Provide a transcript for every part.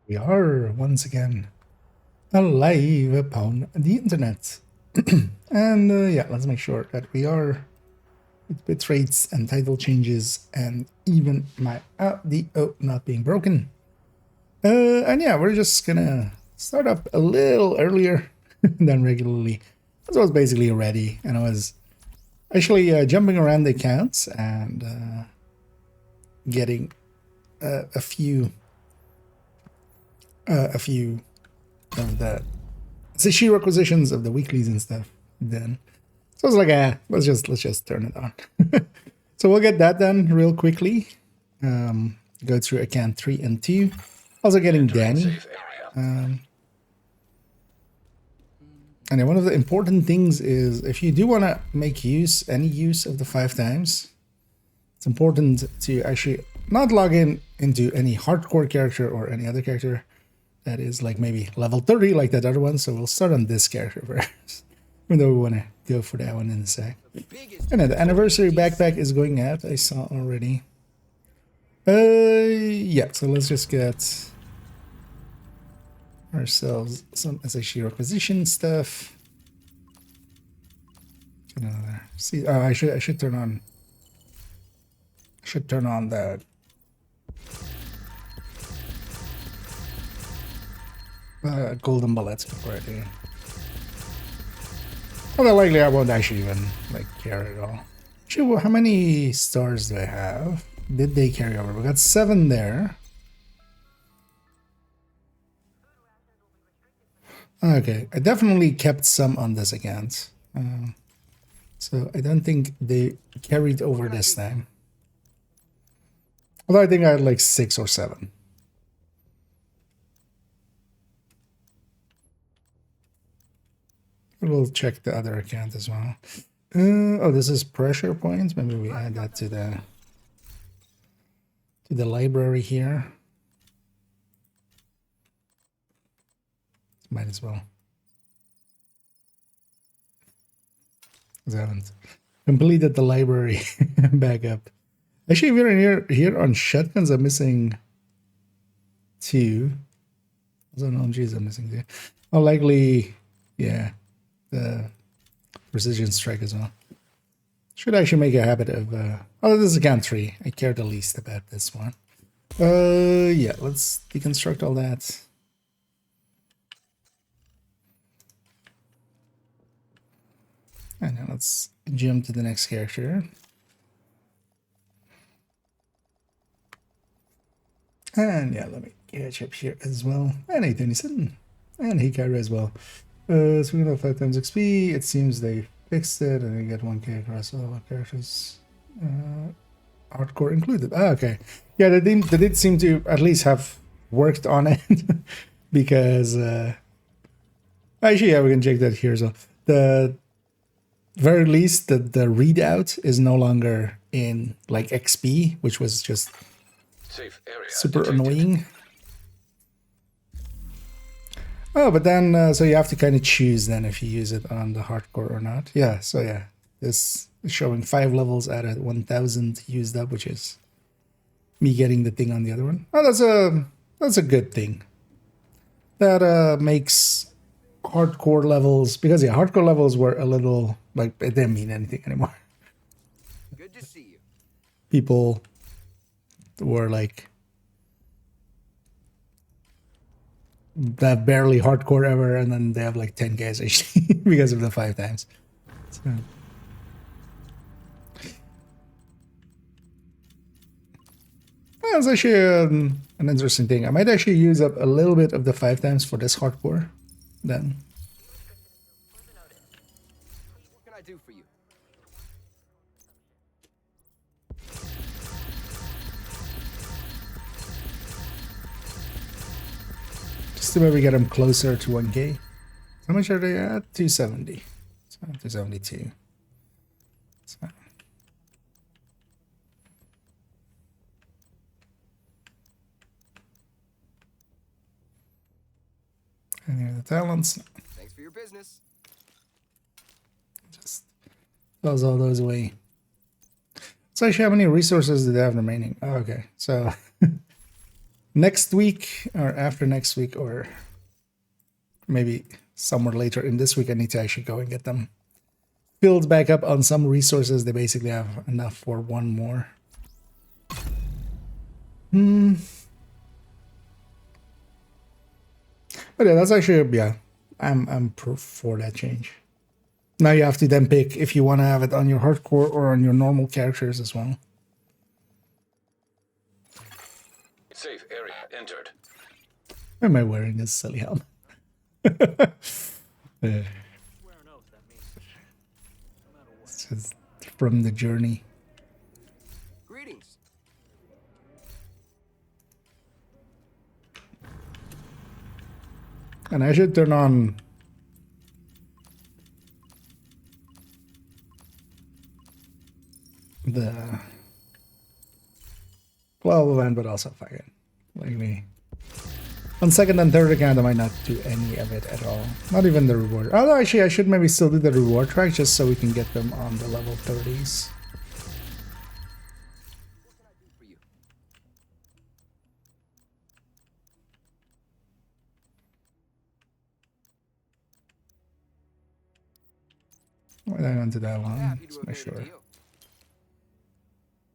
We are once again alive upon the internet. And yeah, let's make sure that we are with bit rates and title changes and even my audio not being broken. And yeah, we're just gonna start up a little earlier than regularly. I was basically ready, and I was actually jumping around the accounts and getting a few of the Sashi requisitions of the weeklies and stuff done. So I was like, let's just turn it on. So we'll get that done real quickly. Go through account 3 and 2. Also getting Danny. And then one of the important things is if you do want to make any use of the 5 times, it's important to actually not log into any hardcore character or any other character that is like maybe level 30 like that other one. So we'll start on this character first, even though we want to go for that one in a sec. And then the anniversary backpack is going out, I saw already. Yeah, so let's just get ourselves some SHE requisition stuff. See, oh, I should turn on. Should turn on that. Golden bullets before I do. Although likely I won't actually even like care at all. Actually, how many stars do I have? Did they carry over? We got 7 there. Okay, I definitely kept some on this account. So I don't think they carried over this time. Although I think I had like 6 or 7. We'll check the other account as well. Oh, this is pressure points. Maybe we add that to the library here. Might as well. I haven't completed the library backup. Actually, if you're here on shotguns, I'm missing 2. Also, no, geez, I'm missing 2. Oh, likely, yeah, the precision strike as well. Should actually make a habit of. Oh, this is account 3. I care the least about this one. Yeah, let's deconstruct all that. And now let's jump to the next character. And yeah, let me catch up here as well. And hey, Tennyson. And Hikaru as well. So we got 5 times XP. It seems they fixed it, and I get 1k across all our characters. Hardcore included. Ah, okay. Yeah, they did seem to at least have worked on it. Because actually, yeah, we can check that here as well. The very least the readout is no longer in like XP, which was just super annoying. Oh, but then so you have to kind of choose then if you use it on the hardcore or not. Yeah, so yeah, this is showing 5 levels out of 1000 used up, which is me getting the thing on the other one. Oh, that's a good thing. That makes hardcore levels, because yeah, hardcore levels were a little like it didn't mean anything anymore. Good to see you. People were like they have barely hardcore ever, and then they have like 10k HD because of the 5 times. So. That's actually an interesting thing. I might actually use up a little bit of the 5 times for this hardcore then. What can I do for you? Just to maybe get them closer to 1k. How much are they at? 270. So 272. So. And here are the talents. Thanks for your business. Just close all those away. So actually, how many resources do they have remaining? Oh, okay, so next week or after next week, or maybe somewhere later in this week, I need to actually go and get them filled back up on some resources. They basically have enough for one more. But yeah, that's actually, yeah, I'm for that change. Now you have to then pick if you want to have it on your hardcore or on your normal characters as well. Safe area entered. Why am I wearing this silly helmet? It's just from the journey. Greetings. And I should turn on the 12 event, but also fucking like me. On second and third account, I might not do any of it at all. Not even the reward. Although actually, I should maybe still do the reward track just so we can get them on the level 30s. For you. Why did I go to that one? Happy Let's to have make made a sure. deal.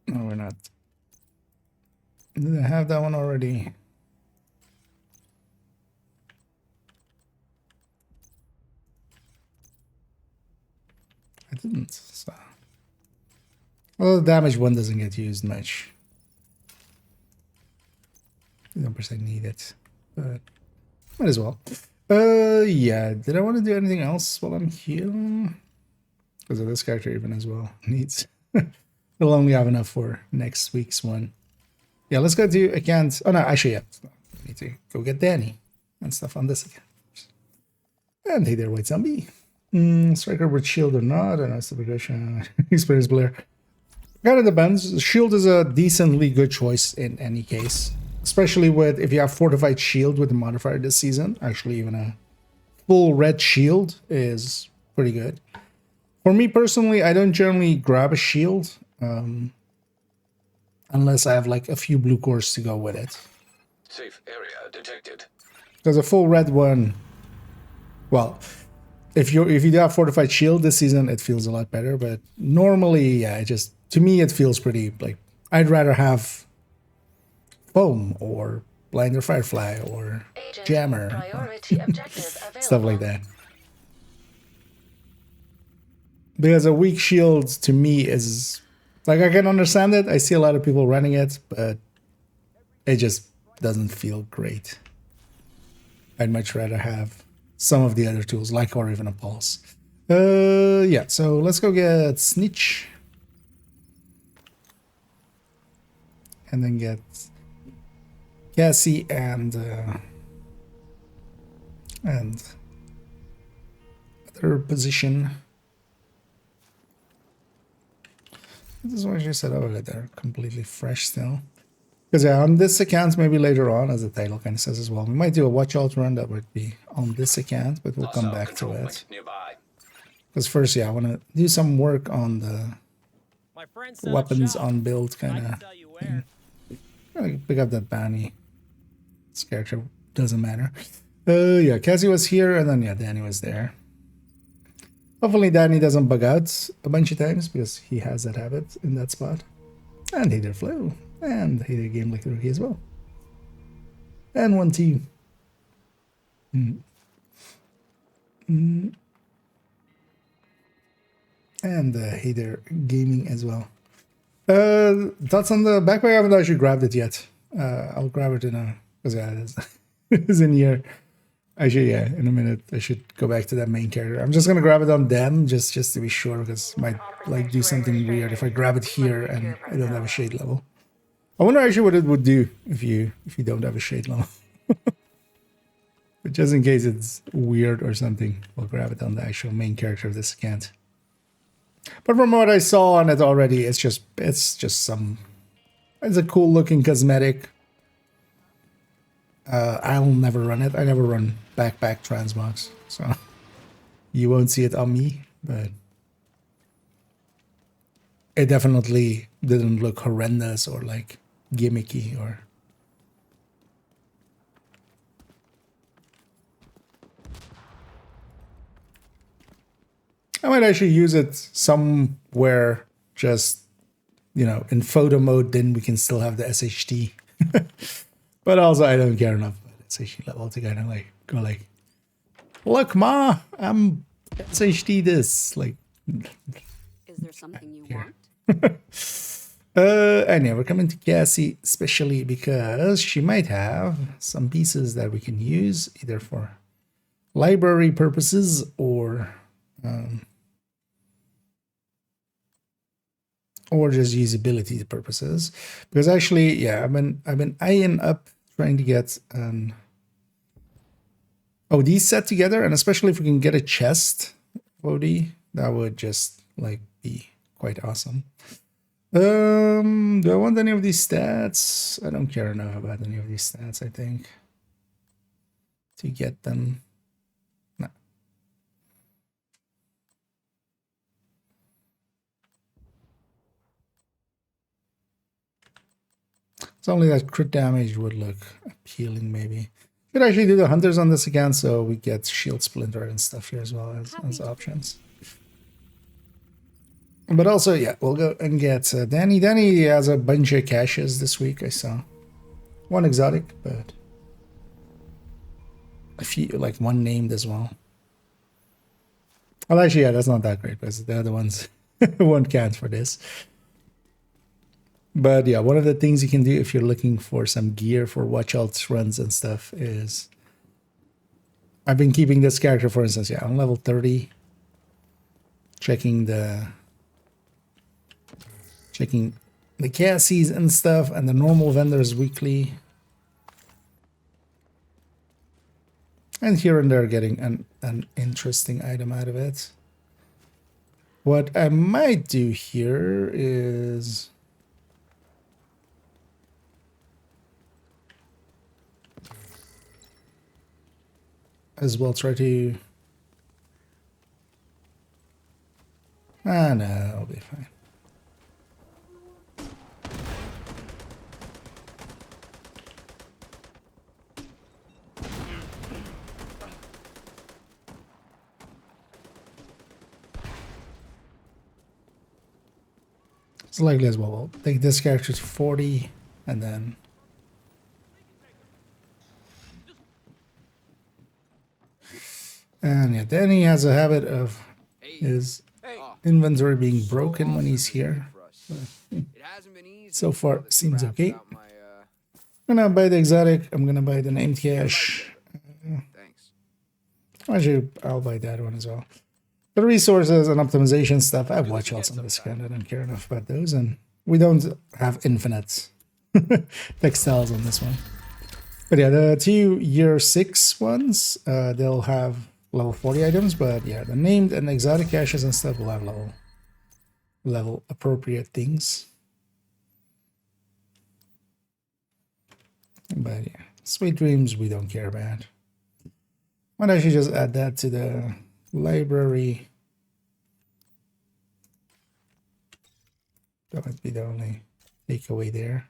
No, we're not. Did I have that one already? I didn't. So. Well, the damage one doesn't get used much. You don't per se need it, but might as well. Yeah. Did I want to do anything else while I'm here? Because of this character even as well needs. We'll only have enough for next week's one. Yeah, let's go to account. Oh no, actually, yeah. We need to go get Danny and stuff on this account. And hey there, white zombie. Striker with shield or not? I don't know. It's the progression. Experience Blair. Kind of depends. Shield is a decently good choice in any case, especially with if you have fortified shield with the modifier this season. Actually, even a full red shield is pretty good. For me personally, I don't generally grab a shield unless I have like a few blue cores to go with it. Safe area detected. Because a full red one, well, if you do have fortified shield this season, it feels a lot better. But normally, yeah, it just to me it feels pretty like I'd rather have foam or blinder firefly or Agent, jammer, priority objective available. stuff like that. Because a weak shield to me is like I can understand it. I see a lot of people running it, but it just doesn't feel great. I'd much rather have some of the other tools, like or even a pulse. Yeah, so let's go get Snitch. And then get Cassie and other position. This is what she said. Oh, they're completely fresh still. Because yeah, on this account, maybe later on, as the title kind of says as well, we might do a watch out run that would be on this account, but we'll come back to it. Because first, yeah, I want to do some work on the weapons on build kind of thing. Pick up that bounty. This character doesn't matter. Yeah, Cassie was here, and then yeah, Danny was there. Hopefully Danny doesn't bug out a bunch of times because he has that habit in that spot. And hey there, Flo. And hey there, Game Like the Rookie as well. And one team. And hey there, Gaming as well. Thoughts on the backpack? I haven't actually grabbed it yet. I'll grab it in a... Because yeah, it's in here. Actually, yeah, in a minute I should go back to that main character. I'm just gonna grab it on them just to be sure, because it might like do something weird if I grab it here and I don't have a shade level. I wonder actually what it would do if you don't have a shade level. But just in case it's weird or something, we'll grab it on the actual main character of this account. But from what I saw on it already, it's just it's a cool looking cosmetic. I'll never run it. I never run backpack transmogs, so you won't see it on me, but it definitely didn't look horrendous or like gimmicky or I might actually use it somewhere, just, you know, in photo mode, then we can still have the SHD. But also I don't care enough about SHD level to kind of like go like, look ma, I'm SHD this. Like, Is there something you here. want? And yeah, we're coming to Cassie especially because she might have some pieces that we can use either for library purposes or just usability purposes. Because actually, yeah, I've been eyeing up trying to get an OD set together, and especially if we can get a chest OD, that would just like be quite awesome. Do I want any of these stats? I don't care enough about any of these stats, I think, to get them. No. It's only that crit damage would look appealing, maybe. Should actually do the hunters on this again, so we get shield splinter and stuff here as well as options. But also, yeah, we'll go and get Danny. Danny has a bunch of caches this week, I saw. One exotic, but a few, like one named as well. Well, actually, yeah, that's not that great because the other ones won't count for this. But yeah, one of the things you can do if you're looking for some gear for watch outs runs and stuff is, I've been keeping this character, for instance, yeah, on level 30, checking the Cassies and stuff, and the normal vendors weekly. And here and there getting an interesting item out of it. What I might do here is... as well try to... no, I'll be fine. It's likely as well. We'll take this character to 40 and then... and yeah, Danny has a habit of his inventory being broken when he's here. So far, seems okay. I'm gonna buy the exotic. I'm gonna buy the named cache. Actually, I'll buy that one as well. The resources and optimization stuff, I have watch outs on this kind. I don't care enough about those, and we don't have infinite textiles on this one. But yeah, the 2 year 6 ones, they'll have level 40 items, but yeah, the named and exotic caches and stuff will have level appropriate things. But yeah, Sweet Dreams we don't care about. Might actually just add that to the library. That might be the only takeaway there.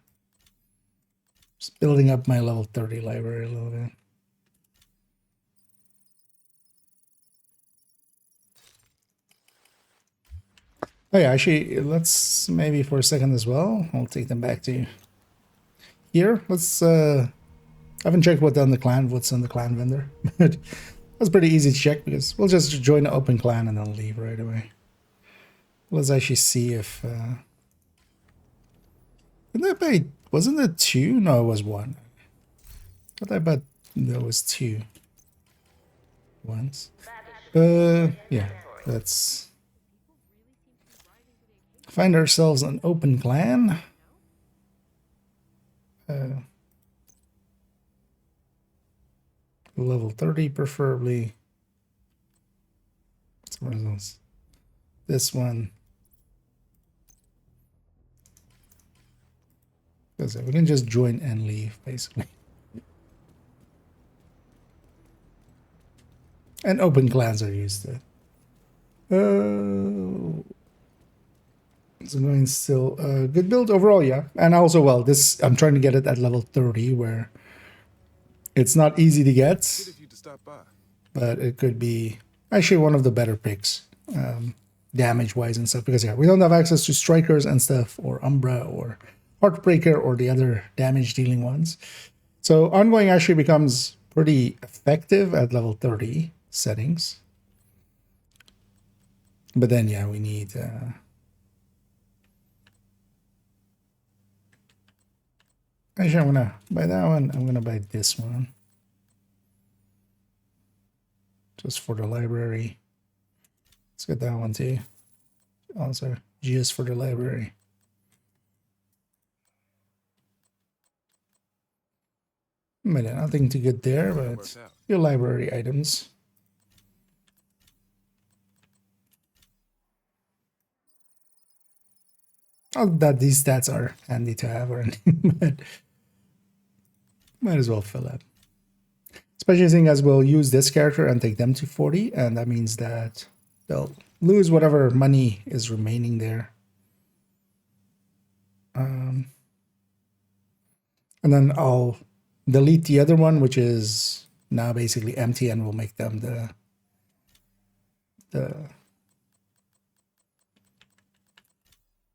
Just building up my level 30 library a little bit. Oh yeah, actually, let's maybe for a second as well, I'll take them back to here. Let's, I haven't checked what's on the clan vendor, but that's pretty easy to check because we'll just join the open clan and then leave right away. Let's actually see if, didn't I buy, wasn't it 2? No, it was 1. I thought I bet there was 2 once. Yeah, let's find ourselves an open clan. Level 30 preferably. What is this? This one. Because we can just join and leave, basically. And open clans are used to it. It's going still good build overall, yeah. And also, well, this I'm trying to get it at level 30, where it's not easy to get, but it could be actually one of the better picks damage wise and stuff, because yeah, we don't have access to strikers and stuff, or Umbra or Heartbreaker or the other damage dealing ones. So ongoing actually becomes pretty effective at level 30 settings. But then yeah, we need actually I'm gonna buy that one. I'm gonna buy this one just for the library. Let's get that one too. Also, just for the library. But yeah, nothing too good there, but your library items. Not that these stats are handy to have or anything, but might as well fill up. Especially seeing as we'll use this character and take them to 40, and that means that they'll lose whatever money is remaining there. And then I'll delete the other one, which is now basically empty, and we'll make them the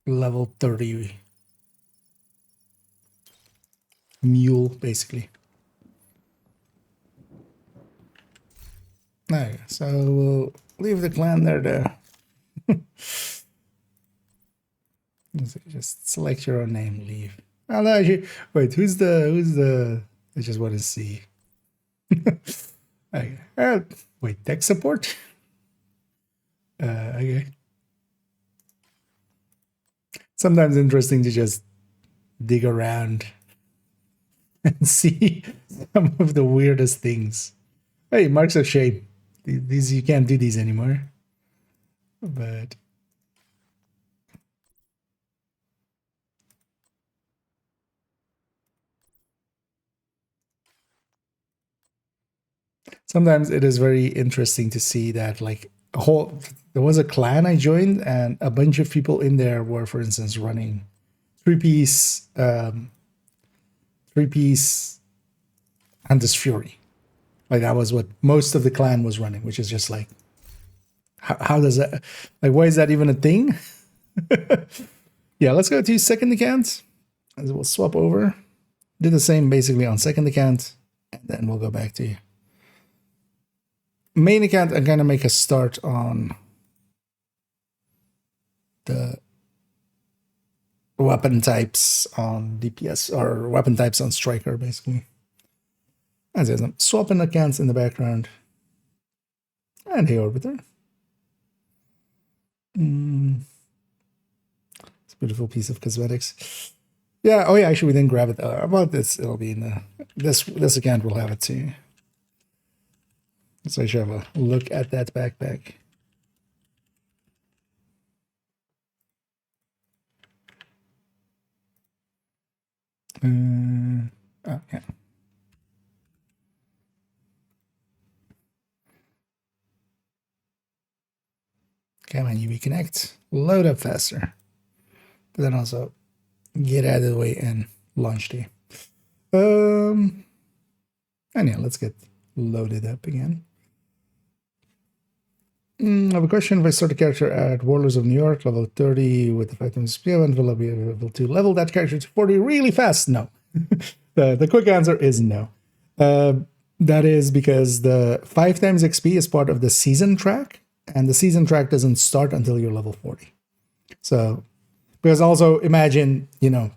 level 30 mule, basically. Okay, so we'll leave the clan there to just select your own name, leave. Oh, no, actually, wait, who's the I just want to see. Okay. Wait, tech support? Okay. Sometimes interesting to just dig around and see some of the weirdest things. Hey, marks of shame. These you can't do these anymore. But sometimes it is very interesting to see that, like, there was a clan I joined, and a bunch of people in there were, for instance, running three-piece Hunter's Fury. Like, that was what most of the clan was running, which is just like, how does that, like, why is that even a thing? Yeah, let's go to second account, and we'll swap over. Do the same basically on second account, and then we'll go back to main account. I'm gonna make a start on the weapon types on DPS, or weapon types on Striker, basically. As I'm swapping accounts in the background. And hey, Orbiter. It's a beautiful piece of cosmetics. Yeah, oh yeah, actually we didn't grab it. About this, it'll be in the this account will have it too. So I should have a look at that backpack. Okay. Come on, UV Connect. Load up faster. But then also get out of the way and launch the. And yeah, let's get loaded up again. I have a question. If I start a character at Warlords of New York, level 30 with the 5 times speed, will I be able to level that character to 40 really fast? No. The quick answer is no. That is because the 5 times XP is part of the season track, and the season track doesn't start until you're level 40. So, because also imagine,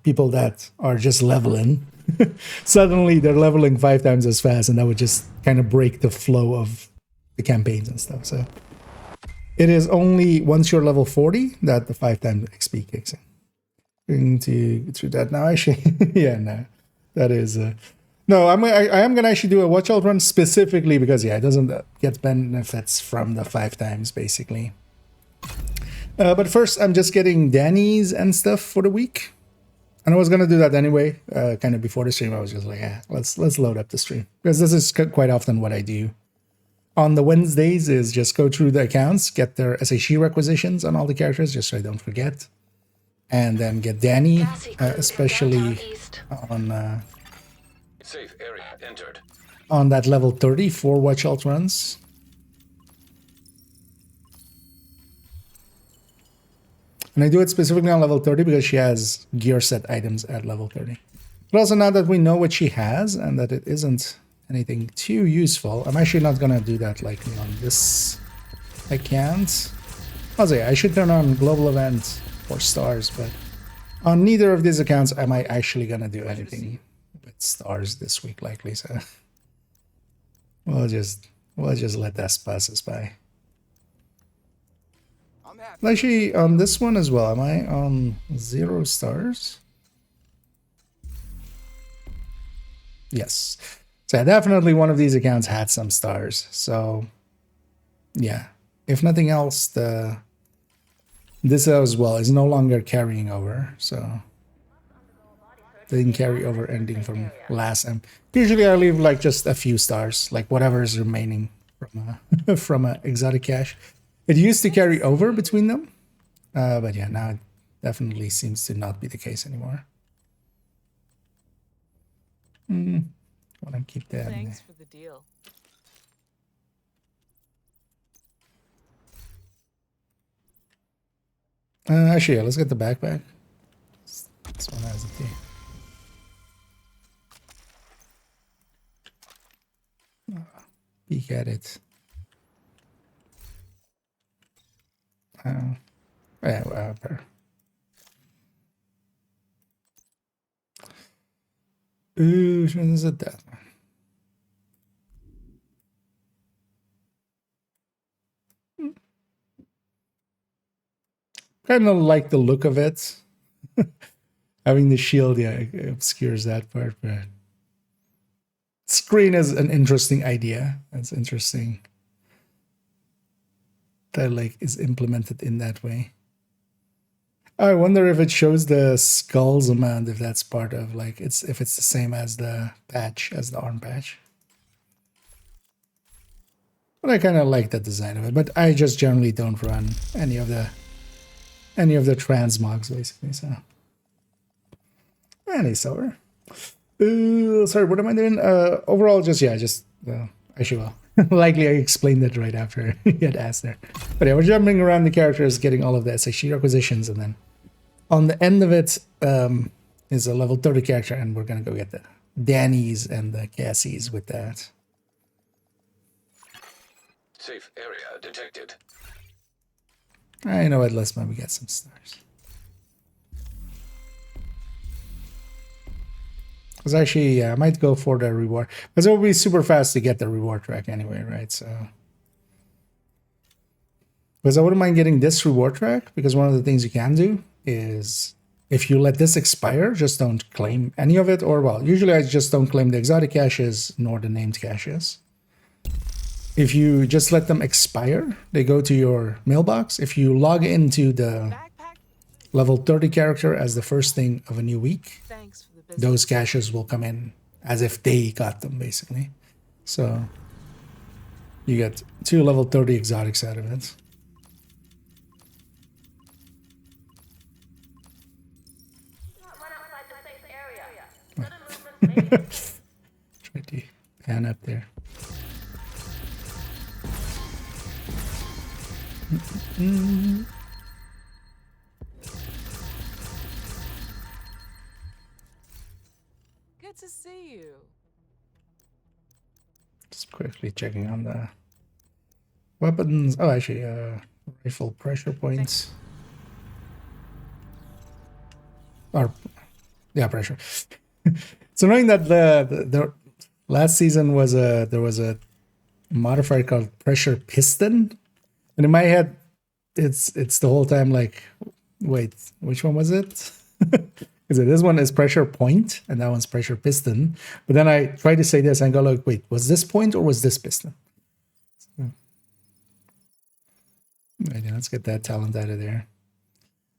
people that are just leveling, suddenly they're leveling 5 times as fast, and that would just kind of break the flow of the campaigns and stuff. So it is only once you're level 40 that the 5 times XP kicks in. Going to go through that now, actually. Yeah, no, that is no. I am gonna actually do a watch out run specifically because it doesn't get benefits from the 5 times basically. But first, I'm just getting Danny's and stuff for the week, and I was gonna do that anyway. Kind of before the stream, I was just like, let's load up the stream, because this is quite often what I do on the Wednesdays, is just go through the accounts, get their SHE requisitions on all the characters, just so I don't forget. And then get Danny, especially on Safe area entered. On that level 30 for watch alt runs. And I do it specifically on level 30 because she has gear set items at level 30. But also now that we know what she has and that it isn't anything too useful, I'm actually not gonna do that like on this account. I'll say I should turn on global event for stars, but on neither of these accounts am I actually gonna do anything with stars this week likely, so we'll just let that pass us by. I'm happy. Actually, on this one as well, am I on 0 stars? Yes. So yeah, definitely one of these accounts had some stars. So yeah, if nothing else, this as well is no longer carrying over. So they didn't carry over anything from last time. Usually I leave like just a few stars, like whatever is remaining from from a exotic cache. It used to carry over between them, but yeah, now it definitely seems to not be the case anymore. Want to keep that in Thanks for the deal. there. Actually, yeah, let's get the backpack. This one has it too. Peek at it. Yeah, whatever. Ooh, is it that one? Kind of like the look of it. Having the shield, yeah, it obscures that part, but screen is an interesting idea. It's interesting that like is implemented in that way. I wonder if it shows the skulls amount, if that's part of like if it's the same as the patch, as the arm patch. But I kind of like the design of it. But I just generally don't run any of the transmogs basically. So any sour. Sorry, what am I doing? Overall, just actually well. Likely I explained it right after you had asked there. But yeah, we're jumping around the characters, getting all of the SHG acquisitions, and then on the end of it is a level 30 character, and we're gonna go get the Dannies and the Cassies with that. Safe area detected. I know what, let's maybe get some stars. Because actually, yeah, I might go for the reward. Because it will be super fast to get the reward track anyway, right? So, because I wouldn't mind getting this reward track, because one of the things you can do is if you let this expire, just don't claim any of it. Or, well, usually I just don't claim the exotic caches nor the named caches. If you just let them expire, they go to your mailbox. If you log into the level 30 character as the first thing of a new week, Thanks for the business. those caches will come in as if they got them, basically. So you get 2 level 30 exotics out of it. Try to pan up there. Good to see you. Just quickly checking on the weapons. Oh, actually, rifle pressure points. Or, yeah, pressure. It's annoying that the last season was there was a modifier called pressure piston, and in my head, it's the whole time like, wait, which one was it? Is it this one is pressure point and that one's pressure piston? But then I try to say this and go like, wait, was this point or was this piston? So, right, let's get that talent out of there.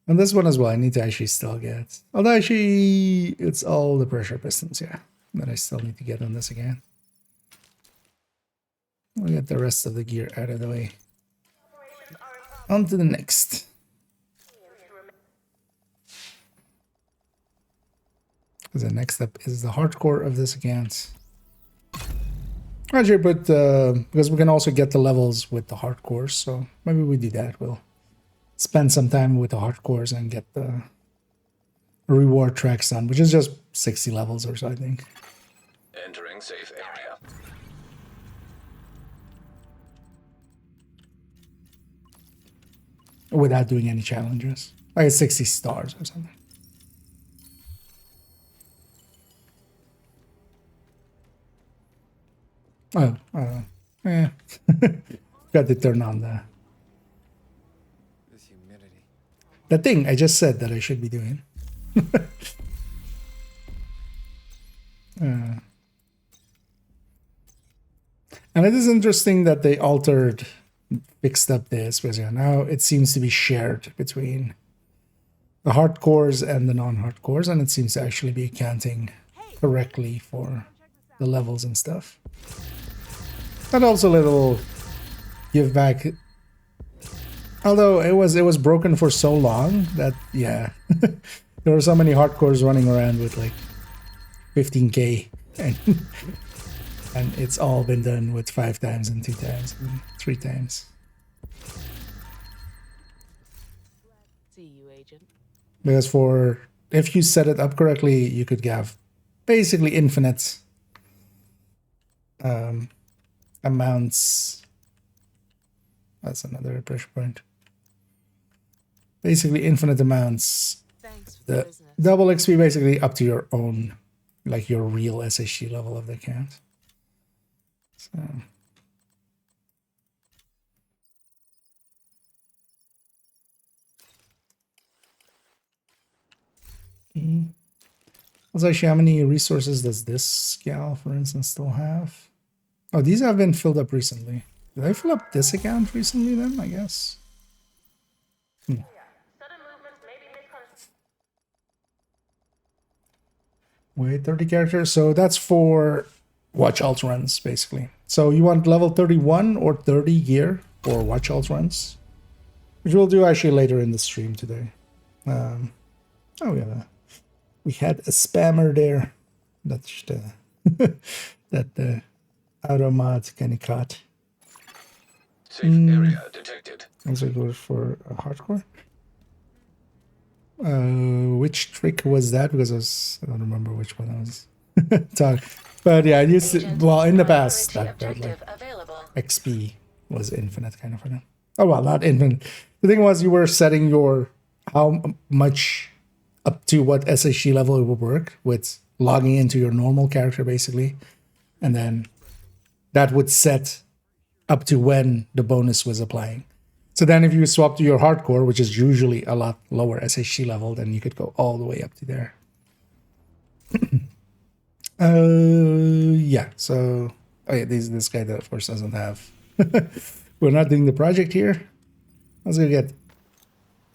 And this one as well, I need to actually still get. Although actually, it's all the pressure pistons, yeah, that I still need to get on this again. We'll get the rest of the gear out of the way. On to the next. Because the next step is the hardcore of this account. Actually, but because we can also get the levels with the hardcore, so maybe we do that. We'll spend some time with the hardcores and get the reward tracks done, which is just 60 levels or so, I think. Entering safe area. Without doing any challenges. Like 60 stars or something. Oh, yeah. Got to turn on This humidity. the thing I just said that I should be doing. And it is interesting that they fixed up this, because now it seems to be shared between the hardcores and the non-hardcores, and it seems to actually be accounting correctly for the levels and stuff. And also a little give back. Although it was broken for so long that, yeah, there were so many hardcores running around with like 15k, and it's all been done with 5 times and 2 times and 3 times. See you, agent. Because if you set it up correctly, you could have basically infinite amounts. That's another pressure point. Basically infinite amounts. Thanks for the The business. double XP basically up to your own, like your real SHG level of the account. So. Also, actually, how many resources does this gal, for instance, still have? Oh, these have been filled up recently. Did I fill up this account recently then, I guess? Wait, 30 characters. So that's for watch alt runs, basically. So you want level 31 or 30 gear for watch alt runs, which we'll do actually later in the stream today. Oh yeah, we had a spammer there. That's that auto mod kind of caught. Safe area detected. Also goes for a hardcore. Which trick was that? Because I don't remember which one I was talking. But yeah, I used to, well, in the past, that like Objective available. XP was infinite kind of for them. Oh well, not infinite. The thing was, you were setting your how much up to what SHG level it would work with logging into your normal character basically, and then that would set up to when the bonus was applying. So then if you swap to your hardcore, which is usually a lot lower SHG level, then you could go all the way up to there. Yeah, so oh yeah, this guy that of course doesn't have. We're not doing the project here. Let's go get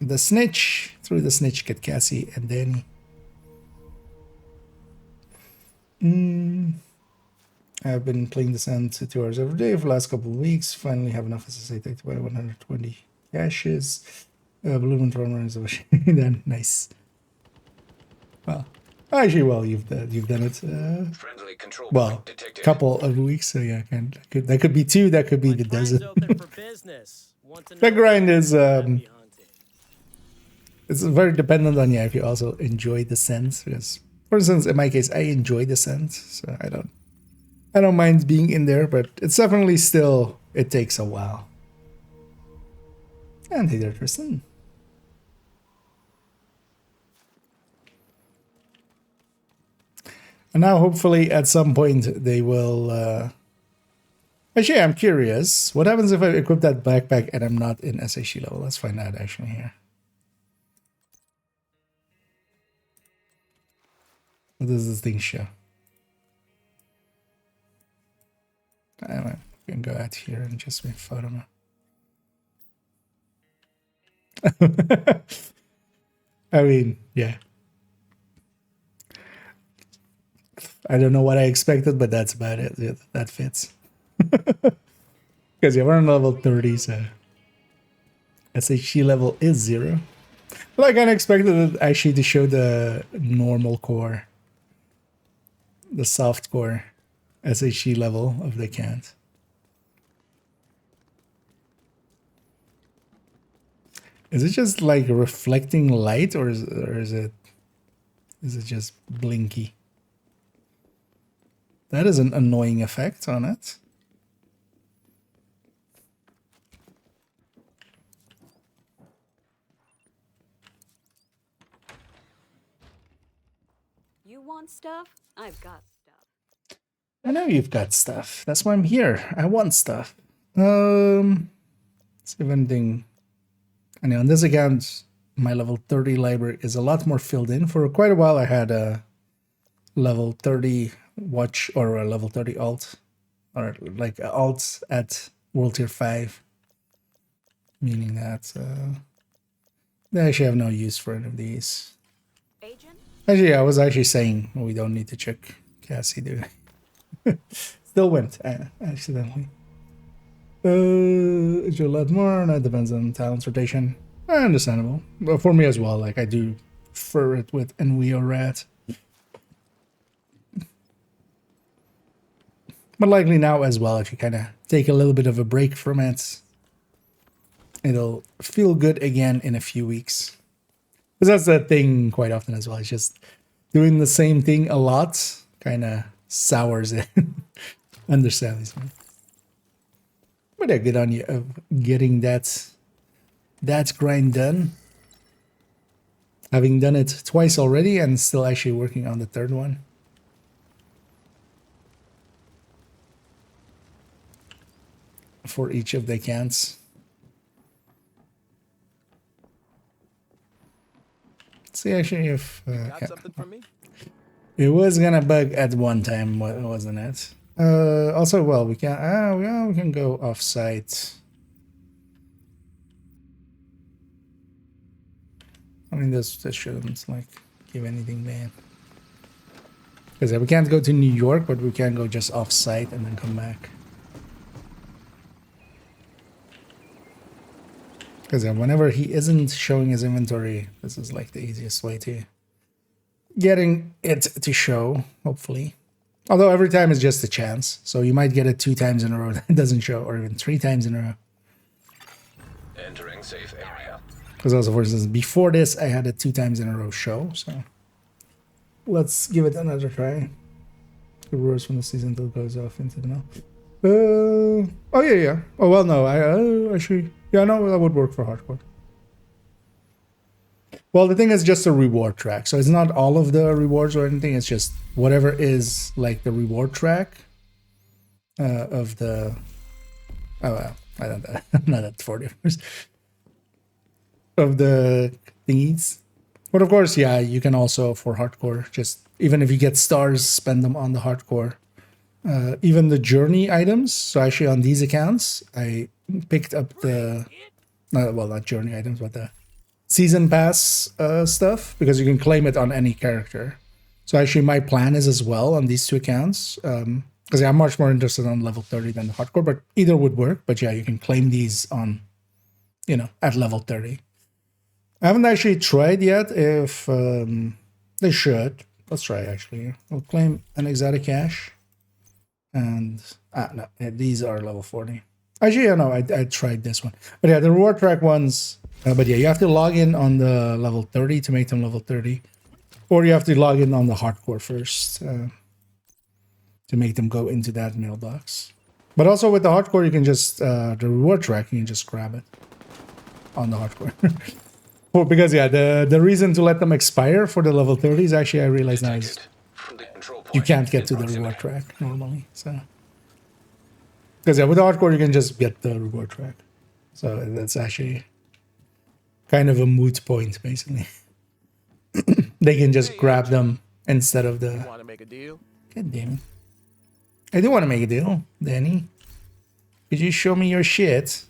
the snitch. Through the snitch, get Cassie and Danny. I've been playing the Sand 2 hours every day for the last couple of weeks. Finally have enough SSA to buy 120 caches. Balloon and Runner is a then nice. Well, actually, well, you've done it. Friendly control Well, point detected. couple of weeks. So yeah, that could be 2. That could be the dozen. That grind is it's very dependent on if you also enjoy the scent. Because, for instance, in my case, I enjoy the scent, so I don't mind being in there, but it's definitely still, it takes a while. And hey there, Tristan. And now hopefully at some point they will actually, I'm curious, what happens if I equip that backpack and I'm not in SHG level? Let's find out actually here. What does this thing show? Anyway, we can go out here and just make photo now. I mean, yeah. I don't know what I expected, but that's about it. Yeah, that fits. Because yeah, we're on level 30, so SHG level is 0. But I kind of expected it actually to show the normal core, the soft core SHG level of the account. Is it just like reflecting light, or is it just blinky? That is an annoying effect on it. You want stuff? I've got stuff. I know you've got stuff. That's why I'm here. I want stuff. Let's see if anything. I know on this account, my level 30 library is a lot more filled in. For quite a while, I had a level 30 watch or a level 30 alt, or like alt at World Tier 5, meaning that they actually have no use for any of these. Agent? Actually, I was actually saying we don't need to check Cassie, do we? Still went accidentally. A lot more. That depends on talent's rotation. Understandable, but for me as well. Like I do prefer it with Envy or Rat. But likely now as well, if you kind of take a little bit of a break from it, it'll feel good again in a few weeks. Because that's the thing quite often as well. It's just doing the same thing a lot kind of sours it. Understand. But yeah, good on you of getting that grind done. Having done it twice already and still actually working on the third one. For each of the accounts. Let's see actually if Got something for me? it was gonna bug at one time, wasn't it? Also, well, we can go off site. I mean, this shouldn't like give anything bad. Because we can't go to New York, but we can go just off site and then come back. Because whenever he isn't showing his inventory, this is like the easiest way to getting it to show, hopefully. Although every time is just a chance. So you might get it 2 times in a row that it doesn't show, or even 3 times in a row. Entering safe area. Because also, for instance, before this, I had it 2 times in a row show. So let's give it another try. The rules from the season until it goes off into the mill. Oh, yeah. Oh, well, no. I actually... Yeah, no, that would work for hardcore. Well, the thing is just a reward track. So it's not all of the rewards or anything. It's just whatever is like the reward track of the... Oh, well, I don't know. Not at 40 hours. Of the thingies. But of course, yeah, you can also, for hardcore, just... Even if you get stars, spend them on the hardcore. Even the journey items. So actually on these accounts, I picked up the... well, not journey items, but the season pass stuff, because you can claim it on any character. So actually my plan is as well on these 2 accounts, because I'm much more interested on level 30 than the hardcore, but either would work. But yeah, you can claim these on, at level 30. I haven't actually tried yet if they should. Let's try actually. We'll claim an exotic cache. And, no, these are level 40. Actually, yeah, no, I tried this one. But yeah, the reward track ones, but yeah, you have to log in on the level 30 to make them level 30. Or you have to log in on the hardcore first to make them go into that mailbox. But also with the hardcore, you can just, the reward track, you can just grab it on the hardcore. Well, because, yeah, the reason to let them expire for the level 30 is actually, I realize now, is From the control point you can't get in to the proximity. reward track normally, so... Because yeah, with the hardcore, you can just get the reward track. So that's actually kind of a moot point, basically. They can just grab them instead of the... Want to make a deal? God damn it. I do want to make a deal, Danny. Could you show me your shit?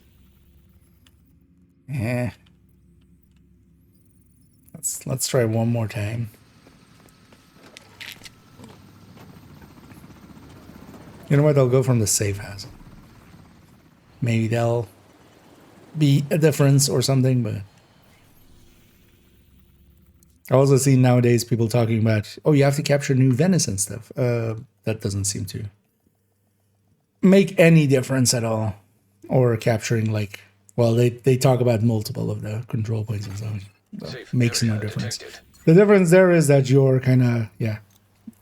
Yeah. Let's try one more time. You know what? I'll go from the safe house. Maybe there'll be a difference or something, but I also see nowadays people talking about, oh, you have to capture new Venice and stuff. That doesn't seem to make any difference at all. Or capturing like Well, they talk about multiple of the control points and so Safe makes no area difference. detected. The difference there is that you're kind of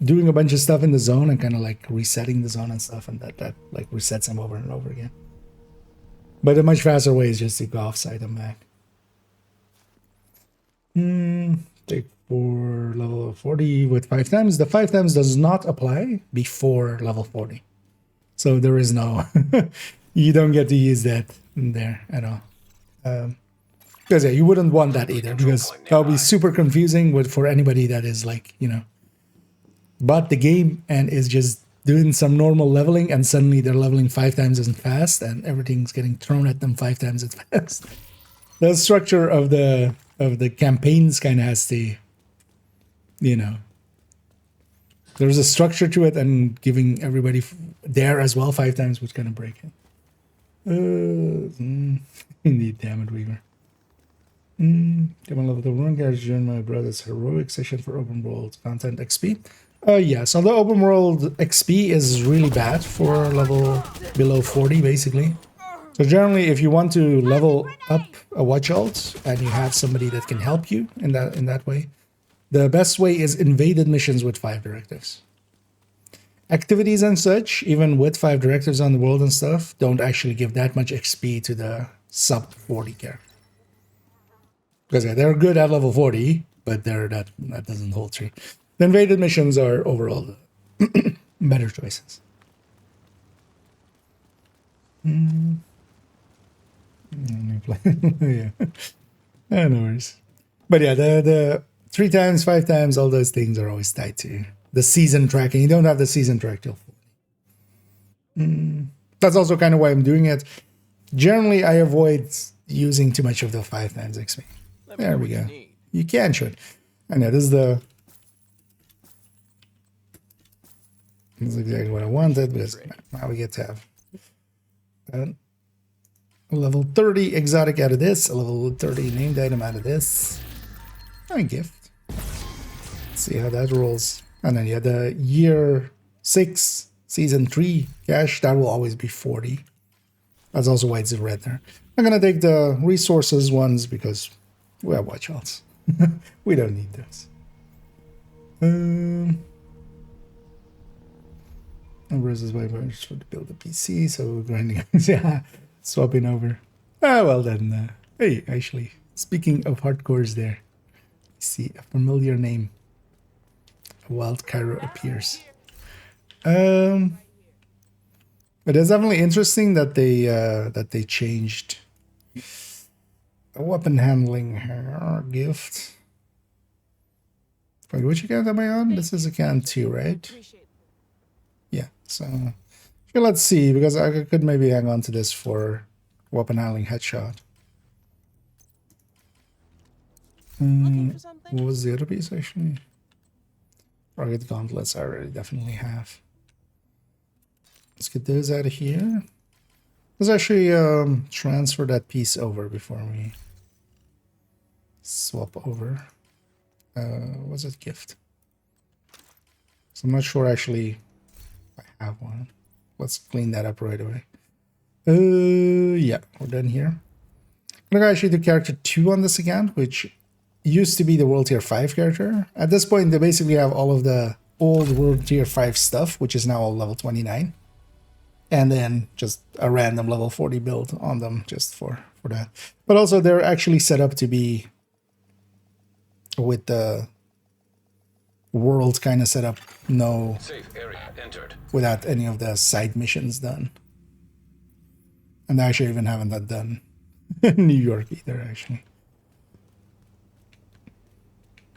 doing a bunch of stuff in the zone and kind of like resetting the zone and stuff, and that like resets them over and over again. But a much faster way is just to go offside and back. Take for level 40 with 5 times. The 5 times does not apply before level 40. So there is no, you don't get to use that in there at all. Because you wouldn't want that either, because that would be super confusing for anybody that is like, bought the game and is just doing some normal leveling, and suddenly they're leveling 5 times as fast and everything's getting thrown at them 5 times as fast. The structure of the campaigns kind of has to, there's a structure to it, and giving everybody there as well 5 times was going to break it. Indeed, damn it, Weaver. Come on, level the run guys, join my brother's heroic session for open world content XP. Yeah, so the open world XP is really bad for level below 40, basically. So generally, if you want to level up a watch alt and you have somebody that can help you in that way, the best way is invaded missions with 5 directives. Activities and such, even with 5 directives on the world and stuff, don't actually give that much XP to the sub 40 character. Because they're good at level 40, but that doesn't hold true. The invaded missions are overall better choices. Yeah, no worries. But yeah, the 3 times, 5 times, all those things are always tied to the season tracking. You don't have the season track till 40. That's also kind of why I'm doing it. Generally, I avoid using too much of the 5 times XP. There we go. You can shoot. I know this is exactly what I wanted, because now we get to have a level 30 exotic out of this, a level 30 named item out of this, and a gift. Let's see how that rolls. And then you have the year 6, season 3 cash. That will always be 40. That's also why it's in red there. I'm gonna take the resources ones because we have watch alts. We don't need those. Versus way for to build a PC, so we're grinding. Yeah, swapping over. Well then. Hey, actually, speaking of hardcores, there, you see a familiar name. A wild Cairo appears. But it's definitely interesting that they changed a weapon handling gift. Wait, which account am I on? This is account 2, right? Yeah, so okay, let's see, because I could maybe hang on to this for weapon handling headshot. What was the other piece actually? Rugged gauntlets I already definitely have. Let's get those out of here. Let's actually transfer that piece over before we swap over. What's it gift? So I'm not sure actually if I have one. Let's clean that up right away. Yeah, we're done here. I'm gonna actually do character 2 on this account, which used to be the World Tier 5 character. At this point, they basically have all of the old World Tier 5 stuff, which is now all level 29. And then just a random level 40 build on them just for that. But also they're actually set up to be with the world kind of set up, no, Safe area entered. without any of the side missions done. And they actually even haven't that done in New York either, actually.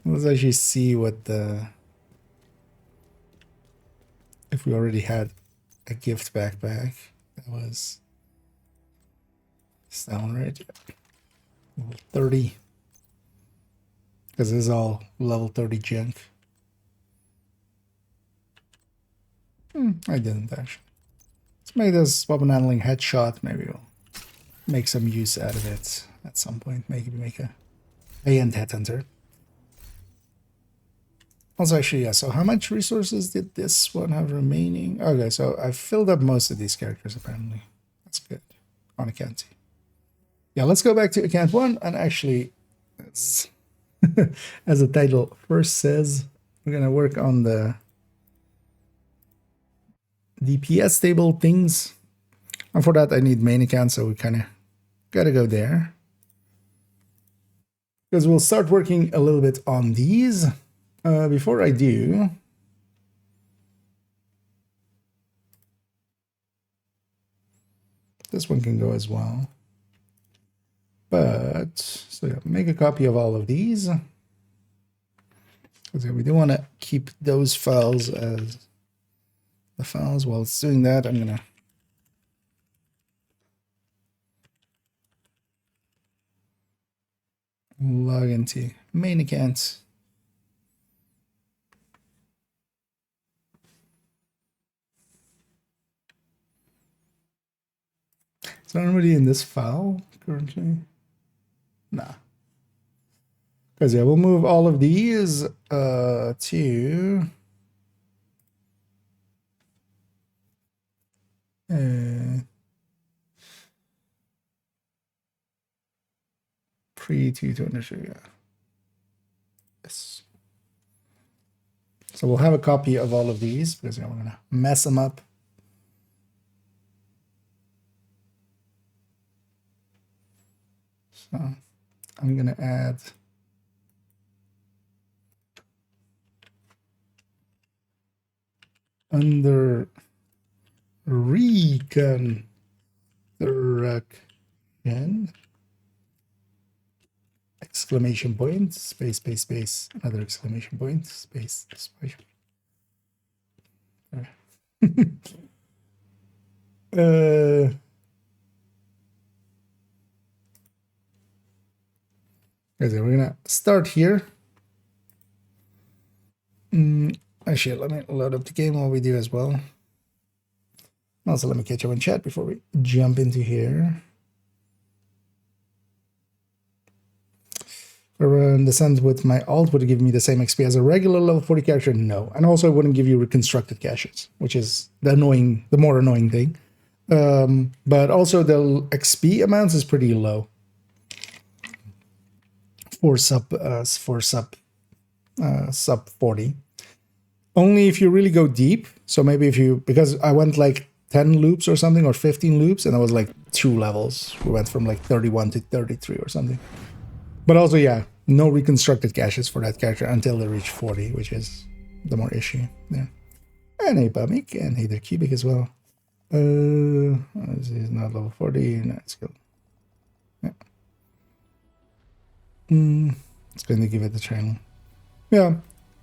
Let's actually see what if we already had a gift backpack. That was down right. Level 30. Because this is all level 30 junk. I didn't actually. Let's make this weapon handling headshot. Maybe we'll make some use out of it at some point. Maybe make a high-end headhunter. Also, actually, yeah, so how much resources did this one have remaining? Okay, so I've filled up most of these characters, apparently. That's good. On account. yeah, let's go back to account 1 and actually, let's as the title first says, we're gonna work on the DPS table things. And for that, I need main account, so we kind of gotta go there. Because we'll start working a little bit on these. Before I do, this one can go as well. But, so yeah, make a copy of all of these. Because we do want to keep those files as the files. While it's doing that, I'm going to log into main account. Is there anybody in this file currently? Nah. Because yeah, we'll move all of these to pre-223, yeah. Yes. So we'll have a copy of all of these because we're gonna mess them up. So I'm gonna add under reconstruction exclamation point space space space another exclamation point space space. Okay, we're gonna start here. Actually, let me load up the game while we do as well. Also, let me catch up in chat before we jump into here. In the sense with my alt, would it give me the same XP as a regular level 40 character? No. And also it wouldn't give you reconstructed caches, which is the more annoying thing. But also the XP amounts is pretty low for sub 40. Only if you really go deep. So maybe if you, because I went like 10 loops or something, or 15 loops, and I was like 2 levels. We went from like 31 to 33 or something. But also, yeah, no reconstructed caches for that character until they reach 40, which is the more issue there. And hey, Bamik, and hey, they're cubic as well. This is not level 40. No, let's go. Yeah. It's going to give it a try. Yeah,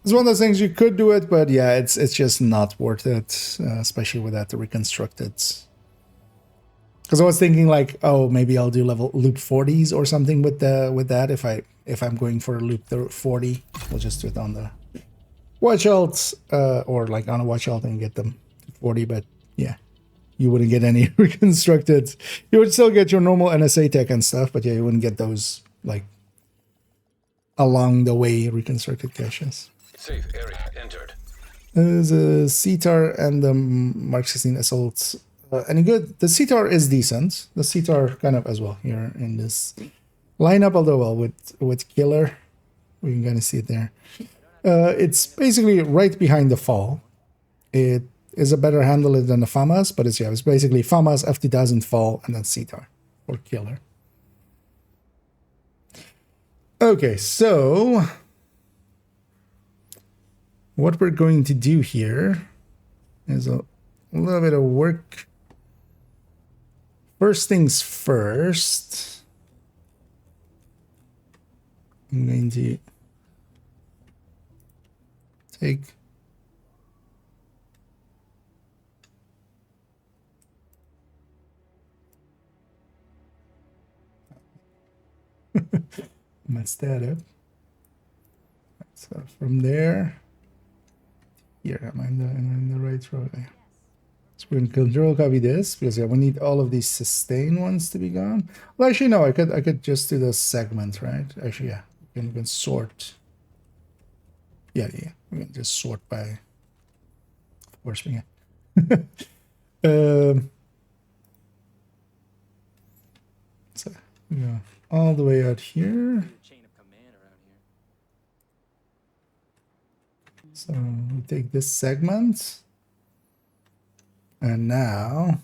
it's one of those things you could do it, but yeah, it's just not worth it, especially with that reconstructed. Because I was thinking like, oh, maybe I'll do loop 40s or something with that if I'm going for a loop 40, we'll just do it on the watch alt or like on a watch alt and get them to 40. But yeah, you wouldn't get any reconstructed. You would still get your normal NSA tech and stuff, but yeah, you wouldn't get those like along the way reconstructed caches. Safe area entered. There's a CTAR and the Mark 16 assault. Any good? The CTAR is decent. The CTAR kind of as well here in this lineup, although well with Killer, we can kind of see it there. It's basically right behind the fall. It is a better handler than the FAMAS, but it's basically FAMAS, F2000 fall, and then CTAR or Killer. Okay, so what we're going to do here is a little bit of work. First things first, I'm going to take mess that up. So from there, here, am I in the right row there? So we're going to control copy this because yeah, we need all of these sustain ones to be gone. Well, actually, no, I could just do the segment, right? Actually, yeah, we can sort. Yeah, we can just sort by. Of course, we can. So Yeah, all the way out here. Chain of command around here. So we take this segment, and now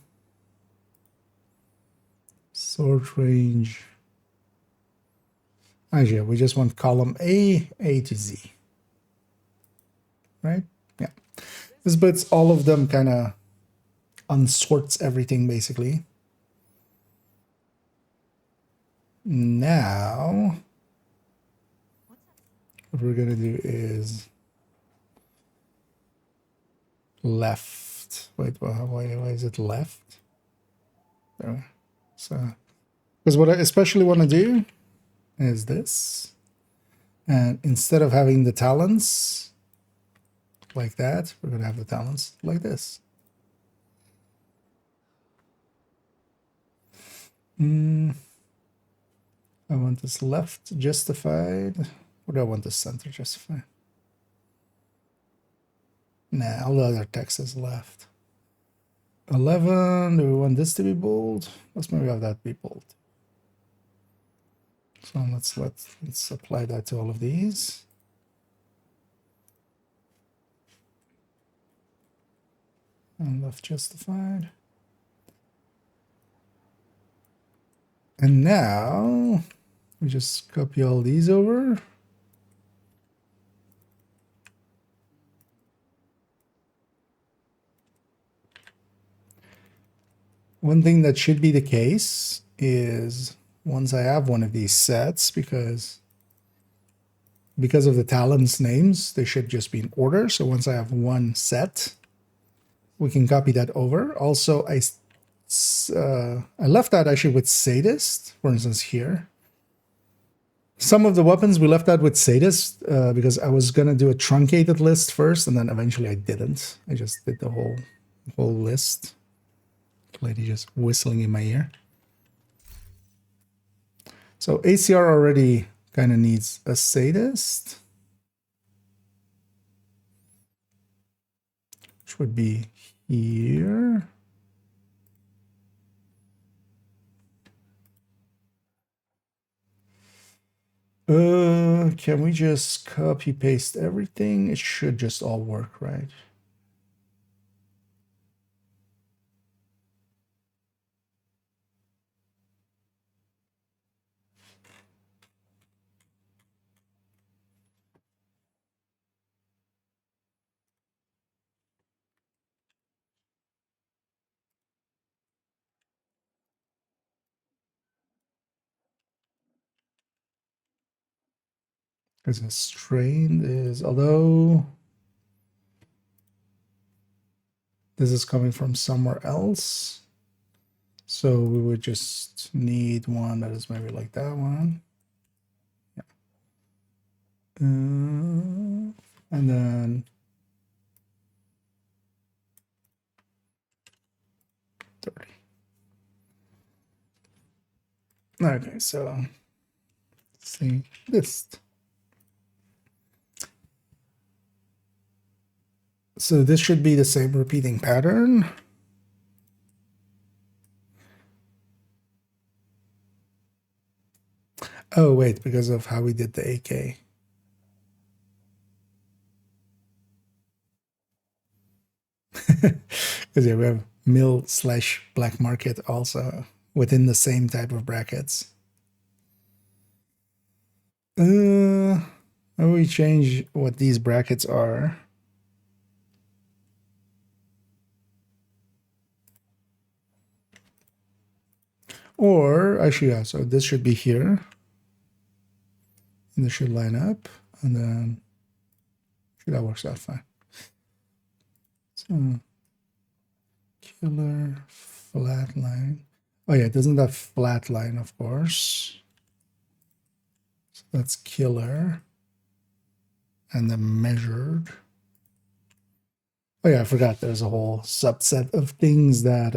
sort range. Actually, we just want column A to Z, right? Yeah. This puts all of them kind of unsorts everything basically. Now, what we're gonna do is left. Wait, why is it left? There. So, because what I especially want to do is this, and instead of having the talents like that, we're gonna have the talents like this. I want this left justified. Or do I want this center justified? Nah, all the other text is left. 11, do we want this to be bold? Let's maybe have that be bold. So let's apply that to all of these. And left justified. And now we just copy all these over. One thing that should be the case is once I have one of these sets, because of the talents names, they should just be in order. So once I have one set, we can copy that over. Also, I left that actually with sadist, for instance, here. Some of the weapons we left out with sadist because I was going to do a truncated list first, and then eventually I didn't. I just did the whole list. Lady just whistling in my ear. So ACR already kind of needs a sadist, which would be here. Can we just copy paste everything? It should just all work, right? Because a strain is, although this is coming from somewhere else, so we would just need one that is maybe like that one. Yeah. And then 30. Okay, so let's see this. So this should be the same repeating pattern. Oh, wait, because of how we did the AK. Because yeah, we have mill/black market also within the same type of brackets. How we change what these brackets are? Or actually, yeah, so this should be here. And this should line up, and then that works out fine. So killer flat line. Oh yeah, it doesn't have flat line, of course. So that's killer. And then measured. Oh yeah, I forgot there's a whole subset of things that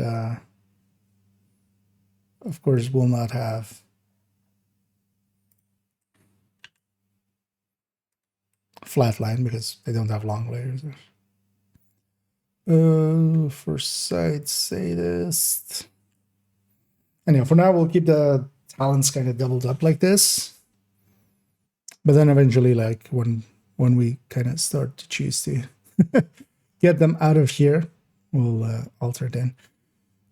of course will not have flat line because they don't have long layers. For site sadist. Anyhow, for now we'll keep the talents kind of doubled up like this. But then eventually, like when we kind of start to choose to get them out of here, we'll alter it in.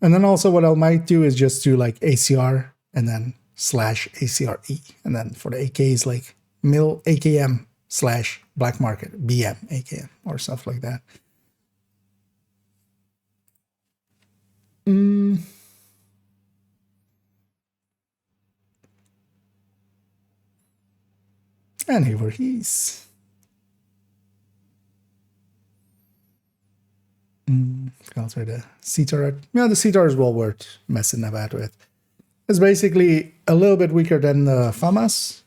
And then also what I might do is just do like ACR and then slash ACRE. And then for the AKs, like mil AKM slash black market BM AKM or stuff like that. And here he's. Alter the CTAR. Yeah, the CTAR is well worth messing about with. It's basically a little bit weaker than the FAMAS,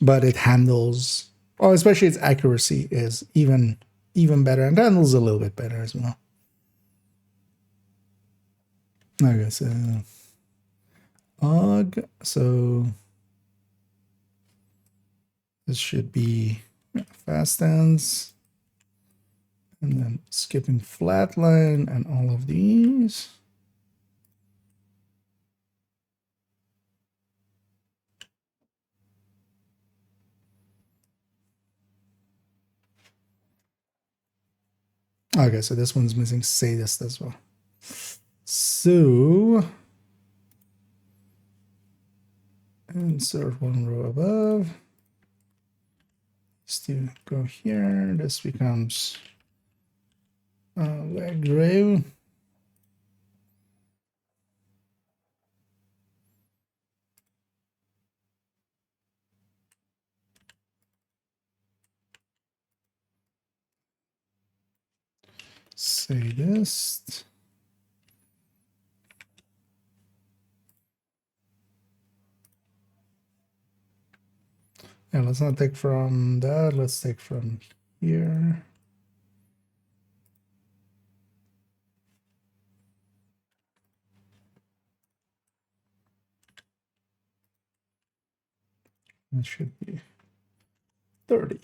but it handles, well, especially its accuracy is even better, and handles a little bit better as well. Okay, so OG, so this should be fast ends, and then skipping flatline and all of these. Okay, so this one's missing sadist as well. So insert one row above. These two go here. This becomes leg row. Sadist. Yeah, let's not take from that. Let's take from here. It should be 30.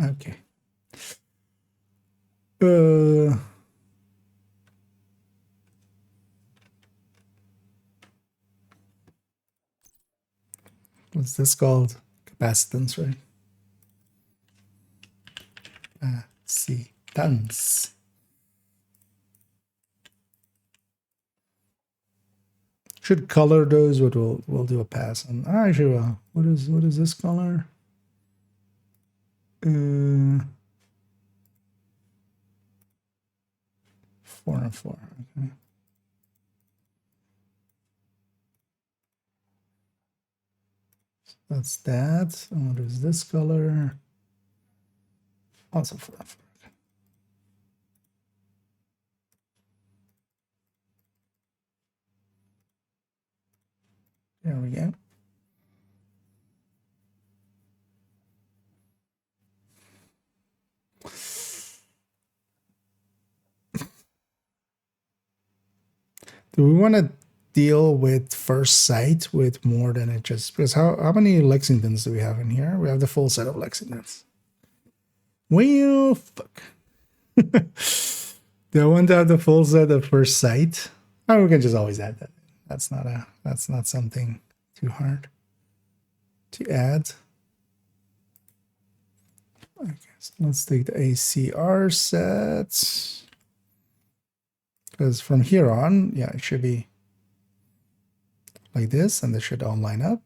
Okay. What's this called? Capacitance, right? Capacitance. Should color those, but we'll do a pass on. Actually, what is this color? 4 and 4. Okay. So that's that. And what is this color? Also 4 and 4. Okay. There we go. Do we want to deal with first sight with more than it just, because how many Lexingtons do we have in here? We have the full set of Lexingtons. Well, fuck. Do I want to have the full set of first sight? Oh, we can just always add that. That's not something too hard to add. Okay, so let's take the ACR sets. Because from here on, yeah, it should be like this, and they should all line up.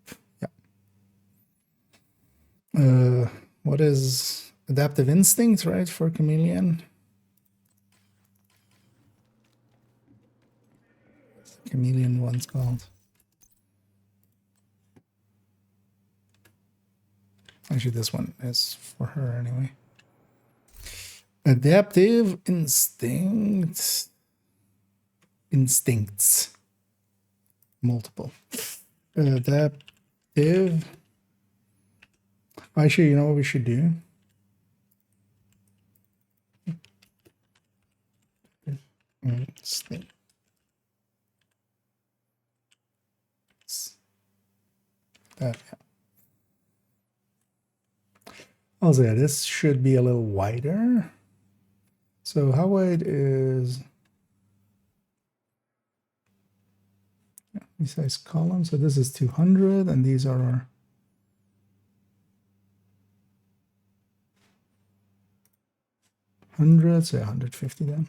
Yeah. What is adaptive instinct, right, for chameleon? Chameleon one's called. Actually, this one is for her anyway. Adaptive instinct. Instincts. Multiple. Adaptive. Actually, you know what we should do? Instinct. That, yeah. Also, yeah, this should be a little wider. So how wide is... Size column. So this is 200, and these are our 100, so 150 then.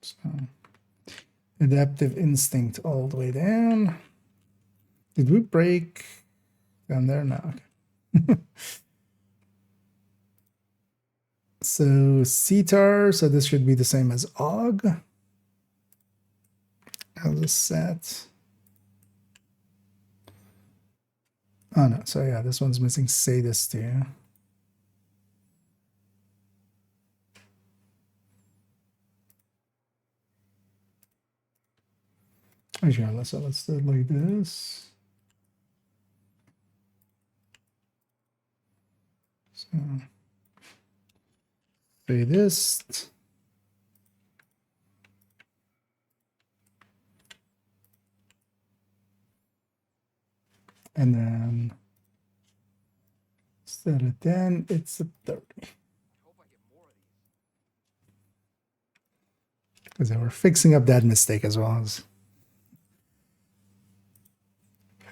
So adaptive instinct all the way down. Did we break down there? No. Okay. So CTAR, so this should be the same as OG. How's this set? Oh no, so yeah, this one's missing sadist too. Actually, let's do it like this. So sadist. And then instead of 10, it's a 30. Because they were fixing up that mistake as well. It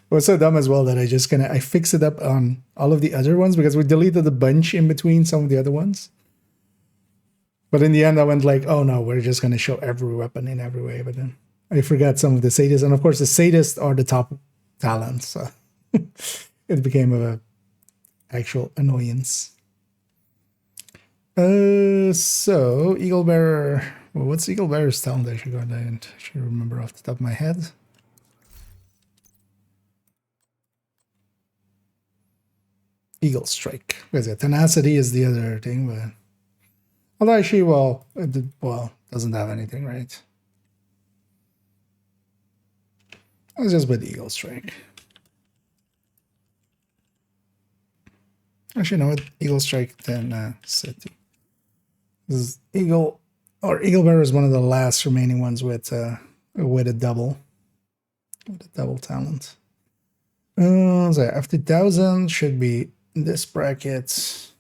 was so dumb as well that I fix it up on all of the other ones because we deleted a bunch in between some of the other ones. But in the end, I went like, oh no, we're just gonna show every weapon in every way. But then I forgot some of the sadists, and of course the sadists are the top talents. So it became a actual annoyance. So Eagle Bearer. Well, what's Eagle Bearer's talent? I should remember off the top of my head. Eagle Strike. Because yeah, tenacity is the other thing, but although actually, well, doesn't have anything, right? Let's just put Eagle Strike. Actually, no, Eagle Strike then City. This is Eagle Bearer is one of the last remaining ones with a double talent. So after 1000 should be this bracket.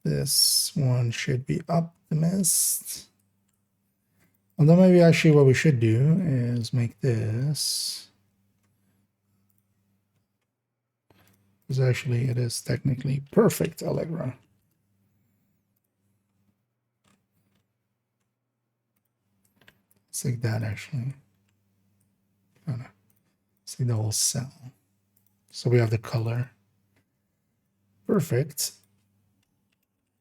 This one should be Optimist. Although maybe actually what we should do is make this. Because actually it is technically perfect Allegra. It's like that actually. Oh no. See the whole cell. So we have the color. Perfect.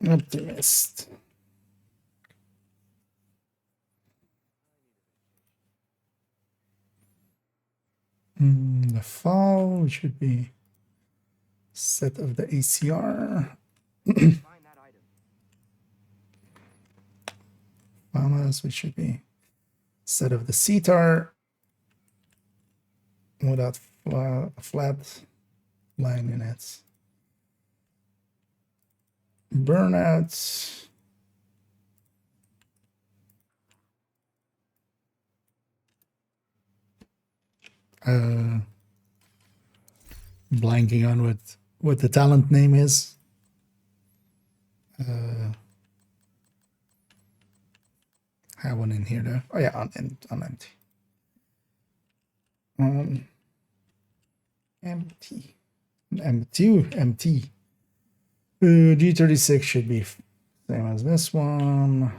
Optimist. The fall should be set of the ACR. Farmers, which should be set of the CTAR without flat line units. Burnouts. Blanking on what the talent name is. Have one in here though. Oh yeah, on empty. Empty. G36 should be same as this one.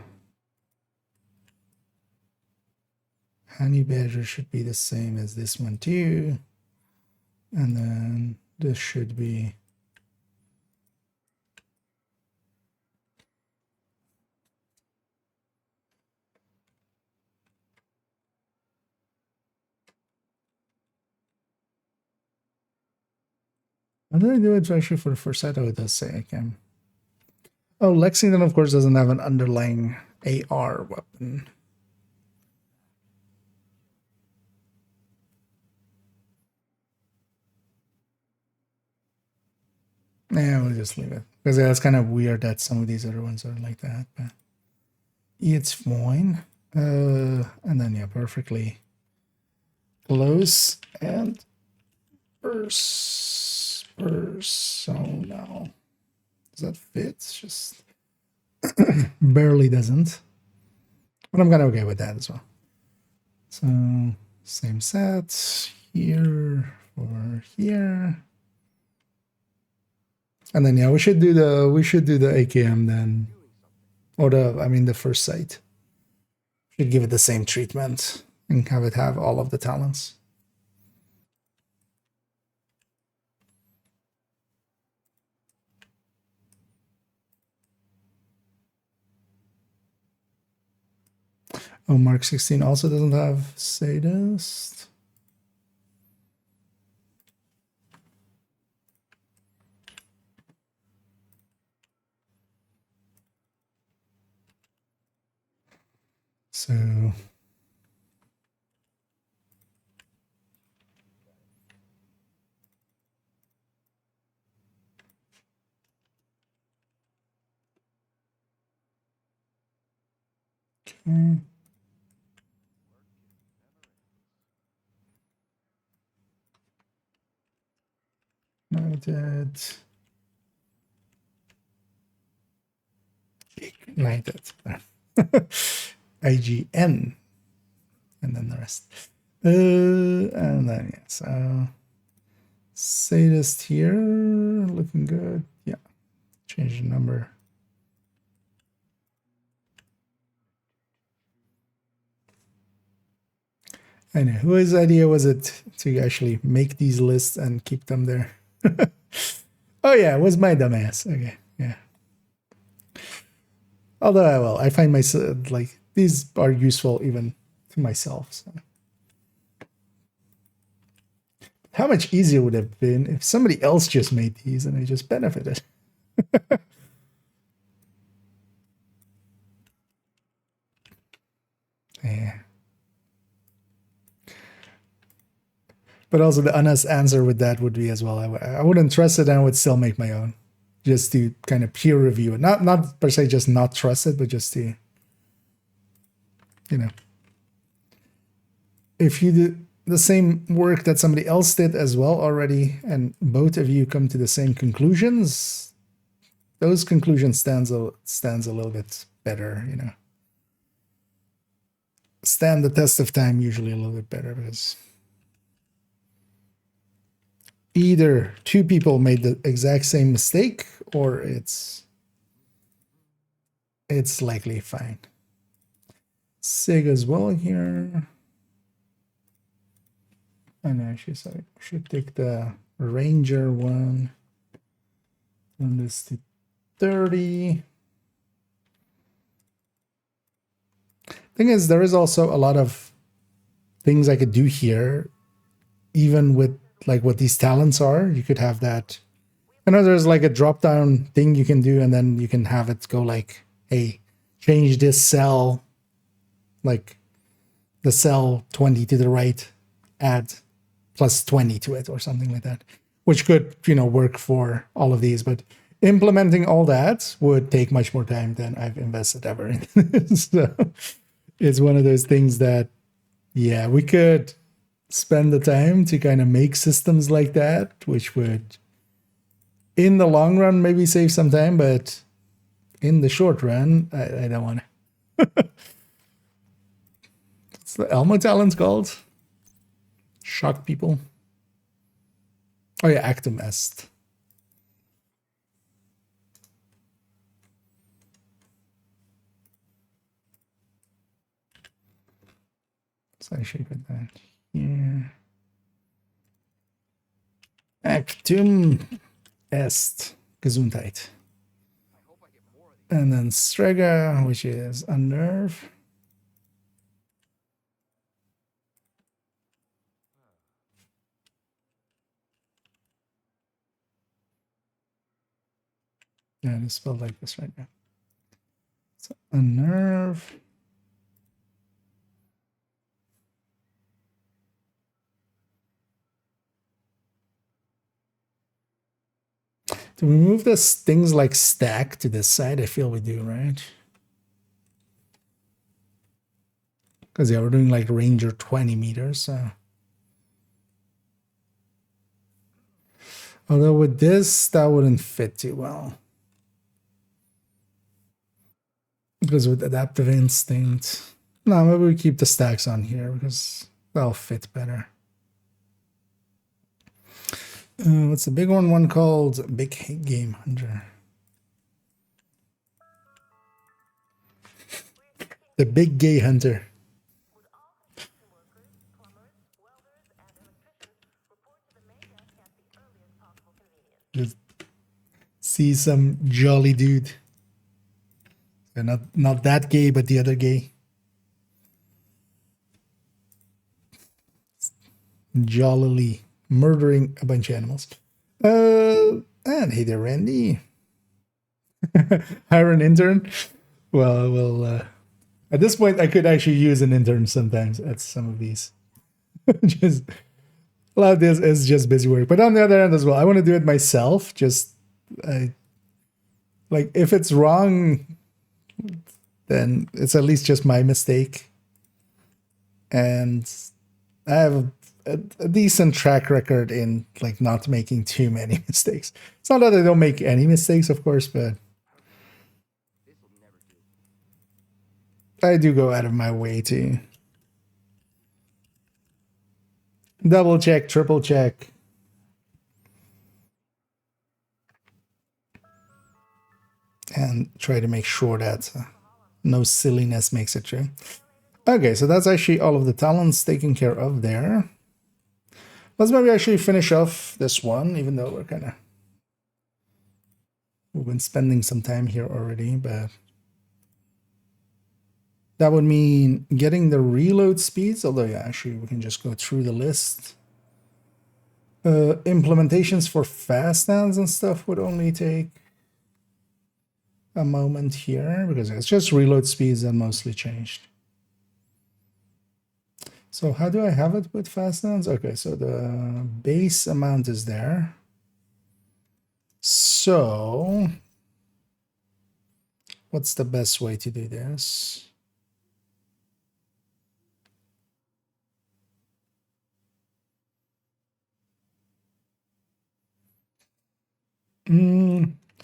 Honey Badger should be the same as this one too. And then this should be how did I do it actually for the first set? Oh, it does say I can. Oh, Lexington, of course, doesn't have an underlying AR weapon. Yeah, we'll just leave it. Because yeah, it's kind of weird that some of these other ones are like that. But it's fine. And then, yeah, perfectly close and personnel. Does that fit? It's just barely doesn't. But I'm kind of okay with that as well. So same set here for here. And then yeah, we should do the AKM then. Or the first site. Should give it the same treatment and have it have all of the talents. Oh, Mark 16 also doesn't have sadist. So okay. Ignited. IGN. And then the rest. And then, yeah, so sadist here, looking good. Yeah, change the number. I know, whose idea was it to actually make these lists and keep them there? Oh yeah, it was my dumbass. Okay, yeah. Although, I find myself, like, these are useful even to myself, so. How much easier would it have been if somebody else just made these and I just benefited? Yeah. But also the honest answer with that would be as well, I wouldn't trust it and I would still make my own. Just to kind of peer review it. Not per se just not trust it, but just to, if you do the same work that somebody else did as well already, and both of you come to the same conclusions, those conclusions stands a little bit better, stand the test of time usually a little bit better, because either two people made the exact same mistake or it's likely fine. Sig as well here. I know, I should take the Ranger one. And this to 30. Thing is, there is also a lot of things I could do here, even with like what these talents are. You could have that. I know there's like a drop down thing you can do, and then you can have it go like, hey, change this cell, like the cell 20 to the right, add plus 20 to it or something like that, which could, work for all of these. But implementing all that would take much more time than I've invested ever in. So it's one of those things that, yeah, we could spend the time to kind of make systems like that, which would, in the long run, maybe save some time, but in the short run, I don't want to. What's the Elmo talent called? Shock people. Oh yeah, Actum Est. So I should put that here. Actum Est. Gesundheit. And then Strega, which is Unnerve. Yeah, it's spelled like this right now. So Unnerve. Do we move this things like stack to this side? I feel we do, right? Because yeah, we're doing like Ranger 20 meters, so. Although with this, that wouldn't fit too well. Because with adaptive instinct, no, maybe we keep the stacks on here because they'll fit better. What's the big one called? Big Game Hunter. The Big Gay Hunter. Just see some jolly dude. They're not that gay, but the other gay. Jollily murdering a bunch of animals. And hey there, Randy. Hire an intern. Well, at this point, I could actually use an intern sometimes at some of these. Just a lot of this is just busy work. But on the other hand as well, I want to do it myself. Just like if it's wrong, then it's at least just my mistake. And I have a decent track record in like not making too many mistakes. It's not that I don't make any mistakes, of course, but I do go out of my way to double check, triple check. And try to make sure that no silliness makes it true. Okay, so that's actually all of the talents taken care of there. Let's maybe actually finish off this one, even though we've been spending some time here already, but that would mean getting the reload speeds, although yeah, actually we can just go through the list. Implementations for fast hands and stuff would only take a moment here because it's just reload speeds that mostly changed. So how do I have it with fast hands? Okay, so the base amount is there. So what's the best way to do this?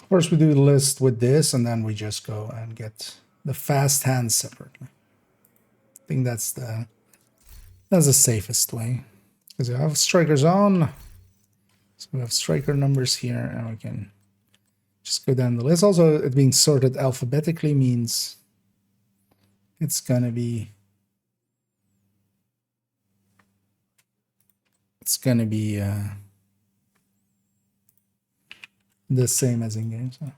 First we do the list with this, and then we just go and get the fast hands separately. I think that's the safest way. Because we have strikers on. So we have striker numbers here, and we can just go down the list. Also, it being sorted alphabetically means it's gonna be the same as in game. So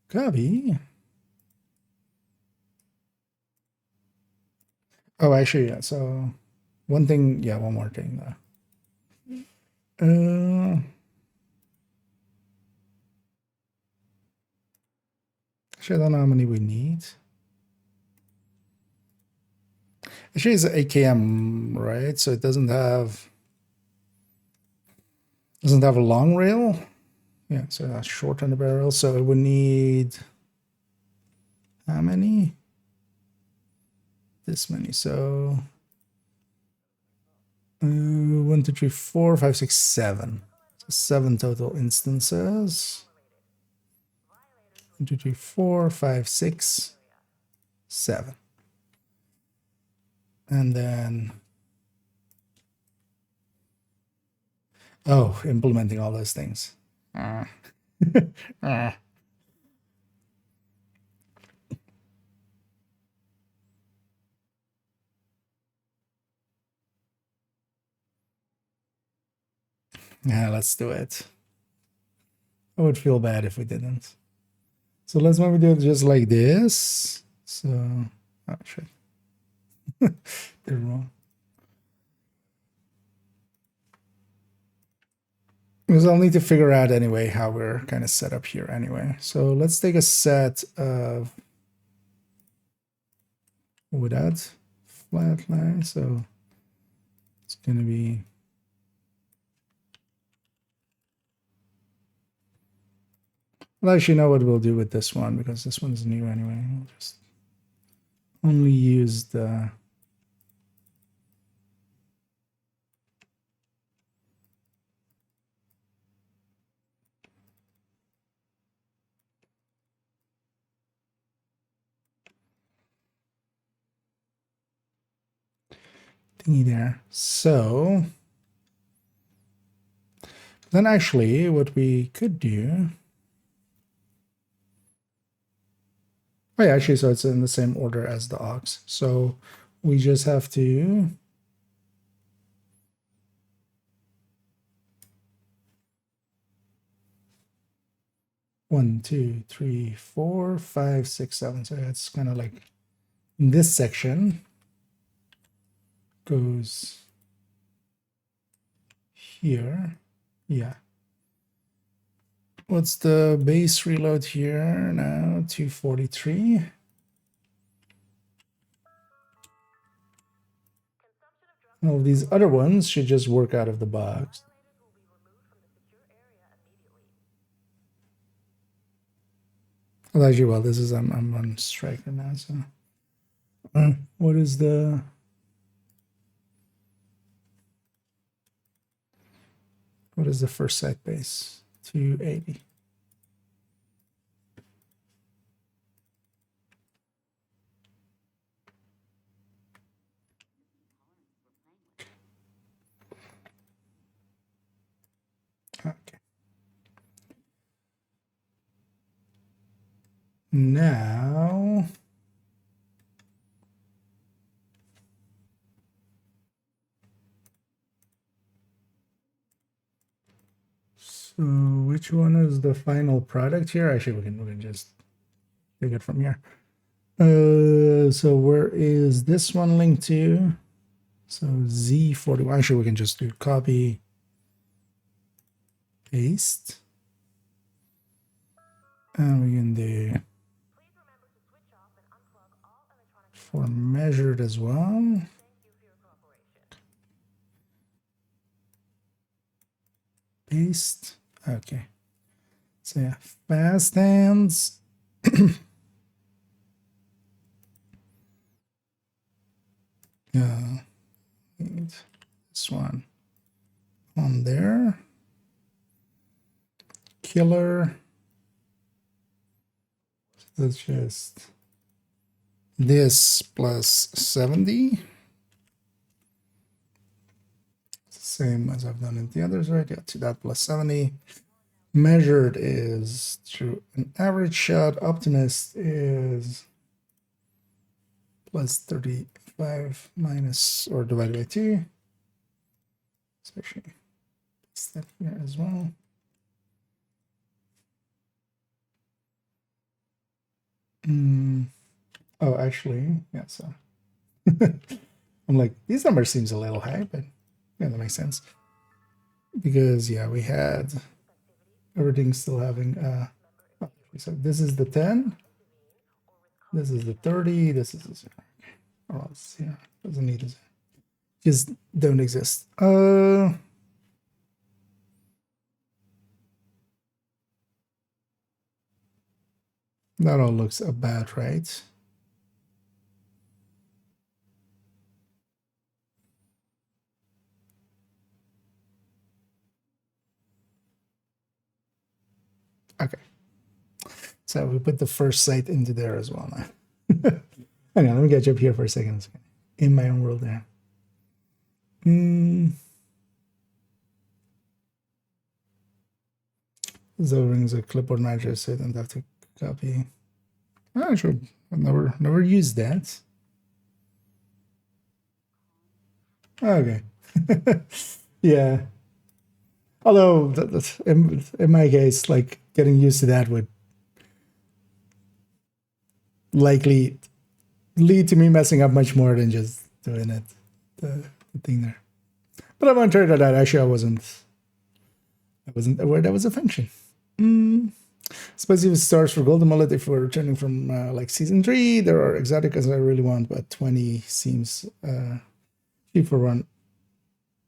copy. Oh, actually, yeah. So one more thing though. Actually, I don't know how many we need. Actually, it's an AKM, right? So it doesn't have a long rail. Yeah, so that's short on the barrel. So it would need how many? This many. So 1, 2, 3, 4, 5, 6, 7. So 7 total instances. 1, 2, 3, 4, 5, 6, 7. And then implementing all those things. Yeah, let's do it. I would feel bad if we didn't. So let's maybe do it just like this. So, oh shit. They're wrong. Because I'll need to figure out anyway how we're kind of set up here anyway. So let's take a set of without flat line. So it's going to be well, actually know what we'll do with this one because this one's new anyway. We'll just only use the thingy there. So then actually what we could do, oh yeah, actually, so it's in the same order as the ox. So we just have to one, two, three, four, five, six, seven. So it's kind of like this section goes here. Yeah. What's the base reload here now? 243. All these other ones should just work out of the box. Well, actually, well, this is I'm on strike right now, so what is the first site base? 280. Okay. Now so which one is the final product here? Actually, we can just take it from here. So where is this one linked to? So Z41. Actually, we can just do copy, paste, and we can do for measured as well. Paste. Okay. So yeah, fast hands. This one on there. Killer. So that's just this plus 70. Same as I've done in the others, right? Yeah, to that plus 70. Measured is through an average shot. Optimist is plus 35 minus or divided by 2. So actually, step here as well. Oh, actually, yeah, so I'm like, these numbers seems a little high, but yeah, that makes sense. Because yeah, we had everything still having so this is the 10, this is the 30, this is the 0. Or else, yeah, doesn't need it. Just don't exist. That all looks about right. Okay. So we put the first site into there as well now. Hang on, let me get you up here for a second. In my own world there. Zovering is a clipboard manager, so I don't have to copy. Oh, sure. I've never used that. Okay. Yeah. Although in my case, like getting used to that would likely lead to me messing up much more than just doing it, the thing there. But I want to turn that out. Actually, I wasn't aware that was a function. Suppose if it starts for Golden Mullet, if we're returning from like season 3, there are exoticas I really want, but 20 seems cheap for one.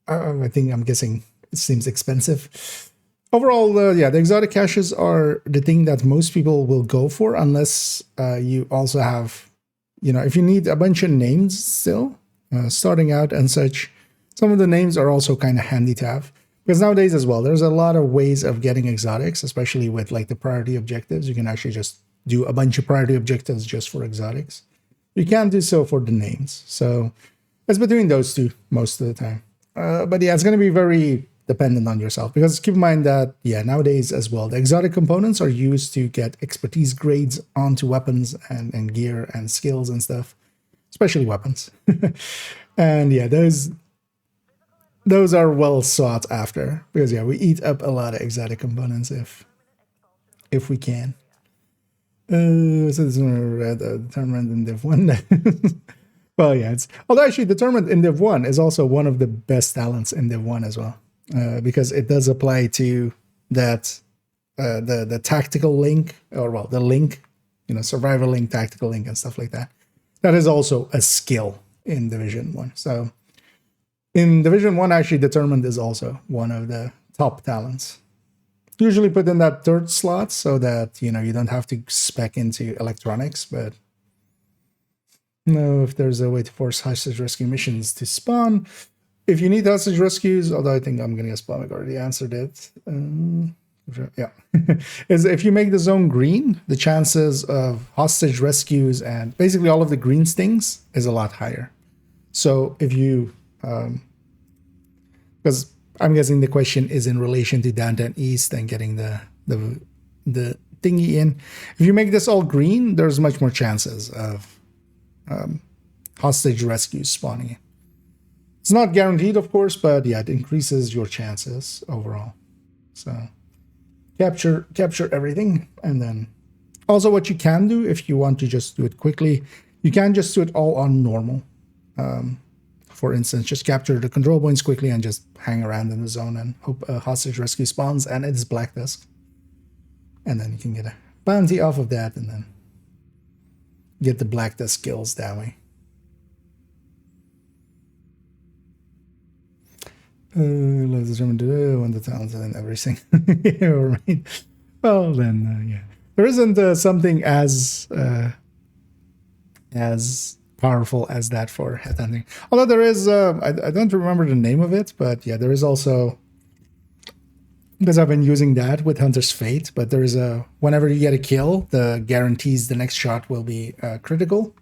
I'm guessing it seems expensive. Overall, yeah, the exotic caches are the thing that most people will go for, unless you also have, if you need a bunch of names still, starting out and such. Some of the names are also kind of handy to have. Because nowadays as well, there's a lot of ways of getting exotics, especially with like the priority objectives. You can actually just do a bunch of priority objectives just for exotics. You can't do so for the names. So It's between those two most of the time. But yeah, it's going to be very dependent on yourself, because keep in mind that, yeah, nowadays as well, the exotic components are used to get expertise grades onto weapons and gear and skills and stuff, especially weapons. And yeah, those are well sought after, because yeah, we eat up a lot of exotic components if we can. So this one read determined in Div 1. Well, yeah, although actually determined in Div 1 is also one of the best talents in Div 1 as well, because it does apply to that the tactical link, or well, the link, survival link, tactical link, and stuff like that. That is also a skill in Division 1. So in Division 1, actually, determined is also one of the top talents. Usually put in that third slot so that, you don't have to spec into electronics, but if there's a way to force hostage rescue missions to spawn. If you need hostage rescues, although I think I'm going to spawn, I already answered it. Yeah. Is if you make the zone green, the chances of hostage rescues and basically all of the green stings is a lot higher. So if you, because I'm guessing the question is in relation to downtown east and getting the thingy in. If you make this all green, there's much more chances of hostage rescues spawning. It's not guaranteed, of course, but yeah, it increases your chances overall. So capture everything, and then also what you can do if you want to just do it quickly, you can just do it all on normal. For instance, just capture the control points quickly and just hang around in the zone and hope a hostage rescue spawns and it's Black Dusk. And then you can get a bounty off of that and then get the Black Dusk skills that way. Let's determine to when the talents and everything. Yeah, right. Well, then, yeah. There isn't something as powerful as that for headhunting. Although there is, I don't remember the name of it, but yeah, there is also, because I've been using that with Hunter's Fate, but there is whenever you get a kill, the guarantees the next shot will be critical.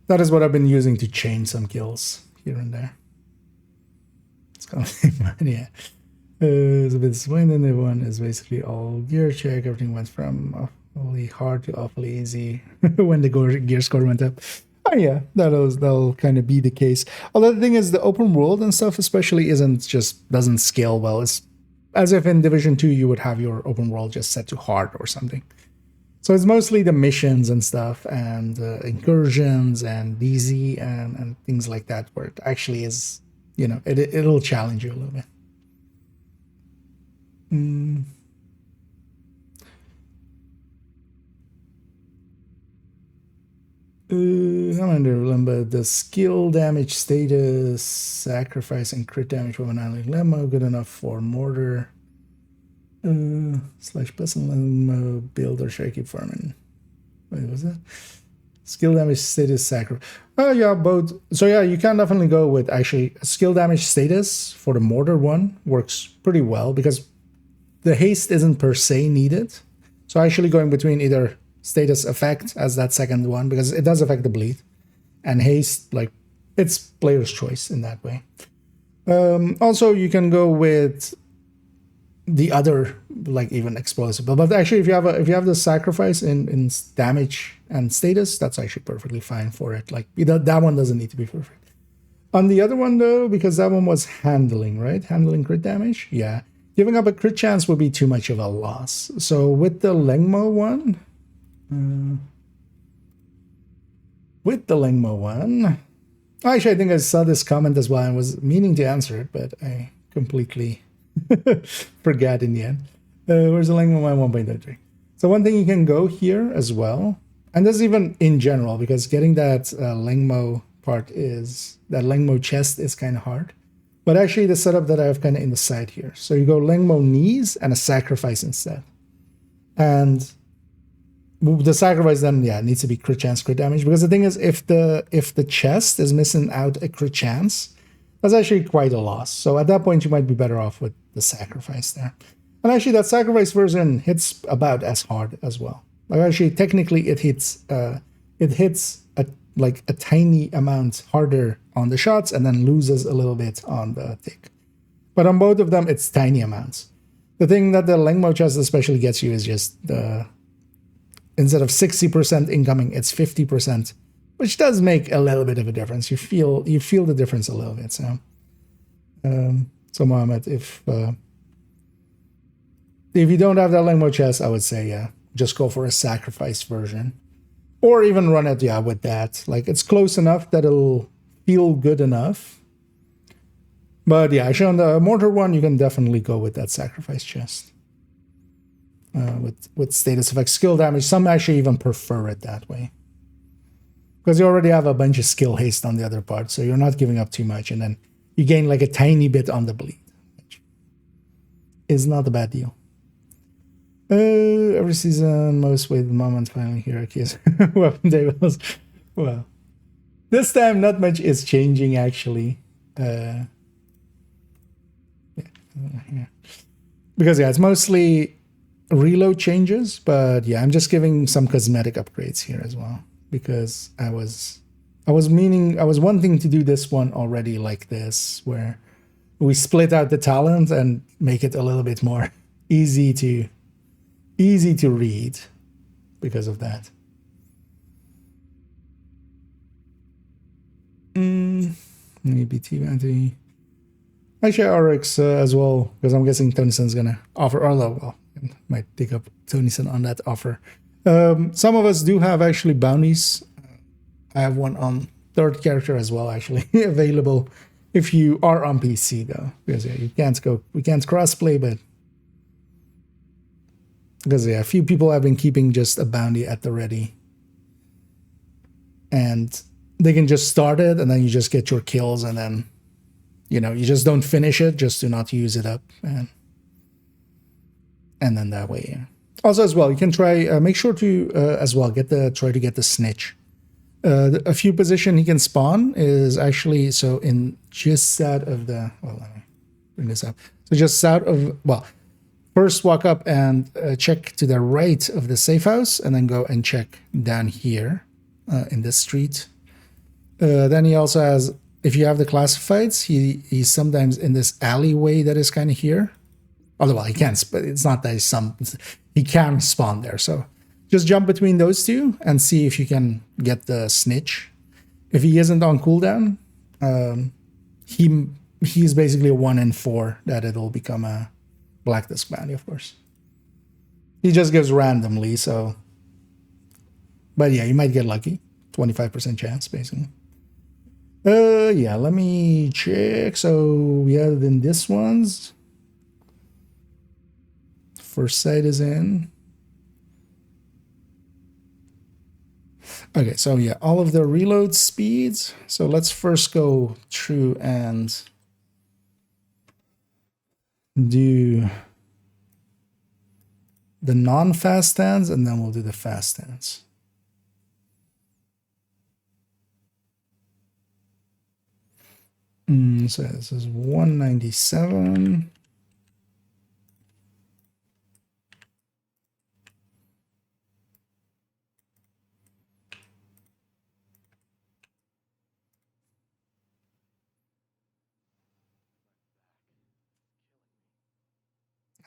That is what I've been using to chain some kills here and there. It's kind of fun, yeah. It's a bit disappointing. Everyone is basically all gear check. Everything went from awfully hard to awfully easy when the gear score went up. Oh yeah, that'll kind of be the case. Although the thing is, the open world and stuff especially doesn't scale well. It's as if in Division 2 you would have your open world just set to hard or something. So it's mostly the missions and stuff and incursions and DZ and things like that where it actually is, it'll challenge you a little bit. I wonder, remember the skill damage status, sacrifice and crit damage from an island lemma, good enough for mortar. / person lemma build or should I keep farming? Wait, was that? Skill damage status sacrifice. Oh yeah, both. So yeah, you can definitely go with actually skill damage status for the mortar one works pretty well because the haste isn't per se needed. So actually going between either status effect as that second one, because it does affect the bleed, and haste, like, it's player's choice in that way. Also, you can go with the other, like even explosive, but actually if you have the sacrifice in damage and status, that's actually perfectly fine for it. Like that one doesn't need to be perfect. On the other one though, because that one was handling, right? Handling crit damage, yeah. Giving up a crit chance would be too much of a loss. So with the Lengmo one, actually I think I saw this comment as well and was meaning to answer it, but I completely forgot in the end. Where's the Lengmo one 1.3? So one thing you can go here as well, and this is even in general, because getting that Lengmo part that Lengmo chest is kind of hard. But actually the setup that I have kind of in the side here. So you go Lengmo knees and a sacrifice instead. And the sacrifice then, yeah, needs to be crit chance, crit damage. Because the thing is, if the chest is missing out a crit chance, that's actually quite a loss. So at that point, you might be better off with the sacrifice there. And actually, that sacrifice version hits about as hard as well. Like actually, technically, it hits like a tiny amount harder on the shots and then loses a little bit on the tick. But on both of them, it's tiny amounts. The thing that the Lengmo chest especially gets you is just the, instead of 60% incoming, it's 50%, which does make a little bit of a difference. You feel the difference a little bit. So, Mohammed, if you don't have that Lengmo chest, I would say, yeah, just go for a sacrifice version. Or even run it, yeah, with that. Like, it's close enough that it'll feel good enough. But yeah, on the mortar one, you can definitely go with that sacrifice chest. With status effect skill damage. Some actually even prefer it that way. Because you already have a bunch of skill haste on the other part, so you're not giving up too much. And then you gain like a tiny bit on the bleed. Which is not a bad deal. Every season, most waited moment finally here. Aki's weapon tables. Well, this time not much is changing actually. Yeah. Because yeah, it's mostly reload changes, but yeah, I'm just giving some cosmetic upgrades here as well because I was wanting to do this one already like this, where we split out the talent and make it a little bit more easy to read because of that. Maybe T-Vanty. Actually, RX as well, because I'm guessing Tonysen's gonna offer, although, well, might take up Tonysen on that offer. Some of us do have actually bounties. I have one on third character as well, actually, available if you are on PC though, because yeah, we can't crossplay, but because yeah, a few people have been keeping just a bounty at the ready, and they can just start it, and then you just get your kills, and then you just don't finish it, just to not use it up, and then that way. Yeah. Also, as well, you can try. Make sure to as well try to get the snitch. A few position he can spawn is actually in just south of the. Well, let me bring this up. So just south of first walk up and check to the right of the safe house, and then go and check down here in this street. Then he also has, if you have the classifieds, he's sometimes in this alleyway that is kind of here. Otherwise, he can't. But it's not that he can spawn there. So just jump between those two and see if you can get the snitch. If he isn't on cooldown, he's basically a 1 in 4 that it'll become a Black Disc bounty, of course. He just gives randomly, so. But yeah, you might get lucky. 25% chance, basically. Yeah, let me check. So we have in this one's. First sight is in. Okay, so yeah, all of the reload speeds. So let's first go through and do the non-fast stands, and then we'll do the fast stands. So this is 197.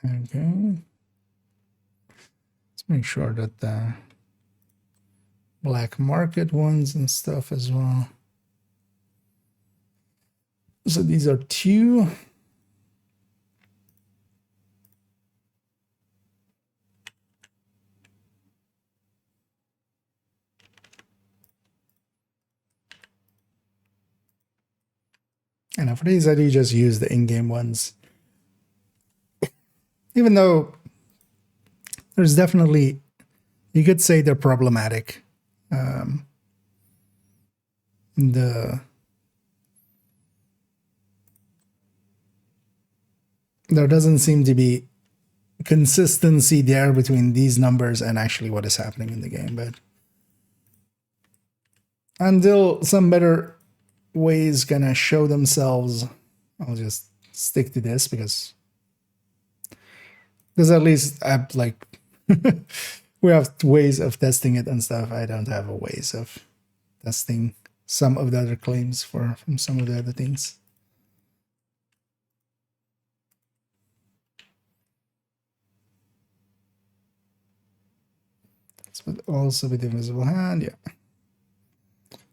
Okay. Let's make sure that the black market ones and stuff as well. So these are 2. And for these, I do just use the in-game ones. Even though there's definitely, you could say they're problematic. There doesn't seem to be consistency there between these numbers and actually what is happening in the game. But until some better ways gonna show themselves, I'll just stick to this because at least we have ways of testing it and stuff. I don't have a ways of testing some of the other claims from some of the other things. This would also be the invisible hand, yeah.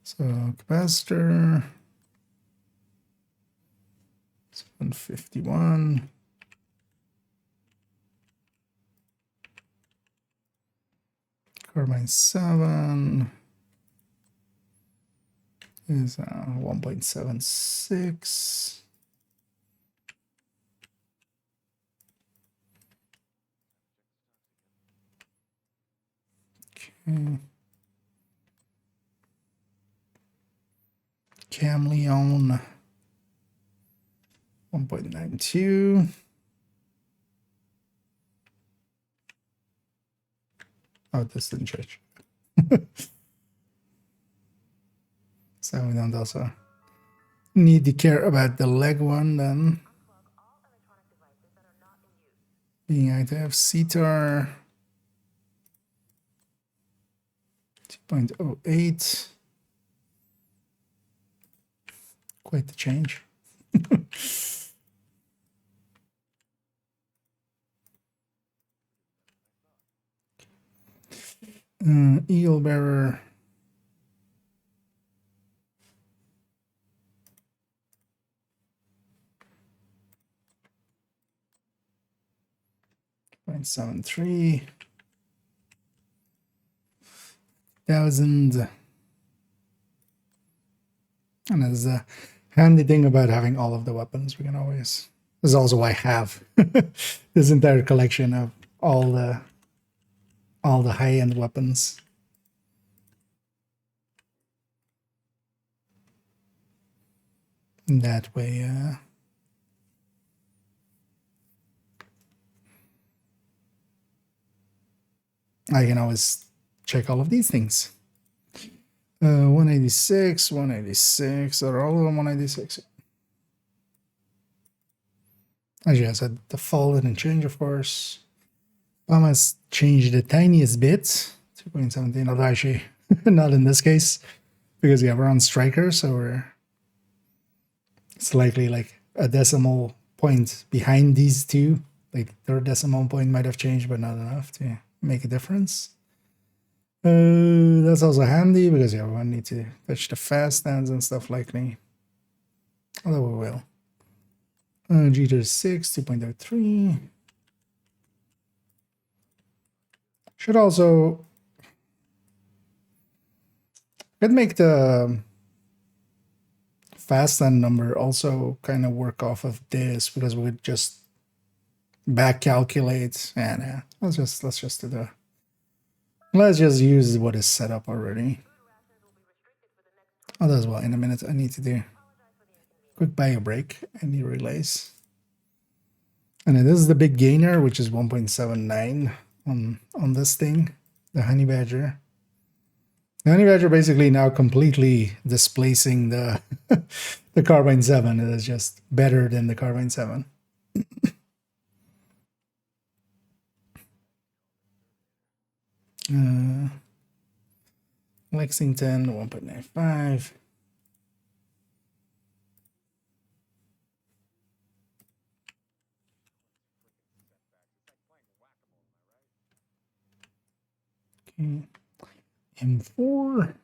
So capacitor, it's 151. Carbine 7 is 1.76. Okay. Camleon 1.92. Oh, this didn't change. So we don't also need to care about the leg one then. Being active, CTAR 2.08. Quite the change. Eagle Bearer. .73 thousand. And there's a handy thing about having all of the weapons. We can always. This is also why I have this entire collection of all the high-end weapons. That way, I can always check all of these things. 186, 186, are all of them 186? Actually, I said the fall didn't change, of course. Bomb has changed the tiniest bit, 2.17, although actually not in this case, because we're on Striker, so it's likely like a decimal point behind these two. Like their decimal point might have changed, but not enough to make a difference. That's also handy because we won't need to touch the fast stands and stuff likely. Although we will. G36, 2.03. Should also could make the fast stand number also kind of work off of this, because we would just back calculate, and let's just do the. Let's just use what is set up already. Oh, as well. In a minute, I need to do a quick bio break. I need relays. And then this is the big gainer, which is 1.79 on this thing, the Honey Badger. The Honey Badger basically now completely displacing the the Carbine 7. It is just better than the Carbine 7. Lexington 1.95. Okay. M4.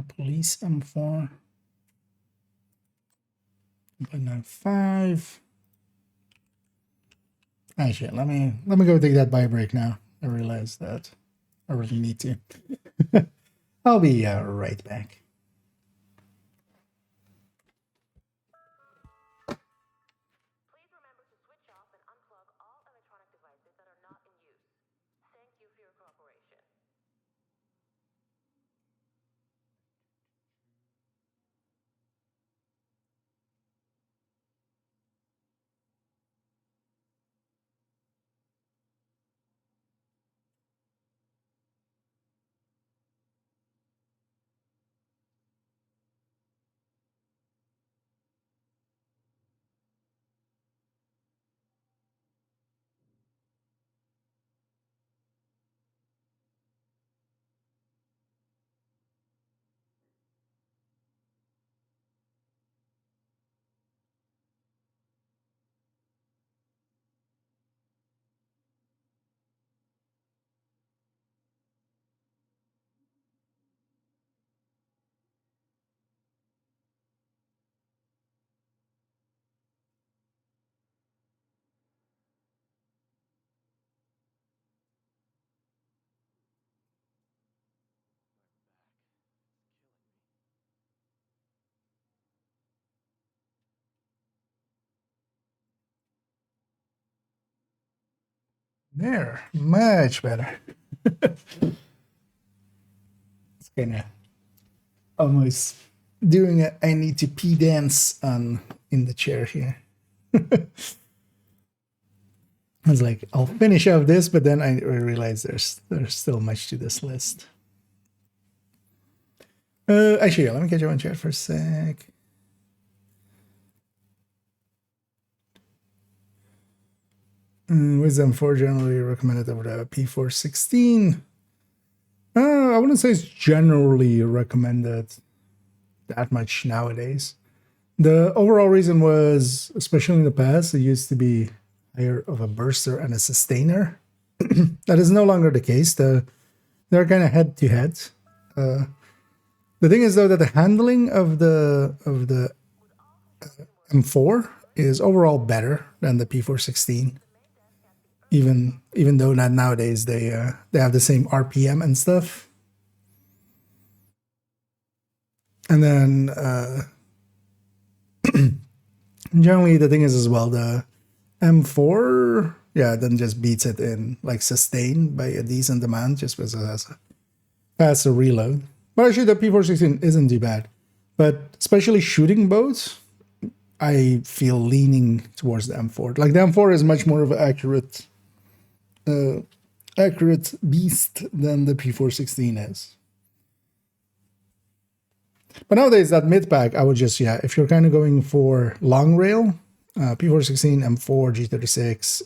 Police M4. 1.95. Actually, let me go take that bio break now. I realize that I really need to. I'll be right back. Please remember to switch off and unplug all electronic devices that are not in use. Thank you for your cooperation. There, much better. It's kind of almost doing a I need to pee dance on in the chair here. I was like, I'll finish off this, but then I realized there's still much to this list. Actually, yeah, let me get you on chat for a sec. Wisdom 4 generally recommended over the P416. I wouldn't say it's generally recommended that much nowadays. The overall reason was, especially in the past, it used to be higher of a burster and a sustainer. That is no longer the case. They're kind of head to head. The thing is, though, that the handling of the M4 is overall better than the P416. Even though not nowadays they have the same RPM and stuff. And then generally the thing is as well, the M4 then just beats it in like sustain by a decent amount just because it has a faster reload. But actually the P416 isn't too bad. But especially shooting boats, I feel leaning towards the M4. Like the M4 is much more of an accurate beast than the P416 is. But nowadays that mid pack, I would just if you're kind of going for long rail, P416, M4, G36.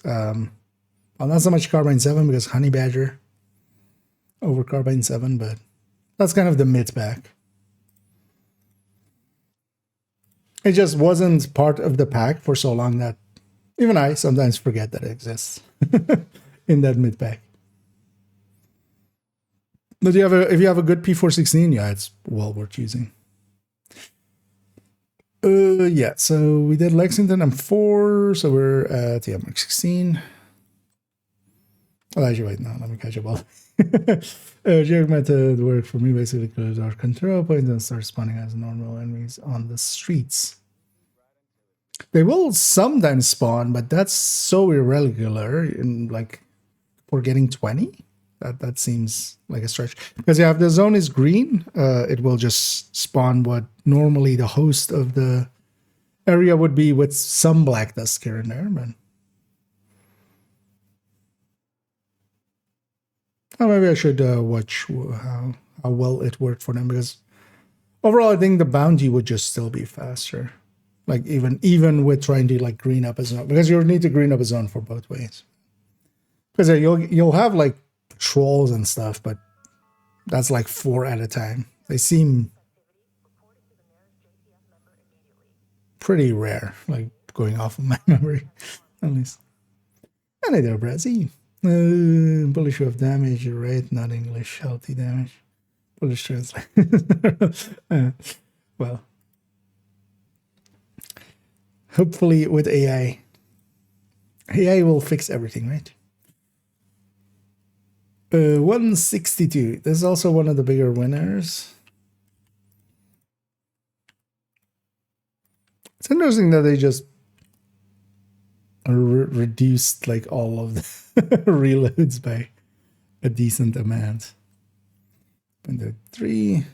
Well, not so much Carbine 7 because Honey Badger over Carbine 7, but that's kind of the mid pack. It just wasn't part of the pack for so long that even I sometimes forget that it exists in that mid pack. But if you have a good P416, it's well worth using. So we did Lexington M4, so we're at the MX16. Oh, actually, wait, no, let me catch up all. Geoc method worked for me basically because our control point and start spawning as normal enemies on the streets. They will sometimes spawn, but that's so irregular. In like for getting 20, that seems like a stretch. Because if the zone is green, it will just spawn what normally the host of the area would be with some black dust here and there, but. Oh, maybe I should watch how well it worked for them, because overall I think the bounty would just still be faster. Like even with trying to like green up a zone, because you'll need to green up a zone for both ways. Because you'll have like patrols and stuff, but that's like 4 at a time. They seem pretty rare, like going off of my memory, at least. And hey there, Brazzy. Bullish of damage, right? Not English. Healthy damage. Bullish translate. Well, hopefully with AI will fix everything, right? 162. This is also one of the bigger winners. It's interesting that they just reduced like all of the reloads by a decent amount. 3.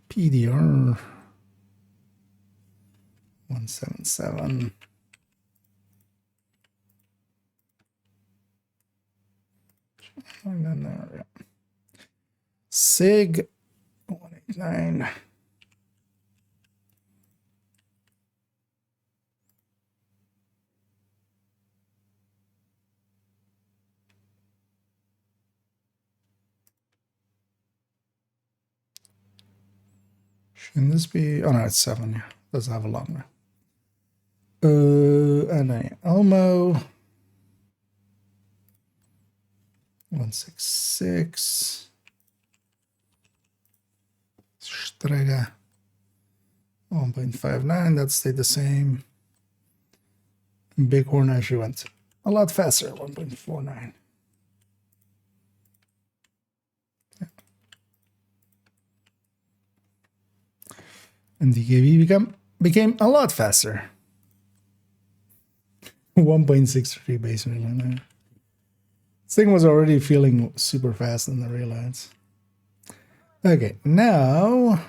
PDR 177. And then there, SIG 189. Shouldn't this be? Oh no, it's 7. Yeah, does have a long one. And a Elmo 166. Strega 1.59. That stayed the same. Bighorn actually went a lot faster, 1.49. And DKB became a lot faster. 1.63 base rate on there. This thing was already feeling super fast in the realize. Okay, now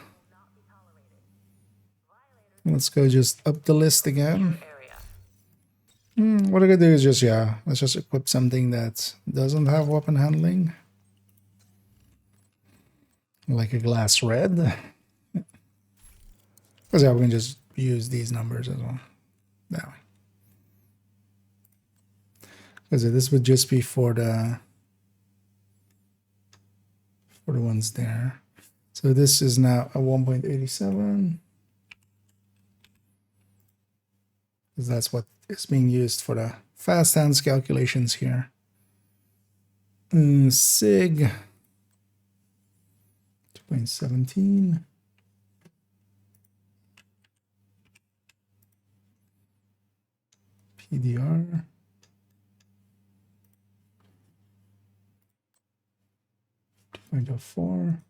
let's go just up the list again. What I could do is just, yeah, let's just equip something that doesn't have weapon handling. Like a glass red. Because yeah, we can just use these numbers as well. That way. Because this would just be for the ones there. So this is now a 1.87. Because that's what is being used for the fast hands calculations here. Sig 2.17. PDR 2.04.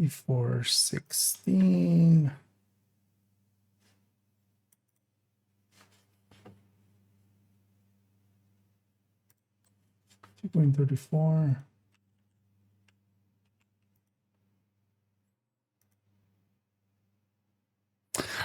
E416. .34.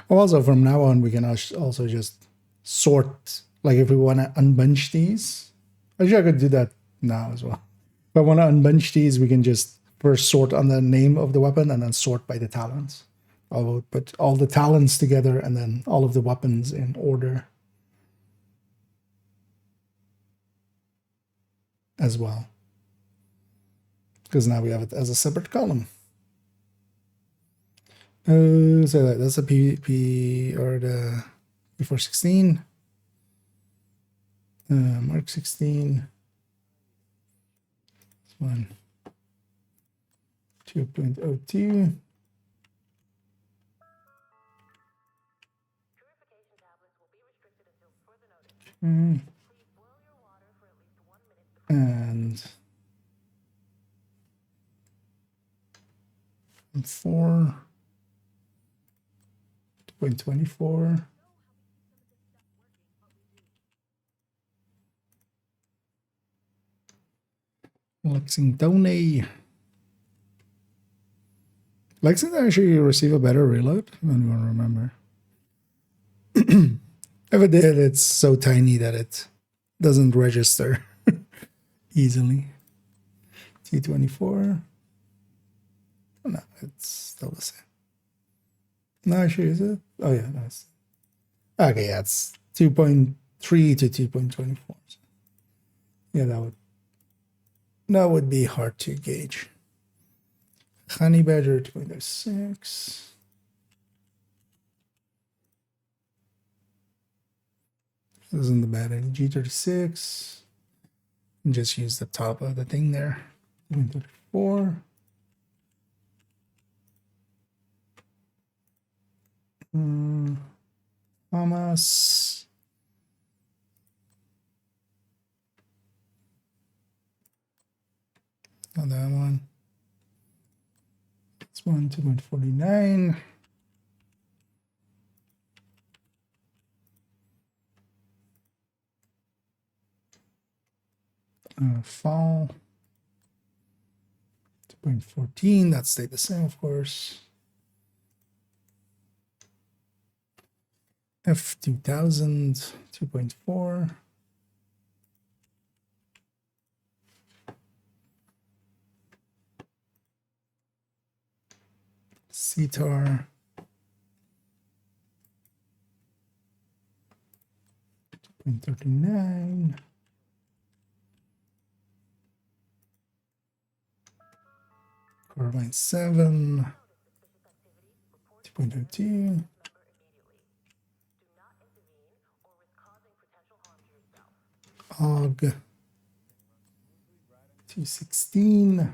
Also, from now on, we can also just sort. Like if we want to unbunch these, actually I could do that now as well. If I want to unbunch these, we can just first sort on the name of the weapon and then sort by the talents. I will put all the talents together and then all of the weapons in order as well. Because now we have it as a separate column. So that's the PP or the P416. Mark 16. This one. 2.02. And 4. 2.24. Lexington. Lexington actually receive a better reload? I don't even remember. If it did, it's so tiny that it doesn't register easily. T24. Oh, no, it's still the same. No, actually, is it? Oh, yeah, nice. Okay, yeah, it's 2.3 to 2.24. Yeah, that would be hard to gauge. Honey Badger 2.06. This isn't the bad idea. G36. And just use the top of the thing there. 2.34. Thomas. Not that one. This one, 2.49. Fall. 2.14. That stayed the same, of course. F2000, 2.4. CTAR 2.39. Carbine 7 2.02. Og 216.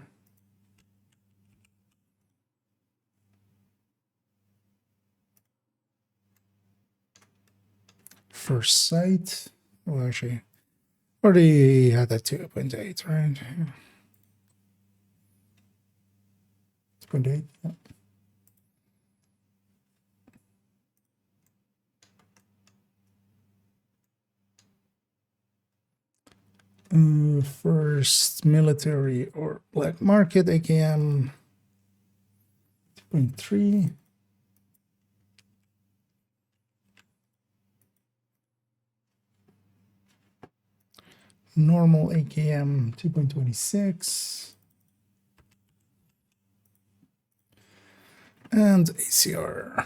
First sight. Well, actually, already had that 2.8, right? 2.8. Yeah. First military or black market AKM 2.3. Normal AKM 2.26. And ACR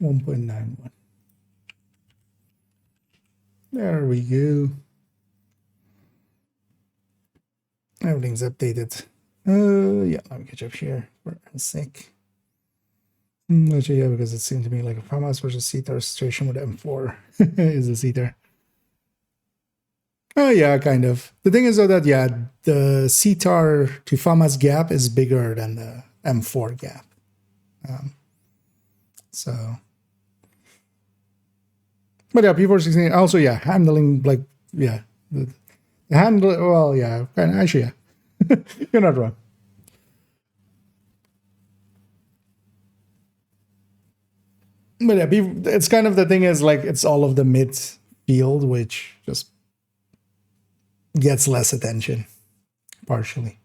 1.91. There we go. Everything's updated. Yeah, let me catch up here for a sec. Actually, yeah, because it seemed to me like a FAMAS versus CTAR situation with M4 is a CTAR. Oh, yeah, kind of. The thing is, though, that, yeah, the CTAR to FAMAS gap is bigger than the M4 gap. So. But yeah, P416, also, yeah, handling, like, yeah. The handle, well, yeah, kind of, actually, yeah. You're not wrong. But yeah, it's kind of the thing is, like, it's all of the mid field, which just gets less attention, partially.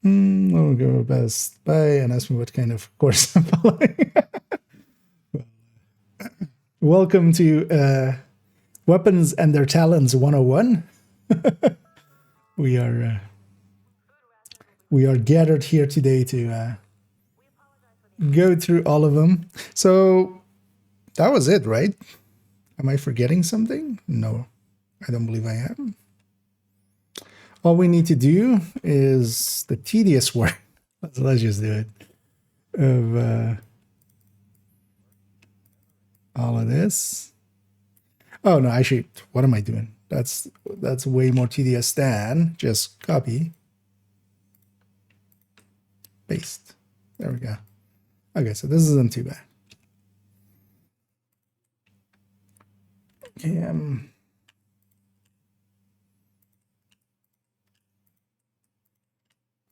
I'll go Best Buy and ask me what kind of course I'm following. Welcome to Weapons and Their Talents 101. We are gathered here today to go through all of them. So that was it, right? Am I forgetting something? No, I don't believe I am. All we need to do is the tedious work. Let's just do it. Of all of this. Oh no, actually, what am I doing? That's way more tedious than just copy, paste. There we go. Okay, so this isn't too bad.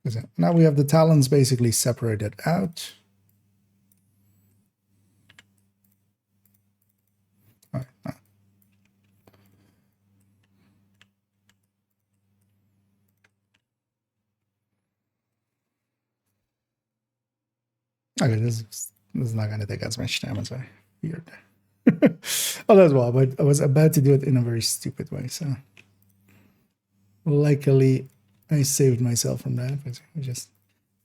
Okay, now we have the talents basically separated out. All right. Okay, this is not going to take as much time as I feared. Oh, that's well, but I was about to do it in a very stupid way, so luckily I saved myself from that. I just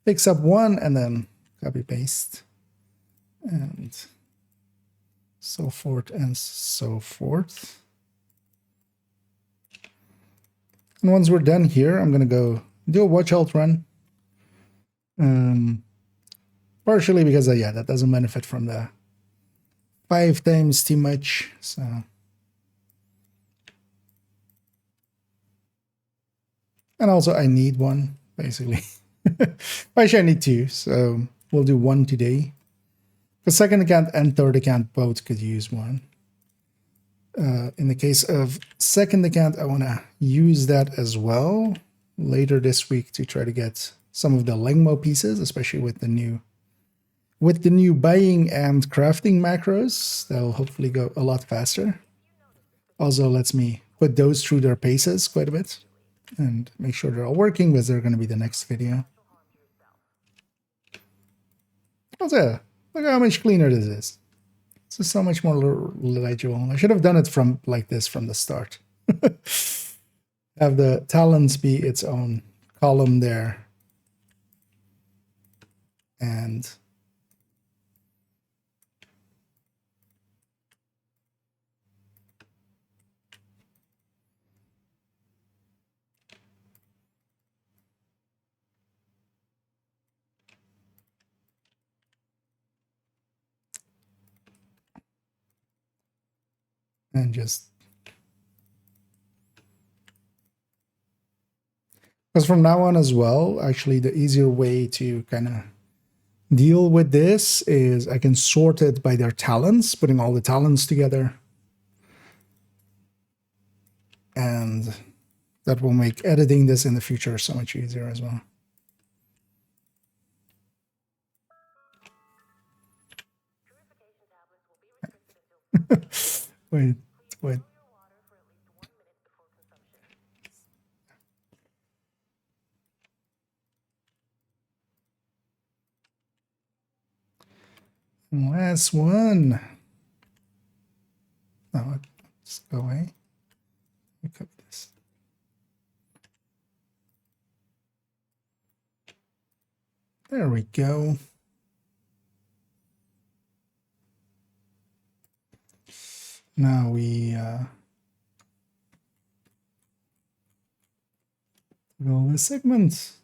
fix up one and then copy paste and so forth and so forth. And once we're done here, I'm gonna go do a watch alt run. Partially because yeah, that doesn't benefit from the 5 times too much. So and also I need one basically. Actually, I need 2, so we'll do 1 today. The second account and third account both could use 1. In the case of second account, I want to use that as well later this week to try to get some of the Lengmo pieces, especially with the new buying and crafting macros. That'll hopefully go a lot faster. Also lets me put those through their paces quite a bit and make sure they're all working, because they're going to be the next video. Also, look how much cleaner this is. This is so much more legible. I should have done it from like this from the start. Have the talents be its own column there. And just because from now on as well, actually the easier way to kind of deal with this is I can sort it by their talents, putting all the talents together, and that will make editing this in the future so much easier as well. Wait, wait. Last one. Oh, let's go away. Let me copy this. There we go. Now we go the segments.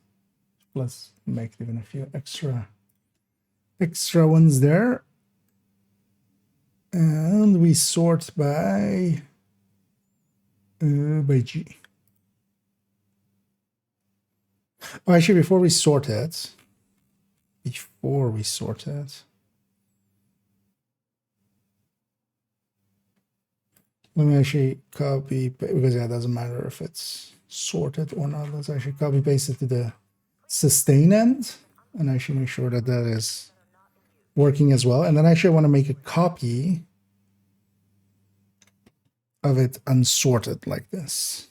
Let's make even a few extra ones there. And we sort by G. Oh, actually, before we sort it, let me actually copy, because yeah, it doesn't matter if it's sorted or not. Let's actually copy paste it to the sustain end and actually make sure that that is working as well. And then actually I want to make a copy of it unsorted like this.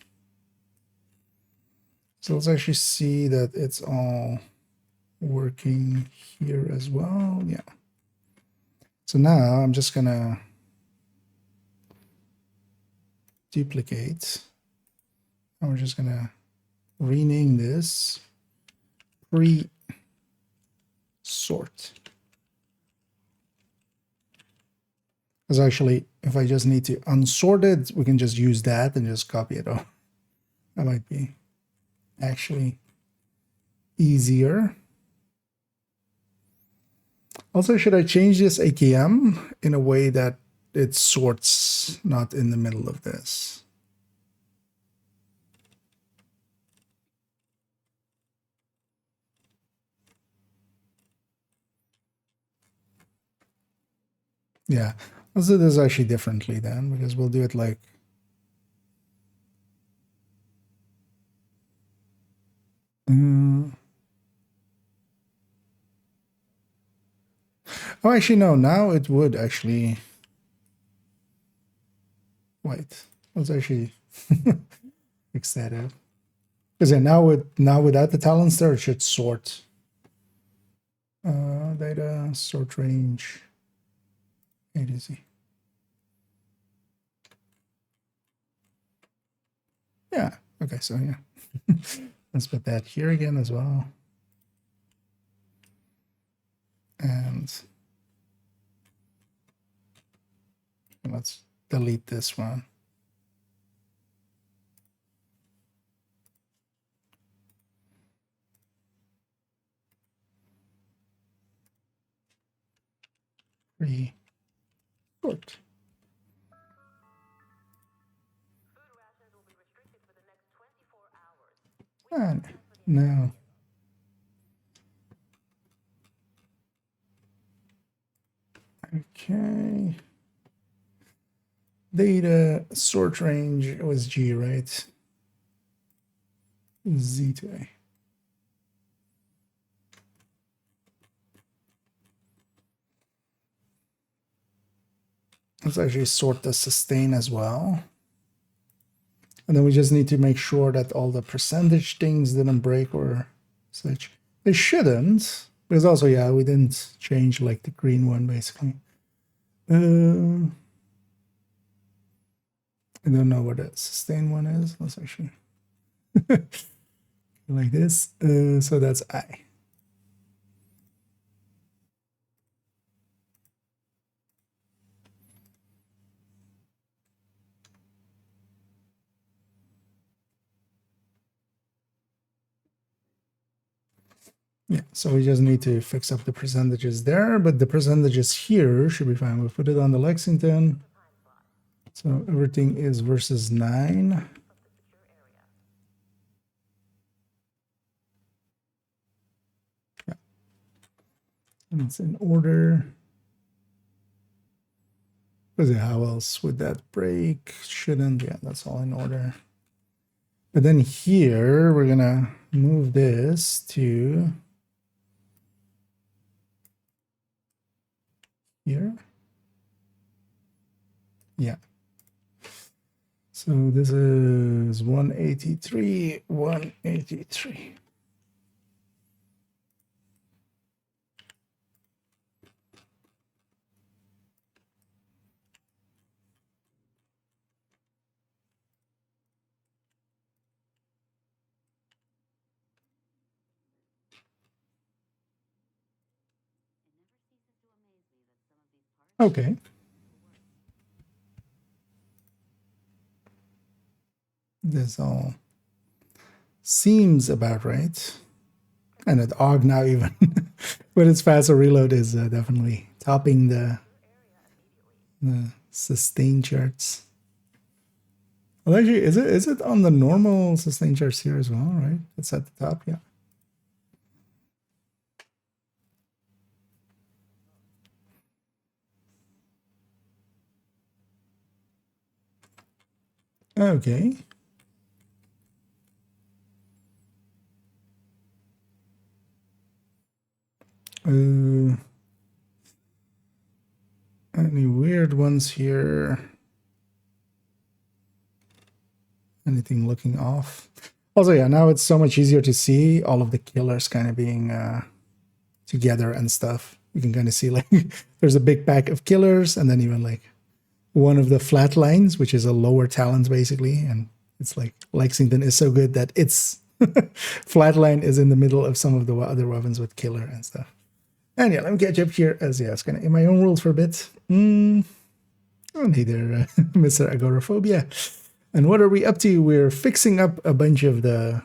So let's actually see that it's all working here as well. Yeah. So now I'm just gonna duplicate. And we're just gonna rename this pre-sort. Because actually, if I just need to unsort it, we can just use that and just copy it off. That might be actually easier. Also, should I change this AKM in a way that it sorts not in the middle of this? Yeah, let's do this actually differently then, because we'll do it like oh, actually, no, now it would actually wait. Let's actually fix that out. Because yeah, now without the talent star, it should sort. Data sort range A to Z. Yeah. Okay. So yeah, let's put that here again as well, and let's delete this one. Sort. And now okay, data sort range was G, right? Z to A. Let's actually sort the sustain as well. And then we just need to make sure that all the percentage things didn't break or such. They shouldn't, because also, yeah, we didn't change like the green one basically. I don't know what the sustain one is. Let's actually like this. So that's I. Yeah, so we just need to fix up the percentages there, but the percentages here should be fine. We'll put it on the Lexington. So everything is versus 9. Yeah. And it's in order. Because how else would that break? Shouldn't. Yeah, that's all in order. But then here, we're going to move this to here. Yeah. So this is 183, 183. Okay. This all seems about right. And at AUG now even, but its faster reload is definitely topping the sustain charts. Well, actually, is it on the normal sustain charts here as well, right? It's at the top, yeah. Okay. Any weird ones here? Anything looking off? Also, yeah, now it's so much easier to see all of the killers kind of being together and stuff. You can kind of see like there's a big pack of killers and then even like one of the flat lines, which is a lower talent basically. And it's like Lexington is so good that its flatline is in the middle of some of the other weapons with killer and stuff. And yeah, let me catch up here as yeah, it's kind of in my own world for a bit. Oh, hey there, Mr. Agoraphobia. And what are we up to? We're fixing up a bunch of the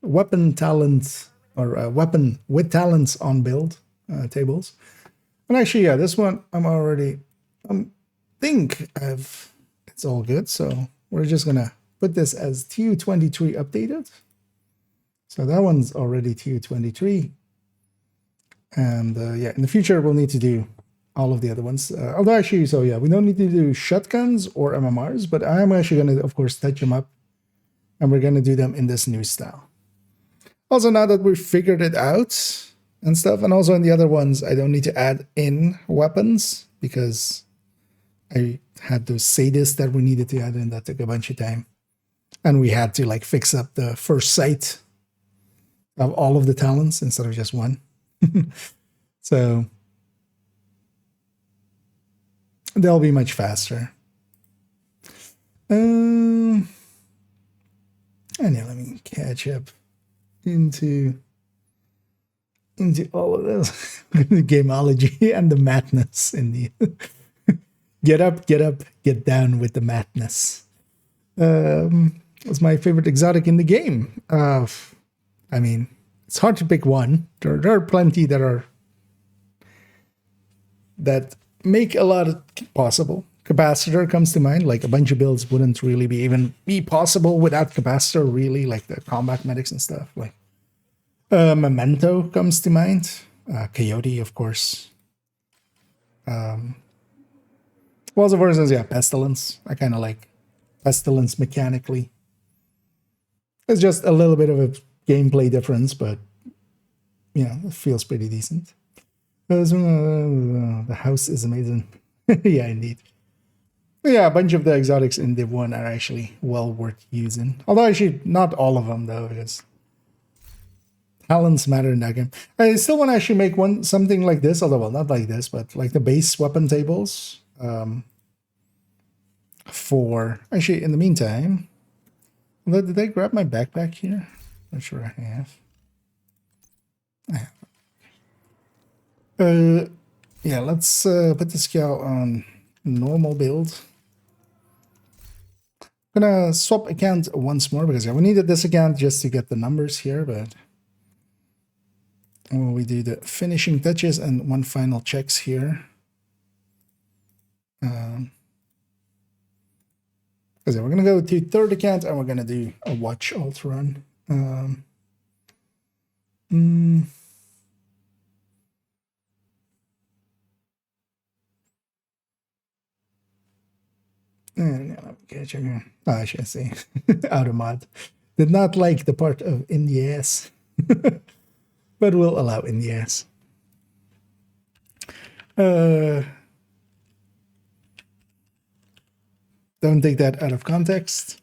weapon talents or weapon with talents on build tables. And actually, yeah, this one I'm already think it's all good. So we're just gonna put this as TU23 updated. So that one's already TU23. And yeah, in the future, we'll need to do all of the other ones. Although actually, so yeah, we don't need to do shotguns or MMRs, but I'm actually going to, of course, touch them up. And we're going to do them in this new style. Also, now that we've figured it out and stuff, and also in the other ones, I don't need to add in weapons because I had those sadists that we needed to add in. That took a bunch of time. And we had to like fix up the first sight of all of the talents instead of just one. So they'll be much faster. And yeah, let me catch up into all of this. The gameology and the madness in the get up, get down with the madness. What's my favorite exotic in the game? I mean, it's hard to pick one. There are plenty that make a lot of possible. Capacitor comes to mind. Like a bunch of builds wouldn't really be possible without capacitor. Really, like the combat medics and stuff. Like Memento comes to mind. Coyote, of course. Well, so for instance, yeah, Pestilence. I kind of like Pestilence mechanically. It's just a little bit of a gameplay difference, but you know, it feels pretty decent. The house is amazing. Yeah, indeed. Yeah, a bunch of the exotics in Div 1 are actually well worth using. Although actually not all of them though, because talents matter in that game. I still want to actually make something like this, although well, not like this, but like the base weapon tables. For actually, in the meantime, did I grab my backpack here? Not sure I have. Yeah, let's put this guy on normal build. I'm gonna swap account once more because yeah, we needed this account just to get the numbers here, but we do the finishing touches and one final checks here. Because we're gonna go to third account and we're gonna do a watch alt run. I should say Automod did not like the part of in the ass, but will allow in the ass. Don't take that out of context.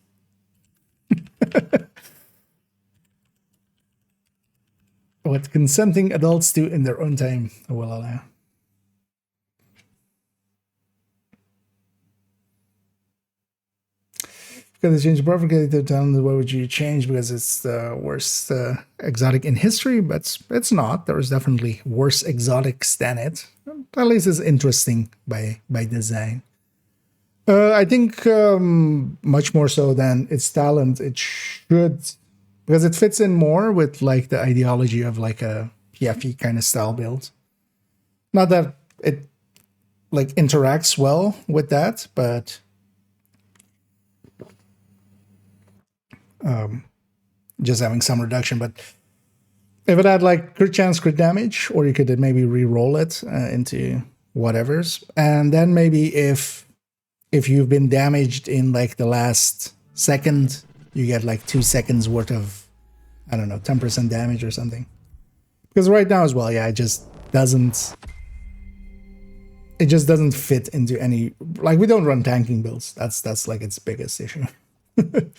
What consenting adults do in their own time, I will allow. Because they changed propagator down, what would you change? Because it's the worst exotic in history, but it's not. There is definitely worse exotics than it. At least it's interesting by design. I think much more so than its talent. It should, because it fits in more with like the ideology of like a PFE kind of style build. Not that it like interacts well with that, but just having some reduction. But if it had like crit chance, crit damage, or you could maybe re-roll it into whatever's, and then maybe if you've been damaged in like the last second, you get like 2 seconds worth of, I don't know, 10% damage or something. Because right now as well, yeah, it just doesn't fit into any, like we don't run tanking builds. That's like its biggest issue. But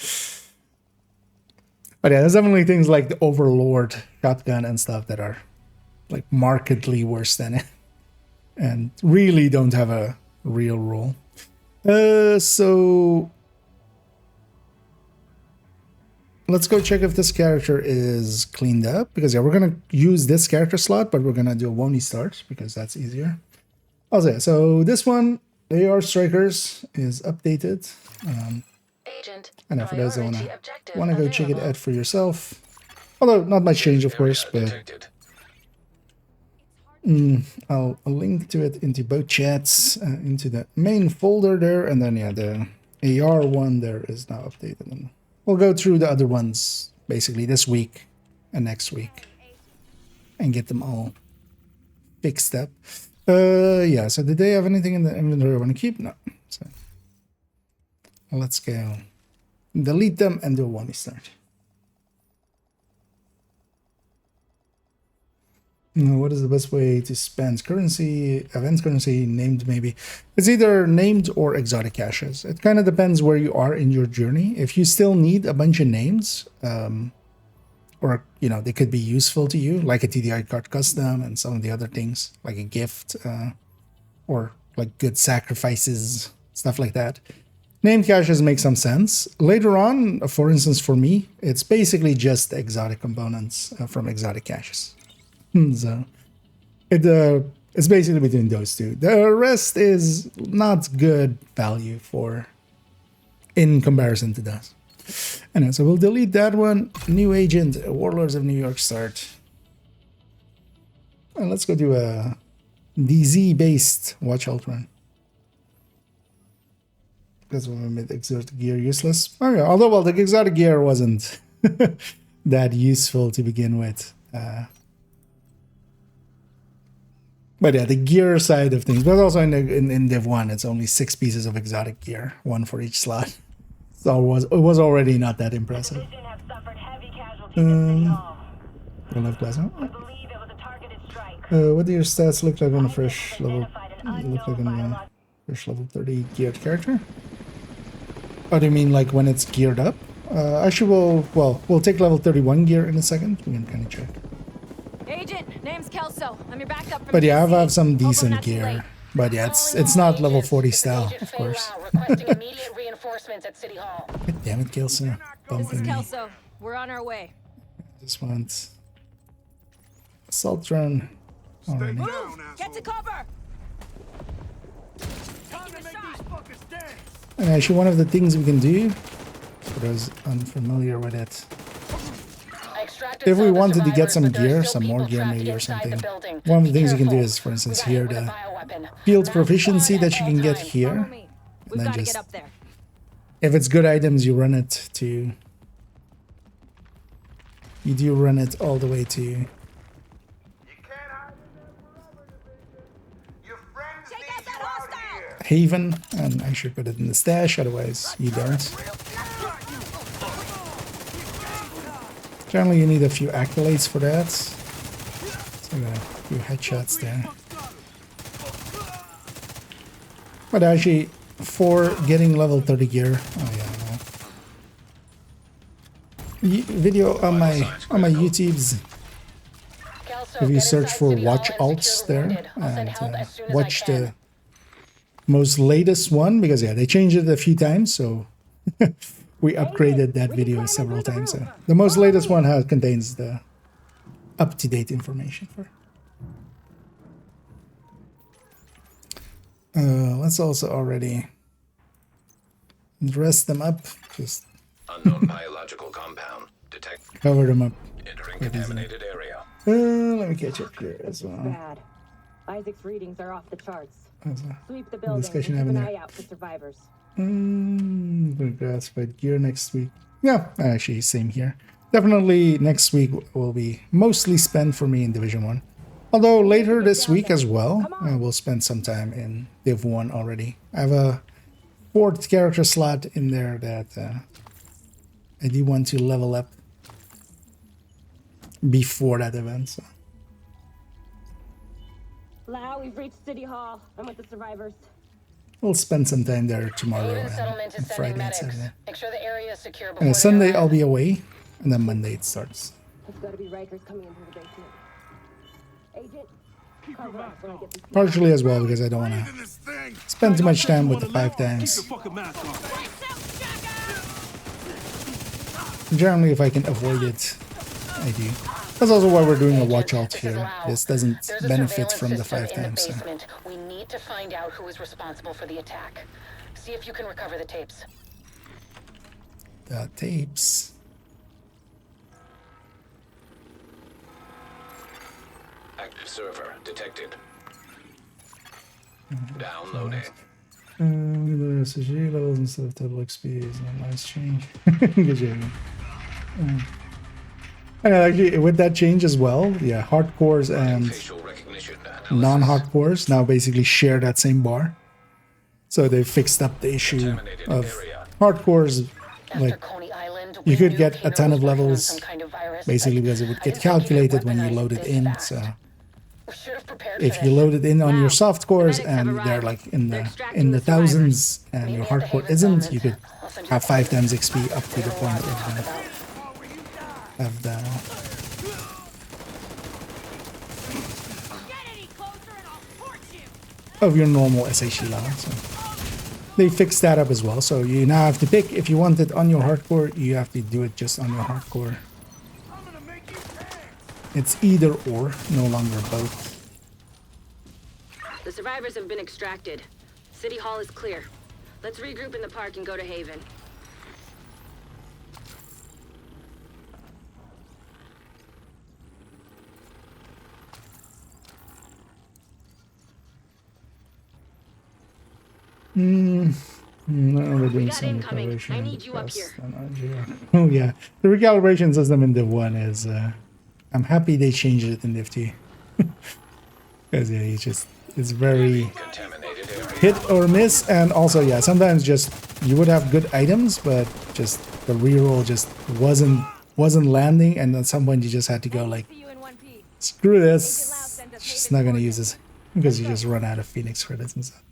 yeah, there's definitely things like the Overlord shotgun and stuff that are like markedly worse than it and really don't have a real role. So let's go check if this character is cleaned up, because yeah, we're gonna use this character slot, but we're gonna do a Wony start because that's easier. Also, so this one, AR Strikers, is updated. Agent, I know, for those that priority objective wanna go check it available. out for yourself. Although not much change, of course, Area but detected. I'll link to it into both chats, into the main folder there, and then yeah, the AR one there is now updated. And we'll go through the other ones basically this week and next week and get them all fixed up. Yeah, so did they have anything in the inventory I want to keep? No. So let's go delete them and do a one start. Now, what is the best way to spend currency? Event currency named maybe. It's either named or exotic caches. It kind of depends where you are in your journey. If you still need a bunch of names, or you know, they could be useful to you, like a TDI card custom and some of the other things, like a gift, or like good sacrifices, stuff like that. Named caches make some sense. Later on, for instance, for me, it's basically just exotic components from exotic caches. So it's basically between those two. The rest is not good value for in comparison to that. Anyway, so we'll delete that one. New agent, Warlords of New York start. And let's go do a DZ based watch out run. Because we made exotic gear useless. Oh yeah, although well, the exotic gear wasn't that useful to begin with. But yeah, the gear side of things. But also in Div 1, it's only 6 pieces of exotic gear, 1 for each slot. So it was already not that impressive. Have suffered heavy casualties at City Hall. Don't have class, huh? We believe it was a targeted strike. What do your stats look like on a fresh level? Identified an Look like unknown on a biological fresh level 30 geared character? Oh, do you mean like when it's geared up? Actually, we'll take level 31 gear in a second. We can kind of check. Agent, name's Kelso. I'm your backup from But yeah, I DC. have some Hope I'm decent not too late. gear. But yeah, it's not level 40 style, of course. Requesting immediate reinforcements at City Hall. God damn it, Kelso. This Bumping is me. Kelso. We're on our way. Just want assault drone. Already. Move! Get to cover! And actually, one of the things we can do, for those unfamiliar with it, if we wanted to get some gear, some more gear maybe or something, one of the things you can do is, for instance, here the field proficiency that you can get Follow here. me. We've then got to just- get up there. If it's good items, you run it to. You do run it all the way to. Take out that hostile! Haven, and I should put it in the stash, otherwise you don't. Generally, you need a few accolades for that. So a few headshots there. But actually, for getting level 30 gear. Oh yeah, no. Video on my YouTube's. Kelso, If you get search inside for City Hall watch and secure alts the there wounded. I'll send and help as soon as watch I can. the most latest one, because yeah, they changed it a few times, so we upgraded that video several times. So the most latest one contains the up-to-date information for. Let's also already dress them up, just Unknown biological compound. Detect. cover them up. Entering Quite easy. contaminated area. Let me catch up here as well. Bad. Isaac's readings are off the charts. As a Sweep the building and discussion keep an happening eye there. out for survivors. Gonna classified gear next week. Yeah, actually, same here. Definitely next week will be mostly spent for me in Division 1. Although later this week as well, I will spend some time in Div 1 already. I have a 4th character slot in there that I do want to level up before that event. So. Lau, we've reached City Hall. I'm with the survivors. We'll spend some time there tomorrow Haven and settlement is sending Friday and medics. Saturday. Make sure the area is secure before they Sunday arrive. I'll be away, and then Monday it starts. It's gotta be Rikers coming into the basement. Agent, cover us when I get these people. Partially as well because I don't want to spend too much time with the 5 times. Generally, if I can avoid it, I do. That's also why we're doing a watch out This is here. Lau. This doesn't There's a benefit surveillance from the system 5 in times. the So. basement. We need to find out who is responsible for the attack. See if you can recover the tapes. The tapes. Active server detected. Downloading. The SSG levels instead of total XP is a nice change. Good job. And actually, with that change as well, yeah, hardcores and Facial recognition analysis. non-hardcores now basically share that same bar. So they fixed up the issue Contaminated of area. hardcores. After Like, Coney Island, you we could knew get a Peter ton was of working on levels, some kind of virus, basically but because it would I get didn't think he'd calculated when you weaponize load it it this in. fast. So We should have prepared if for you this. load it in on your soft cores medics have and they're arrived. like in They're the extracting the thousands and Meet your me at the hardcore Haven isn't, you settlement. could I'll send you have the 5 coordinates. times XP up to the There's a point lot to of talk about. have the of your normal SHE level. So they fixed that up as well. So you now have to pick if you want it on your hardcore, you have to do it just on your hardcore. It's either or, no longer both. The survivors have been extracted. City Hall is clear. Let's regroup in the park and go to Haven. No, we're doing got some incoming. recalibration. I in need the you up past here. on RGR. Oh yeah, the recalibration system in Div 1 is. I'm happy they changed it in Div 2. Because yeah, it's very Contaminated area. hit or miss, and also yeah, sometimes just you would have good items, but just the reroll just wasn't landing, and at some point you just had to go like, See you in one piece. screw this, just not gonna use this because you just run out of Phoenix credits and stuff.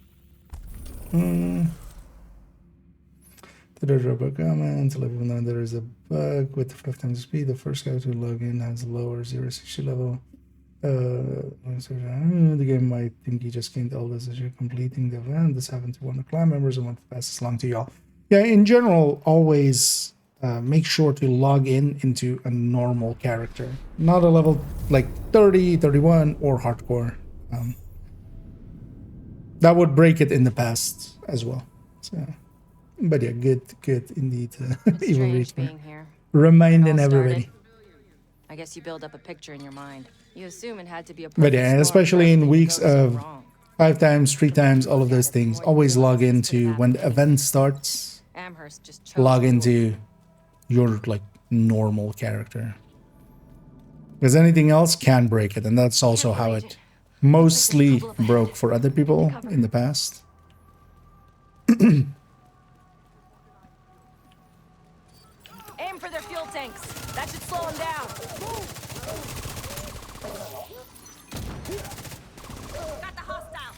The robot comment, even though there is a bug with the 5 times speed, the first guy to log in has a lower 060 level. The game might think he just gained all this as you're completing the event. This happened to one of the clan members and want to pass this along to y'all. Yeah, in general, always make sure to log in into a normal character, not a level like 30, 31, or hardcore. That would break it in the past as well. So, but yeah, good indeed. Evil Strange Reaper. being here. Reminding It all started. everybody. I guess you build up a picture in your mind. You assume it had to be a But yeah, perfect storm especially for in everything to weeks go so of wrong. 5 times, 3 times, all of those things. Always log into when the event starts. Amherst just chose Log to into your like normal character. Because anything else can break it, and that's also how it mostly broke for other people in the past. Aim for their fuel tanks. That should slow them down. Got the hostile.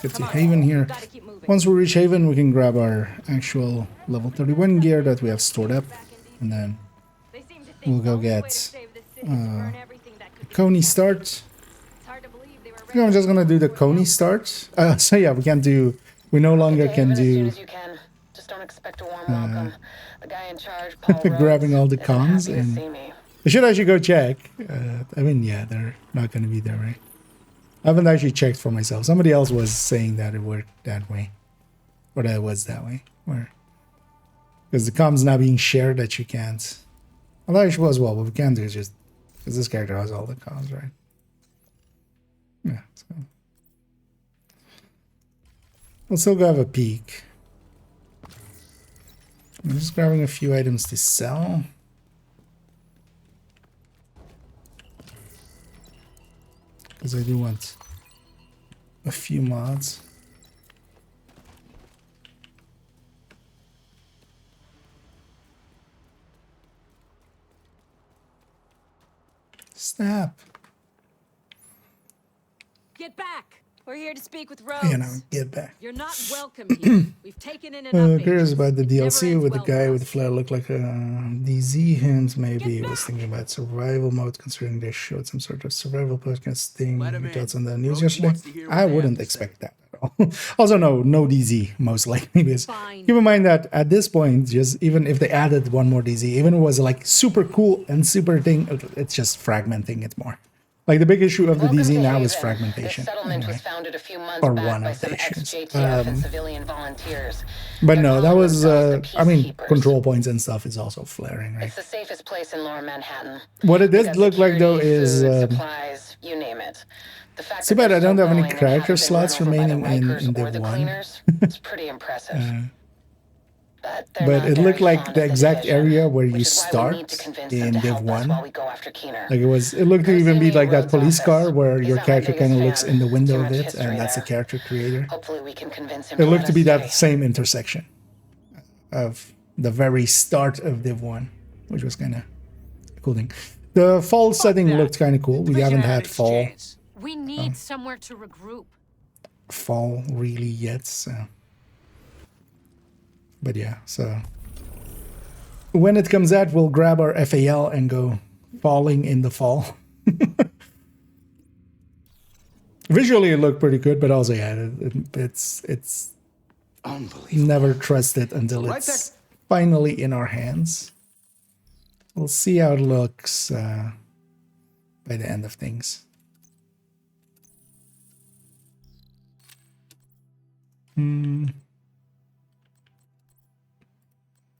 let's get to Haven here. Gotta keep moving. Once we reach Haven, we can grab our actual level 31 gear that we have stored up, and then They seem to think we'll go the only way to get save this city is to burn everything that could be Coney contaminated. start. It's hard to believe they were I think I'm just gonna do the Coney start. So yeah, we can do. We no longer Get to can Haven as soon do as you can. Just don't expect a warm welcome. The guy in charge, Paul Rhodes, grabbing all the isn't cons happy to and- see me. I should actually go check. I mean, yeah, they're not going to be there, right? I haven't actually checked for myself. Somebody else was saying that it worked that way. Or that it was that way. Where? Because the comms now being shared that you can't. Well, that actually was well. What we can do is just. Because this character has all the comms, right? Yeah, so. We'll still go have a peek. I'm just grabbing a few items to sell. Because I do want a few mods. Snap. Get back! We're here to speak with Rhodes. You know, get back. You're not welcome here. We've taken in enough. Curious agents. about the It never DLC ends with the well guy for with the us. flare look like a DZ hint. Maybe was thinking about survival mode, considering they showed some sort of survival podcast thing. Let him Your in. thoughts on the news Rhodes yesterday? wants to hear what I they have wouldn't to say. expect that at all. Also, no DZ most likely. Because Fine. keep in mind that at this point, just even if they added one more DZ, even if it was like super cool and super thing, it's just fragmenting it more. Like the big issue of the Welcome DZ to now is Haven. fragmentation. This settlement Anyway. was founded a few months Or back one by of the some issues. ex-JTF and civilian volunteers. But They're no, that calling was, themselves the I mean, Peacekeepers. control points and stuff is also flaring, right? It's the safest place in Lower Manhattan. What it They did got look like, though, security, is, food, supplies, you name it. The fact too that bad they're I don't still have any going and character haven't been run slots over by the remaining in Rikers or Div the 1. cleaners, it's pretty impressive. They're But not it very looked like fond the of exact division, area where you which is why we need to start convince them in to Div help us 1. while we go after Keener. Like it looked to Come even see be me like in that Rhodes' police car office. where He's your not my character biggest kind of looks fan. in the window Too of much it, history and that's the there. character creator. Hopefully we can convince him It to looked let to us be that stay. same intersection of the very start of Div 1, which was kind of a cool thing. The fall setting looked kind of cool. We haven't had fall We need somewhere to regroup. really yet, so. But yeah, so when it comes out, we'll grab our FAL and go falling in the fall. Visually, it looked pretty good, but also yeah, it's Unbelievable. never trust it until Right it's finally in our hands. We'll see how it looks by the end of things.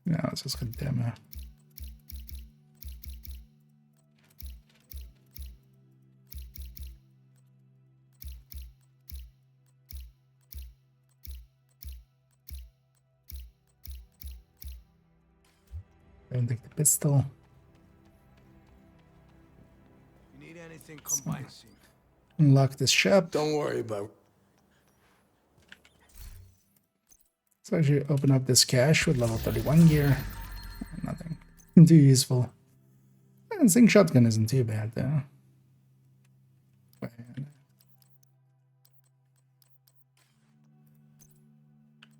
No, it's just a demo. Don't take the pistol. You need anything, come by and see me. Unlock this shop. Don't worry about it. So actually open up this cache with level 31 gear. Nothing too useful. And Zing shotgun isn't too bad though. But,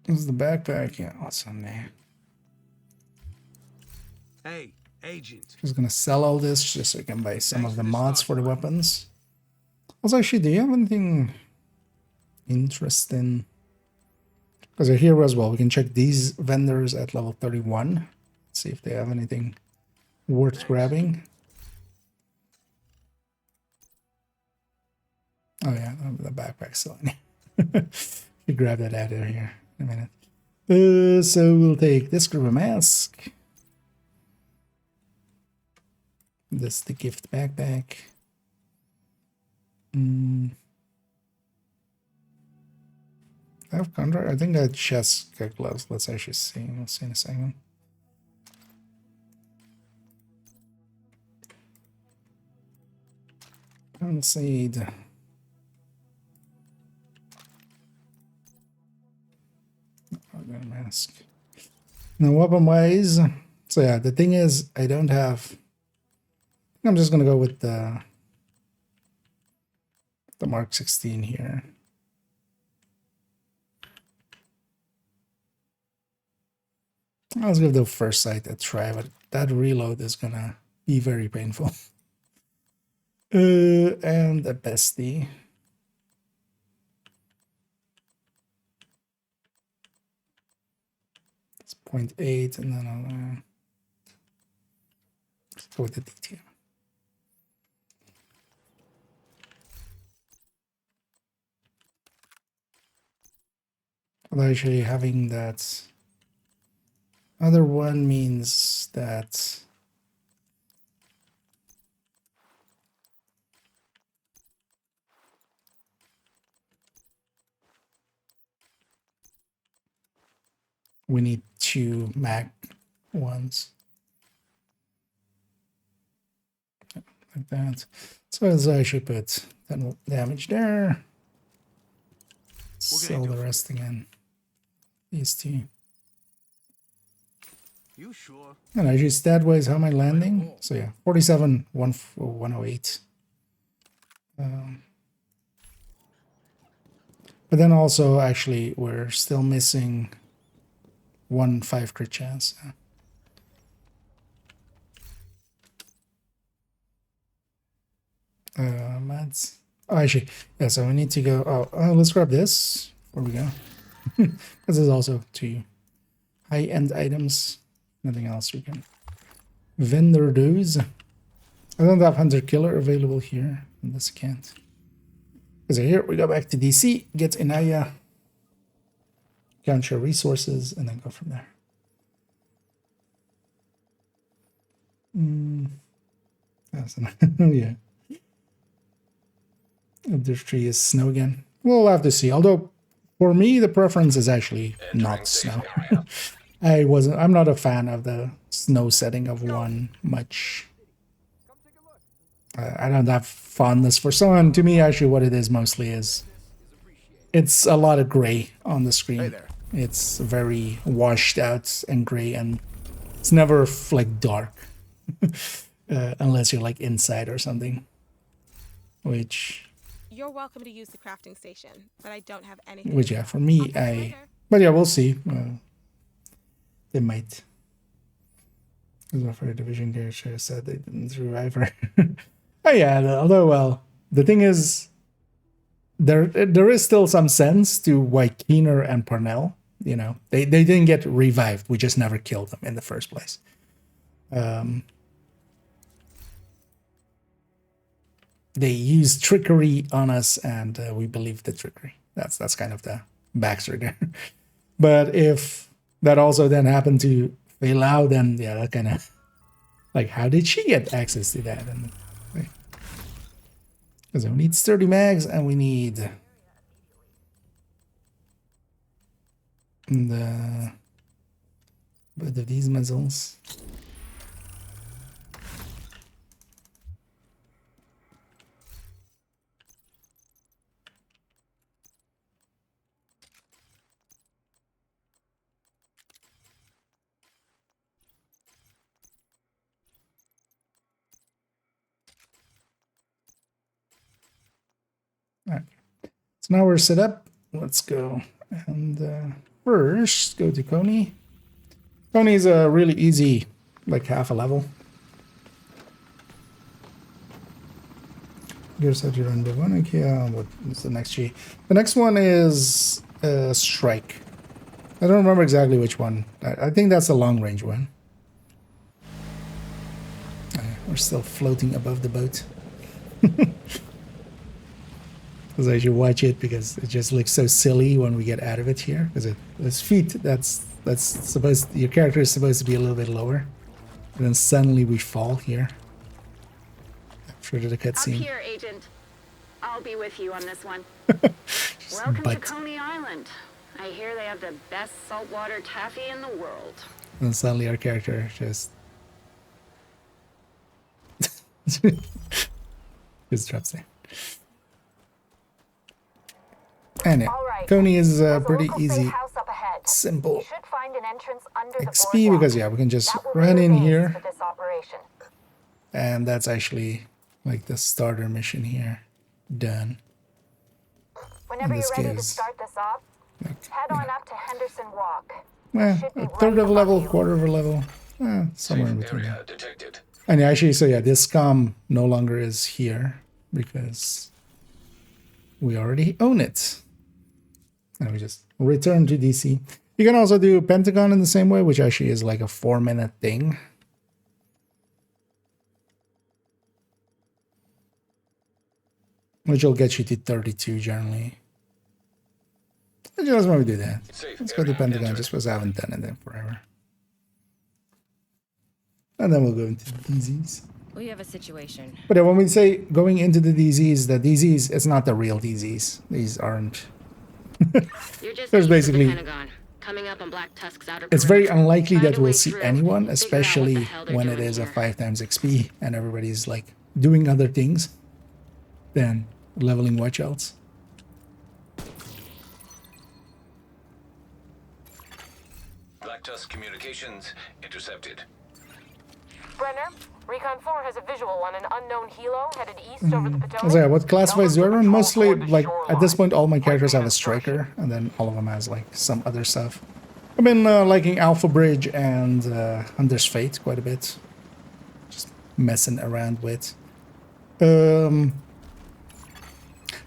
this is the backpack. Yeah, what's on there? Hey, agent. Just gonna sell all this just so I can buy some of the mods for the weapons. Also, actually, do you have anything interesting? Because here as well, we can check these vendors at level 31. See if they have anything worth grabbing. Oh yeah, the backpack's still in here. You grab that out of here in a minute. So we'll take this scuba mask. This the gift backpack. I have contract. I think that chest got gloves. Let's actually see. We'll see in a second. Unseed. Mask. Now weapon wise. So yeah, the thing is I don't have. I'm just gonna go with the Mark 16 here. Let's give the first sight a try, but that reload is gonna be very painful. And a bestie. It's 0.8, and then I'll go with the DTM. Although actually having that other one means that we need 2 mag ones. Like that. So as I should put 10 damage there. Sell the rest again. These 2. You sure? And actually stat wise, how am I landing? So yeah, 47, 108. But then also actually we're still missing 1 5 crit chance. Mads. Oh, actually, yeah, so we need to go. Oh, let's grab this before we go. This is also 2 high-end items. Nothing else we can. Vendor dues. I don't have Hunter Killer available here in this account. So here we go back to DC, get Inaya, count your resources, and then go from there. That's yeah. This tree is snow again. We'll have to see. Although for me the preference is actually not snow. I'm not a fan of the snow setting of 1 much. I don't have fondness for someone. To me, actually, what it is mostly is it's a lot of gray on the screen. Hey there. It's very washed out and gray, and it's never like dark unless you're like inside or something. Which, You're welcome to use the crafting station, but I don't have anything. which yeah, for me, but yeah, we'll see. They might. For a division character said they didn't revive her. Oh yeah, although well, the thing is, there is still some sense to why Keener and Parnell, you know, they didn't get revived. We just never killed them in the first place. They used trickery on us, and we believed the trickery. That's kind of the backstory there. But if that also then happened to fail out, then yeah, that kind of like, how did she get access to that? And because we need 30 mags, and we need the both of these missiles. Alright, so now we're set up. Let's go. And first, go to Coney. Coney is a really easy, like half a level. Here's how to run the one. Okay, what's the next G? The next one is Strike. I don't remember exactly which one. I think that's a long range one. We're still floating above the boat. Because I should watch it because it just looks so silly when we get out of it here. Because his feet, that's supposed, your character is supposed to be a little bit lower, and then suddenly we fall here after the Up cutscene. here, Agent. I'll be with you on this one. Welcome to Coney Island. I hear they have the best saltwater taffy in the world. And suddenly our character just just drops there. And yeah, Coney is pretty easy, simple XP because yeah, we can just run in here, and that's actually like the starter mission here done. Whenever you're ready to start this off, head on up to Henderson Walk. A third of a level, quarter of a level, somewhere in Safe between. area detected. And actually, so yeah, this comm no longer is here because we already own it. And we just return to DC. You can also do Pentagon in the same way, which actually is like a 4-minute thing. Which will get you to 32 generally. I just want to do that. Let's go to Pentagon just because I haven't done it in forever. And then we'll go into the DZs. We have a situation. But when we say going into the DZs, it's not the real DZs. These aren't. You're just There's east of the basically. Pentagon, coming up on Black Tusk's outer It's very perimeter. unlikely Find that a we'll way see through, anyone, figure out what the especially hell they're when it doing is a here. 5 times XP and everybody's like doing other things than leveling watchouts. Black Tusk communications intercepted. Brenner, Recon 4 has a visual on an unknown helo headed east over the Potomac. So yeah, what classifies do I run? Mostly, like, at this point, all my characters have a striker, and then all of them has, like, some other stuff. I've been liking Alpha Bridge and Hunter's Fate quite a bit. Just messing around with. So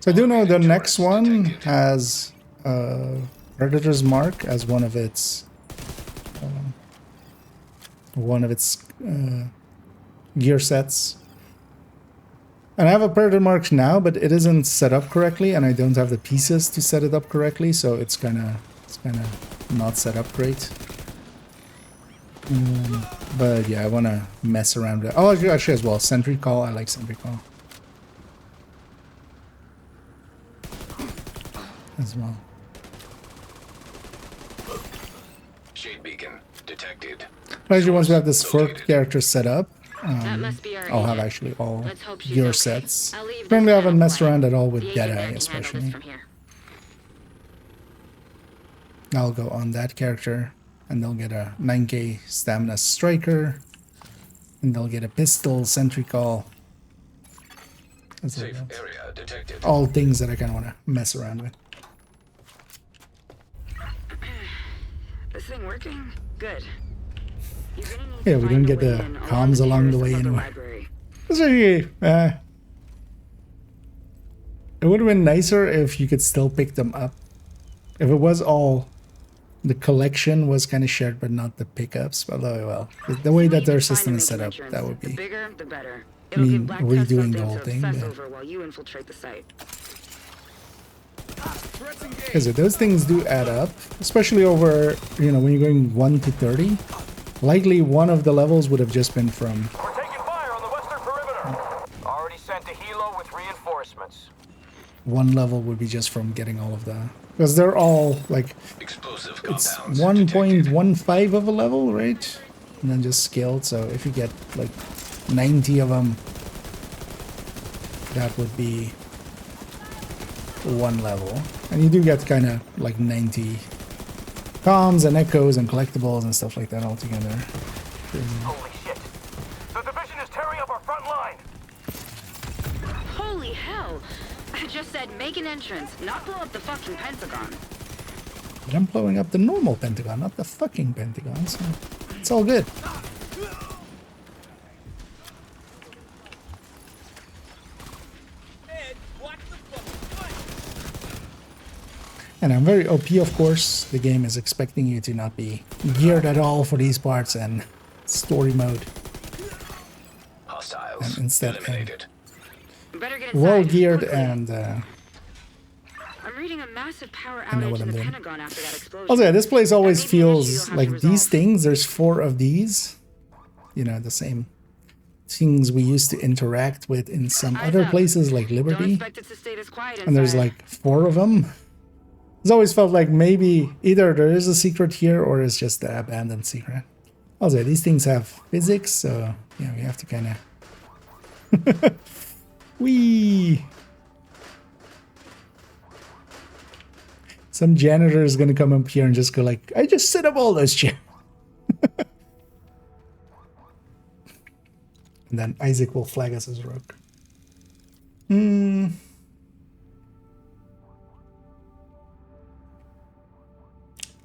I do know the next one has Predator's Mark as one of its gear sets. And I have a Predator Mark now, but it isn't set up correctly, and I don't have the pieces to set it up correctly, so it's kind of not set up great. But yeah, I want to mess around with it. Oh, actually as well, Sentry Call. I like Sentry Call as well. Shade beacon detected. But actually, once we have this fourth character set up, That must be our I'll have agent. actually all Let's hope she's gear okay. sets. I'll leave this Currently, I haven't panel messed blank. around at all The with agent Deadeye, there can handle this especially. from here. I'll go on that character, and they'll get a 9k stamina striker, and they'll get a pistol, Sentry Call. That's Safe like that. area detected. All things that I kind of want to mess around with. This thing working? Good. You're gonna need Yeah, to we find didn't a get way the in comms along the way terrace above anyway. library. So, it would have been nicer if you could still pick them up. If it was all, the collection was kind of shared, but not the pickups. But oh well, the way See what that you their can find to system is make set an up, entrance. that would The be. bigger, the better. It'll mean, give Black Tusk redoing something the whole to thing, obsess but- over while you infiltrate the site. Because those things do add up, especially over, when you're going 1 to 30. Likely one of the levels would have just been from. We're taking fire on the western perimeter. Already sent a helo with reinforcements. One level would be just from getting all of the. Because they're all like. Explosive It's compounds 1.15 of a level, right? And then just scaled. So if you get like 90 of them, that would be one level. And you do get kind of like 90 comms and echoes and collectibles and stuff like that all together. Holy shit. The division is tearing up our front line. Holy hell! I just said make an entrance, not blow up the fucking Pentagon. But I'm blowing up the normal Pentagon, not the fucking Pentagon, so it's all good. And I'm very OP, of course. The game is expecting you to not be geared at all for these parts and story mode. Hostiles And instead, eliminated. Better get inside. well geared quickly. and I'm reading a massive power I know outage what in I'm the doing. Pentagon after that explosion. also, yeah, this place always That may be an issue feels you'll have like to these resolve. things. There's 4 of these. The same things we used to interact with in some Eyes other up. places like Don't Liberty. expect it to stay this quiet And there's inside. like 4 of them. It's always felt like maybe either there is a secret here or it's just the abandoned secret. Also, these things have physics, so yeah, we have to kind of. Whee! Some janitor is gonna come up here and just go like, I just set up all those chairs. And then Isaac will flag us as a rogue.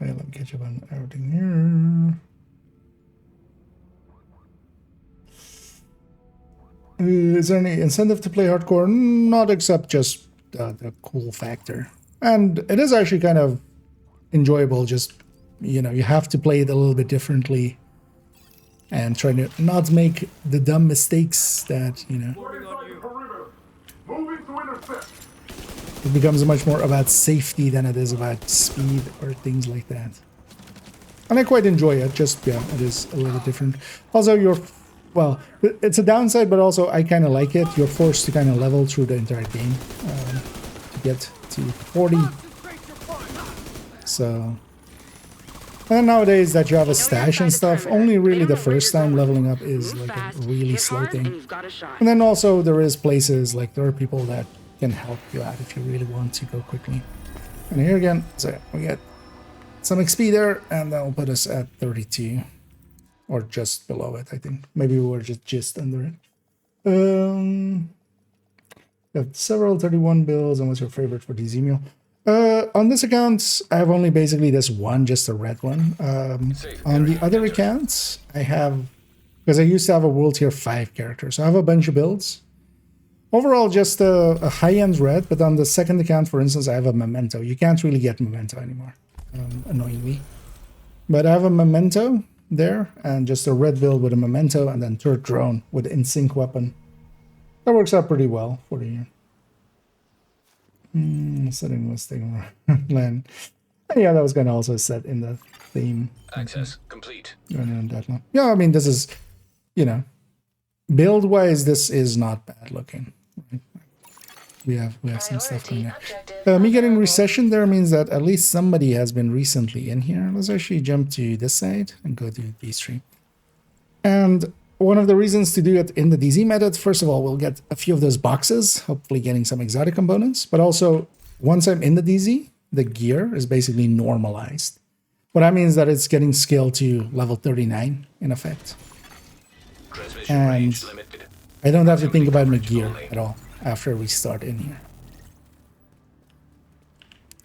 Wait, let me catch check on everything here. Is there any incentive to play hardcore? Not except just the cool factor. And it is actually kind of enjoyable, just, you know, you have to play it a little bit differently and try to not make the dumb mistakes that, you know, it becomes much more about safety than it is about speed or things like that. And I quite enjoy it, just, yeah, it is a little different. Also, well, it's a downside, but also I kind of like it. You're forced to kind of level through the entire game to get to 40. So, and nowadays that you have a stash and stuff, only really the first time leveling up is like a really slow thing. And then also there is places, like there are people that can help you out if you really want to go quickly. And here again, so we get some XP there, and that'll put us at 32. Or just below it, I think. Maybe we were just under it. You have several 31 builds, and what's your favorite for DZ meal? On this account, I have only basically this one, just a red one. On the other accounts, I have, because I used to have a world tier 5 character, so I have a bunch of builds. Overall, just a high-end red, but on the second account, for instance, I have a memento. You can't really get memento anymore, annoyingly. But I have a memento there, and just a red build with a memento, and then third drone with an in-sync weapon. That works out pretty well for the year. Setting mistake land. Yeah, that was gonna also set in the theme. Access complete. Yeah, I mean, this is, you know, build wise, this is not bad looking. We have some stuff going there. Me getting recession there means that at least somebody has been recently in here. Let's actually jump to this side and go to B3. And one of the reasons to do it in the DZ method, first of all, we'll get a few of those boxes, hopefully getting some exotic components. But also, once I'm in the DZ, the gear is basically normalized. What that means that it's getting scaled to level 39 in effect. And I don't have to think about my gear at all after we start in here.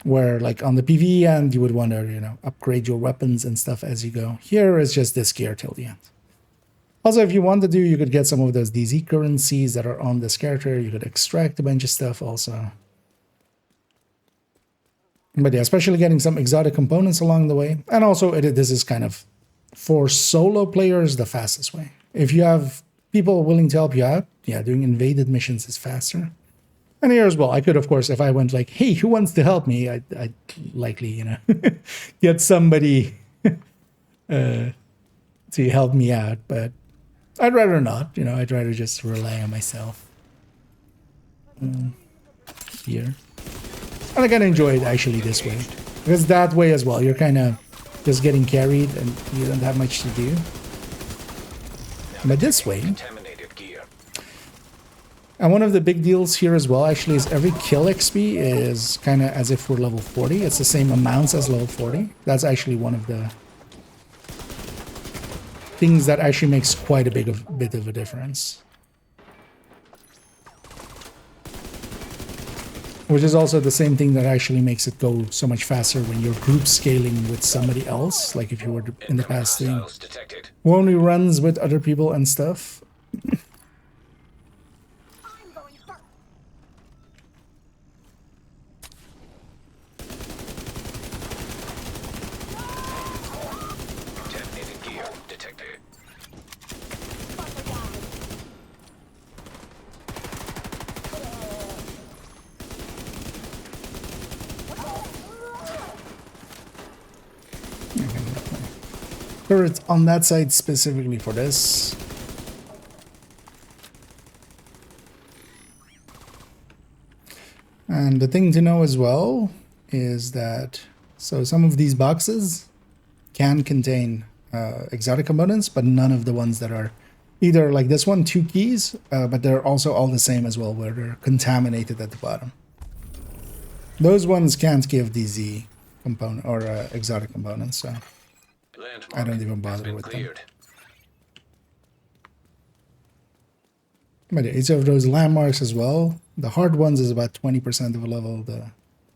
Where, like, on the PvE end, you would want to, you know, upgrade your weapons and stuff as you go. Here is just this gear till the end. Also, if you want to do, you could get some of those DZ currencies that are on this character. You could extract a bunch of stuff also. But yeah, especially getting some exotic components along the way. And also, this is kind of, for solo players, the fastest way. If you have people willing to help you out, yeah, doing invaded missions is faster. And here as well, I could, of course, if I went like, hey, who wants to help me? I'd likely, you know, get somebody to help me out. But I'd rather not, you know, I'd rather just rely on myself. Here. And I kind of enjoy it actually this way. Because that way as well, you're kind of just getting carried and you don't have much to do. But this way, and one of the big deals here as well actually is every kill XP is kind of as if we're level 40. It's the same amounts as level 40. That's actually one of the things that actually makes quite a bit of a difference. Which is also the same thing that actually makes it go so much faster when you're group scaling with somebody else. Like if you were in the past thing, who only runs with other people and stuff. Turrets on that side specifically for this. And the thing to know as well is that, so some of these boxes can contain exotic components, but none of the ones that are either like this one, 2 keys, but they're also all the same as well, where they're contaminated at the bottom. Those ones can't give DZ component or exotic components, so I don't even bother with them. But each of those landmarks as well, the hard ones is about 20% of a level, the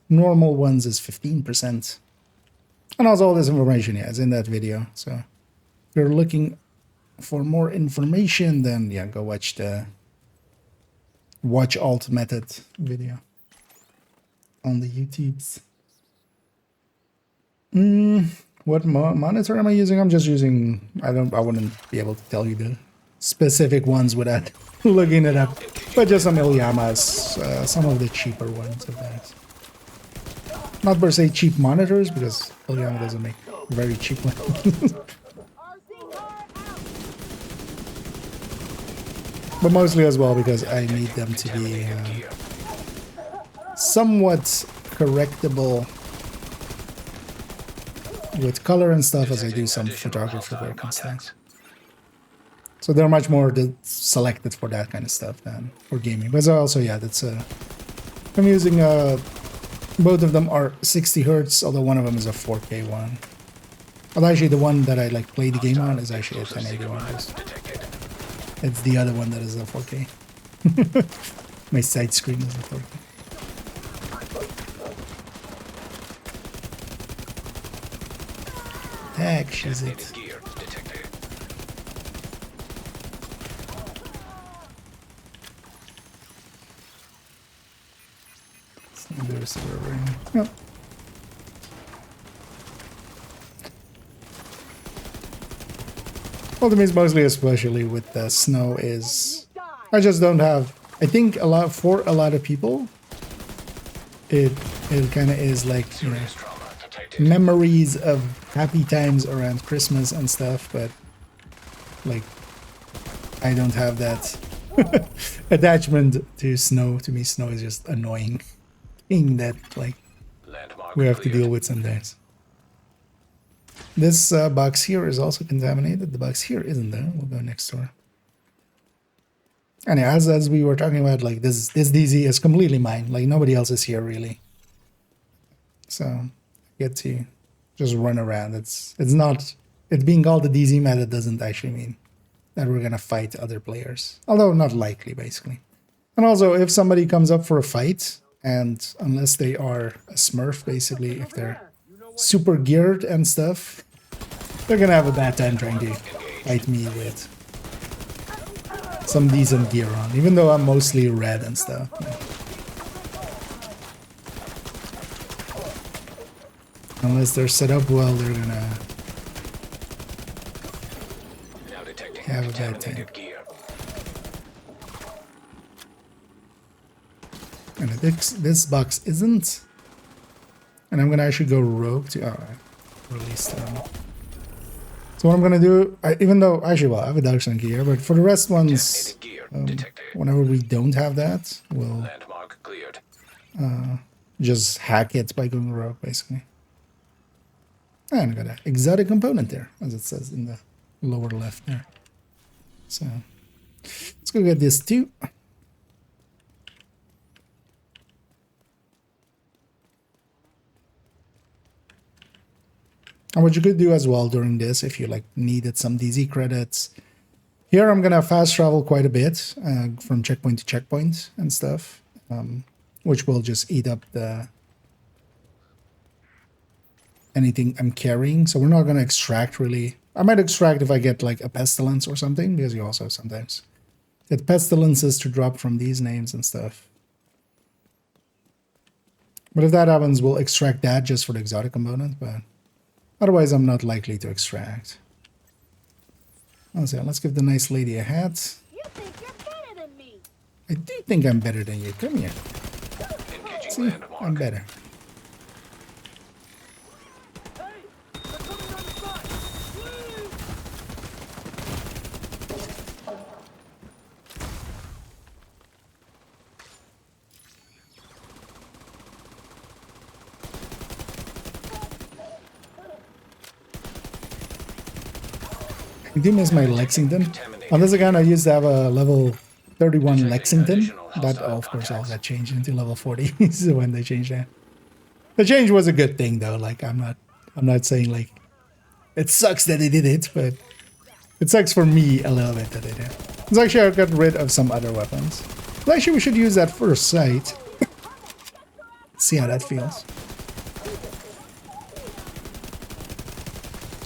normal ones is 15%. And also all this information, yeah, is in that video. So if you're looking for more information, then yeah, go watch the watch alt method video on the YouTubes. What monitor am I using? I'm just using, I wouldn't be able to tell you the specific ones without looking it up, but just some Ilyamas, some of the cheaper ones of that. Not per se cheap monitors, because Ilyama doesn't make very cheap ones. But mostly as well because I need them to be somewhat correctable with color and stuff, as I do some photography work and stuff. So they're much more selected for that kind of stuff than for gaming. But also, yeah, that's I'm using both of them are 60 hertz, although one of them is a 4K one. But actually, the one that I like play the game on is actually a 1080 one. It's the other one that is a 4K. My side screen is a 4K. Heck, she's it. There's a ring. Yep. Well, the means mostly, especially with the snow, is I just don't have. I think for a lot of people, it kind of is like, you know, memories of happy times around Christmas and stuff, but like I don't have that attachment to snow. To me, snow is just annoying thing that like we have to deal with sometimes. This box here is also contaminated. The box here isn't there. We'll go next door. And yeah, as we were talking about, like this DZ is completely mine. Like nobody else is here really. So I get to just run around. It's being called the DZ method doesn't actually mean that we're gonna fight other players. Although not likely, basically. And also, if somebody comes up for a fight, and unless they are a Smurf, basically, if they're super geared and stuff, they're gonna have a bad time trying to fight me with some decent gear on, even though I'm mostly red and stuff. Yeah. Unless they're set up well, they're gonna have a bad time. And this box isn't. And I'm gonna actually go rogue to release them. So what I'm gonna do, even though actually, well, I have a dark sun gear, but for the rest ones, whenever we don't have that, we'll just hack it by going rogue, basically. And I got an exotic component there, as it says in the lower left there. So let's go get this too. And what you could do as well during this, if you like needed some DZ credits, here I'm gonna fast travel quite a bit from checkpoint to checkpoint and stuff, which will just eat up anything I'm carrying. So we're not gonna extract really. I might extract if I get like a pestilence or something, because you also sometimes get pestilences to drop from these names and stuff. But if that happens, we'll extract that just for the exotic component, but otherwise, I'm not likely to extract. Let's give the nice lady a hat. You think you're better than me? I do think I'm better than you. Come here. See, I'm better. I do miss my Lexington. On this account, I used to have a level 31 Lexington. That, of course, all got changed into level 40 when they changed that. The change was a good thing, though. Like, I'm not saying like it sucks that they did it, but it sucks for me a little bit that they did. It's actually I got rid of some other weapons. Well, actually, we should use that first sight. See how that feels.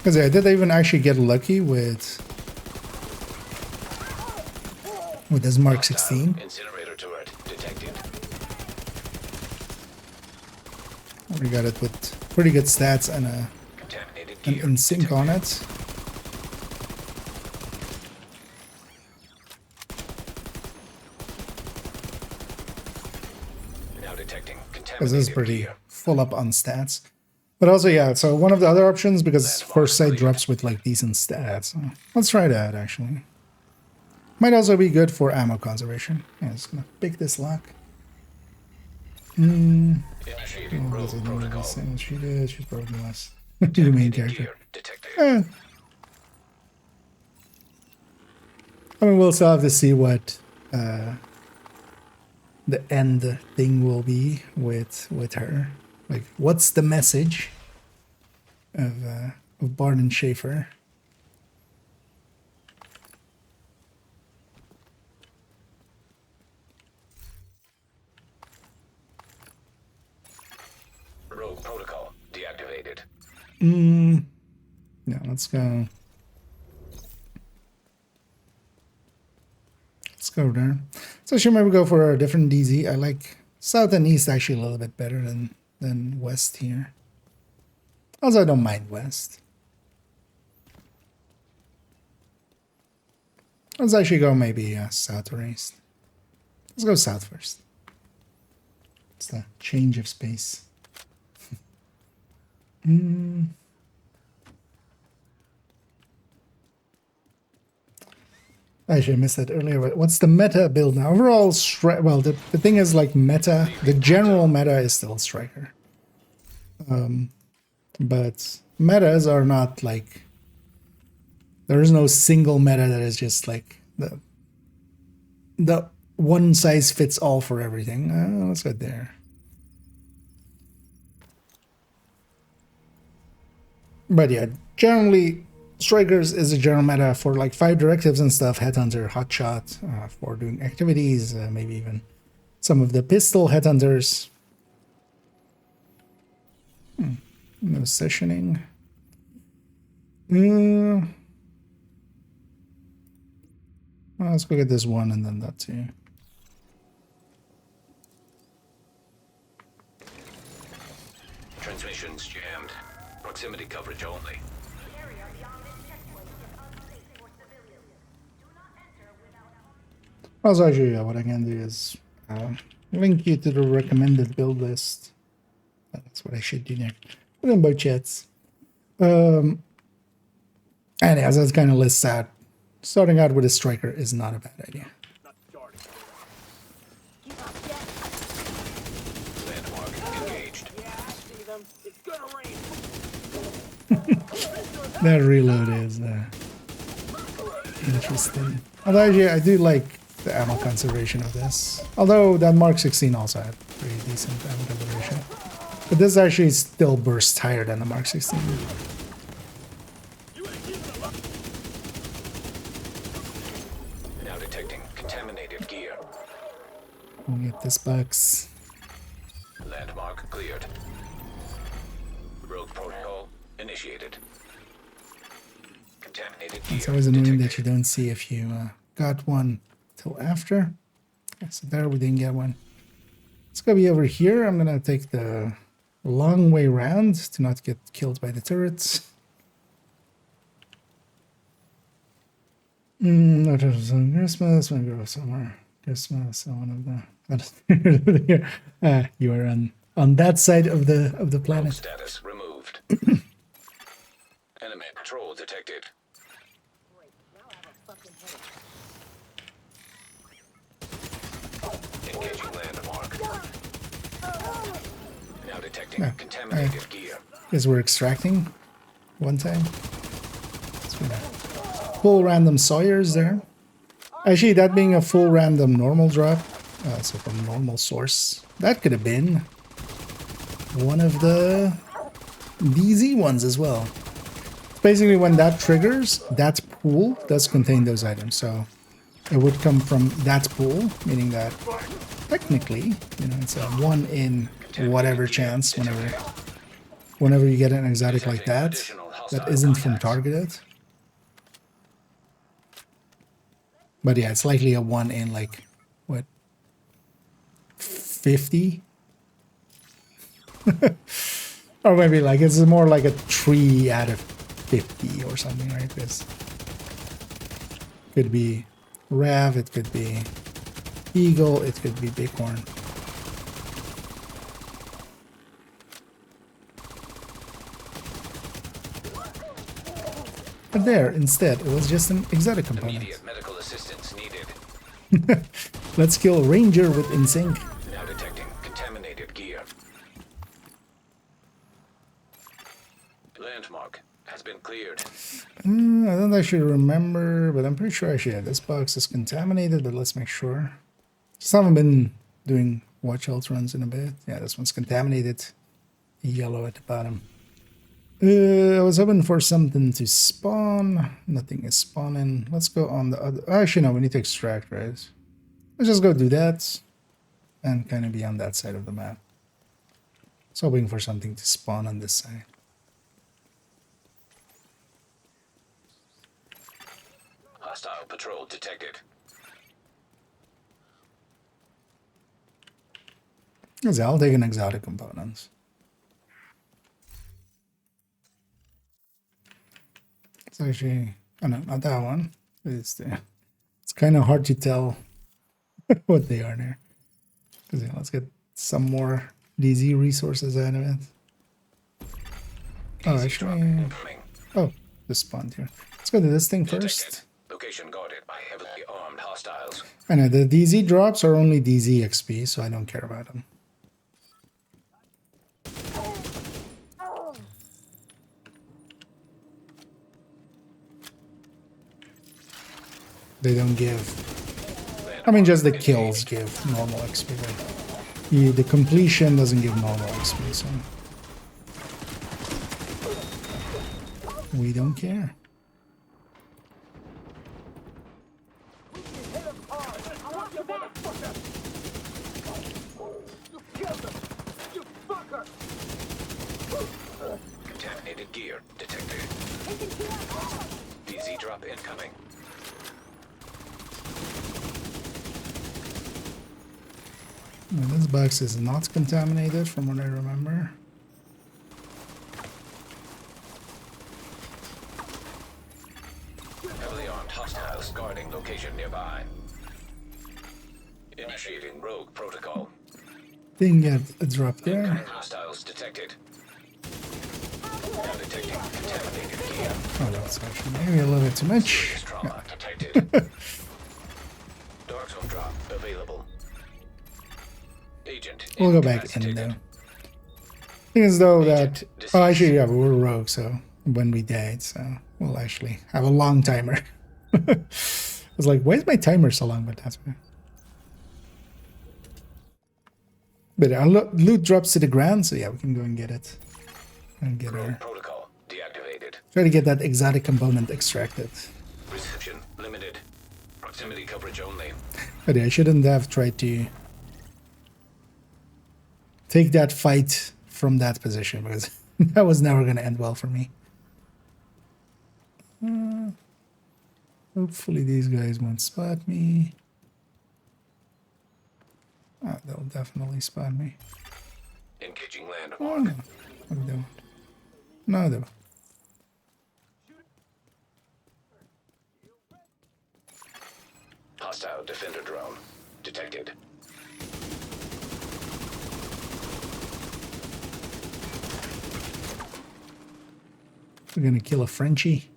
Because I did even actually get lucky with this Mark 16. Incinerator turret detected. We got it with pretty good stats and Contaminated an gear in sync on it. Now detecting Because this is contaminated pretty gear. full up on stats. But also, yeah, so one of the other options, because first sight drops with like decent stats. Let's try that actually. Might also be good for ammo conservation. Yeah, just gonna pick this lock. Initiating rogue protocol. She did, she's probably less. The main character. Gear detected. Eh. I mean, we'll still have to see what the end thing will be with her. Like, what's the message of Bart Schaefer? Rogue protocol deactivated. Yeah, let's go. Let's go there. So should maybe go for a different DZ. I like south and east actually a little bit better than west here. Also, I don't mind west. Let's actually go maybe south or east. Let's go south first. It's the change of space. Actually, I missed that earlier. But what's the meta build now? Overall, well, the thing is like meta. The general meta is still Striker. But metas are not like... There is no single meta that is just like the one size fits all for everything. Let's go there. But yeah, generally, Strikers is a general meta for like 5 directives and stuff. Headhunter, Hotshot, for doing activities, maybe even some of the pistol headhunters. No sessioning. Well, let's go get this one and then that too. Transmissions jammed. Proximity coverage only. Also, actually, what I can do is link you to the recommended build list. That's what I should do there. Put in both chats. And as that kind of lists out, starting out with a Striker is not a bad idea. Landmark engaged. That reload is interesting. Although actually, I do like the ammo conservation of this. Although that Mark 16 also had pretty decent ammo conservation. But this actually still bursts higher than the Mark 16. Now detecting contaminated gear. We'll get this box. Landmark cleared. Rogue protocol initiated. Contaminated gear. It's always annoying detected. that you don't see if you got one till after. Yeah, so there we didn't get one. It's gonna be over here. I'm gonna take the long way round to not get killed by the turrets. Not Christmas, maybe go somewhere. Christmas, one of the here. You are on that side of the Rogue planet. status removed. Enemy patrol detected. Engaging landmark. Now detecting Yeah, contaminated gear. Because we're extracting one time. Let's pull random Sawyers there. Actually, that being a full random normal drop, so from normal source, that could have been one of the DZ ones as well. Basically, when that triggers, that pool does contain those items, so it would come from that pool, meaning that technically, you know, it's a 1 in whatever chance whenever you get an exotic like that. Additional that isn't from targeted. But yeah, it's likely a 1 in like, what, 50? Or maybe like it's more like a 3 out of 50 or something, right? This could be Rav, it could be Eagle, it could be Bighorn. But there, instead, it was just an exotic component. Immediate medical assistance needed. Let's kill Ranger with InSync. Now detecting contaminated gear. Landmark has been cleared. I don't actually remember, but I'm pretty sure actually yeah, this box is contaminated, but let's make sure. Just haven't been doing watch health runs in a bit. Yeah, this one's contaminated. Yellow at the bottom. I was hoping for something to spawn. Nothing is spawning. Let's go on the other. Actually, no, we need to extract, right? Let's just go do that and kind of be on that side of the map. Just hoping for something to spawn on this side. Hostile patrol detected. I'll take an exotic component. It's actually, oh no, not that one. It's kind of hard to tell what they are there. Because yeah, let's get some more DZ resources out of it. Oh, actually, oh, this spawned here. Let's go to this thing first. Location guarded by heavily armed hostiles. I know the DZ drops are only DZ XP, so I don't care about them. They don't give. I mean, just the kills give normal XP. Right? The completion doesn't give normal XP, so we don't care. Contaminated gear detected. DZ drop incoming. Well, this box is not contaminated from what I remember. Heavily armed hostiles guarding location nearby. Initiating rogue protocol. Didn't get a drop there. Incoming hostiles detected. Now detecting contaminated gear. Oh, that's actually maybe a little bit too much. Serious trauma detected. Dark zone drop available. Agent We'll go back in there. Thing is though that oh actually yeah we were rogue so when we died so we'll actually have a long timer. I was like why is my timer so long, but that's why. But our loot drops to the ground so yeah we can go and get it and get our protocol deactivated. try to get that exotic component extracted. Reception limited. Proximity coverage only. But yeah, I shouldn't have tried to take that fight from that position because that was never going to end well for me. Hopefully these guys won't spot me. They'll definitely spot me. Engaging Oh landmark. no. No, they won't. No, they won't. Hostile defender drone detected. We're going to kill a Frenchie.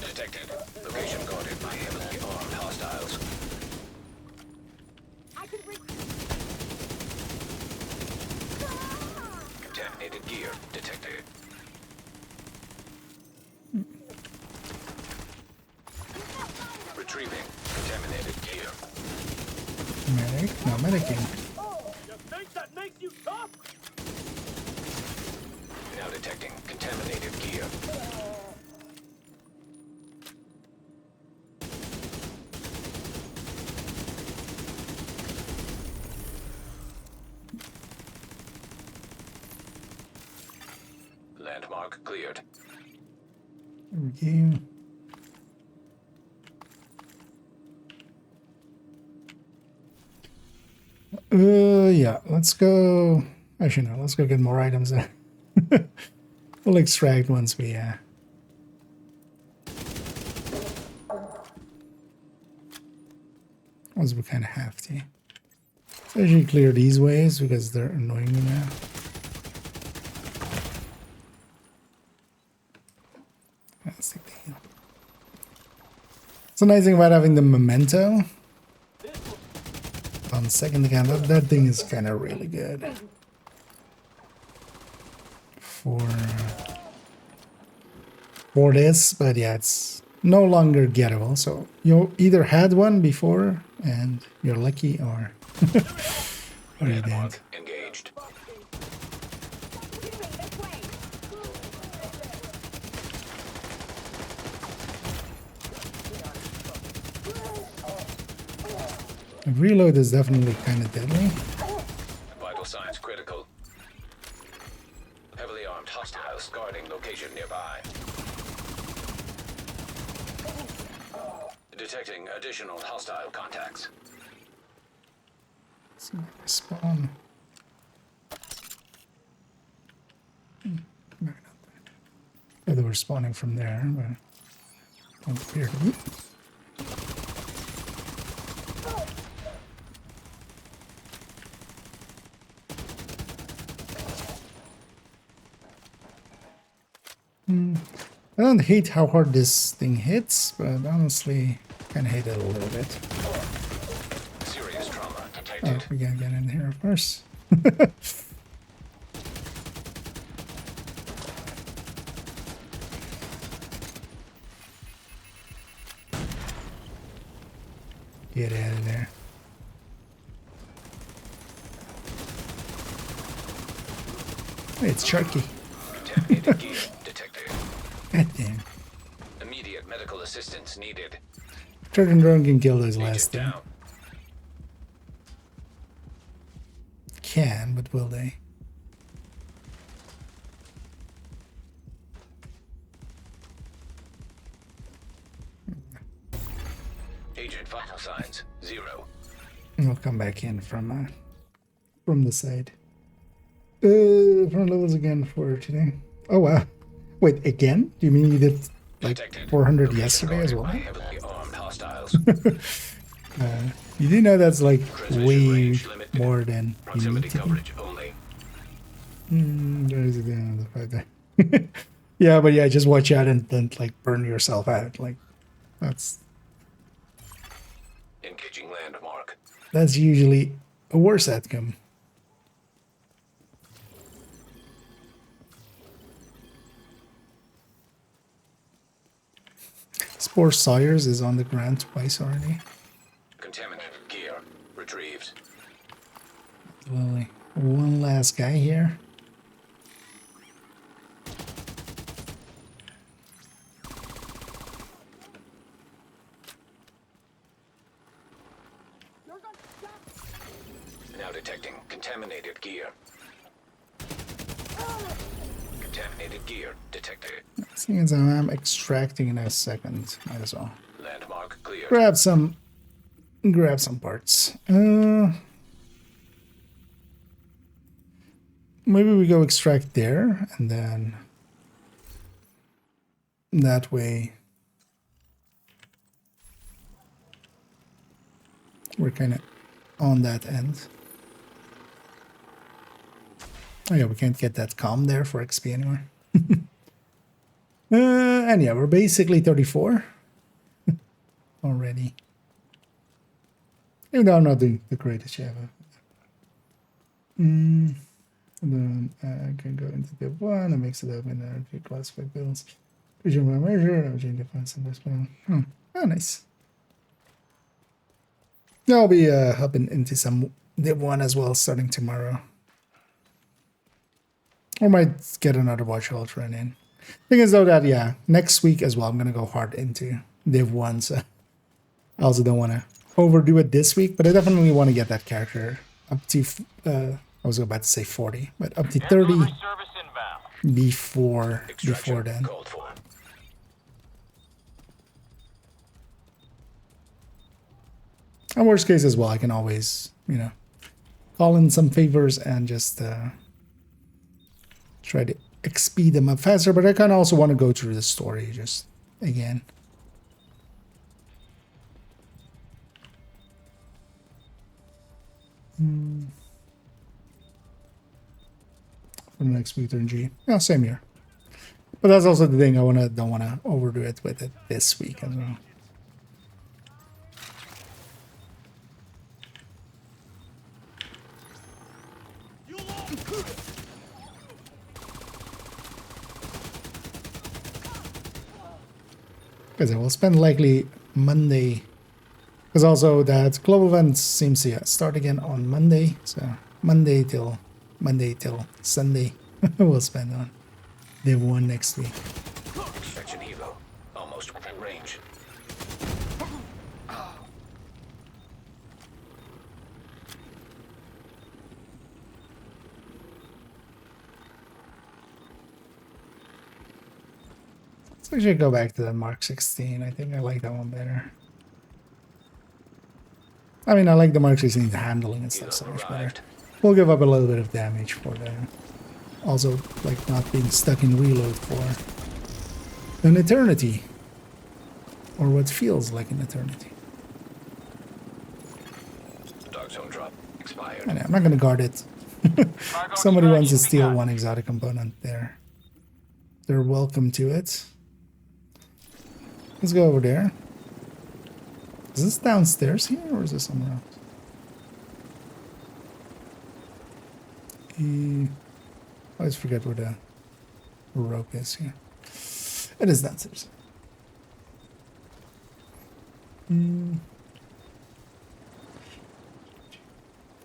Detected. Location guarded by heavily armed hostiles. Contaminated gear detected. Retrieving contaminated gear. Medic? No, medicing. You think that makes you tough? Now detecting contaminated gear. Landmark cleared. There we go. Yeah, let's go. Actually, no, let's go get more items there. We'll extract once we, once we kind of have to. So I usually clear these ways because they're annoying me now. That's the deal. It's a nice thing about having the memento. On second again, that thing is kind of really good. For this, but yeah, it's no longer gettable. So you either had one before and you're lucky, or or you didn't. Engaged. The reload is definitely kind of deadly. Vital signs critical. Heavily armed hostiles guarding location nearby. Detecting additional hostile contacts. Let's see where they spawn. Maybe not that. Oh, they were spawning from there, but don't appear to be. I don't hate how hard this thing hits, but honestly, kind of hate it a little bit. Serious trauma Oh, detected. we gotta get in here, of course. Get out of there. Hey, it's Sharky. Contaminated gear detected. God damn. Immediate medical assistance needed. Trojan drone can kill those Agent last thing. down. Can, but will they? Agent vital signs 0. We'll come back in from the side. Front levels again for today. Oh wow! Wait, again? Do you mean you did like Detected. 400 Location yesterday as well? guarded by heavily armed hostiles. You do know that's like Transmission way range limited. more than you need Proximity to be. coverage only. There is the end of the fight there. Yeah, but yeah, just watch out and don't like burn yourself out. Like that's Engaging landmark. usually a worse outcome. Spore Sawyers is on the ground twice already. Contaminated gear retrieved. Lovely. One last guy here. Now detecting contaminated gear. Contaminated gear detected. Seeing as I'm extracting in a second, might as well Landmark clear. grab some parts. Maybe we go extract there, and then that way we're kind of on that end. Oh yeah, we can't get that comm there for XP anymore. And yeah, we're basically 34 already. Even though I'm not doing the greatest job. And then I can go into the one and mix it up in energy classified builds. Vision by measure, energy defense and this one. Oh, nice. I'll be hopping into some Div 1 as well starting tomorrow. Or might get another Watch Ultra in. Thing is though that, yeah, next week as well, I'm going to go hard into Div 1. So I also don't want to overdo it this week, but I definitely want to get that character up to, I was about to say 40, but up to 30. Service inbound. before Extraction then. called for. And worst case as well, I can always, you know, call in some favors and just try to speed them up faster. But I kind of also want to go through the story just again. For the next week, turn G. Yeah, same here. But that's also the thing. Don't want to overdo it with it this week as well. Because I will spend likely Monday. Because also that global event seems to start again on Monday. So Monday till Sunday we'll spend on Div 1 next week. Extraction helo. Almost within range. Let's actually go back to the Mark 16. I think I like that one better. I mean, I like the Mark 16 handling and stuff so much better. We'll give up a little bit of damage for the... Also, like, not being stuck in reload for an eternity. Or what feels like an eternity. Dark zone drop expired. I know, I'm not going to guard it. Somebody wants to steal one exotic component there. They're welcome to it. Let's go over there. Is this downstairs here or is this somewhere else? I always forget where the rope is here. It is downstairs.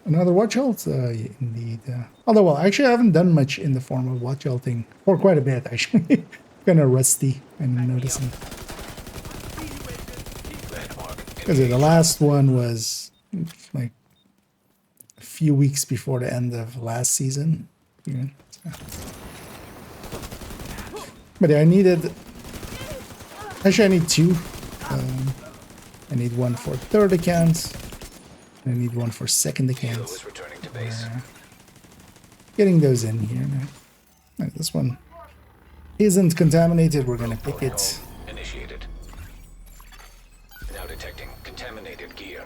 Another watch alt? Indeed. Although, well, actually I haven't done much in the form of watch alting for quite a bit, actually. Kind of rusty, I'm noticing. Because the last one was like a few weeks before the end of last season. Yeah, so. But yeah, I needed... Actually, I need two. I need one for third account. And I need one for second account. Getting those in here now. Right, this one isn't contaminated. We're gonna pick it. Initiated. Now detecting contaminated gear.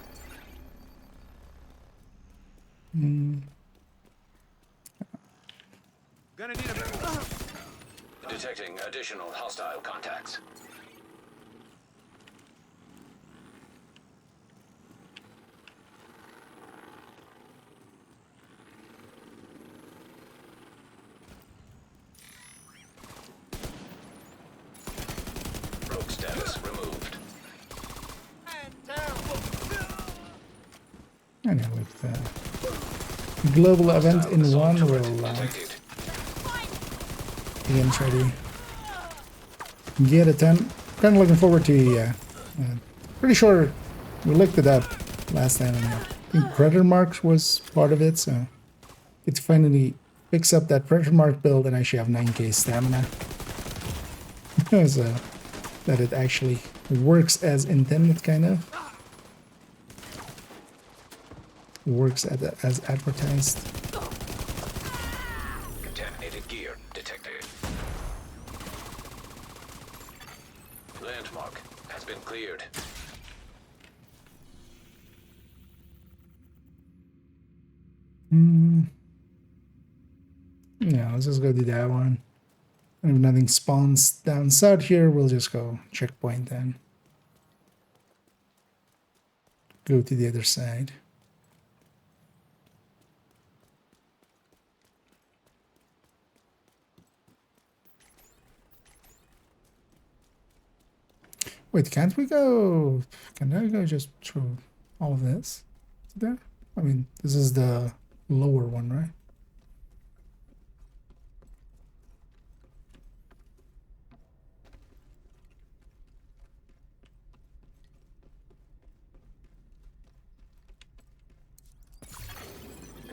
Gonna need a... Detecting additional hostile contacts. Rogue status removed. I know, with the global event in one, we'll again try to get a 10. Kind of looking forward to pretty sure we looked it up last time. I think Predator Mark was part of it, so it finally picks up that Predator Mark build and actually have 9k stamina. So that it actually works as intended, kind of. Works as advertised. Contaminated gear detected. Landmark has been cleared. Yeah, let's just go do that one. And if nothing spawns down south here, we'll just go checkpoint then. Go to the other side. Wait, can't we go... Can I go just through all of this? There? I mean, this is the lower one, right?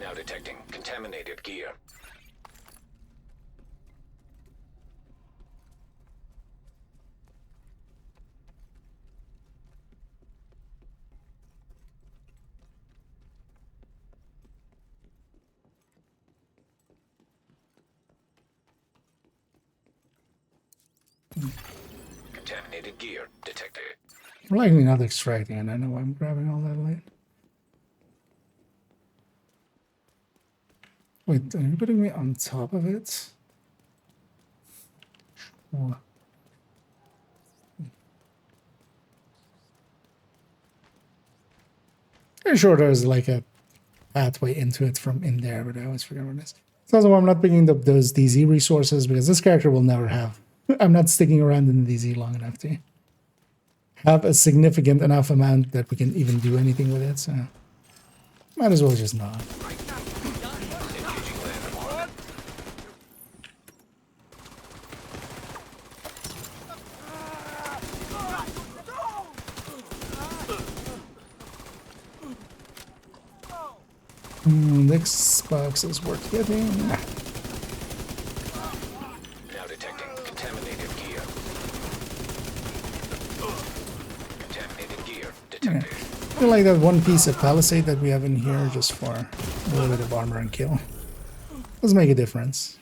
Now detecting contaminated gear. Contaminated gear detected. We're likely not extracting, and I know why I'm grabbing all that late. Wait, are you putting me on top of it? Sure. Pretty sure there's like a pathway into it from in there, but I always forget what it is. It's also why I'm not picking up those DZ resources, because this character will never have. I'm not sticking around in the DZ long enough to have a significant enough amount that we can even do anything with it, so might as well just not. Next box is worth getting. Now detecting contaminated gear. Contaminated gear detected. I feel like that one piece of palisade that we have in here just for a little bit of armor and kill. Does make a difference.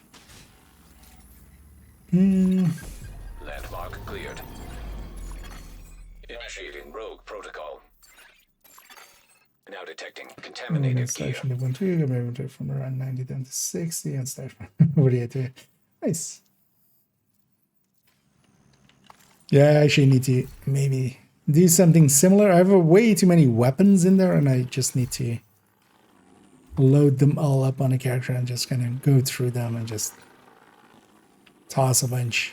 Landmark cleared. Initiating rogue protocol. Now detecting contaminated gear. Station 1-2, got my inventory from around 90 down to 60 and station 48. Nice. Yeah, I actually need to maybe do something similar. I have way too many weapons in there, and I just need to load them all up on a character and just kind of go through them and just toss a bunch.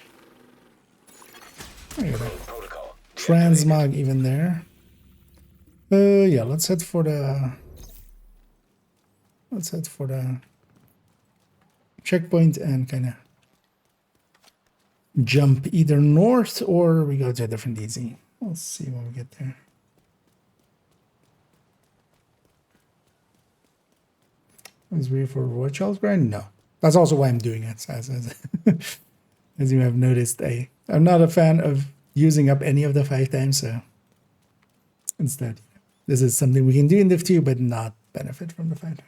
Transmog even there. Yeah, let's head for the checkpoint and kind of jump either north or we go to a different DZ. We'll see when we get there. Is we for Roy Charles grind? No. That's also why I'm doing it. As you have noticed, I'm not a fan of using up any of the 5 times, so instead, this is something we can do in Div 2, but not benefit from the 5 times.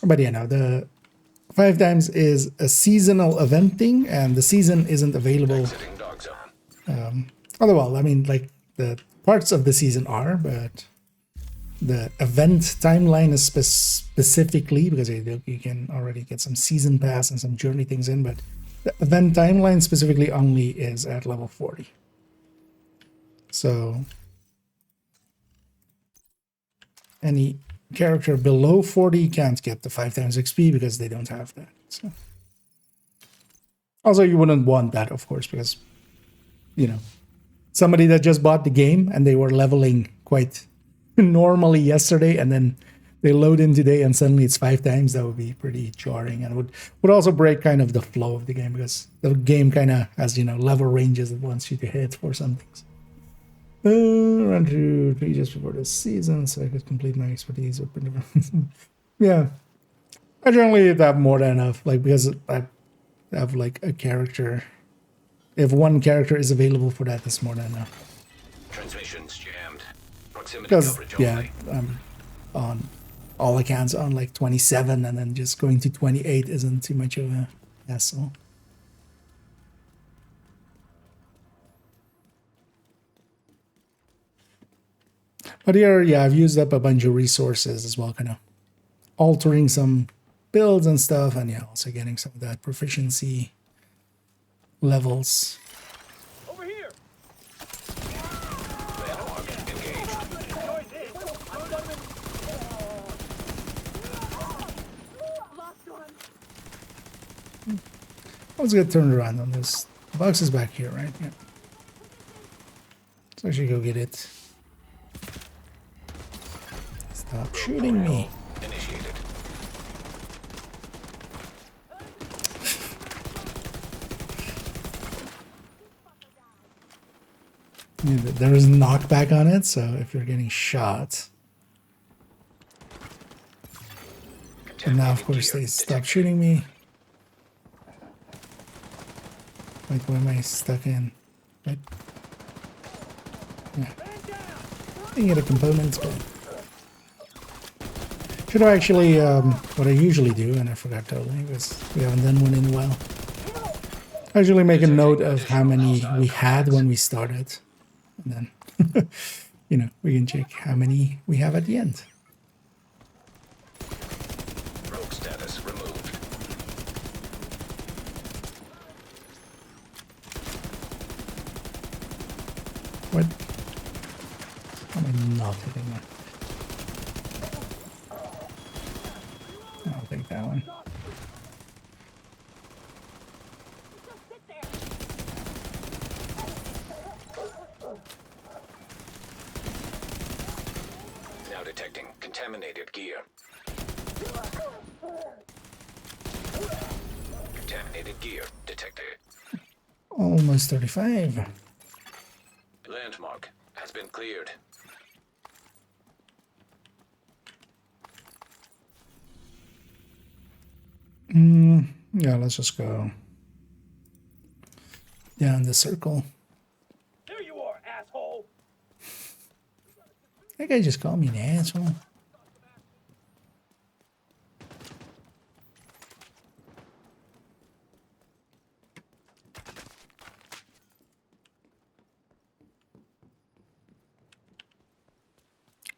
But yeah, no, the 5 times is a seasonal event thing, and the season isn't available. Well, I mean, like, the parts of the season are, but the event timeline is specifically, because you can already get some season pass and some journey things in, but the event timeline specifically only is at level 40. So any character below 40 can't get the 5 times XP because they don't have that. So also, you wouldn't want that, of course, because, you know, somebody that just bought the game and they were leveling quite normally yesterday and then they load in today and suddenly it's 5 times, that would be pretty jarring, and would also break kind of the flow of the game, because the game kind of has, you know, level ranges it wants you to hit for some things. Run through 3 just before the season so I could complete my expertise. Yeah, I generally have more than enough, like, because I have like a character. If one character is available for that, that's more than enough. Transmissions jammed. Proximity Because coverage yeah, only. I'm on all accounts on like 27, and then just going to 28 isn't too much of a hassle. But here, yeah, I've used up a bunch of resources as well, kind of altering some builds and stuff, and yeah, also getting some of that proficiency levels. Over here. Let's get turned around on this. The box is back here, right? Yeah. Let's actually go get it. Stop shooting me. Initiated. Yeah, there is knockback on it, so if you're getting shot. And now, of course, they stop shooting me. Like, where am I stuck in? Right? Yeah. I can get a components, but should I actually, what I usually do, and I forgot totally, because we haven't done one in a while. I usually make a note of how many we had when we started. And then, you know, we can check how many we have at the end. Rogue status removed. What? I'm not hitting that. I'll take that one. Now detecting contaminated gear. Contaminated gear detected. Almost 35. Landmark has been cleared. Yeah, let's just go down the circle. There you are, asshole! That guy just called me an asshole.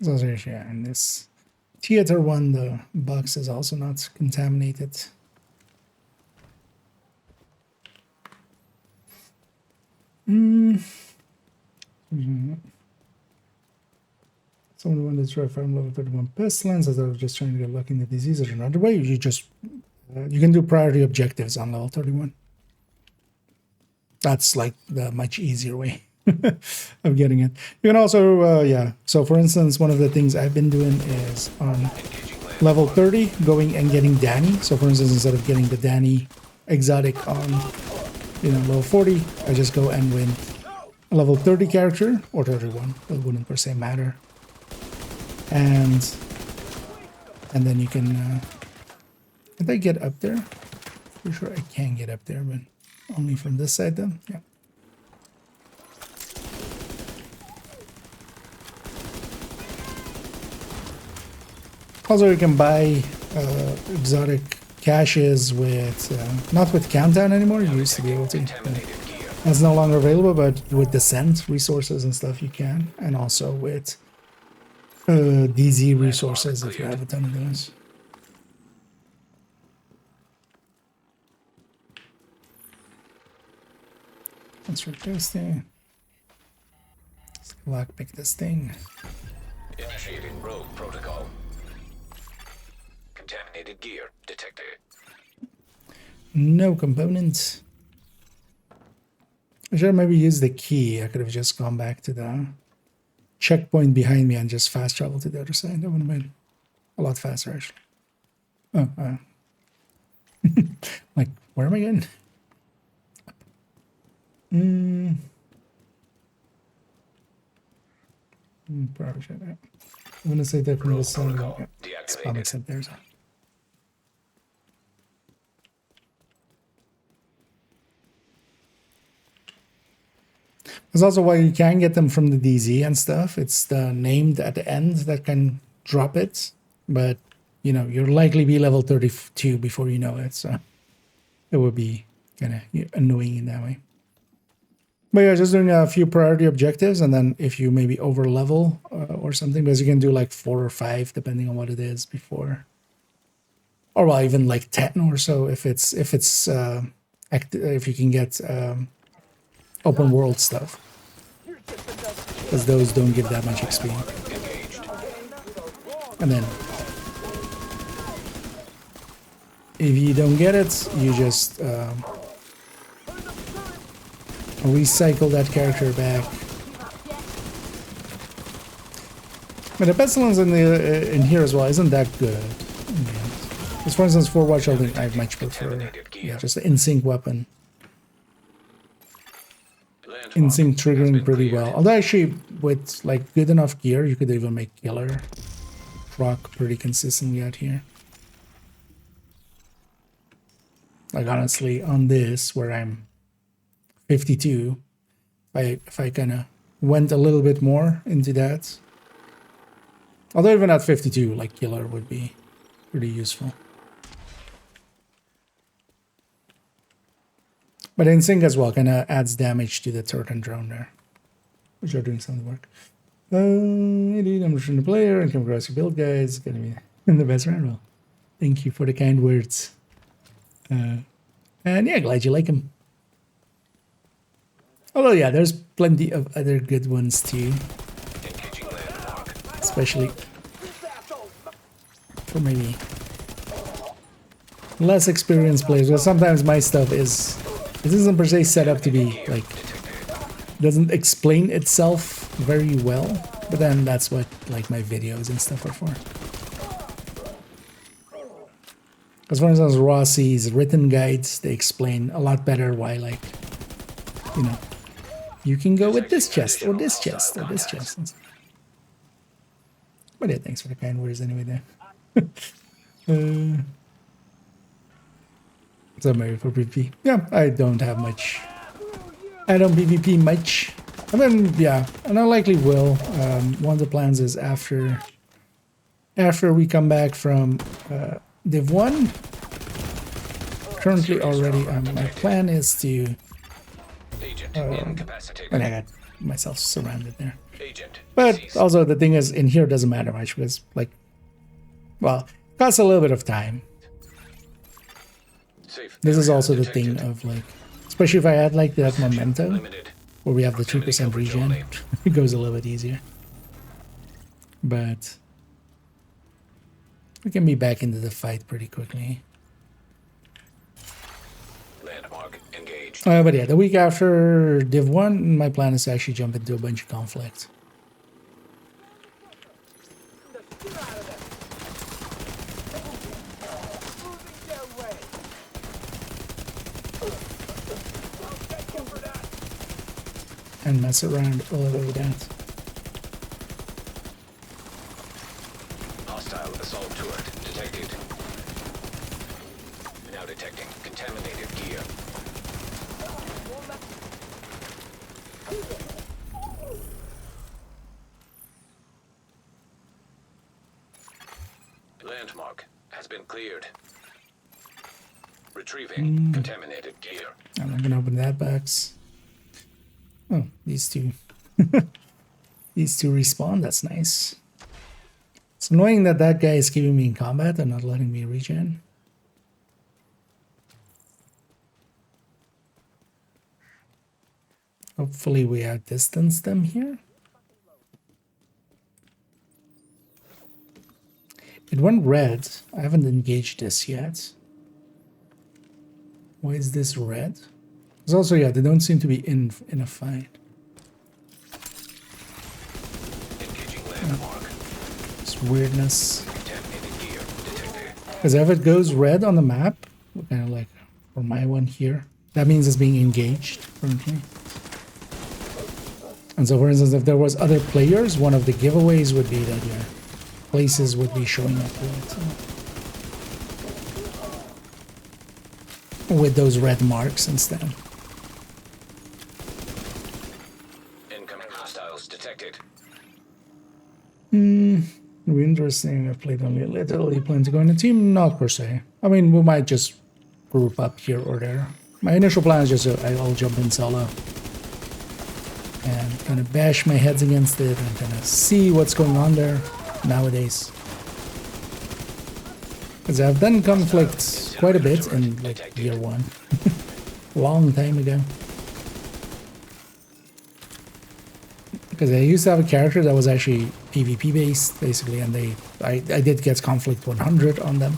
So there's, yeah, and this theater one, the box is also not contaminated. Someone wanted to try farm level 31 pestilence, as I was just trying to get lucky in the disease. There's another way. You just you can do priority objectives on level 31. That's like the much easier way of getting it. You can also, yeah. So for instance, one of the things I've been doing is on level 30, going and getting Danny. So for instance, instead of getting the Danny exotic on, you know, level 40, I just go and win a level 30 character, or 31, it wouldn't per se matter. And then you can, can I get up there? Pretty sure I can get up there, but only from this side though. Yeah. Also, you can buy exotic caches with, not with countdown anymore. You used to be able to. That's no longer available, but with descent resources and stuff you can. And also with DZ resources if you have a ton of those. Let's replace thing. Let's lockpick this thing. Initiating rogue protocol. Contaminated gear detected. No components. I should have maybe used the key. I could have just gone back to the checkpoint behind me and just fast travel to the other side. That would have been a lot faster, actually. Oh, like, where am I going? Probably should have. I'm gonna say that from the side. Spam accept there. So. That's also why you can get them from the DZ and stuff. It's the named at the end that can drop it, but you know you'll likely be level 32 before you know it, so it would be kind of annoying in that way. But yeah, just doing a few priority objectives, and then if you maybe over level or something, because you can do like 4 or 5 depending on what it is before, or well, even like 10 or so if you can get open world stuff, because those don't give that much XP. And then if you don't get it, you just recycle that character back. But the pestilence in here as well isn't that good. Yeah. As for instance, for Watch, I much prefer just the in-sync weapon. In-sync triggering pretty well. Although actually with like good enough gear, you could even make killer proc pretty consistently out here. Like honestly, on this where I'm 52, if I kind of went a little bit more into that. Although even at 52, like killer would be pretty useful. But in sync as well, kind of adds damage to the turret and drone there, which are doing some of the work. Indeed, I'm returning the player and come across your build guys. Gonna be in the best round. Well, thank you for the kind words. And yeah, glad you like him. Although yeah, there's plenty of other good ones too. Especially for maybe less experienced players. Well, sometimes my stuff it isn't per se set up to be like, doesn't explain itself very well, but then that's what like my videos and stuff are for. Because for instance, Rossi's written guides, they explain a lot better why, like, you know, you can go with this chest or this chest or this chest. But yeah, thanks for the kind words anyway there. So maybe for PvP. Yeah, I don't have much. I don't PvP much. I mean, yeah, and I likely will. One of the plans is after we come back from Div 1. Currently already, my plan is to... and I got myself surrounded there. But also the thing is, in here it doesn't matter much because, like, well, it costs a little bit of time. This is also the thing of, like, especially if I add like that memento, where we have the 2% regen, it goes a little bit easier. But we can be back into the fight pretty quickly. But yeah, the week after Div 1, my plan is to actually jump into a bunch of conflict. And mess around a little bit with that. Hostile assault turret detected. Now detecting contaminated gear. Landmark has been cleared. Retrieving contaminated gear. I'm not gonna open that box. Oh, these two. These two respawn, that's nice. It's annoying that that guy is keeping me in combat and not letting me regen. Hopefully we outdistance them here. It went red. I haven't engaged this yet. Why is this red? Because also, yeah, they don't seem to be in a fight. It's weirdness. Because if it goes red on the map, kind of like for my one here, that means it's being engaged currently. And so, for instance, if there was other players, one of the giveaways would be that your places would be showing up with those red marks instead. Incoming hostiles detected. It'll be interesting. I've played only a little. You plan to go in a team? Not per se. I mean, we might just group up here or there. My initial plan is just I'll jump in solo and kind of bash my heads against it and kind of see what's going on there nowadays. Because I've done conflict quite a bit in like year 1. Long time ago. Because I used to have a character that was actually PvP based, basically, and I did get conflict 100 on them.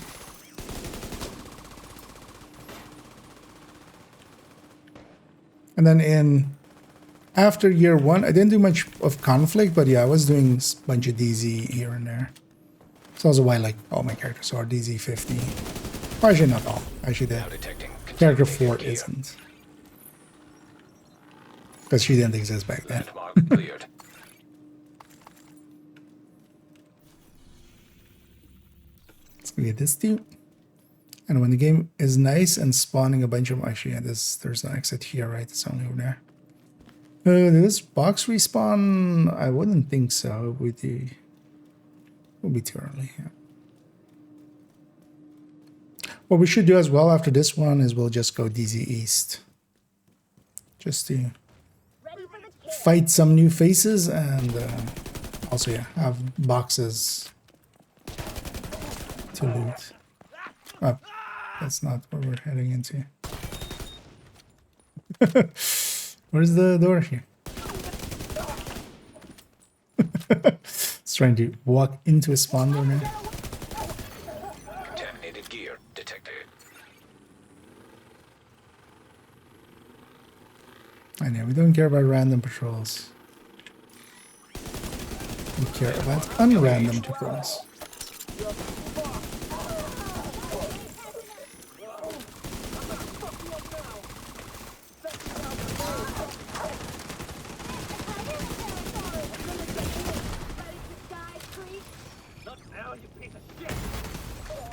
And then after year 1, I didn't do much of conflict, but yeah, I was doing a bunch of DZ here and there. So also why like all my characters are DZ 50. Or actually not all. Actually the character 4 isn't. Because she didn't exist back then. Let's get this dude. And when the game is nice and spawning a bunch of... Actually, yeah, there's no exit here, right? It's only over there. Did this box respawn? I wouldn't think so. It would be too early. Yeah. What we should do as well after this one is we'll just go DZ East. just to fight some new faces and also, yeah, have boxes to loot. Oh, that's not where we're heading into. Where's the door here? It's trying to walk into a spawn door now. Contaminated gear detected. I know, we don't care about random patrols. We care about unrandom patrols.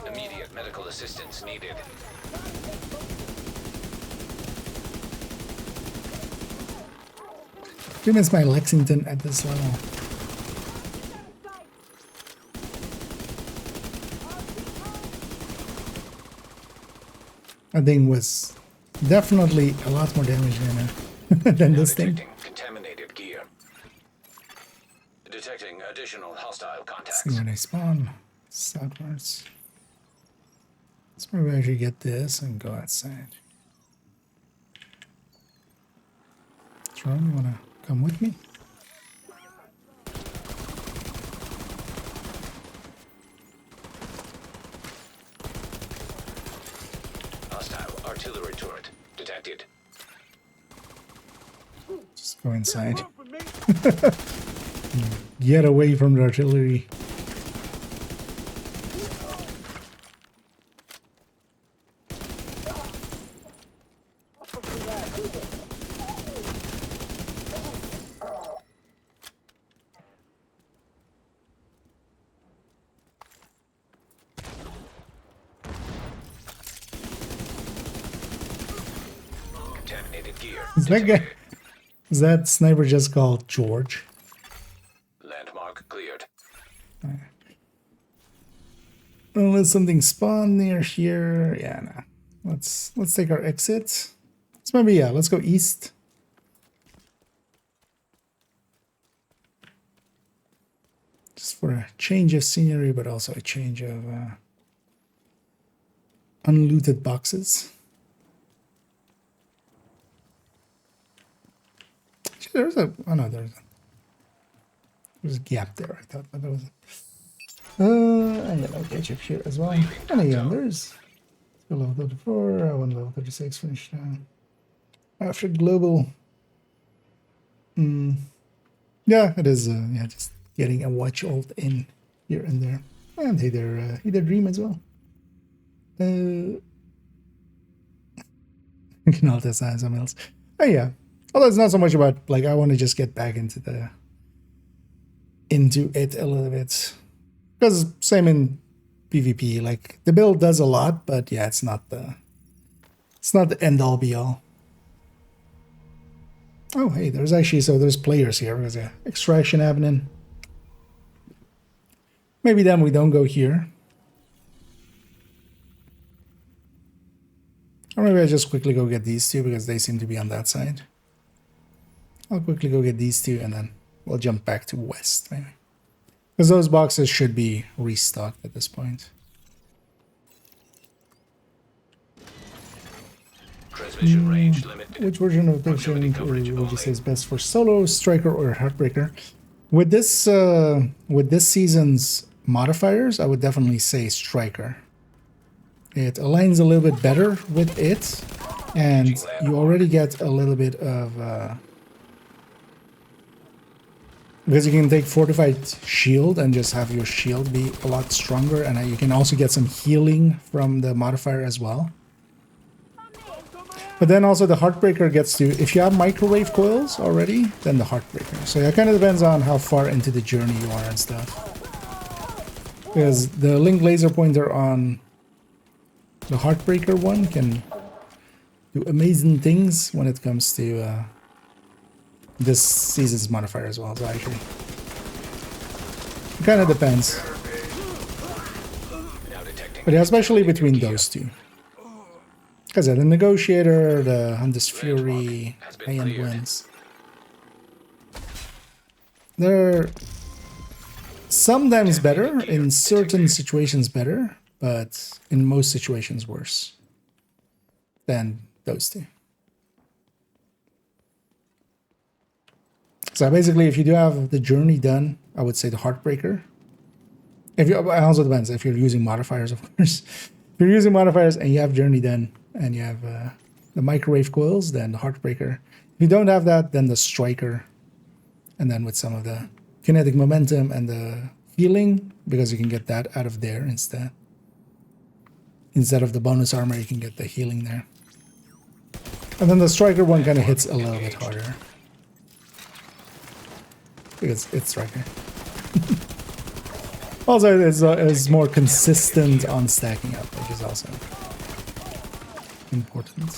Immediate medical assistance needed. Do miss my Lexington at this level. That thing was definitely a lot more damage than this thing. Detecting contaminated gear. Detecting additional hostile contacts. See where they spawn. Southwards. Let's maybe actually get this and go outside. Tron, you wanna come with me? Hostile artillery turret detected. Just go inside. Get away from the artillery. Contaminated gear. Is that guy? Is that sniper just called George? Landmark cleared. Unless something spawned near here. Yeah, nah. Let's take our exit. Let's maybe, yeah, let's go east. Just for a change of scenery, but also a change of unlooted boxes. Actually, there's a, oh no, there's a gap there. I thought, but there was and then okay, chip here as well. And again, there's level 34, one level 36 finished now. After global, yeah, it is. Yeah, just getting a watch ult in here and there, and either dream as well. You can all test something else. Oh yeah, although it's not so much about like I want to just get back into it a little bit. Because same in PvP, like the build does a lot, but yeah, it's not the end all be all. Oh hey, there's actually there's players here. There's a extraction happening. Maybe then we don't go here. Or maybe I just quickly go get these two because they seem to be on that side. I'll quickly go get these two and then we'll jump back to west maybe. Because those boxes should be restocked at this point. Transmission range limited. Which version of the thing would you say is best for solo, striker, or heartbreaker? With this season's modifiers, I would definitely say striker. It aligns a little bit better with it, and you already get a little bit of because you can take fortified shield and just have your shield be a lot stronger, and you can also get some healing from the modifier as well. But then also the Heartbreaker gets to, if you have microwave coils already, then the Heartbreaker. So it kind of depends on how far into the journey you are and stuff. Because the Link Laser Pointer on the Heartbreaker one can do amazing things when it comes to this season's modifier as well. So actually, it kind of depends. But yeah, especially between those two. Because the Negotiator, the Hunter's Fury, has been high-end cleared. wins. They're sometimes better, in certain situations better, but in most situations worse than those two. So basically, if you do have the journey done, I would say the Heartbreaker. If you, it also depends if you're using modifiers, of course. If you're using modifiers and you have journey done and you have the microwave coils, then the Heartbreaker. If you don't have that, then the Striker, and then with some of the kinetic momentum and the healing, because you can get that out of there instead. Instead of the bonus armor, you can get the healing there. And then the Striker one kind of hits a little bit harder. Because it's Striker. Also, it's more consistent on stacking up, which is also important.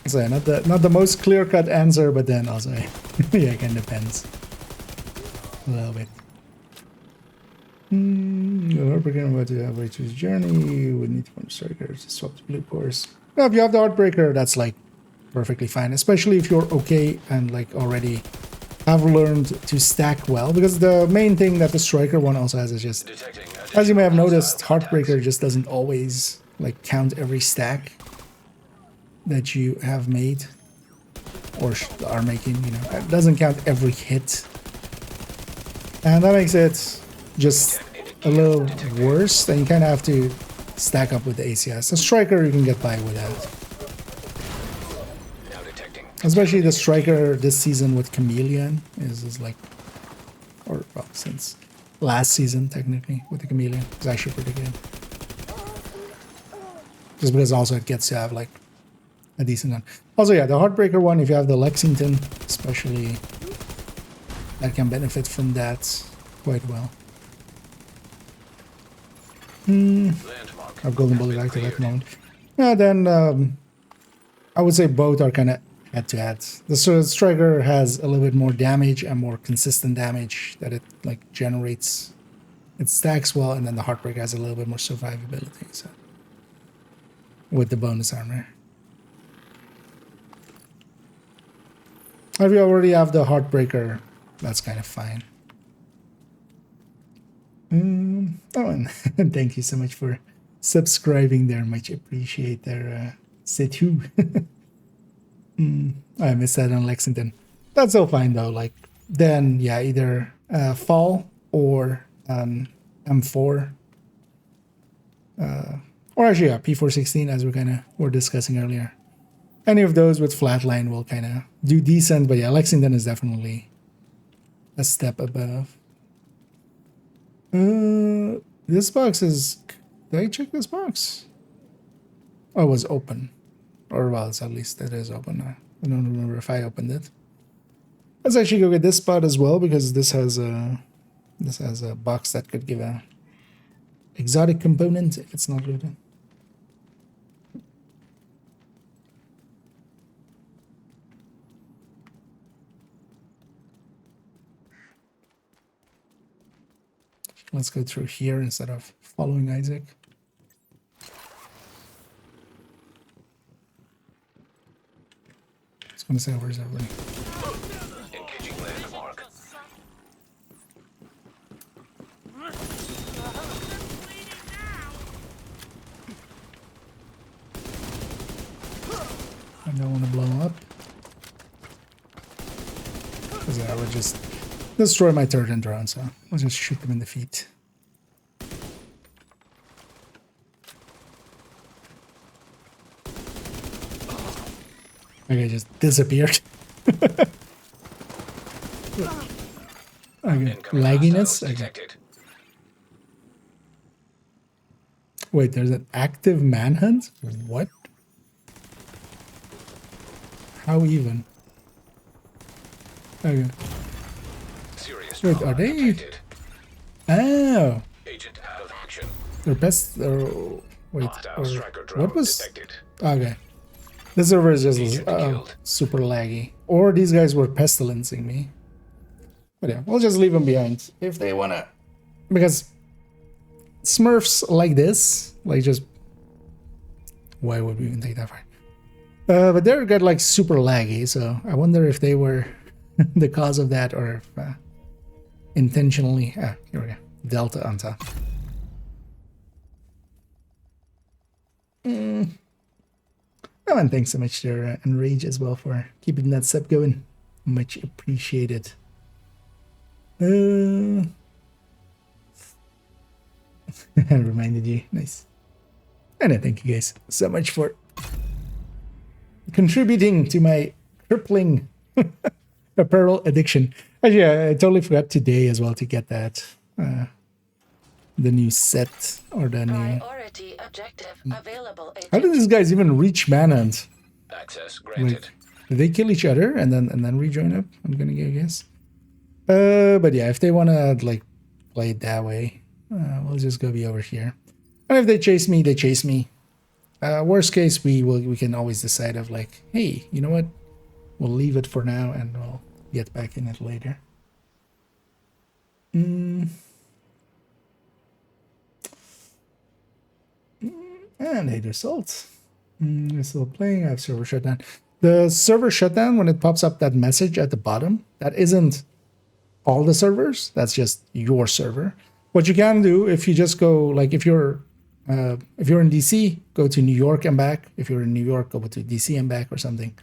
So yeah, not the most clear-cut answer, but then also yeah, it kind of depends a little bit. We're beginning about to have Rachel's journey. We need one striker to swap the blue cores. Well, if you have the Heartbreaker, that's like perfectly fine, especially if you're okay and like already have learned to stack well, because the main thing that the Striker one also has is just, as you may have noticed, Heartbreaker just doesn't always like count every stack that you have made or are making, you know, it doesn't count every hit, and that makes it just a little worse. Then you kind of have to stack up with the ACS. The Striker you can get by without. Especially the Striker this season with Chameleon is like, or well, since last season technically with the Chameleon, it's actually pretty good. Just because also it gets to have like a decent one. Also, yeah, the Heartbreaker one, if you have the Lexington, especially, that can benefit from that quite well. Have Golden Bullet active at the moment. Yeah, then I would say both are kind of head-to-head. The Striker has a little bit more damage and more consistent damage that it like generates. It stacks well, and then the Heartbreaker has a little bit more survivability. So with the bonus armor. If you already have the Heartbreaker, that's kind of fine. Oh, and thank you so much for subscribing there. Much appreciate there, Setu. I missed that on Lexington. That's all fine though. Like, then yeah, either Fall or M4. Or actually, yeah, P416 as we were discussing earlier. Any of those with flatline will kind of do decent, but yeah, Lexington is definitely a step above. This box is... Did I check this box? Oh, it was open. Or well, it's at least it is open. I don't remember if I opened it. Let's actually go get this spot as well, because this has a box that could give a exotic component if it's not looted. Let's go through here instead of following Isaac. I was gonna say, where's everybody? Engaging landmark. I don't want to blow him up. Because I would just destroy my turret and drone, so I'll just shoot them in the feet. Okay, just disappeared. Okay, lagginess? Okay. Wait, there's an active manhunt? What? How even? Okay. Wait, are they? Oh, Agent out of action. they're best. Or wait, Hostile or striker drone what was? detected. Okay, this server is just Agent killed. super laggy. Or these guys were pestilencing me. But yeah, we'll just leave them behind if they wanna because Smurfs like this, like just why would we even take that far? But they're get like super laggy, so I wonder if they were the cause of that or if intentionally. Here we go. Delta on top. Oh, and thanks so much to Enrage as well for keeping that sub going. Much appreciated. I reminded you. Nice. And I thank you guys so much for contributing to my crippling apparel addiction. Actually, I totally forgot today as well to get that. The new set or the new... Priority objective available. How did these guys even reach Manhunt? Access granted. Like, did they kill each other and then rejoin up? I'm gonna guess. But yeah, if they wanna like play it that way, we'll just go be over here. And if they chase me, they chase me. Worst case, we can always decide of like, hey, you know what? We'll leave it for now and we'll get back in it later. And hey, there's salt. We're still playing. I have server shutdown. The server shutdown, when it pops up that message at the bottom, that isn't all the servers. That's just your server. What you can do if you just go, like if you're in DC, go to New York and back. If you're in New York, go to DC and back or something.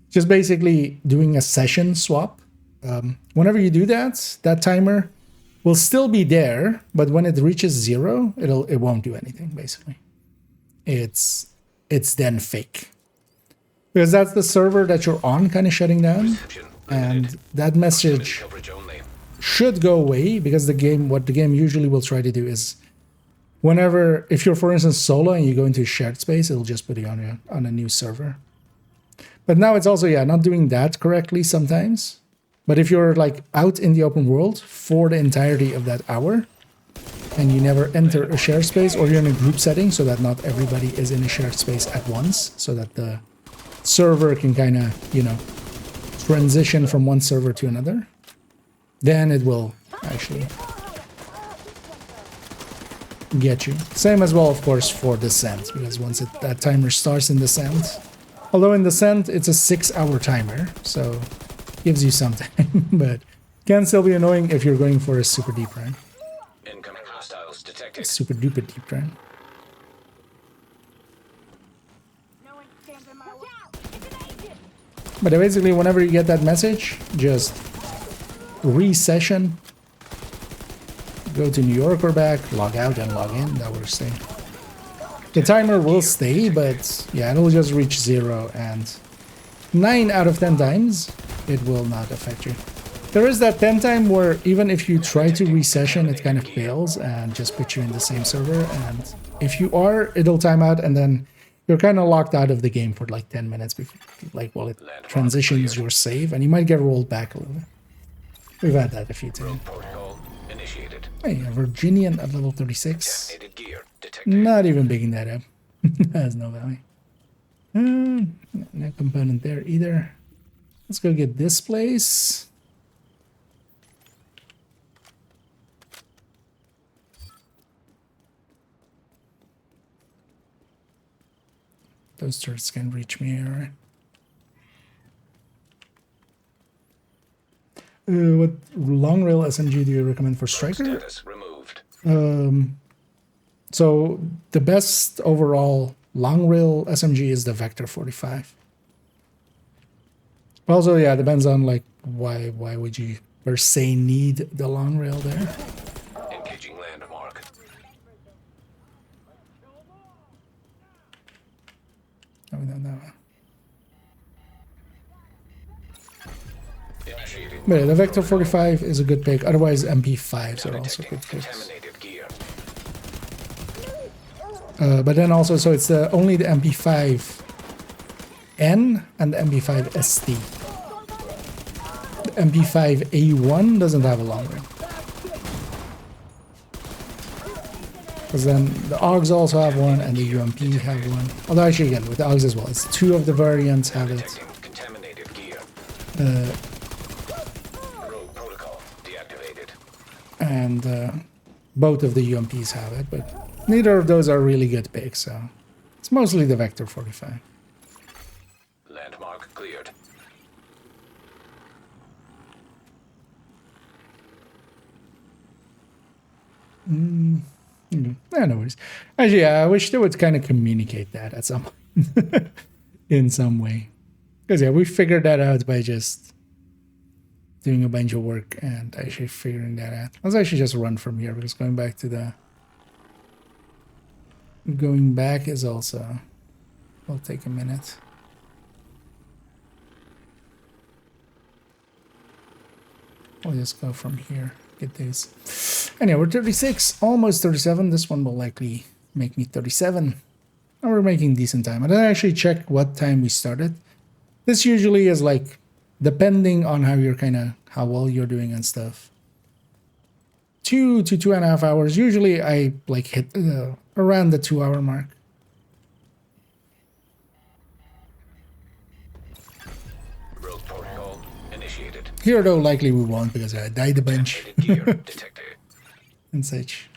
Just basically doing a session swap. Whenever you do that, that timer will still be there, but when it reaches 0, it won't do anything basically. It's then fake. Because that's the server that you're on kind of shutting down. And that message should go away because what the game usually will try to do is whenever, if you're for instance solo and you go into a shared space, it'll just put you on a new server. But now it's also, not doing that correctly sometimes. But if you're like out in the open world for the entirety of that hour, and you never enter a shared space, or you're in a group setting so that not everybody is in a shared space at once, so that the server can kind of, transition from one server to another, then it will actually get you. Same as well, of course, for Descent, because once that timer starts in Descent, although in Descent it's a 6-hour timer, so gives you some time, but can still be annoying if you're going for a super deep run. Incoming hostiles detected. Super duper deep run. But basically, whenever you get that message, just re-session, go to New York or back, log out and log in. That will stay. The timer will stay, but yeah, it'll just reach 0, and 9 out of 10 times, it will not affect you. There is that 10 time where even if you try to re-session, it kind of fails and just puts you in the same server. And if you are, it'll time out, and then you're kind of locked out of the game for like 10 minutes before, like, while it transitions your save, and you might get rolled back a little bit. We've had that a few times. Hey, a Virginian at level 36. Not even bigging that up. Has no value. No component there either. Let's go get this place. Those turrets can reach me, alright. What long rail SMG do you recommend for Striker? So the best overall long rail SMG is the Vector 45. Also, yeah, depends on like why would you per se need the long rail there. Engaging landmark. Oh, no. But yeah, the Vector 45 is a good pick. Otherwise, MP5s are also good picks. But then also, so it's only the MP5N and the MP5ST. The MP5A1 doesn't have a long range. Because then the AUGs also have one and the UMP have one. Although actually again, with the AUGs as well, it's 2 of the variants have it. And both of the UMPs have it, but neither of those are really good picks, so it's mostly the Vector 45. Landmark cleared. Yeah, no worries. Actually, yeah, I wish they would kind of communicate that at some in some way. Because yeah, we figured that out by just doing a bunch of work and actually figuring that out. Let's actually just run from here because going back is also will take a minute. We'll just go from here. Get this. Anyway, we're 36, almost 37. This one will likely make me 37. And we're making decent time. I didn't actually check what time we started. This usually is like, depending on how well you're doing and stuff. 2 to 2.5 hours. Usually I like hit around the 2-hour mark. Rogue protocol initiated. Here though, likely we won't because I died a bunch. Gear detected. And such.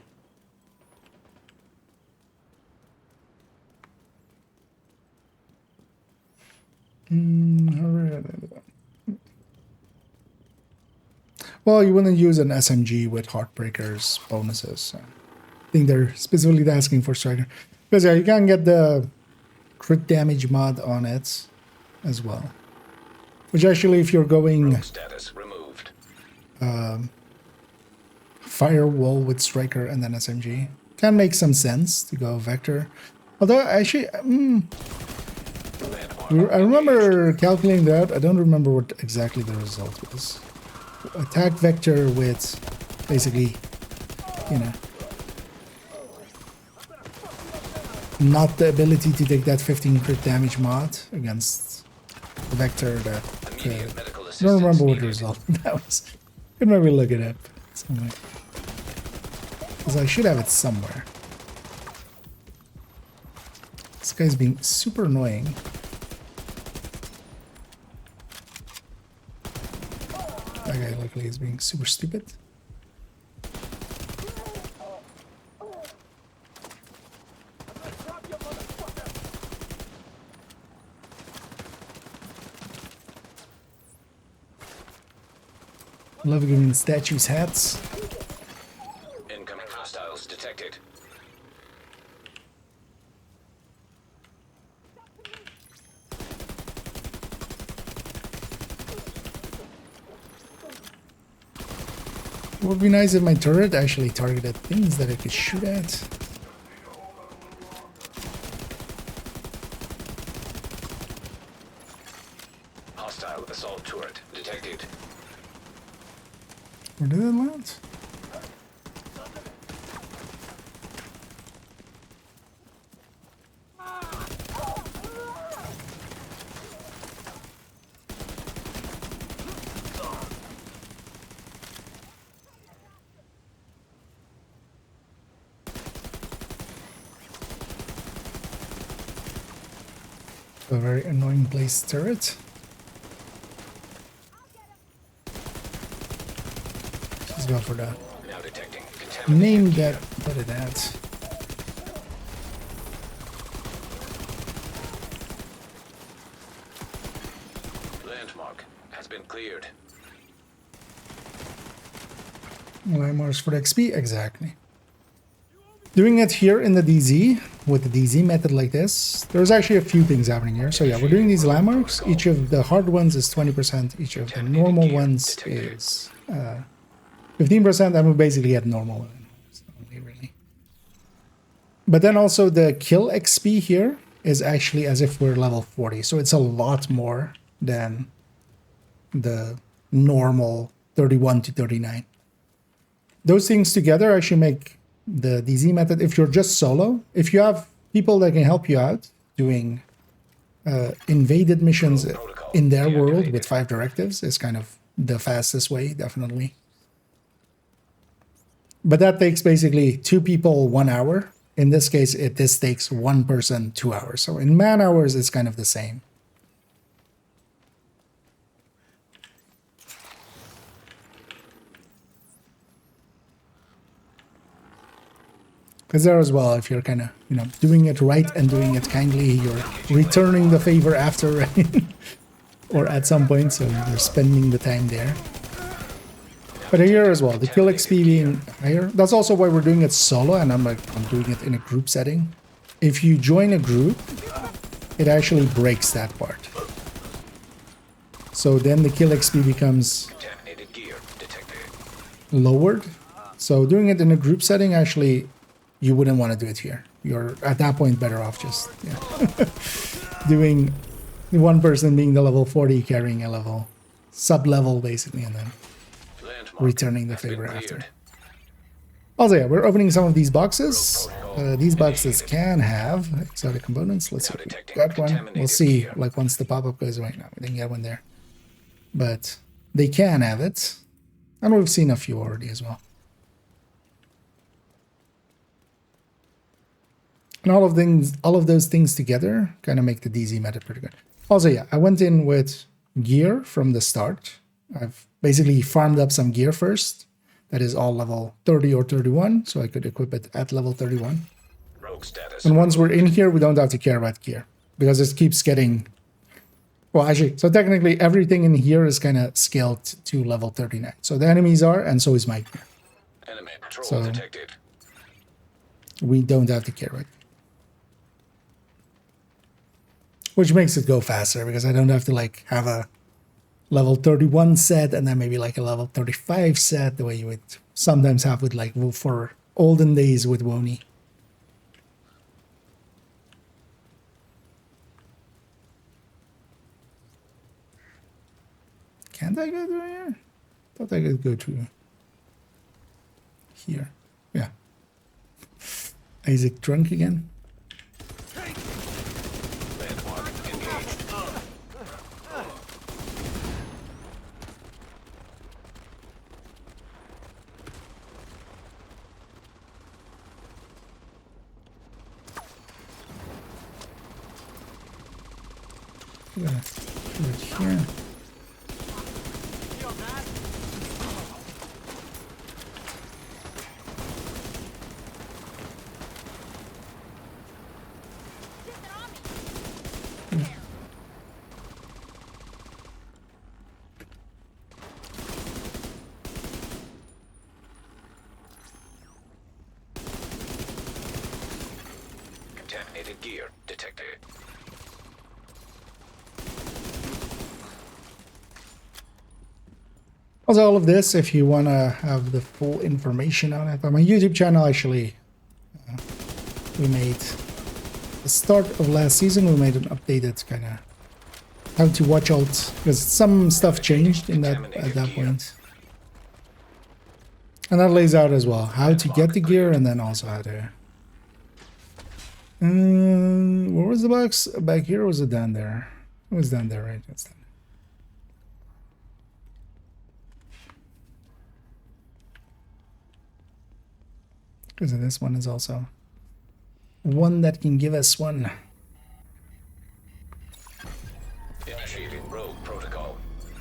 Well, you wouldn't use an SMG with Heartbreaker's bonuses. So I think they're specifically asking for Striker. Because yeah, you can get the crit damage mod on it as well. Which actually, if you're going Rogue status removed. Firewall with Striker and then SMG, can make some sense to go Vector. Although actually, I remember calculating that. I don't remember what exactly the result was. Attack Vector with basically, you know, not the ability to take that 15 crit damage mod against the Vector that... I don't remember what the result that was. Could maybe look it up somewhere. Because I should have it somewhere. This guy's being super annoying. That guy luckily is being super stupid. Love giving statues hats. Incoming hostiles detected. It would be nice if my turret actually targeted things that I could shoot at. Hostile assault turret detected. Where did it land? A very annoying placed turret. Let's go for that. Now detecting Name that, put it at. Landmark has been cleared. Landmarks for the XP, exactly. Doing it here in the DZ, with the DZ method like this, there's actually a few things happening here. So yeah, we're doing these landmarks. Each of the hard ones is 20%. Each of the normal ones is 15%. And we basically get normal ones only, really. But then also the kill XP here is actually as if we're level 40. So it's a lot more than the normal 31 to 39. Those things together actually make the DZ method, if you're just solo, if you have people that can help you out doing invaded missions in their world with 5 directives, is kind of the fastest way, definitely. But that takes basically 2 people 1 hour. In this case, this takes 1 person 2 hours. So in man hours, it's kind of the same. Because there as well, if you're kind of, you know, doing it right and doing it kindly, you're returning the favor after, right? Or at some point, so you're spending the time there. But here as well, the kill XP being higher. That's also why we're doing it solo, and I'm doing it in a group setting. If you join a group, it actually breaks that part. So then the kill XP becomes lowered. So doing it in a group setting, actually, you wouldn't want to do it here. You're at that point better off just doing one person being the level 40, carrying a level sub-level basically, and then returning the favor after. Also, yeah, we're opening some of these boxes. These boxes can have exotic components. Let's see if we got one. We'll see, like, once the pop-up goes away. No, we didn't get one there. But they can have it. And we've seen a few already as well. And all of those things together kind of make the DZ meta pretty good. Also, yeah, I went in with gear from the start. I've basically farmed up some gear first. That is all level 30 or 31, so I could equip it at level 31. And once we're in here, we don't have to care about gear, because it keeps getting... Well, actually, so technically everything in here is kind of scaled to level 39. So the enemies are, and so is my gear. So we don't have to care about gear. Which makes it go faster, because I don't have to, like, have a level 31 set and then maybe like a level 35 set, the way you would sometimes have with, like, for olden days with Woni. Can't I go through here? Thought I could go through here. Yeah. Isaac drunk again. Yeah, do it here. Contaminated gear detected. Also, all of this, if you want to have the full information on it, on my YouTube channel, actually, we made, the start of last season, we made an updated kind of how to watch out, because some stuff changed in that at that point. And that lays out as well how to get the gear, and then also how to... where was the box? Back here, or was it down there? It was down there, right? It's down. Because this one is also one that can give us one. Initiating rogue protocol.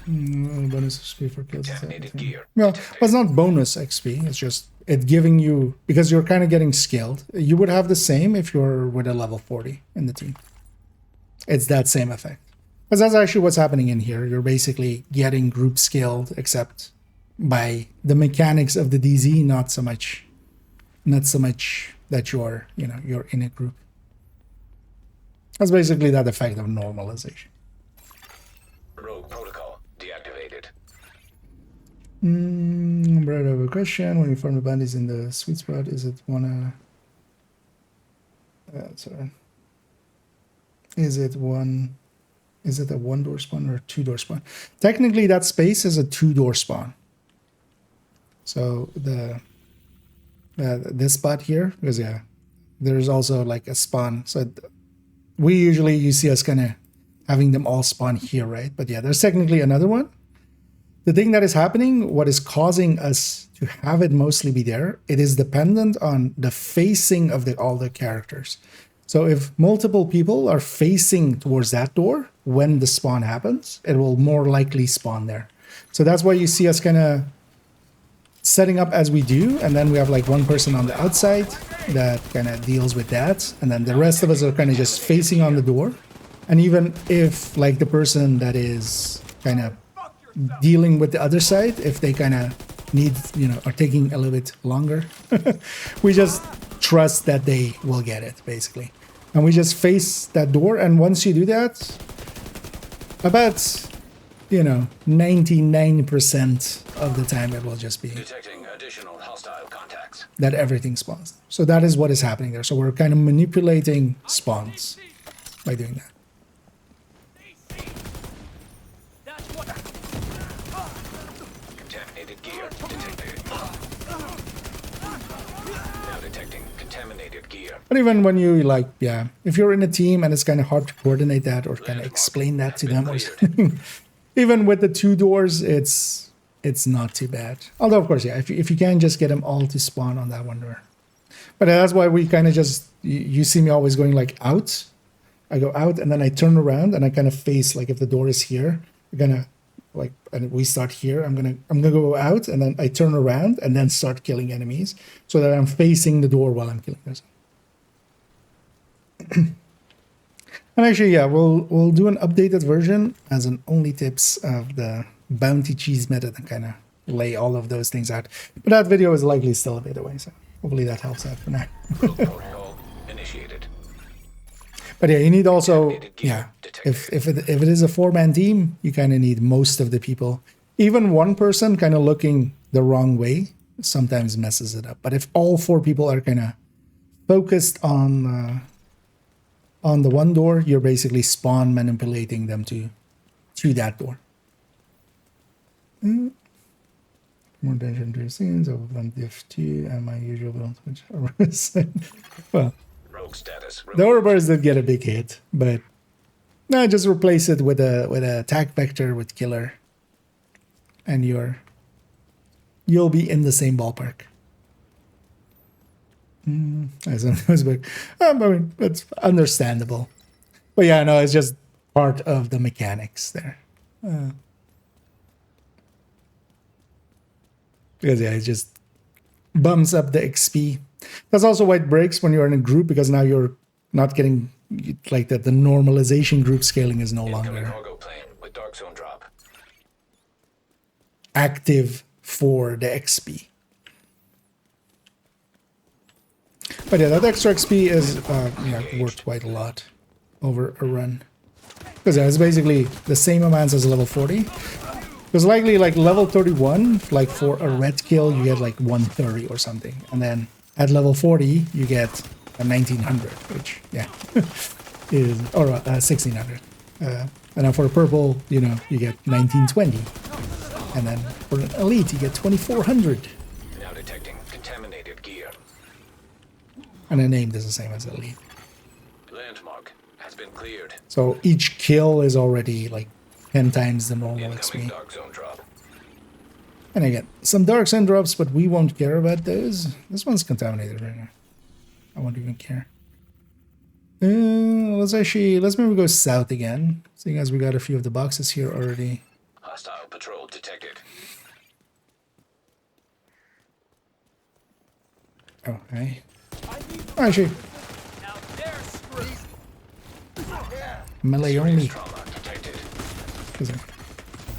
Bonus XP for kills. Gear. Well, it's not bonus XP. It's just it giving you, because you're kind of getting skilled. You would have the same if you're with a level 40 in the team. It's that same effect. Because that's actually what's happening in here. You're basically getting group skilled, except by the mechanics of the DZ, not so much that you're, you know, you're in a group. That's basically that effect of normalization. Rogue protocol deactivated. Brad, I have a question. When you farm the bandits in the sweet spot, is it one sorry. Is it a one door spawn or a 2-door spawn? Technically that space is a 2-door spawn. So this spot here, because yeah, there's also like a spawn. So you see us kind of having them all spawn here, right? But yeah, there's technically another one. The thing that is happening, what is causing us to have it mostly be there, it is dependent on the facing of all the characters. So if multiple people are facing towards that door when the spawn happens, it will more likely spawn there. So that's why you see us kind of setting up as we do, and then we have like one person on the outside that kind of deals with that, and then the rest of us are kind of just facing on the door. And even if like the person that is kind of dealing with the other side, if they kind of need, you know, are taking a little bit longer, we just trust that they will get it, basically. And we just face that door, and once you do that, about, you know, 99% of the time it will just be Detecting additional hostile contacts. that everything spawns. So that is what is happening there. So we're kind of manipulating spawns by doing that. Contaminated gear detected. Now detecting contaminated gear. But even when you like, yeah, if you're in a team and it's kind of hard to coordinate that or kind of explain that to them or something, even with the 2 doors, it's not too bad. Although, of course, yeah, if you can just get them all to spawn on that one door. But that's why we kind of just, you see me always going like out. I go out and then I turn around and I kind of face, like if the door is here, we're gonna like, and we start here, I'm gonna go out and then I turn around and then start killing enemies so that I'm facing the door while I'm killing them. And actually, yeah, we'll do an updated version as an only tips of the bounty cheese method and kind of lay all of those things out. But that video is likely still a bit away, so hopefully that helps out for now. Protocol initiated. But yeah, you need also, yeah, if it is a 4-man team, you kind of need most of the people. Even one person kind of looking the wrong way sometimes messes it up. But if all 4 people are kind of focused on the one door, you're basically spawn manipulating them to that door. More dungeon to scenes, overrun diff 2, and my usual build, which well, Rogue status. the Ouroboros did get a big hit, but no, just replace it with a attack vector with killer, and you'll be in the same ballpark. As I mean, it's understandable, but yeah, no, it's just part of the mechanics there. Because yeah, it just bumps up the XP. That's also why it breaks when you're in a group, because now you're not getting like that. The normalization group scaling is no longer Cargo plane with dark zone drop. active for the XP. But yeah, that extra XP is worth quite a lot over a run, because yeah, it's basically the same amounts as level 40. Because likely like level 31, like for a red kill, you get like 130 or something. And then at level 40, you get a 1900, which, yeah, is, or 1600. And then for a purple, you know, you get 1920. And then for an elite, you get 2400. Now detecting contaminated gear. And the name is the same as elite. Landmark has been cleared. So each kill is already like 10 times the normal Incoming XP. dark zone drop. And again, some dark zone drops, but we won't care about those. This one's contaminated right now. I won't even care. Let's maybe go south again, seeing as we got a few of the boxes here already. Hostile patrol detected. Oh, hey. Actually, melee only. Trauma detected.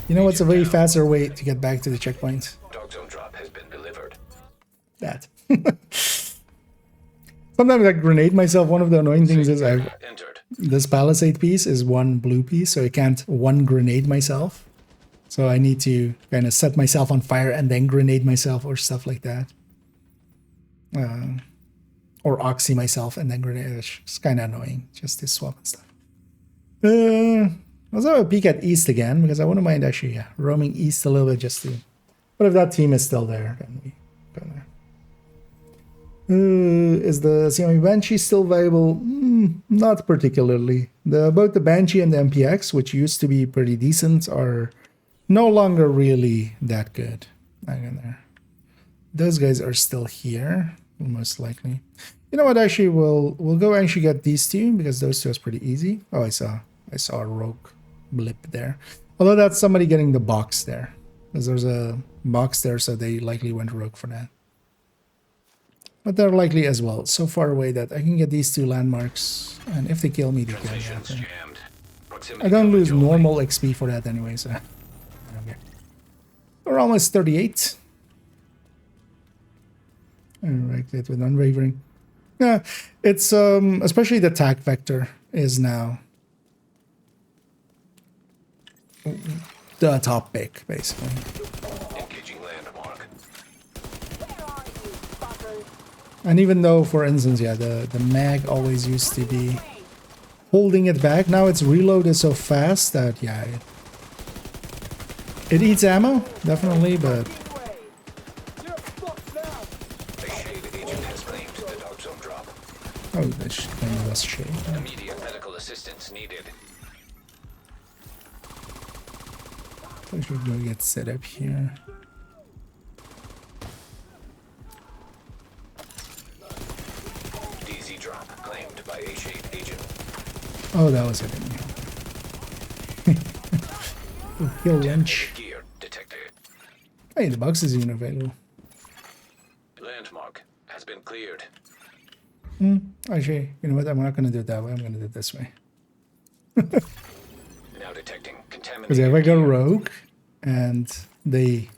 You know what's a very faster way to get back to the checkpoint? Dark zone drop has been delivered. That. Sometimes I grenade myself. One of the annoying things is Entered. this palisade piece is one blue piece, so I can't one grenade myself. So I need to kind of set myself on fire and then grenade myself or stuff like that. Or oxy myself and then grenade. It's kind of annoying just to swap and stuff. Let's have a peek at east again, because I wouldn't mind actually roaming east a little bit just to... But if that team is still there, then we go there. Is the Xiaomi Banshee still viable? Not particularly. Both the Banshee and the MPX, which used to be pretty decent, are no longer really that good. Hang in there. Those guys are still here, most likely. You know what? Actually, we'll go actually get these two, because those two is pretty easy. Oh, I saw a rogue blip there. Although that's somebody getting the box there. Because there's a box there, so they likely went rogue for that. But they're likely as well so far away that I can get these two landmarks, and if they kill me, they kill me. Transmissions After. jammed. Proximity I don't coverage lose only. normal XP for that anyway, so I don't care. We're almost 38. Alright, it with unwavering. Yeah, it's especially the attack vector is now the top pick, basically. Engaging landmark. And even though, for instance, yeah, the mag always used to be holding it back, now its reload is so fast that, yeah, it eats ammo, definitely, but... A shade agent has claimed the dark zone drop. Oh, that's kind of less shade. Immediate medical assistance needed. I should go get set up here. DZ drop claimed by a shade agent. Oh, that was it. Oh, kill wrench. Gear detected. Hey, the box is even available. Landmark has been cleared. Actually, you know what? I'm not going to do it that way. I'm going to do it this way. Now detecting contaminated. Because if I go gear. rogue and they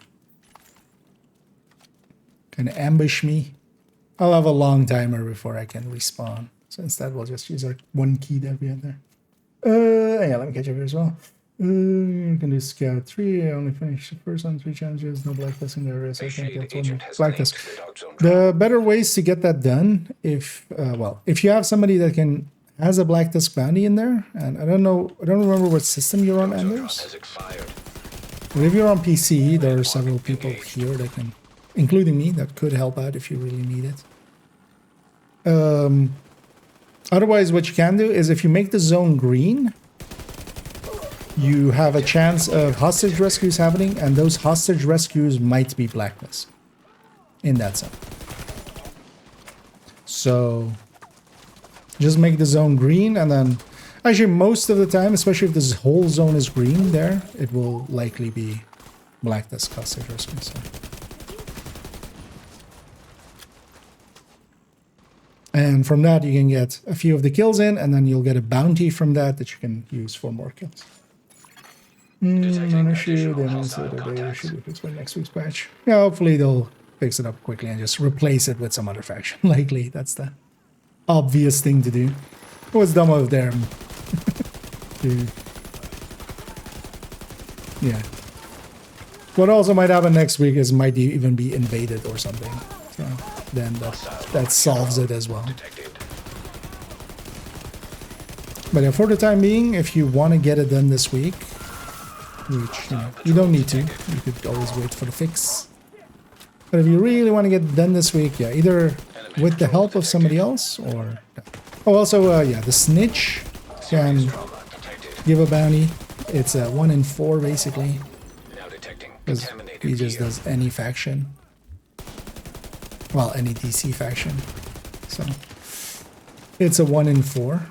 kind of ambush me, I'll have a long timer before I can respawn. So instead, we'll just use our one key that we had there. Yeah, let me catch up here as well. You can do scout 3. I only finished the first on 3 challenges. No blacklist in the area, so I can't get one blacklist. The better ways to get that done, if well, if you have somebody that has a blacklist bounty in there, and I don't remember what system you're on, Anders. But if you're on PC, there are several people here that can, including me, that could help out if you really need it. Otherwise, what you can do is if you make the zone green, you have a chance of hostage rescues happening, and those hostage rescues might be blacklist in that zone. So just make the zone green, and then actually most of the time, especially if this whole zone is green there, it will likely be blacklist hostage rescue. So. And from that, you can get a few of the kills in, and then you'll get a bounty from that you can use for more kills. Issue, then also they should be fixed by next week's patch. Yeah, hopefully they'll fix it up quickly and just replace it with some other faction. Likely, that's the obvious thing to do. It was dumb of them. Yeah. What also might happen next week is might even be invaded or something. So then that solves it as well. But yeah, for the time being, if you want to get it done this week, which you don't need to, you could always wait for the fix. But if you really want to get it done this week, yeah, either with the help of somebody else or... Oh, also, yeah, the snitch can give a bounty. It's a 1 in 4 basically. Because he just does any faction. Well, any DC faction. So it's a 1 in 4.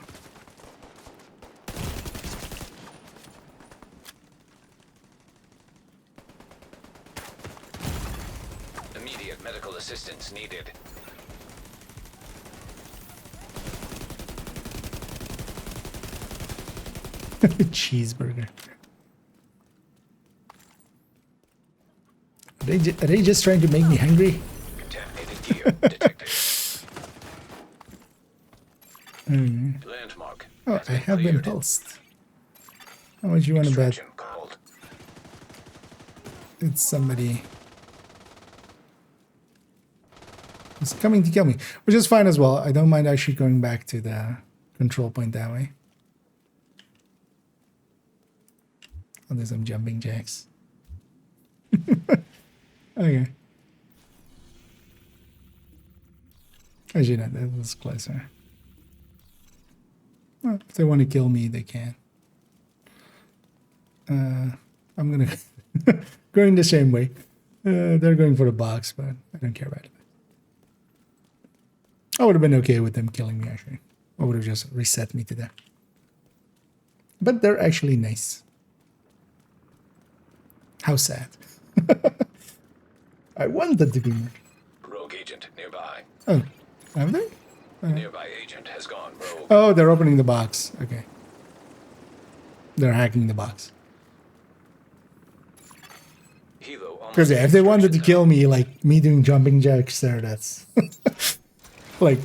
Immediate medical assistance needed. Cheeseburger. Are they just trying to make me hungry? Contaminated gear detected. Landmark. Oh, I have been pulsed. How much you want to bet? Called. It's somebody. It's coming to kill me, which is fine as well. I don't mind actually going back to the control point that way. Oh, there's some jumping jacks. Okay. Actually, no, that was closer. Well, if they want to kill me, they can. I'm gonna going the same way. They're going for the box, but I don't care about it. I would have been okay with them killing me, actually. I would have just reset me to that. But they're actually nice. How sad. I wanted to be more. Rogue agent nearby. Oh, have they? Nearby agent has gone rogue. Oh, they're opening the box. Okay. They're hacking the box. Hilo almost Because yeah, if they wanted to instruction kill me, like me doing jumping jacks there, that's like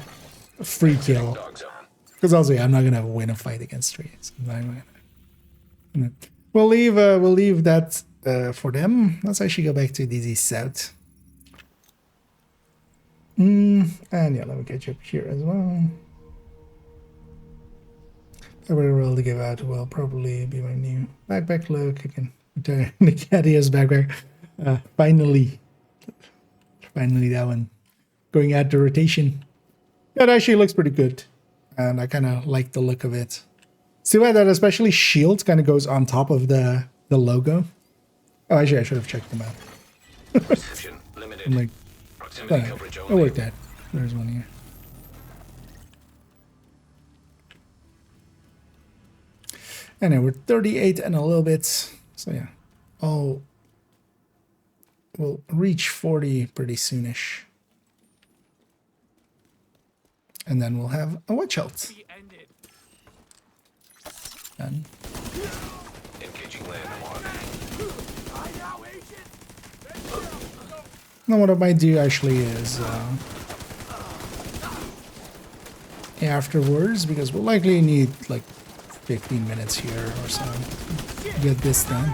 a free kill. dog zone. Because also, yeah, I'm not gonna win a fight against trees. We'll leave that for them. Let's actually go back to DZ South. And yeah, let me catch up here as well. Every roll to give out will probably be my new backpack look. I can return the Cadius backpack. Finally that one going out to rotation. That actually looks pretty good, and I kind of like the look of it. See why that especially shield kind of goes on top of the logo. Oh, actually, I should have checked them out. Perception limited. I'm like, Proximity coverage it only. worked out. There's one here. And then we're 38 and a little bit. So yeah. Oh, we'll reach 40 pretty soonish. And then we'll have a watch out. Done. Engaging land one. Now what I might do actually is afterwards, because we'll likely need like 15 minutes here or so to get this done.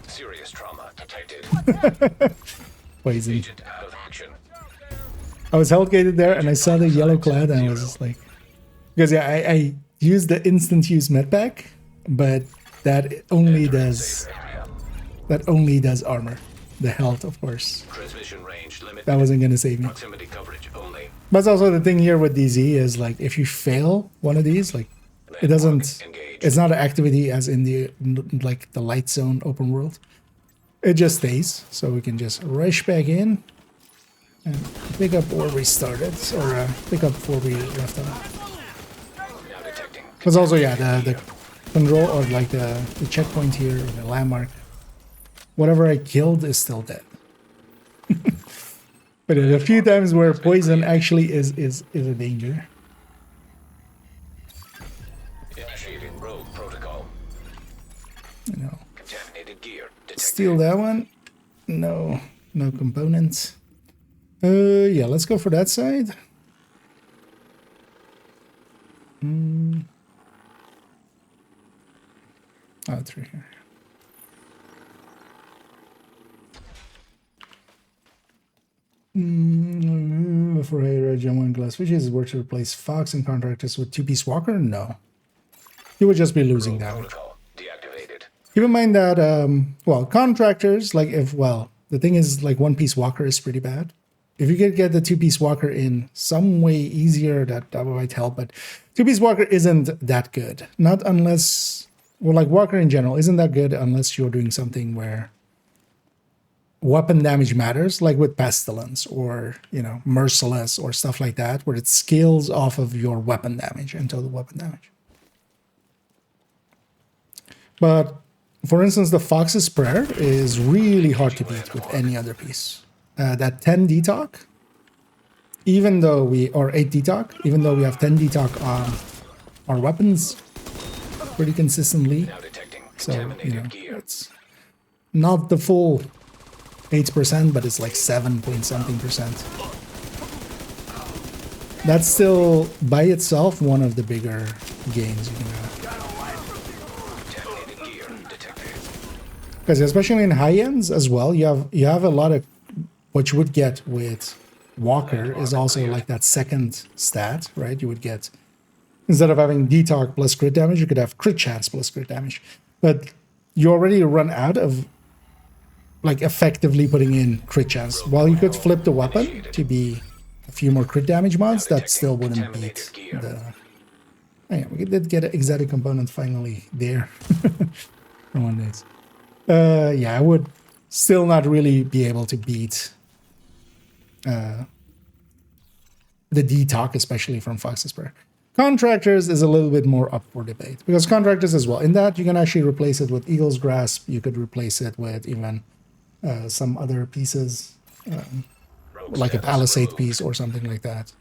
Serious trauma detected. Poison. Agent out of action. I was hellgated there and I saw the yellow cloud and I was just like, because yeah, I used the instant use medpack, but that only does armor. The health, of course. Transmission range limited. That wasn't gonna save me. Proximity coverage only. But also the thing here with DZ is like if you fail one of these, like it doesn't. It's not an activity as in the like the light zone open world. It just stays, so we can just rush back in and pick up where we started, or pick up where we left off. Now detecting. Because also, yeah, the control or like the checkpoint here, or the landmark, whatever I killed is still dead. But there's a few times where poison actually is a danger. Initiating rogue protocol. You know, Contaminated gear detected. steal that one. No components. Yeah, let's go for that side. Oh, through here. For a genuine glass fishes, is worth to replace Fox and contractors with two-piece walker? No. You would just be losing that one. Protocol deactivated. Keep in mind that, well, contractors, like the thing is, like, one-piece walker is pretty bad. If you could get the two-piece walker in some way easier, that might help, but two-piece walker isn't that good. Not unless, well, like, walker in general isn't that good unless you're doing something where weapon damage matters, like with Pestilence or, you know, Merciless or stuff like that, where it scales off of your weapon damage and total weapon damage. But, for instance, the Fox's Prayer is really hard to beat with any other piece. That 10 detoc, even though or 8 detoc, even though we have 10 detoc on our weapons pretty consistently. Now detecting So, you know, contaminated gear. it's not the full 8%, but it's like 7 point something percent. That's still, by itself, one of the bigger gains you can have. Contaminated gear detected. Because especially in high ends as well, you have a lot of what you would get with Walker is also like that second stat, right? You would get, instead of having detoc plus crit damage, you could have crit chance plus crit damage. But you already run out of like effectively putting in crit chance. While you could flip the weapon to be a few more crit damage mods, that still wouldn't beat the... Oh yeah, we did get an exotic component finally there for one days. Yeah, I would still not really be able to beat the detoc, especially from Fox's Prayer. Contractors is a little bit more up for debate, because Contractors as well, in that you can actually replace it with Eagle's Grasp, you could replace it with even some other pieces, Rogue like a status palisade removed. piece or something like that.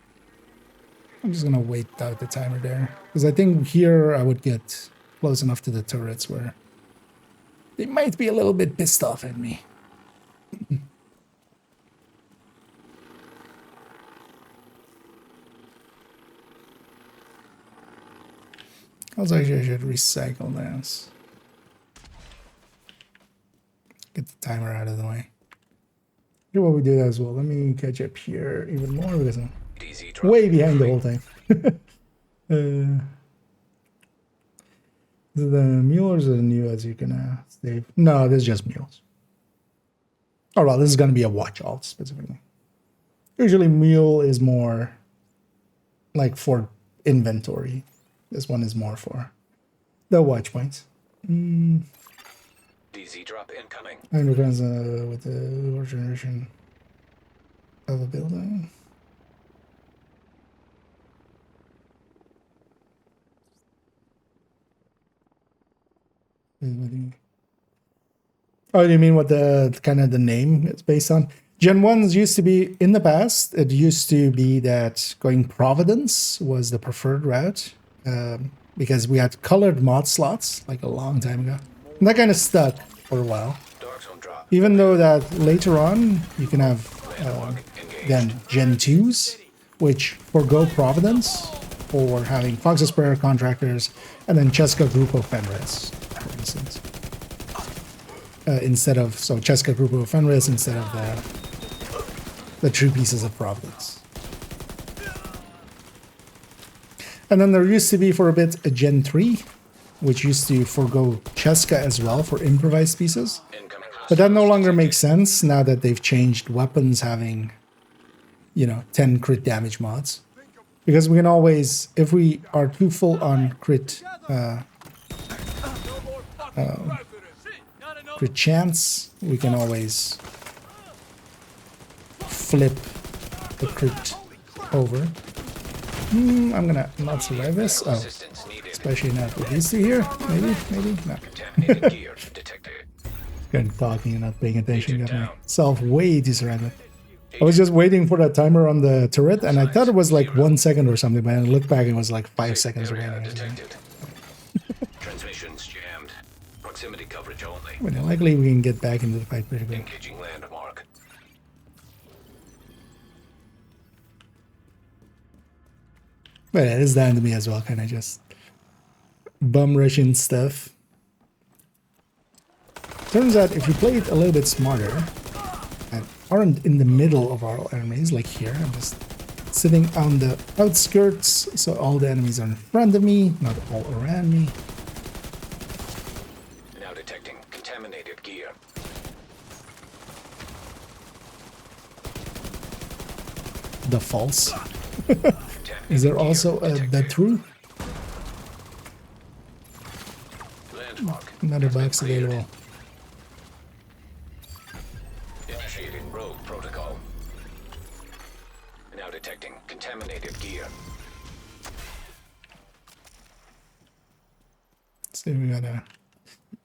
I'm just gonna wait out the timer there, because I think here I would get close enough to the turrets where they might be a little bit pissed off at me. Also, I should recycle this. Get the timer out of the way. Here, what we do as well. Let me catch up here even more because I'm DZ drop way behind the incoming. whole thing. The mules are new as you can save. No, this is just mules. Oh well, this is gonna be a watch alt specifically. Usually mule is more like for inventory. This one is more for the watch points. DZ drop incoming. And it depends with the generation of a building. Oh, you mean what the kind of the name is based on? Gen 1s used to be, in the past, it used to be that going Providence was the preferred route, because we had colored mod slots like a long time ago. And that kind of stuck for a while. Dark zone drop. Even though that later on you can have then Gen 2s, which forgo Providence for having Fox's Prayer contractors and then Cheska Grupo Fenris, for instance. Instead of, so Cheska Grupo Fenris instead of the true pieces of Providence. And then there used to be for a bit a Gen 3, which used to forgo Cheska as well for improvised pieces. Incoming. But that no longer makes sense now that they've changed weapons having, you know, 10 crit damage mods. Because we can always, if we are too full on crit crit chance, we can always flip the crit over. I'm gonna not survive this. Oh, Assistance needed. especially not with these two here. Maybe, no. Contaminated gear detected. Good talking and not paying attention. Agent Got down. myself way distracted. I was just waiting for that timer on the turret, and I thought it was like 1 second or something, but I looked back and it was like 5 seconds Area remaining. detected. Transmissions jammed. Proximity coverage only. But likely we can get back into the fight pretty quick. Engaging landmark. But it is down to me as well, kind of just bum rushing stuff. Turns out if you play it a little bit smarter, and aren't in the middle of our enemies, like here, I'm just sitting on the outskirts, so all the enemies are in front of me, not all around me. Now detecting contaminated gear. The false. Contaminated Is there gear also a detected. the true? Landmark. Another has been box cleared. available. Initiating rogue protocol. Now detecting contaminated gear. See, we got a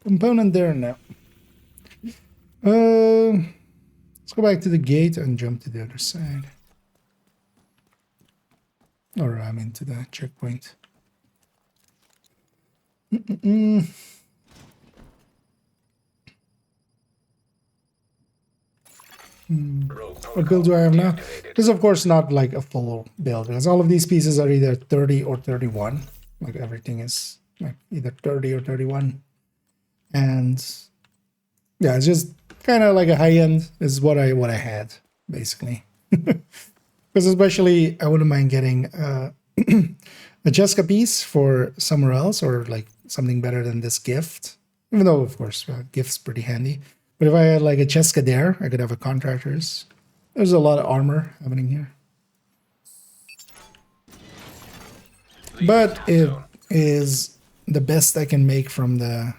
component there now. Let's go back to the gate and jump to the other side. Or I mean to the checkpoint. Rogue What build do I have now? deactivated. This is of course not like a full build, because all of these pieces are either 30 or 31. Like everything is like either 30 or 31. And yeah, it's just kind of like a high end is what I had, basically. Because especially I wouldn't mind getting a Jessica piece for somewhere else, or like something better than this gift. Even though, of course, gift's pretty handy. But if I had like a Cheska there, I could have a contractors. There's a lot of armor happening here. But it is the best I can make from the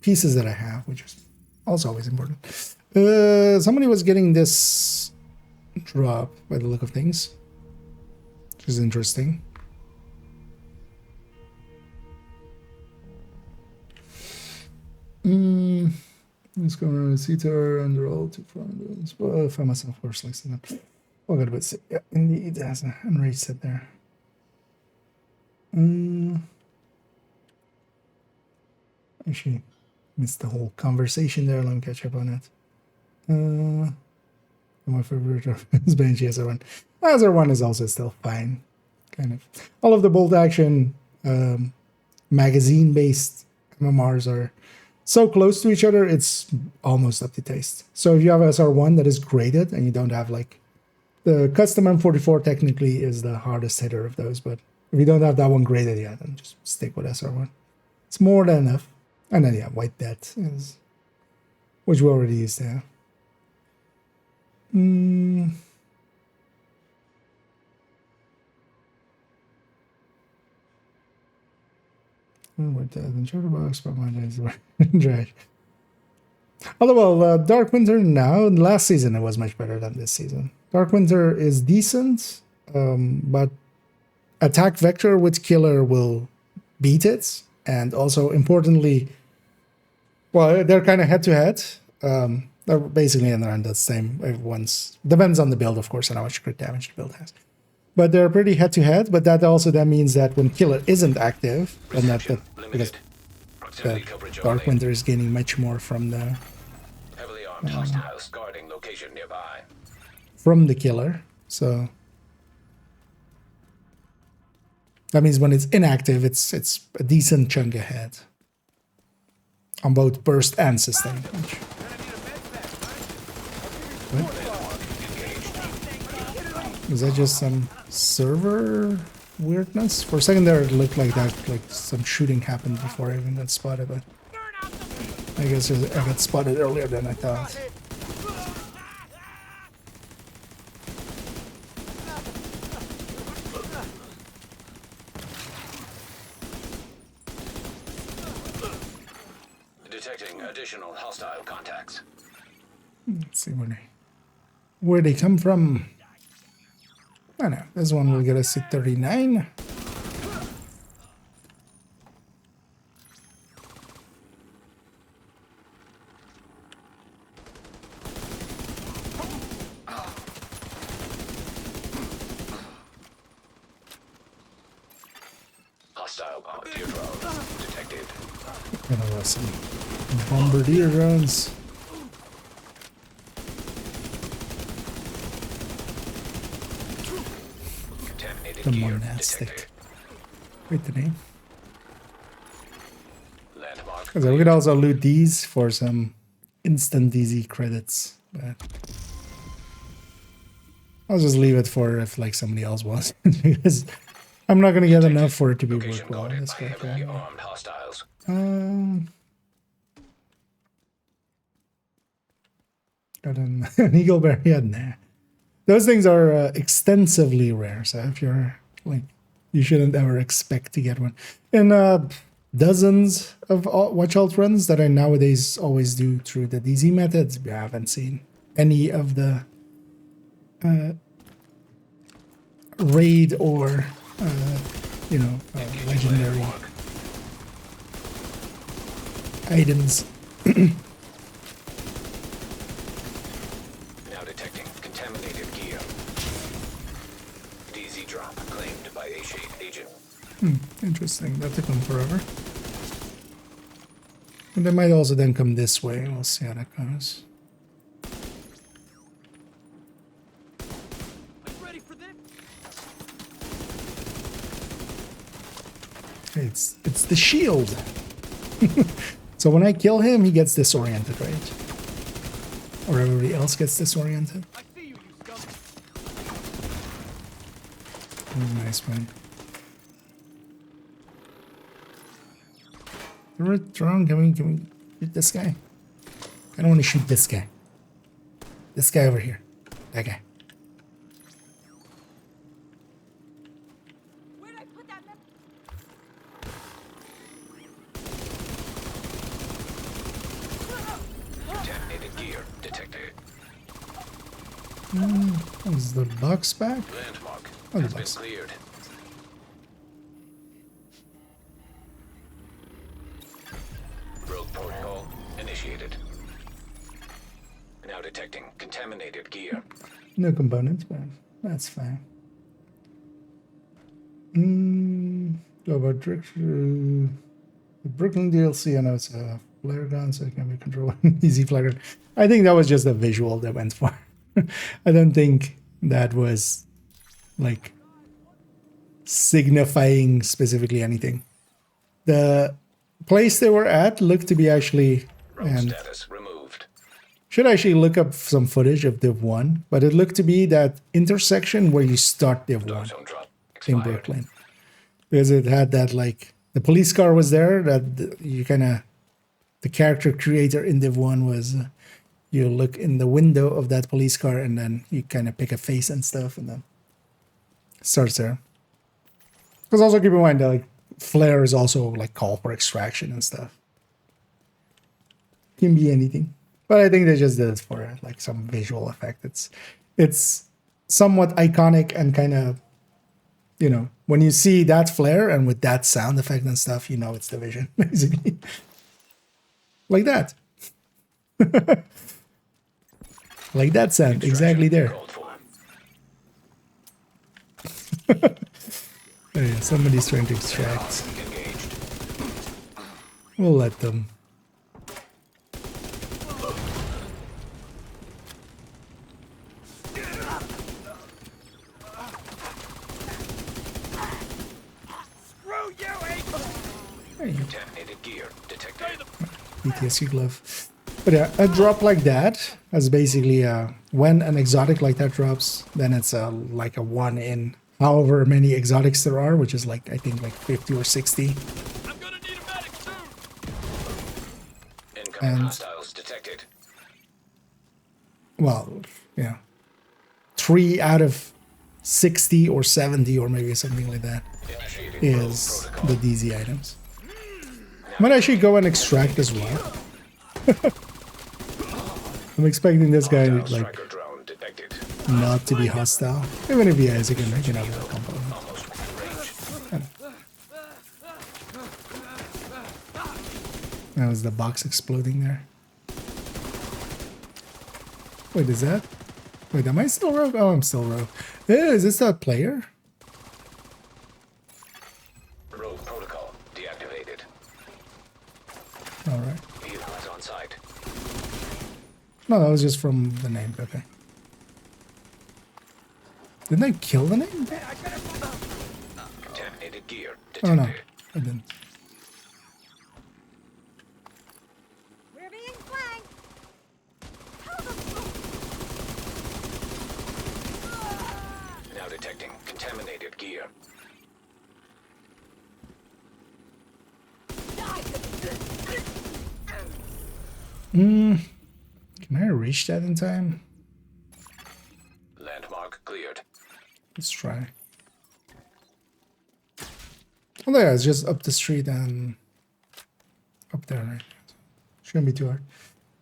pieces that I have, which is also always important. Somebody was getting this drop by the look of things, which is interesting. Let's go around the seater and roll to front. Well, if I myself first, like that. Oh, got a bit sick. Yeah, indeed, it has an unreached set there. Actually, missed the whole conversation there. Let me catch up on it. My favorite is Banshee SR1. SR1 is also still fine. Kind of. All of the bolt action magazine-based MMRs are so close to each other, it's almost up to taste. So if you have SR1 that is graded and you don't have like the custom M44 technically is the hardest hitter of those, but if you don't have that one graded yet, then just stick with SR1. It's more than enough. And then yeah, White Death is, which we already used there. White Death and Shorter Box, but my days were trash. Although, well, Dark Winter now, last season it was much better than this season. Dark Winter is decent, but attack vector with killer will beat it. And also, importantly, well, they're kind of head-to-head. They're basically around the same. Everyone's depends on the build, of course, and how much crit damage the build has. But they're pretty head-to-head. But that also then means that when killer isn't active, and because Dark Winter is gaining much more from the Heavily armed hostiles guarding location nearby. from the killer. So that means when it's inactive, it's a decent chunk ahead on both burst and sustain damage. What? Is that just some server weirdness? For a second there, it looked like that, like some shooting happened before I even got spotted, but I guess I got spotted earlier than I thought. Detecting additional hostile contacts. Let's see where they come from. I know, this one will get us to 39. Hostile bombardier drone detected. Gonna have some bombardier drones. Contaminated The gear monastic. detected. Wait, the name. Landmark. So we could also loot these for some instant DZ credits, but I'll just leave it for if like somebody else wants it, because I'm not gonna get enough for it to be Location worthwhile. guarded That's by correct. heavily armed hostiles. Got an Eagleberry head. Nah. Those things are extensively rare, so if you're like, you shouldn't ever expect to get one. In dozens of watch alt runs that I nowadays always do through the DZ methods, I haven't seen any of the raid or legendary items. Now detecting contaminated gear. DZ drop claimed by agent. Interesting. That took them forever. And they might also then come this way. We'll see how that goes. It's the shield. So when I kill him, he gets disoriented, right? Or everybody else gets disoriented. Oh, nice one. Drone, can we shoot this guy? I don't want to shoot this guy. This guy over here. That guy. Where'd I put that Contaminated gear detected. Is the box back? Landmark Oh, the has been box. cleared. Rogue protocol initiated. Now detecting contaminated gear. No components, but that's fine. Go about the Brooklyn DLC. I know it's a flare gun, so it can be controlled easy flare gun. I think that was just a visual that went for. I don't think that was like signifying specifically anything. The place they were at looked to be actually, Rogue and status removed. should actually look up some footage of Div 1, but it looked to be that intersection where you start Div 1 Dark zone drop in expired. Brooklyn. Because it had that, like, the police car was there, that you kind of, the character creator in Div 1 was, you look in the window of that police car and then you kind of pick a face and stuff and then it starts there. Because also keep in mind that, like, flare is also, like, call for extraction and stuff. Can be anything. But I think they just did it for, like, some visual effect. It's somewhat iconic and kind of, you know, when you see that flare and with that sound effect and stuff, you know it's Division, basically. Like that. Like that sound, exactly there. Called for. Oh, yeah, somebody's trying to extract. Engaged. We'll let them. There you go. Contaminated gear detected. PTSD glove. But yeah, a drop like that is basically when an exotic like that drops, then it's like a 1 in however many exotics there are, which is like, I think like 50 or 60. I'm gonna need a medic soon. Incoming And- hostiles detected. Well, yeah. 3 out of 60 or 70 or maybe something like that Initiating rogue is protocol. the DZ items. Might actually go and extract as well. I'm expecting this guy Hostile like striker drone detected. not to be hostile. Even if he is, he can have a component. Almost within range. That was the box exploding there. Wait, is that? Wait, am I still rogue? Oh, I'm still rogue. Is this a player? Rogue protocol deactivated. Alright. Vehicles on site. No, that was just from the name. Okay. Didn't I kill the name? Contaminated gear Oh detected. no, I didn't. We're being flanked. Now detecting contaminated gear. Can I reach that in time? Landmark cleared. Let's try. Oh yeah, it's just up the street and up there, right? Shouldn't be too hard.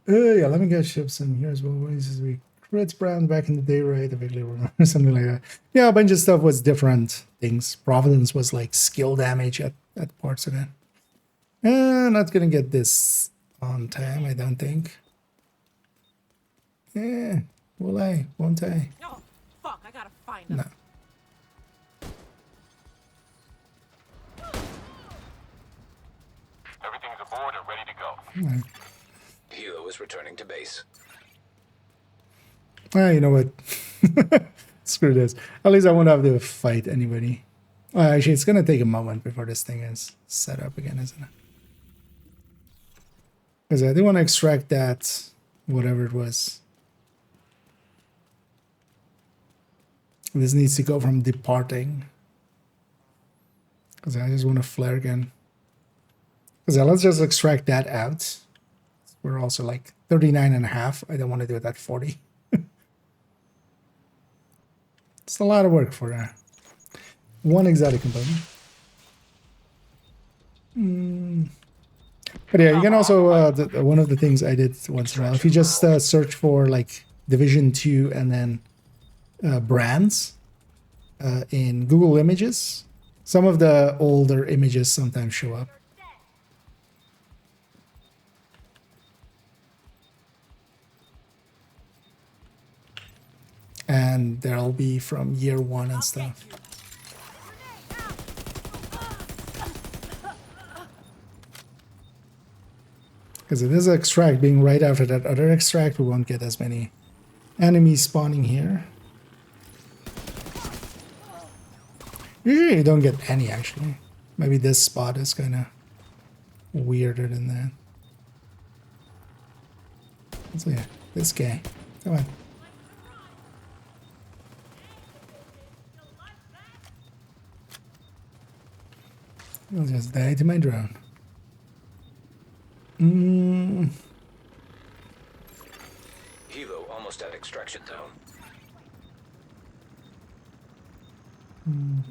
Yeah, let me get ships in here as well. What is this week? Crits Brown back in the day, right? I vaguely remember something like that. Yeah, a bunch of stuff was different things. Providence was like skill damage at parts of it. Not gonna get this on time, I don't think. Yeah, will I? Won't I? No, fuck, I gotta find No. them. Everything's aboard and ready to go. Hilo is returning to base. You know what? Screw this. At least I won't have to fight anybody. Actually, it's gonna take a moment before this thing is set up again, isn't it? Because I do want to extract that, whatever it was. This needs to go from departing. Because I just want to flare again. Because let's just extract that out. We're also like 39.5. I don't want to do it at 40. It's a lot of work for one exotic component. But yeah, you can also, one of the things I did once in a while, if you just search for like Division 2 and then brands in Google Images, some of the older images sometimes show up. You're dead. and there'll be from year 1 and stuff. Because it is an extract, being right after that other extract, we won't get as many enemies spawning here. Usually you don't get any, actually. Maybe this spot is kind of weirder than that. So yeah, this guy. Come on. I'll just die to my drone. Hilo almost at extraction zone.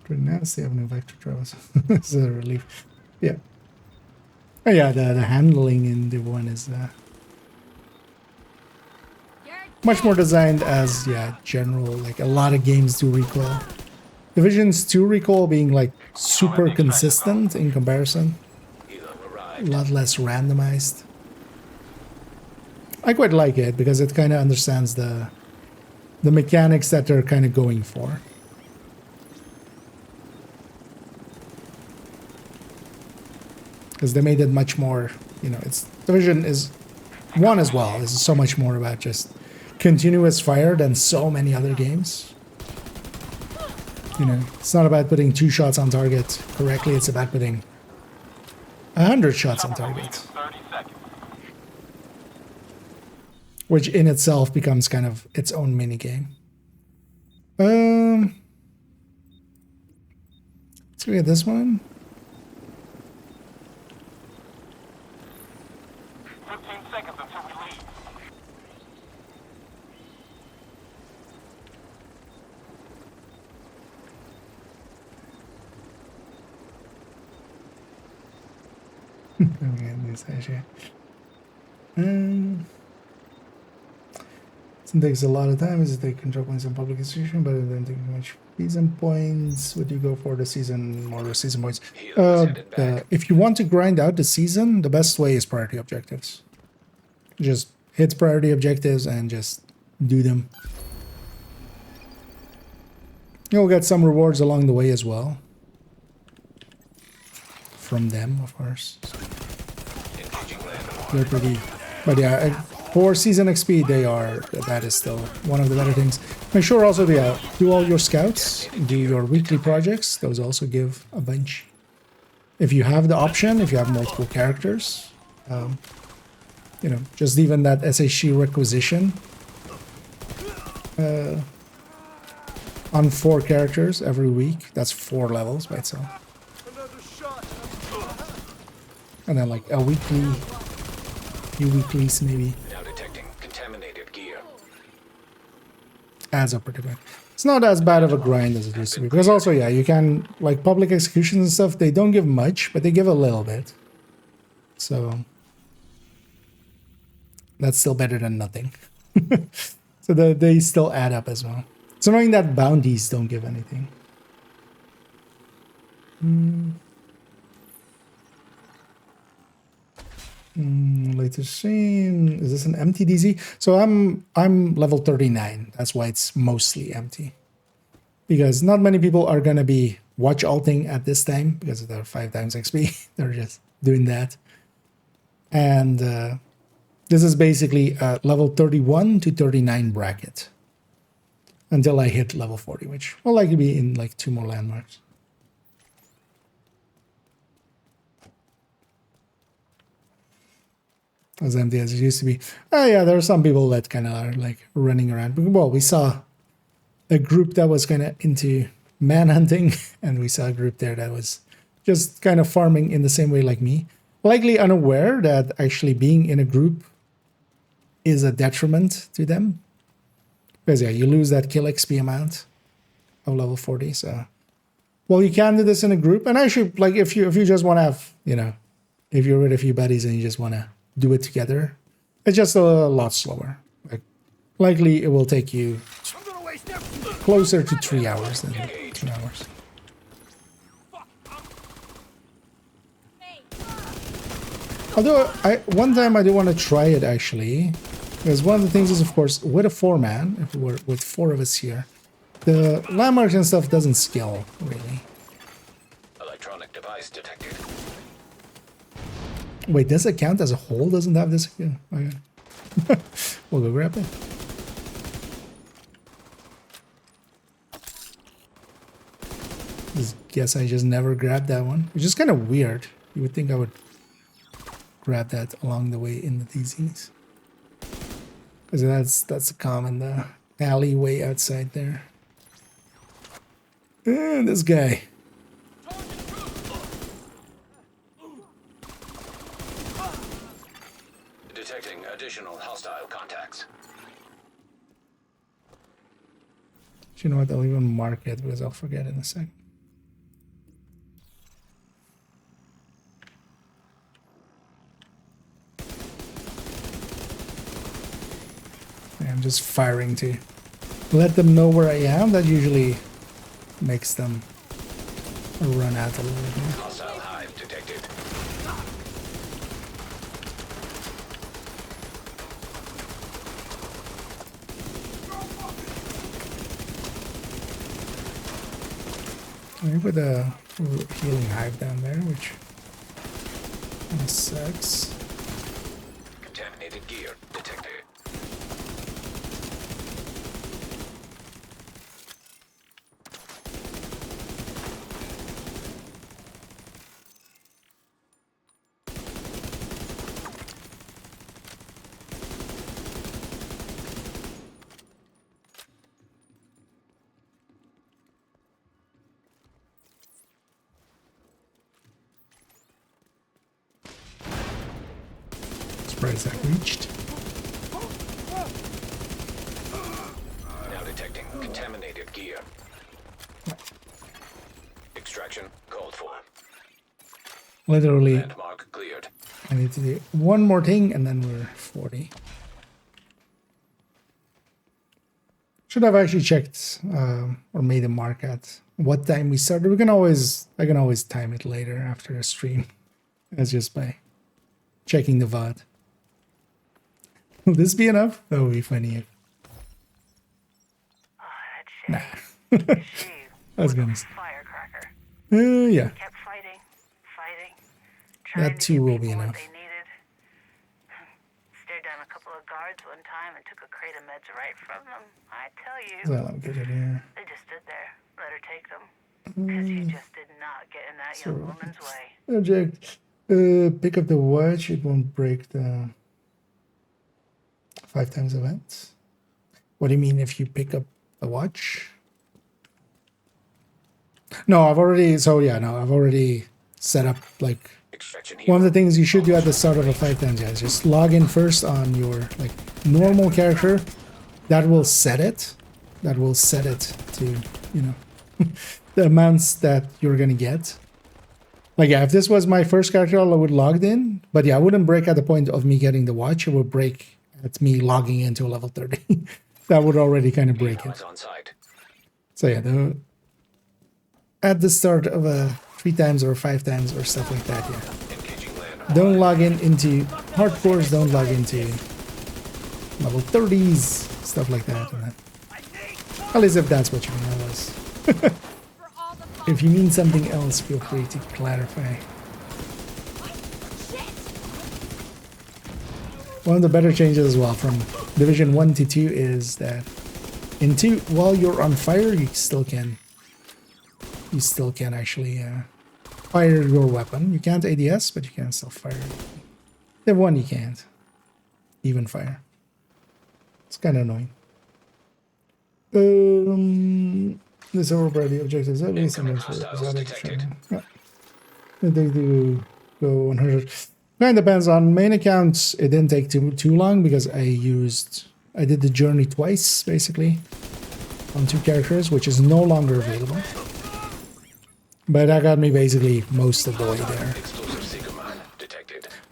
Right now, they have no vector travels. This is a relief. Yeah. Oh yeah, the handling in the one is much more designed as, yeah, general, like a lot of games do recoil. Division's 2 recoil being like super consistent in comparison. A lot less randomized. I quite like it because it kind of understands the mechanics that they're kind of going for. Because they made it much more, you know, it's Division is 1 as well. This is so much more about just continuous fire than so many other games. You know, it's not about putting 2 shots on target correctly, it's about putting 100 shots on target. Which in itself becomes kind of its own mini game. Let's go get this one. 15 seconds until we leave. It takes a lot of time. Is it take control points in public institution, but it doesn't take much season points. Would you go for the season, more season points? If you want to grind out the season, the best way is priority objectives. Just hit priority objectives and just do them. You'll get some rewards along the way as well. From them, of course. They're pretty, but yeah, for season XP, that is still one of the better things. Make sure also to do all your scouts, do your weekly projects. Those also give a bunch. If you have the option, if you have multiple characters, you know, just even that SHC requisition on 4 characters every week. That's 4 levels by itself. And then like a weekly, few weeklies maybe. Now detecting contaminated gear. Adds up pretty bad. It's not as bad of a grind as it used to be. Because also, yeah, you can, like public executions and stuff, they don't give much, but they give a little bit. So that's still better than nothing. So they still add up as well. It's annoying that bounties don't give anything. Latest scene. Is this an empty DZ? So I'm level 39. That's why it's mostly empty. Because not many people are gonna be watch alting at this time because they're 5 times XP. They're just doing that. And this is basically a level 31 to 39 bracket. Until I hit level 40, which will likely be in like 2 more landmarks. As empty as it used to be. Oh yeah, there are some people that kind of are like running around. Well, we saw a group that was kind of into manhunting, and we saw a group there that was just kind of farming in the same way like me. Likely unaware that actually being in a group is a detriment to them. Because yeah, you lose that kill XP amount of level 40. So, well, you can do this in a group. And actually, like if you just want to have, you know, if you're with a few buddies and you just want to do it together, it's just a lot slower. Like, likely it will take you closer to 3 hours than 2 hours. Although one time I do want to try it actually, because one of the things is, of course, with a 4-man, if we're with 4 of us here, The landmarks and stuff doesn't scale, really. Electronic device detected. Wait, does it count as a whole? Doesn't have this? Yeah, okay. We'll go grab it. Guess I just never grabbed that one, which is kind of weird. You would think I would grab that along the way in the DZs. Because that's a common alleyway outside there. And this guy. Detecting additional hostile contacts. You know what? I'll even mark it because I'll forget in a sec. I'm just firing to let them know where I am. That usually makes them run out a little bit. Hostile hive detected. I put a healing hive down there, which sucks. Contaminated gear detected. Surprised that reached. Now detecting contaminated gear. Extraction called for. Literally, Landmark cleared. I need to do one more thing and then we're 40. Should have actually checked or made a mark at what time we started. I can always time it later after a stream. That's just by checking the VOD. Will this be enough? That would be funny. Nah. I was gonna say. Firecracker. Yeah. Kept fighting. That too will be enough. They needed. Stared down a couple of guards one time and took a crate of meds right from them. I tell you. Well, I'll get it here. They just stood there. Let her take them. Because you just did not get in that young woman's way. Object. Pick up the watch. It won't break the 5 times event. What do you mean if you pick up the watch? No, I've already set up like one of the things you should do at the start of a 5 times, guys. Just log in first on your like normal character. That will set it. That will set it to, you know, the amounts that you're gonna get. Like, yeah, if this was my first character, I would logged in. But yeah, I wouldn't break at the point of me getting the watch. It would break at me logging into a level 30. That would already kind of break it. So yeah, at the start of a 3 times or 5 times or stuff like that, yeah. Don't log in into hardcores, don't log into level 30s, stuff like that. And at least if that's what you mean, otherwise. If you mean something else, feel free to clarify. One of the better changes as well from Division 1 to 2 is that in 2, while you're on fire, you still can actually fire your weapon. You can't ADS, but you can still fire it. The 1 you can't even fire. It's kind of annoying. This override the objectives at least sometimes for yeah. They do go 100. Kind of depends on main accounts. It didn't take too long because I did the journey twice basically on 2 characters, which is no longer available. But that got me basically most of the way there.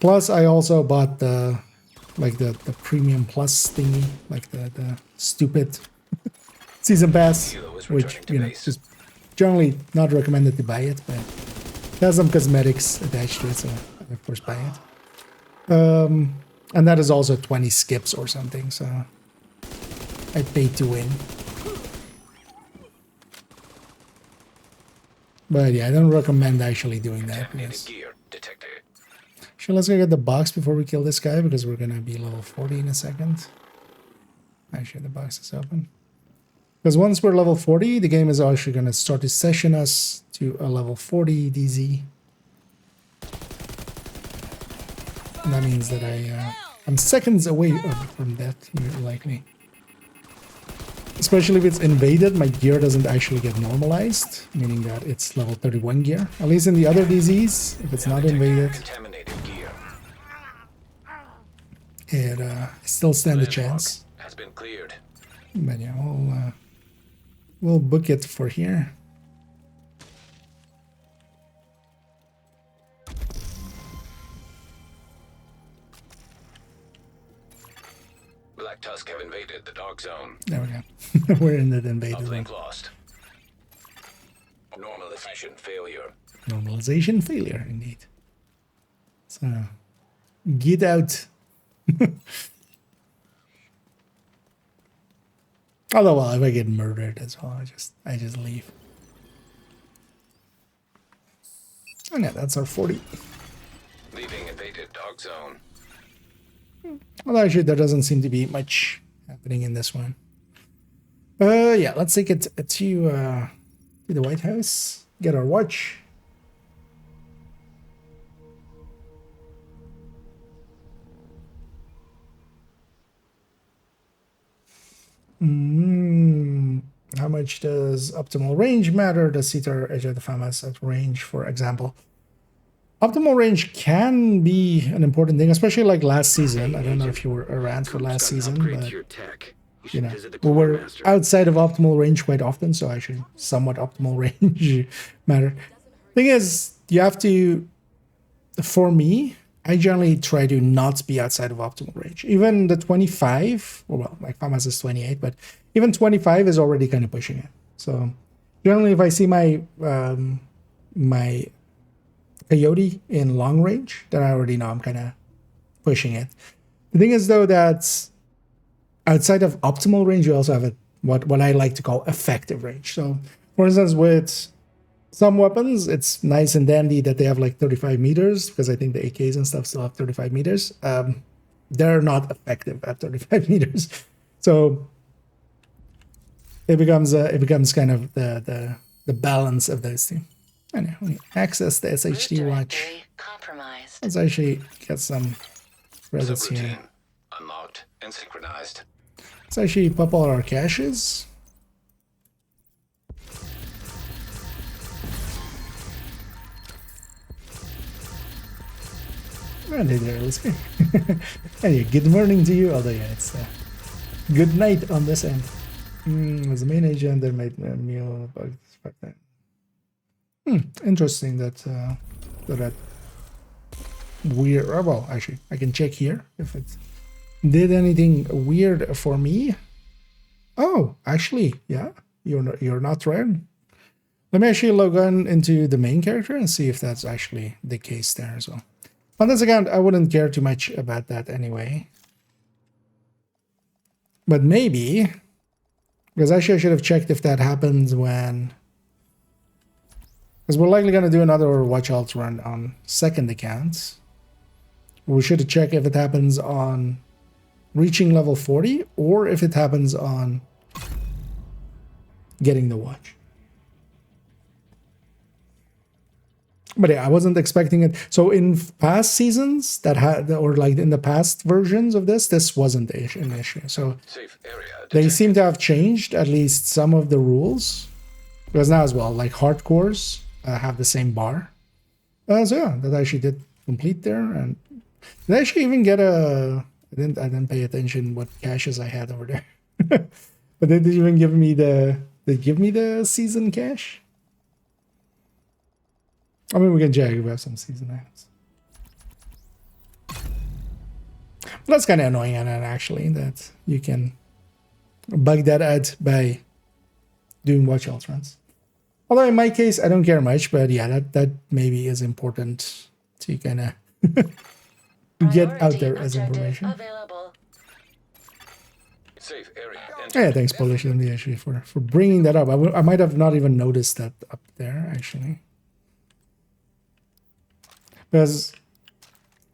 Plus, I also bought the premium plus thingy, like the stupid season pass, which, you know, is generally not recommended to buy it, but it has some cosmetics attached to it, so I of course buy it. And that is also 20 skips or something, so I paid to win. But yeah, I don't recommend actually doing that. Contaminated Because... gear detected. Sure, let's go get the box before we kill this guy because we're gonna be level 40 in a second. Actually, the box is open. Because once we're level 40, the game is actually gonna start to session us to a level 40 DZ. And that means that I'm seconds away from death, here, likely. Especially if it's invaded, my gear doesn't actually get normalized, meaning that it's level 31 gear. At least in the other DZs, if it's not invaded, Contaminated gear. it still stands a chance. Has been cleared. But yeah, we'll book it for here. Black Tusk have invaded the dark zone. There we go. We're in the invaded one. Uplink lost. Normalization failure. Normalization failure, indeed. So, get out. Although, well, if I get murdered as well, I just leave. And yeah, that's our 40. Leaving invaded dark zone. Although actually, there doesn't seem to be much happening in this one. Yeah, let's take it to the White House. Get our watch. How much does optimal range matter? Does Cetar edge of the FAMAS at range, for example? Optimal range can be an important thing, especially like last season. I don't know if you were around for last season, but you know, we were outside of optimal range quite often, so actually somewhat optimal range matter. Thing is, you have to, for me, I generally try to not be outside of optimal range. Even the 25, well, like FAMAS is 28, but even 25 is already kind of pushing it. So generally, if I see my my coyote in long range, then I already know I'm kind of pushing it. The thing is, though, that outside of optimal range, you also have what I like to call effective range. So, for instance, with some weapons, it's nice and dandy that they have like 35 meters, because I think the AKs and stuff still have 35 meters. They're not effective at 35 meters. So it becomes kind of the balance of those two. Anyway, we access the SHD watch. Let's actually get some credits here. Unlocked and synchronized. Let's actually pop all our caches. And there, let's go. Anyway, good morning to you. Although, yeah, it's good night on this end. As the main agent, there might be a meal about that. Interesting that that weird. Well, actually, I can check here if it did anything weird for me. Oh, actually, yeah, you're not wrong. Let me actually log on into the main character and see if that's actually the case there as well. On this account, I wouldn't care too much about that anyway. But maybe, because actually I should have checked if that happens when... Because we're likely going to do another watch alt run on second account. We should check if it happens on reaching level 40 or if it happens on getting the watch. But yeah, I wasn't expecting it. So in past seasons that had, or like in the past versions of this wasn't an issue. So they seem to have changed at least some of the rules. Because now as well, like hardcores have the same bar. So yeah, that I actually did complete there. And did I actually even get a... I didn't pay attention what caches I had over there. But they did even give me the... They give me the season cache? I mean, we can check if we have some season items. But that's kind of annoying, actually, that you can bug that out by doing watch alt runs. Although in my case, I don't care much, but yeah, that maybe is important to kind of get out there as information. Safe area. Yeah, thanks, Polish, actually, for bringing that up. I might have not even noticed that up there, actually. Because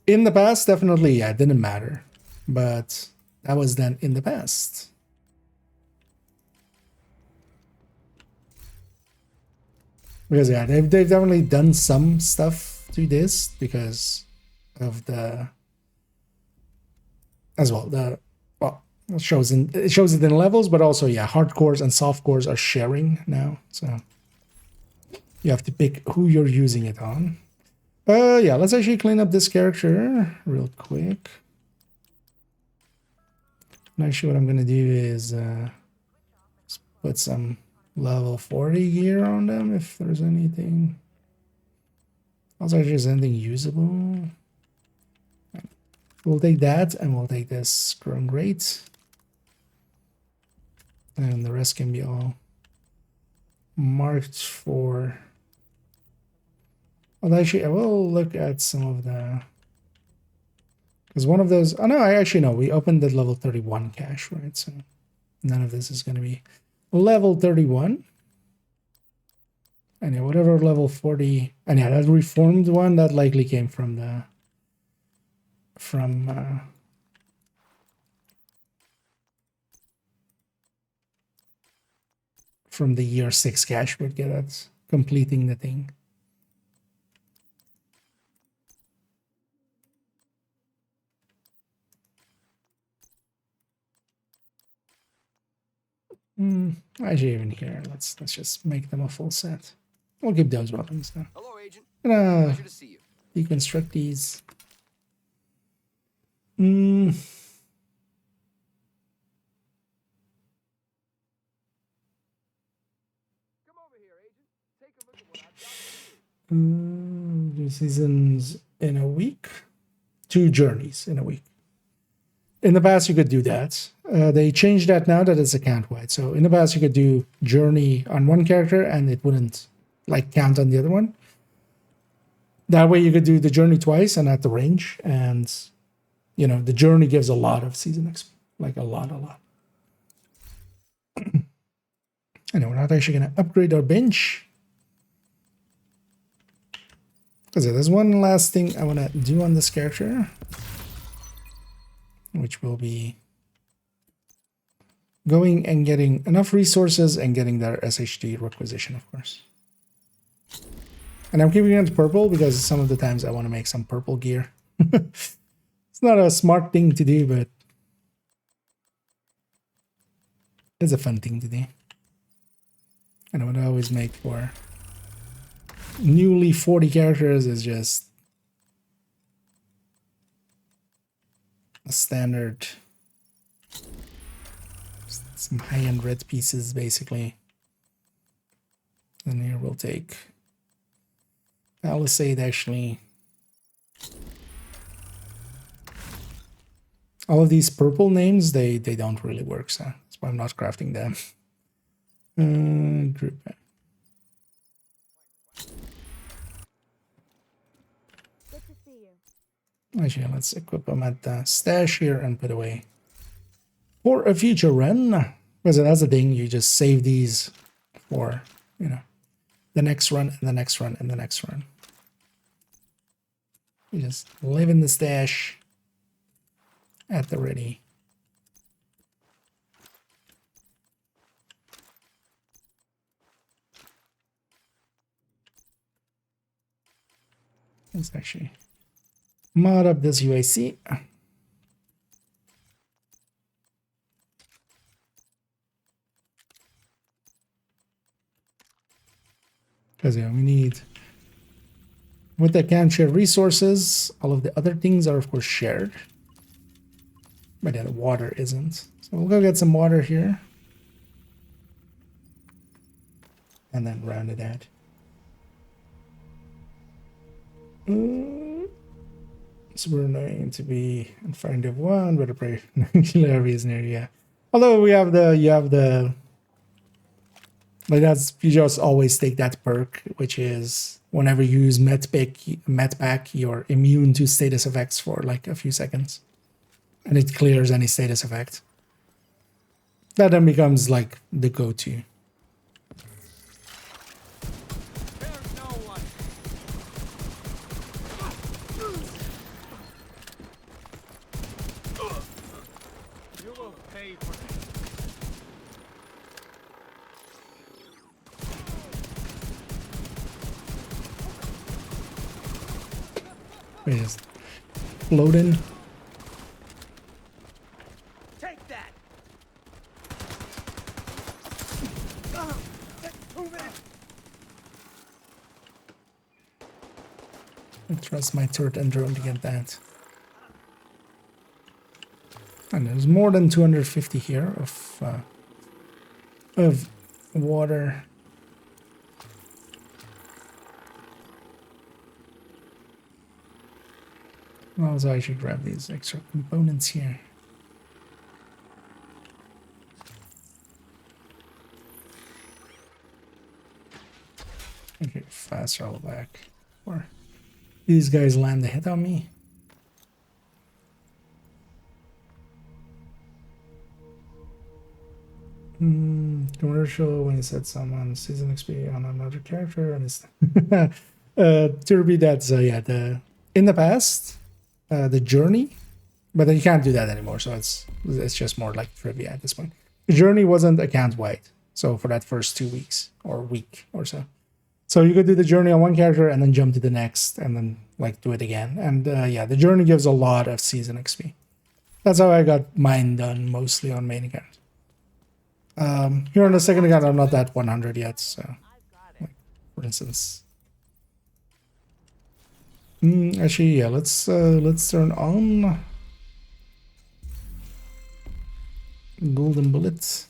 in the past, definitely, yeah, it didn't matter. But that was then in the past. Because, yeah, they've definitely done some stuff to this because of the... As well, it shows it in levels, but also, yeah, hardcores and softcores are sharing now. So you have to pick who you're using it on. Yeah, let's actually clean up this character real quick. And actually, what I'm gonna do is put some level 40 gear on them if there's anything. Also, if there's anything usable. We'll take that, and we'll take this growing rate. And the rest can be all marked for... Well, actually, I will look at some of the... Because one of those... Oh, no, I actually know. We opened the level 31 cache, right? So none of this is going to be level 31. And yeah, whatever level 40... And yeah, that reformed one, that likely came from the... From the year 6 cache would get us completing the thing. Actually, even here, let's just make them a full set. We'll keep those weapons though. Hello, Agent. Gonna Pleasure to see you. deconstruct these. Do seasons in a week, 2 journeys in a week. In the past, you could do that. They changed that now that it's account wide. So in the past, you could do journey on one character and it wouldn't like count on the other one. That way, you could do the journey twice and at the range. And you know, the journey gives a lot of season XP, like a lot. Anyway, we're not actually going to upgrade our bench. Because there's one last thing I want to do on this character, which will be going and getting enough resources and getting their SHD requisition, of course. And I'm keeping it purple because some of the times I want to make some purple gear. It's not a smart thing to do, but it's a fun thing to do. And I would always make for newly 40 characters is just a standard, some high-end red pieces basically. And here we'll take Palisade actually. All of these purple names, they don't really work, so that's why I'm not crafting them. Group. Actually, let's equip them at the stash here and put away for a future run. Because that's the thing, you just save these for, you know, the next run and the next run and the next run. You just live in the stash at the ready. Let's actually mod up this UIC. Because yeah, we need, with the can share resources, all of the other things are of course shared. But yeah, the water isn't. So we'll go get some water here. And then round it out. Super annoying to be in front of one, but a pretty hilarious near, yeah. Although you have the like that's, you just always take that perk, which is whenever you use Medpack, you're immune to status effects for like a few seconds. And it clears any status effect. That then becomes like the go-to. There's no one. You will pay for this. We just float in. Take that. I trust my turret and drone to get that. And there's more than 250 here of water. Also, I should grab these extra components here. Okay, fast travel back. Or these guys land a hit on me. Commercial when you set someone season XP on another character and it's to repeat that. So yeah, in the past, the journey, but you can't do that anymore. So it's just more like trivia at this point. The journey wasn't account wide, so for that first 2 weeks or week or so. So you could do the journey on one character and then jump to the next and then like do it again. And yeah, the journey gives a lot of season XP. That's how I got mine done mostly on main account. Here on the second account, I'm not that 100 yet. So, like, for instance, actually, yeah, let's turn on golden bullets.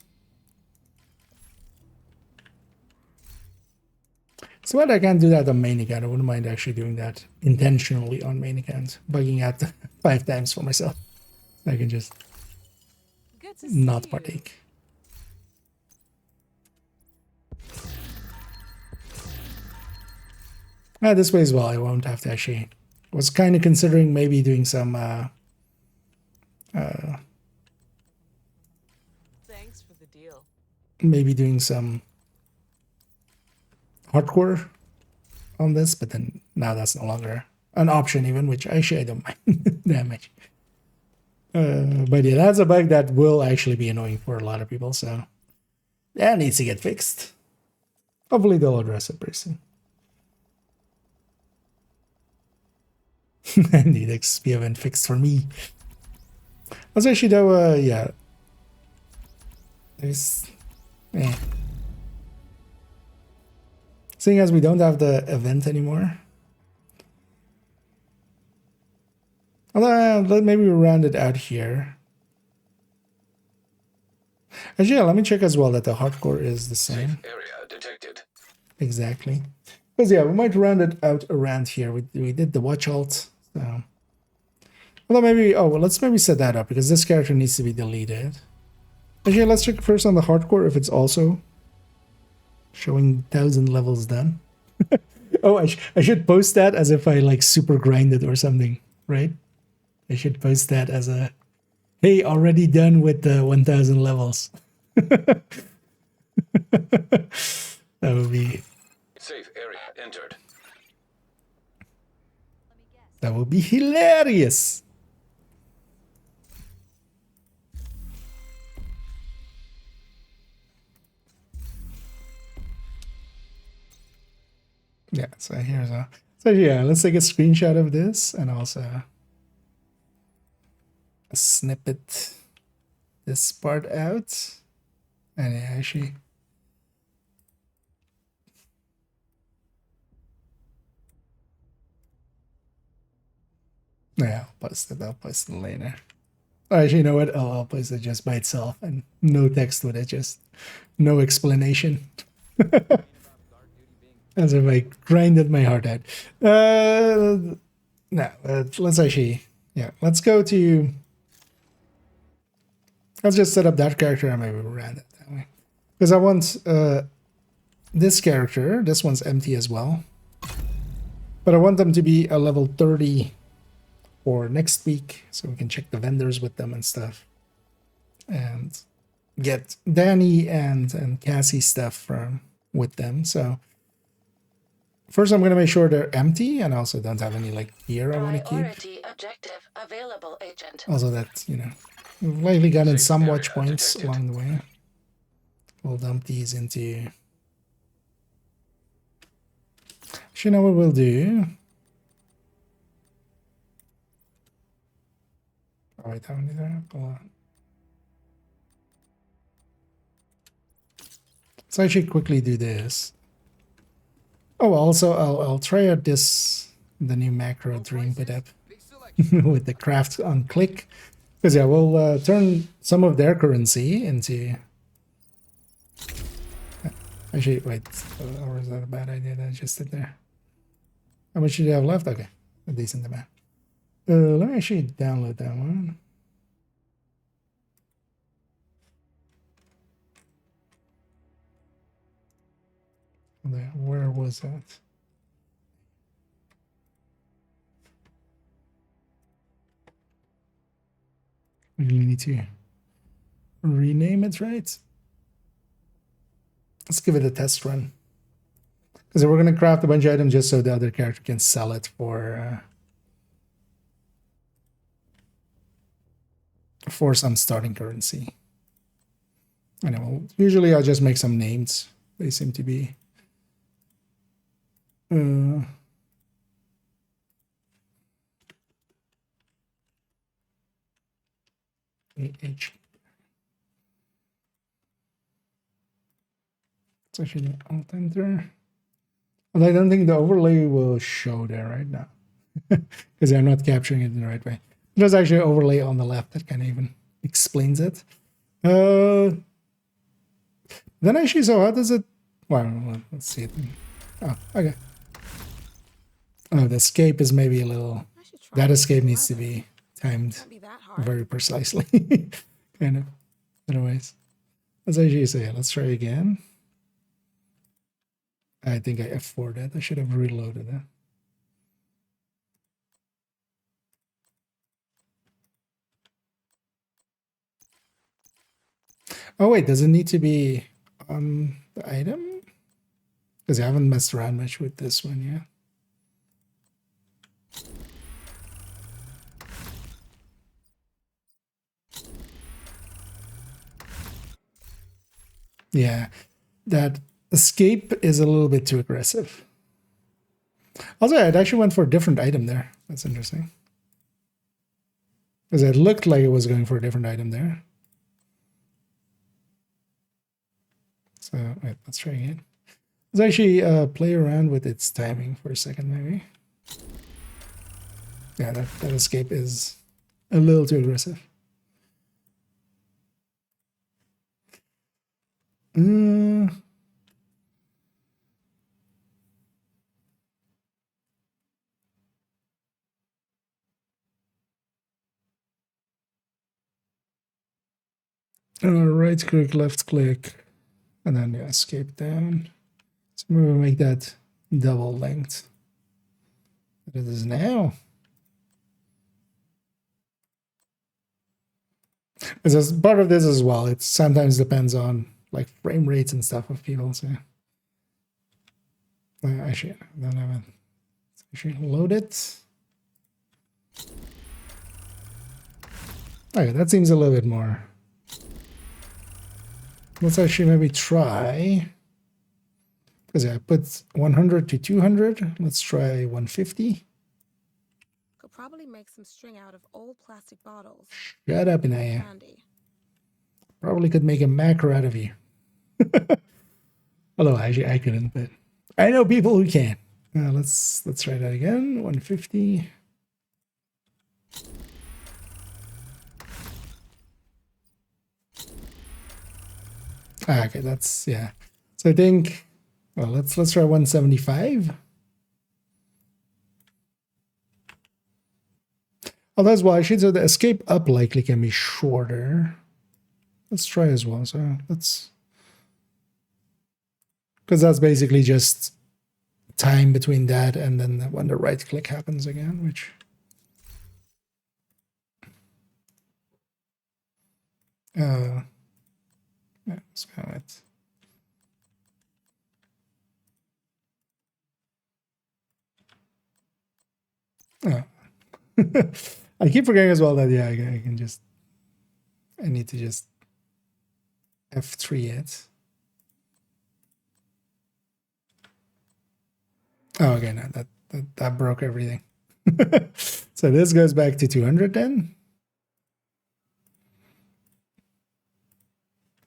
So what I can't do that on main account. I wouldn't mind actually doing that intentionally on main account, bugging out 5 times for myself. I can just not partake. This way as well, I won't have to actually. I was kind of considering maybe doing some Thanks for the deal. maybe doing some hardcore on this, but then now that's no longer an option even, which actually I don't mind that much. But yeah, that's a bug that will actually be annoying for a lot of people, so that needs to get fixed. Hopefully they'll address it pretty soon. Indeed, XP event fixed for me. Let's actually do, yeah. There's, seeing as we don't have the event anymore. Although, maybe we round it out here. Actually, yeah, let me check as well that the hardcore is the same. Safe area detected. Exactly. Because yeah, we might round it out around here. We did the watch alt. So, although maybe, oh, well, let's maybe set that up because this character needs to be deleted. Actually, let's check first on the hardcore if it's also showing 1,000 levels done. Oh, I should post that as if I like super grinded or something, right? I should post that as a, hey, already done with the 1,000 levels. That would be. Safe area entered. That would be hilarious. Yeah, so here's a. So yeah, let's take a screenshot of this and also snippet this part out. And yeah, actually. Yeah, I'll post it later. Or actually, you know what? I'll post it just by itself and no text with it, just no explanation. As if I grinded my heart out. No, let's actually, yeah, let's go to, let's just set up that character and maybe we'll round it that way. Because I want this character, this one's empty as well. But I want them to be a level 30 for next week, so we can check the vendors with them and stuff. And get Danny and Cassie stuff from with them. So first I'm gonna make sure they're empty and also don't have any like gear I want to keep. Priority objective available, Agent. Also that, you know, we've likely gotten Safe some area watch points detected. along the way. We'll dump these into... Actually, you know what we'll do? Oh wait, how many there? Hold on. Let's actually quickly do this. Oh, also I'll try out this, the new macro Dream Pit app with the craft on click. Because yeah, we'll turn some of their currency into... Actually, wait, or is that a bad idea that I just did there? How much do you have left? Okay, a decent amount. Let me actually download that one. There, where was that? We really need to rename it, right? Let's give it a test run. Because we're going to craft a bunch of items just so the other character can sell it for some starting currency. Anyway, usually I'll just make some names. They seem to be... H. It's actually the alt enter. But I don't think the overlay will show there right now. Because I'm not capturing it in the right way. There's actually an overlay on the left that kind of even explains it. Then actually, so how does it... Well, let's see it. Oh, okay. Oh, the escape is maybe a little... That escape needs to be timed very precisely. Kind of. Otherwise. Let's actually say, let's try again. I think I F4'd that. I should have reloaded that. Oh wait, does it need to be on the item? Because I haven't messed around much with this one yet. Yeah, that escape is a little bit too aggressive. Also, it actually went for a different item there. That's interesting. Because it looked like it was going for a different item there. So, wait, let's try again. Let's actually play around with its timing for a second, maybe. Yeah, that escape is a little too aggressive. Right click, left click, and then yeah, escape down. So maybe we'll make that double length. That it is now. As part of this as well, it sometimes depends on like frame rates and stuff of people. So actually, I don't have it. Actually, load it. Okay, that seems a little bit more. Let's actually maybe try. Because I put 100 to 200. Let's try 150. Could probably make some string out of old plastic bottles. Shut up, Inaya. Handy. Probably could make a macro out of you. Although actually I couldn't, but I know people who can. Let's try that again. 150. Okay, that's yeah. So I think well let's try 175. Oh, that's why actually so the escape up likely can be shorter. Let's try as well. So let's because that's basically just time between that and then when the right click happens again, which I keep forgetting as well that yeah, I can just. I need to just F3 it. Oh, okay, no, that broke everything. So this goes back to 200 then.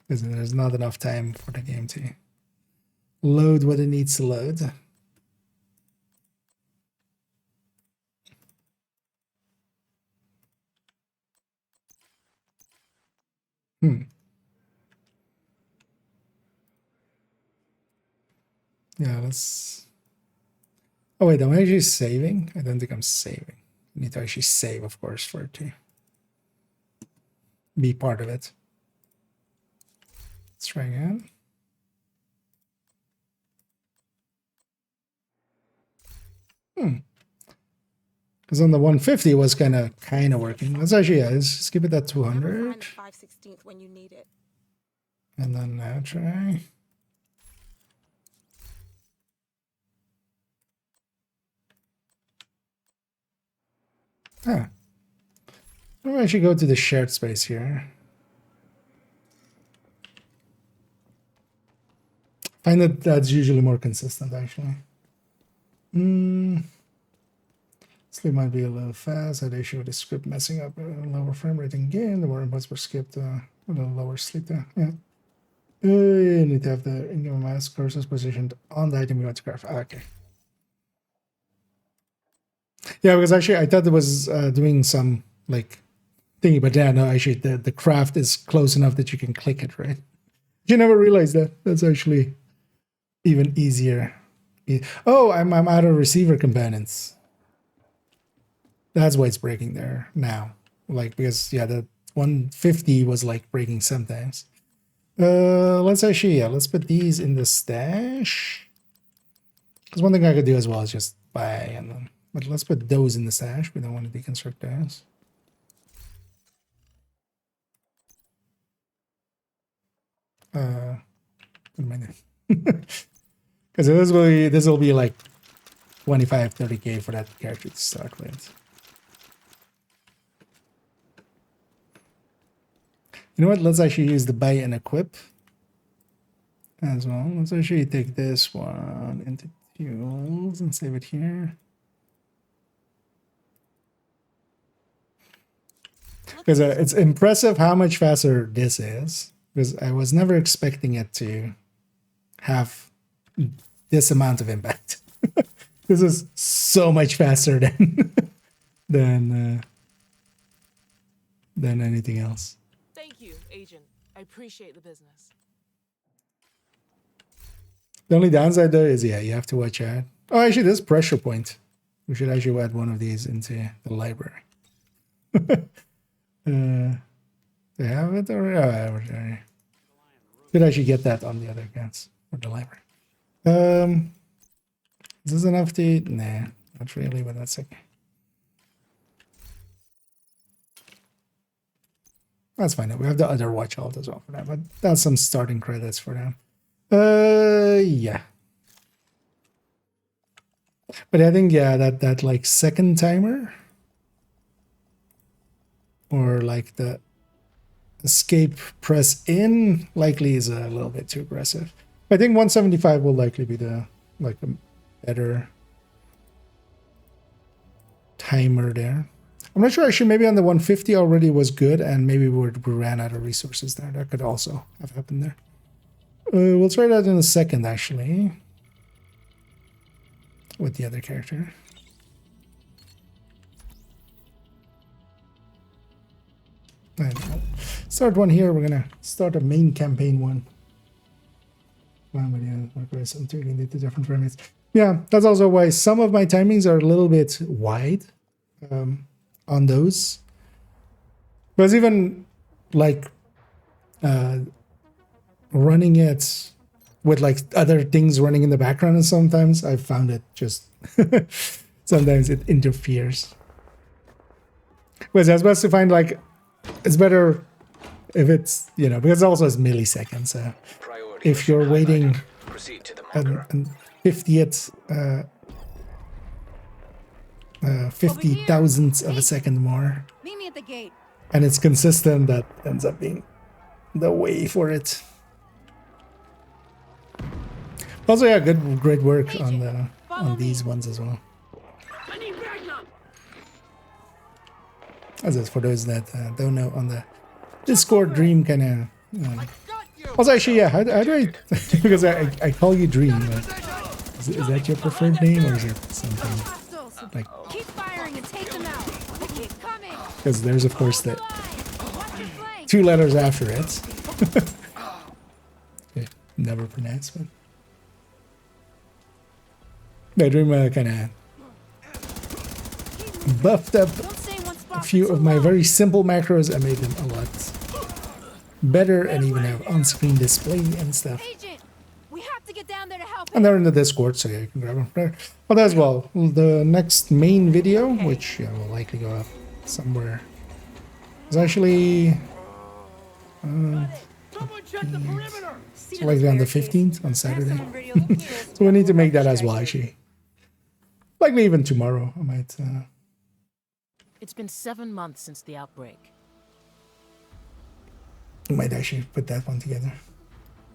Because there's not enough time for the game to load what it needs to load. Yeah, let's... Oh wait, am I actually saving? I don't think I'm saving. I need to actually save, of course, for it to be part of it. Let's try again. Because on the 150 it was kind of working. Let's actually, yeah, let's just give it that 200. 5/16 when you need it. And then now try. Ah. I'm gonna actually go to the shared space here. Find that that's usually more consistent, actually. Sleep might be a little fast. Had issue with the script messing up. Lower frame rate in game. The more inputs were skipped with a lower sleep there. Yeah. You need to have the in-game mouse cursors positioned on the item you want to craft. Okay. Yeah, because actually I thought it was doing some like thingy, but yeah, no, actually the craft is close enough that you can click it, right? You never realized that. That's actually even easier. Oh, I'm out of receiver components. That's why it's breaking there now. Like, because yeah, the 150 was like breaking sometimes. Let's actually, yeah, let's put these in the stash. Because one thing I could do as well is just buy and then, but let's put those in the stash. We don't want to deconstruct those. Put them in there. Because this will be like 25-30k for that character to start with. You know what? Let's actually use the buy and equip as well. Let's actually take this one into tools and save it here. Because it's impressive how much faster this is. Because I was never expecting it to have this amount of impact. This is so much faster than anything else. Thank you, Agent. I appreciate the business. The only downside though is yeah, you have to watch out. Oh, actually, this pressure point. We should actually add one of these into the library. They have it already. Oh, should actually get that on the other accounts for the library. Is this enough to? Nah, not really, but that's okay. That's fine. We have the other watch alt as well for that, but that's some starting credits for them. Yeah. But I think yeah, that like second timer or like the escape press in likely is a little bit too aggressive. I think 175 will likely be the like a better timer there. I'm not sure actually, maybe on the 150 already was good and maybe we ran out of resources there. That could also have happened there. We'll try that in a second actually with the other character. And we'll start one here. We're gonna start a main campaign one. I'm turning into different frame rates. Yeah, that's also why some of my timings are a little bit wide on those. But even like running it with like other things running in the background, and sometimes I found it just sometimes it interferes. But I was supposed to find like it's better if it's, you know, because it also has milliseconds. So if you're waiting a 50th 50 thousandths of a second more. Meet me at the gate. And it's consistent, that ends up being the way for it. Also, yeah, great work on these ones as well. As is for those that don't know, on the Discord, Dream kind of. Also, actually, yeah, how do I? Because I call you Dream. Is that your preferred name, or is it something like? Keep firing and take them out. They keep coming. Because there's of course the 2 letters after it. Okay, never pronounced, but. Yeah, Dream kind of buffed up a few of my very simple macros and made them a lot better, and even have on-screen display and stuff. Agent, we have to get down there to help. And they're in the Discord, so yeah, you can grab them there. But as well, the next main video, which will likely go up somewhere, is actually likely on the 15th, on Saturday. So we need to make that as well, actually. Likely even tomorrow, I might. It's been 7 months since the outbreak. I might actually put that one together.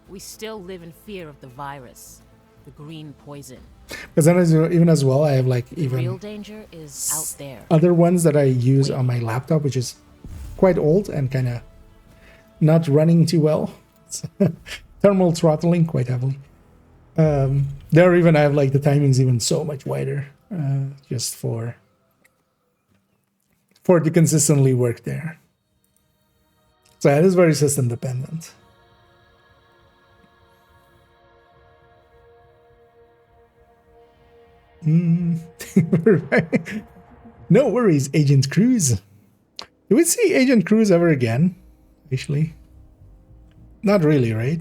We still live in fear of the virus, the green poison. Because then, even as well, I have like The even real danger is out there. other ones that I use on my laptop, which is quite old and kind of not running too well. It's thermal throttling quite heavily. There even I have like the timings even so much wider, just for it to consistently work there. So it is very system dependent. No worries, Agent Cruz. Do we see Agent Cruz ever again? Actually, not really, right?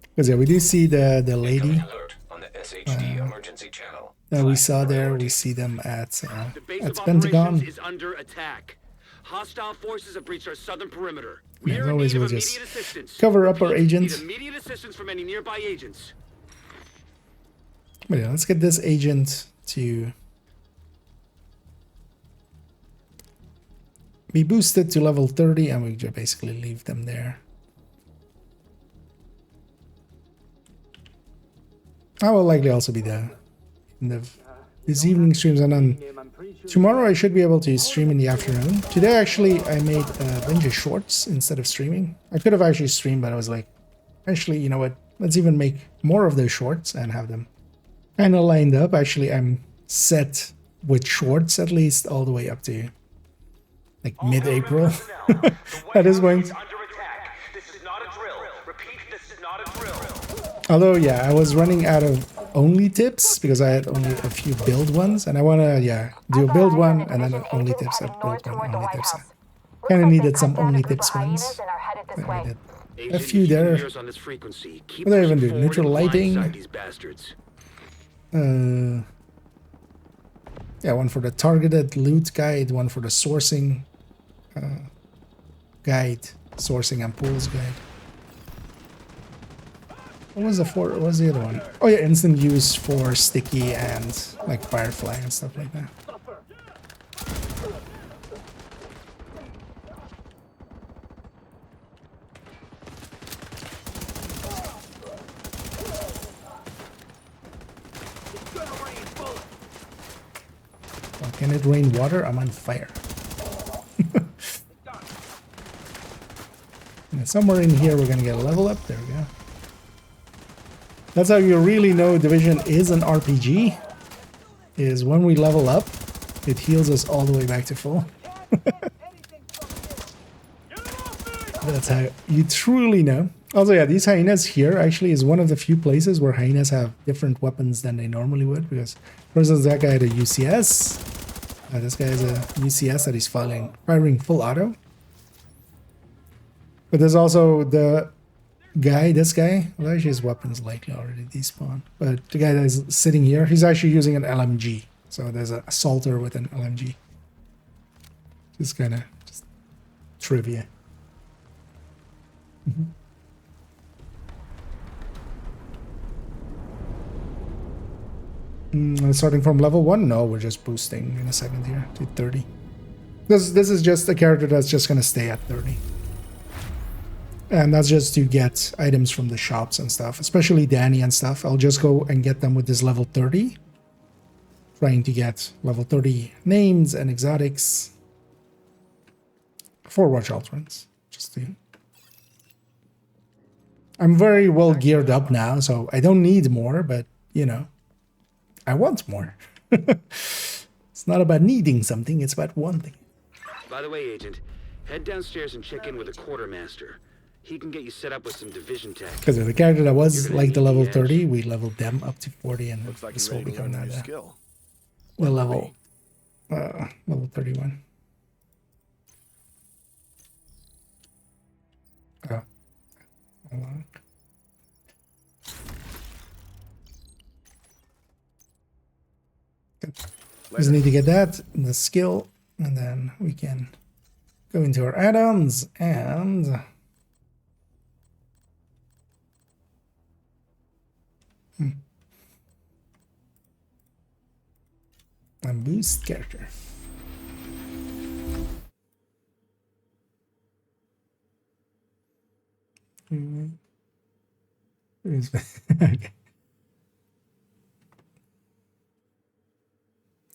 Because yeah, we do see the lady Alert on the SHD emergency channel. that we saw there. We see them at The base of Pentagon. operations is under attack. Hostile forces have breached our southern perimeter. We As are in always, need we'll of just immediate assistance. cover up our Repeat, agent. need immediate assistance from any nearby agents. But yeah, let's get this agent to be boosted to level 30, and we just basically leave them there. I will likely also be there in this evening streams, and then tomorrow I should be able to stream in the afternoon. Today actually I made a bunch of shorts instead of streaming. I could have actually streamed, but I was like, actually, you know what, let's even make more of those shorts and have them kind of lined up. Actually, I'm set with shorts at least all the way up to like mid-April at this point. Although, yeah, I was running out of only tips because I had only a few build ones, and I want to, yeah, do a build one and then only tips, build one, only tips. Kind of needed some only tips ones. I did a few there. What do I even do? Neutral lighting. Yeah, one for the targeted loot guide, one for the sourcing guide, sourcing and pools guide. What was the other one? Oh yeah, instant use for sticky and like firefly and stuff like that. Oh, can it rain water? I'm on fire. And somewhere in here we're gonna get a level up. There we go. That's how you really know Division is an RPG, is when we level up, it heals us all the way back to full. That's how you truly know. Also, yeah, these hyenas here actually is one of the few places where hyenas have different weapons than they normally would, because, for instance, that guy had a UCS. This guy has a UCS that he's firing full auto. But there's also the guy, this guy, well, actually his weapon's likely already despawned, but the guy that's sitting here, he's actually using an LMG, so there's an assaulter with an LMG. Just kind of just trivia. Starting from level 1? No, we're just boosting in a second here to 30. This is just a character that's just gonna stay at 30. And that's just to get items from the shops and stuff, especially Danny and stuff. I'll just go and get them with this level 30. Trying to get level 30 names and exotics for Watch Alternates. Just to... I'm very well geared up now, so I don't need more, but, you know, I want more. It's not about needing something, it's about wanting. By the way, Agent, head downstairs and check in with the quartermaster. He can get you set up with some division tech. Because with the character that was like the level 30, we leveled them up to 40, and Looks like this you're will ready to learn become a new that. skill. Well, level 31. Oh, hold on. Good. Just need to get that, the skill, and then we can go into our add-ons and and boost character. Okay.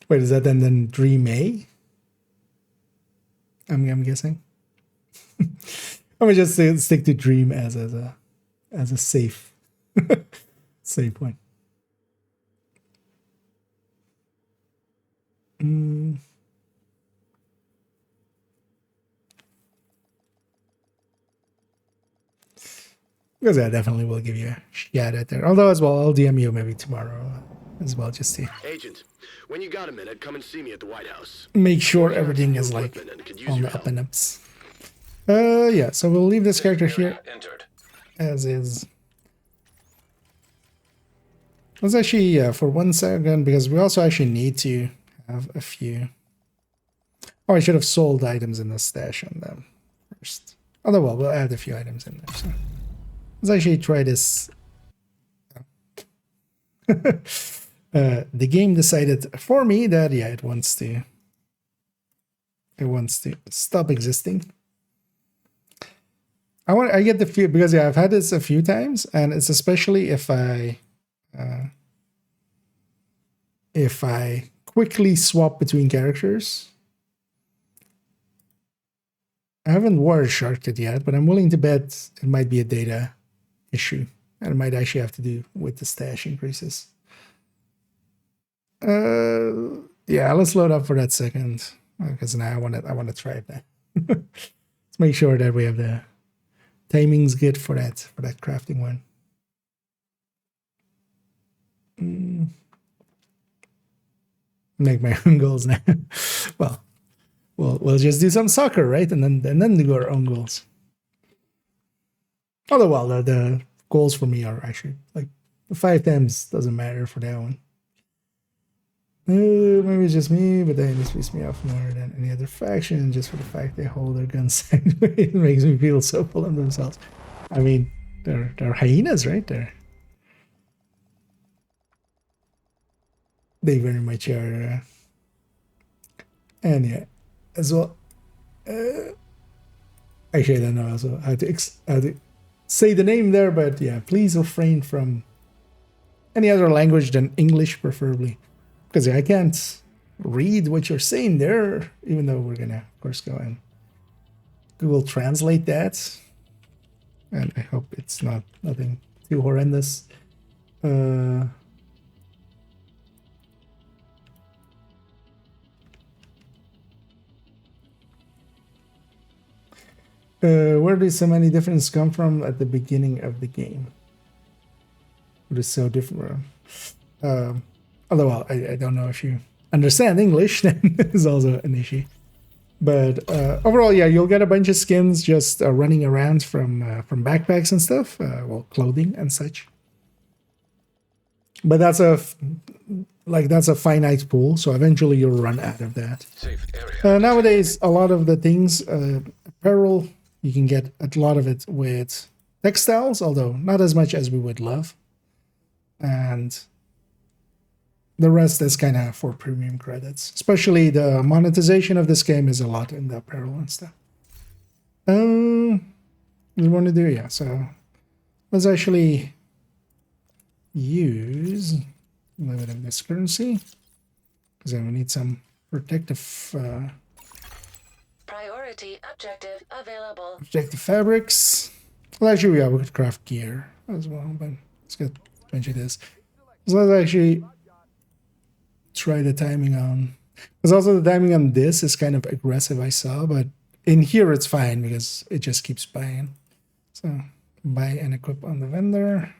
Wait, is that then Dream A? I'm guessing. I'm gonna just stick to Dream as a safe safe point. Because I definitely will give you a shout out there. Although as well, I'll DM you maybe tomorrow as well, just to Agent, when you got a minute, come and see me at the White House. make sure everything is like on the up and ups. Yeah, so we'll leave this character here as is. Let's actually, for 1 second, because we also actually need to have a few. Oh, I should have sold items in the stash on them first. Although, well, we'll add a few items in there. So let's actually try this. The game decided for me that yeah, it wants to stop existing. I get the few because yeah, I've had this a few times, and it's especially if I quickly swap between characters. I haven't Warsharked it yet, but I'm willing to bet it might be a data issue, and it might actually have to do with the stash increases. Yeah, let's load up for that second, because now I want to try it now. Let's make sure that we have the timings good for that crafting one. Make my own goals now. Well, we'll just do some soccer, right? And then do our own goals. Although, well, the goals for me are actually like the 5 times doesn't matter for that one. Maybe it's just me, but then this pisses me off more than any other faction, just for the fact they hold their guns sideways. It makes me feel so full of themselves. I mean, they're hyenas, right? They very much are. And yeah, as well. Actually, I don't know also how to say the name there, but yeah, please refrain from any other language than English, preferably. Because I can't read what you're saying there, even though we're gonna, of course, go and Google Translate that. And I hope it's nothing too horrendous. Where do so many differences come from at the beginning of the game? It is so different. Although, well, I don't know if you understand English, then is also an issue. But overall, yeah, you'll get a bunch of skins just running around from backpacks and stuff, well, clothing and such. But that's a finite pool, so eventually you'll run out of that. Nowadays, a lot of the things, apparel, you can get a lot of it with textiles, although not as much as we would love. And The rest is kind of for premium credits. Especially the monetization of this game is a lot in the apparel and stuff. We want to do, yeah, so let's actually use limited this currency because then we need some protective priority objective available. Protective fabrics. Well, actually, yeah, we could craft gear as well, but let's get eventually this. So let's actually try the timing on, because also the timing on this is kind of aggressive, I saw, but in here it's fine because it just keeps buying. So buy and equip on the vendor.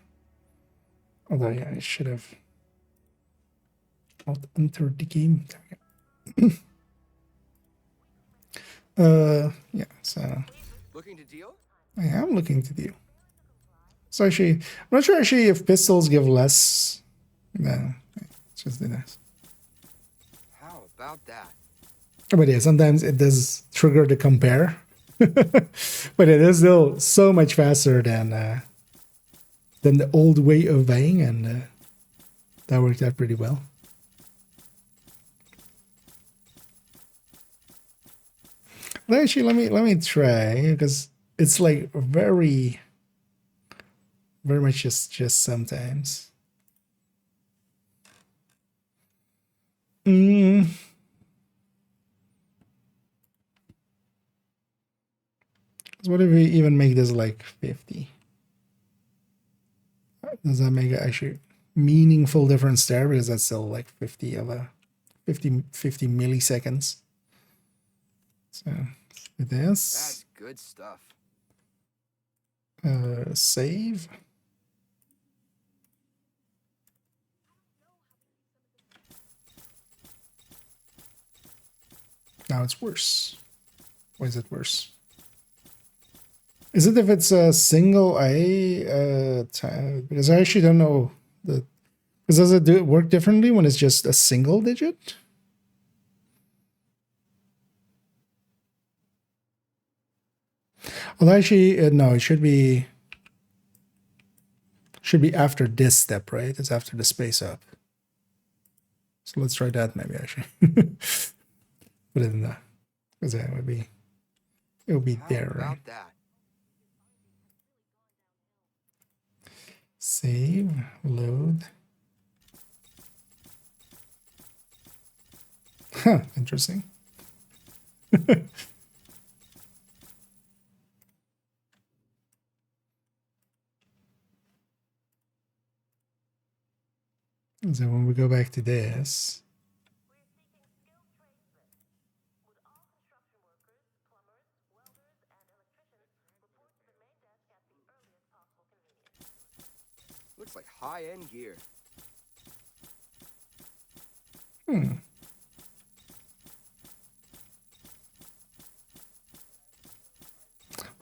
Although, yeah, I should have not entered the game. Yeah, so Looking to deal? I am looking to deal. So actually, I'm not sure actually if pistols give less. No, let's just do this. How about that? But yeah, sometimes it does trigger the compare. But it is still so much faster than the old way of buying, and that worked out pretty well. Well, actually, let me try, because it's like very much just sometimes. So what if we even make this like 50? Does that make actually meaningful difference there? Because that's still like 50 milliseconds. So with this, That's good stuff. Save. Now it's worse. Why is it worse? Is it if it's a single A? Because I actually don't know the. Because does it work differently when it's just a single digit? Well, actually, no. It should be after this step, right? It's after the space up. So let's try that maybe actually. Put it in the, because that would be, it would be there, right? That? Save, load. Huh, interesting. So when we go back to this, Looks like high-end gear.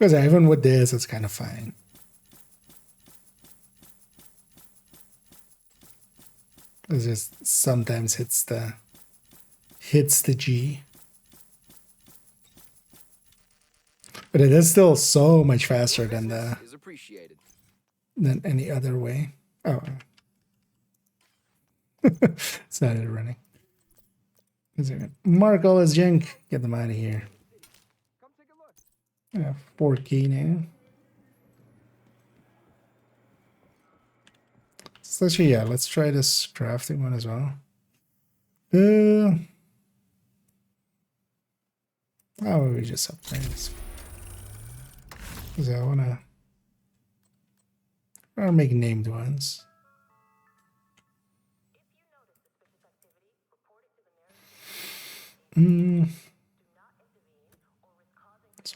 because even with this, it's kind of fine. It just sometimes hits the G. But it is still so much faster than than any other way. Oh. It's not it running. Mark all his junk. Get them out of here. Come take a look. 4 key now. So actually, yeah, let's try this crafting one as well. How about we just upgrade this? Because I wanna make named ones. So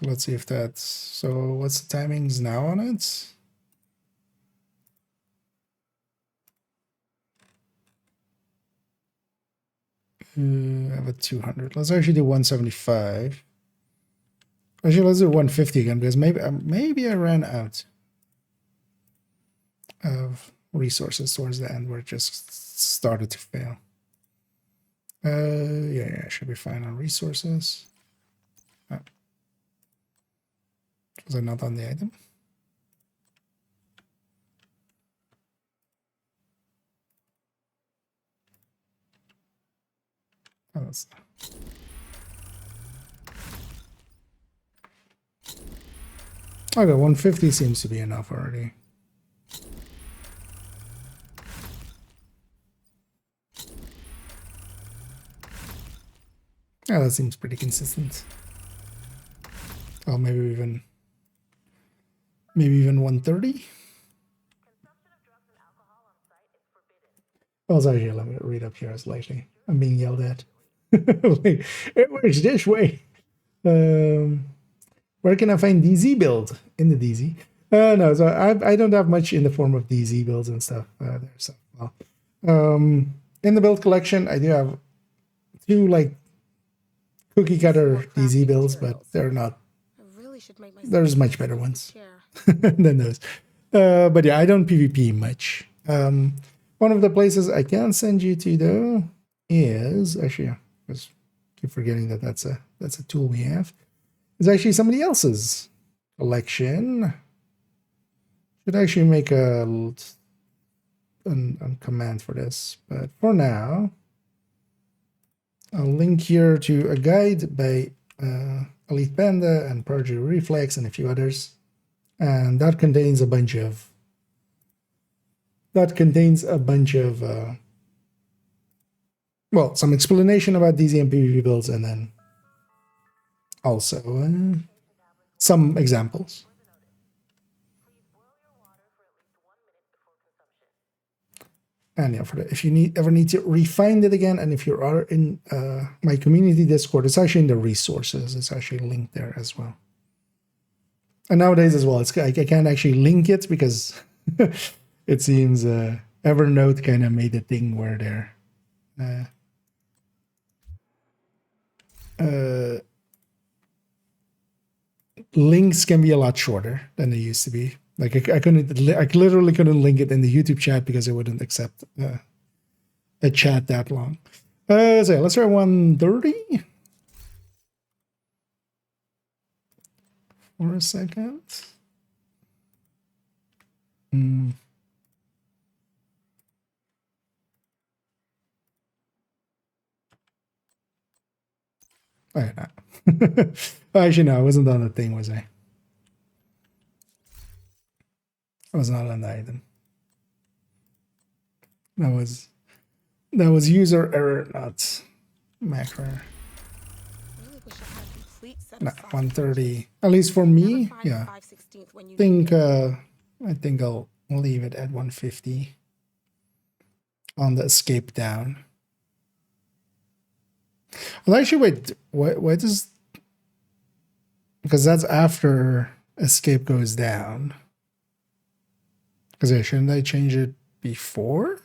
let's see if that's, so what's the timings now on it? I have a 200. Let's actually do 175. Actually, let's do 150 again, because maybe I ran out of resources towards the end where it just started to fail. Yeah, I should be fine on resources. Oh. Was I not on the item? Oh, that's... Okay, 150 seems to be enough already. Yeah, that seems pretty consistent. Oh, maybe even 130. Also, here, let me read up here slightly. I'm being yelled at. Like, where's this way? Where can I find DZ build? In the DZ? No, so I don't have much in the form of DZ builds and stuff there. So, well, in the build collection, I do have 2 like cookie cutter DZ builds, but they're not. There's much better ones than those. But yeah, I don't PvP much. One of the places I can send you to though is actually, I just keep forgetting that that's a tool we have. It's actually somebody else's collection. Should actually make a command for this, but for now, I'll link here to a guide by Elite Panda and Perjury Reflex and a few others, and that contains a bunch of well, some explanation about DZ and PvP builds, and then also some examples. And yeah, if you ever need to refine it again, and if you are in my community Discord, it's actually in the resources. It's actually linked there as well. And nowadays as well, I can't actually link it because it seems Evernote kind of made a thing where links can be a lot shorter than they used to be. Like I literally couldn't link it in the YouTube chat because it wouldn't accept a chat that long. So yeah, let's try 130 for a second. Oh, no. Actually, no, I wasn't on the thing, was I? I was not on the item. That was user error, not macro. No, 130. At least for me, yeah. I think I'll leave it at 150 on the escape down. Well, actually, wait. What is? Because that's after escape goes down. Because yeah, shouldn't I change it before?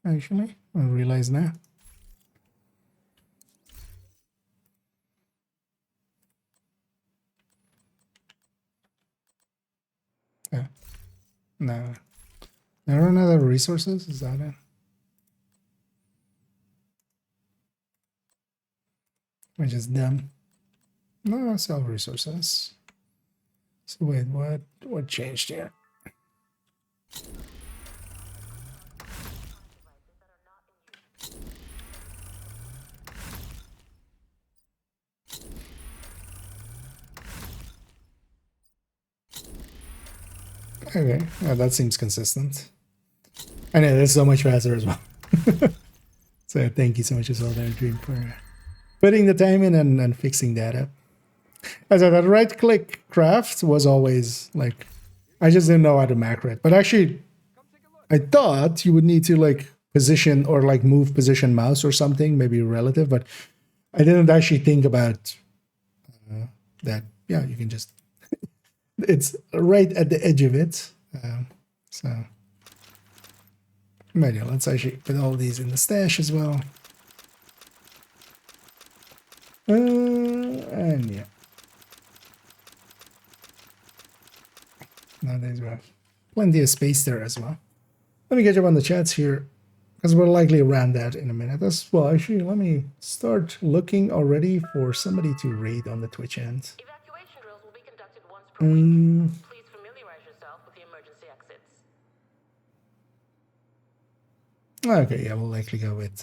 Actually, I realize now. Yeah. No. There are other resources? Is that it? Which is dumb. No, sell resources. So wait, what changed here? Okay, yeah, that seems consistent. I know that's so much faster as well. So thank you so much as well, there, Dream, for putting the time in and fixing that up. As I said, that right click craft was always like, I just didn't know how to macro it. But actually, I thought you would need to like position or like move position mouse or something, maybe relative, but I didn't actually think about that. Yeah, you can just, it's right at the edge of it. So, maybe let's actually put all these in the stash as well. And yeah. Nowadays we have plenty of space there as well. Let me catch up on the chats here, because we're likely around that in a minute as well. Actually, let me start looking already for somebody to raid on the Twitch end. Evacuation drills will be conducted once per week. Please familiarize yourself with the emergency exits. Okay, yeah, we'll likely go with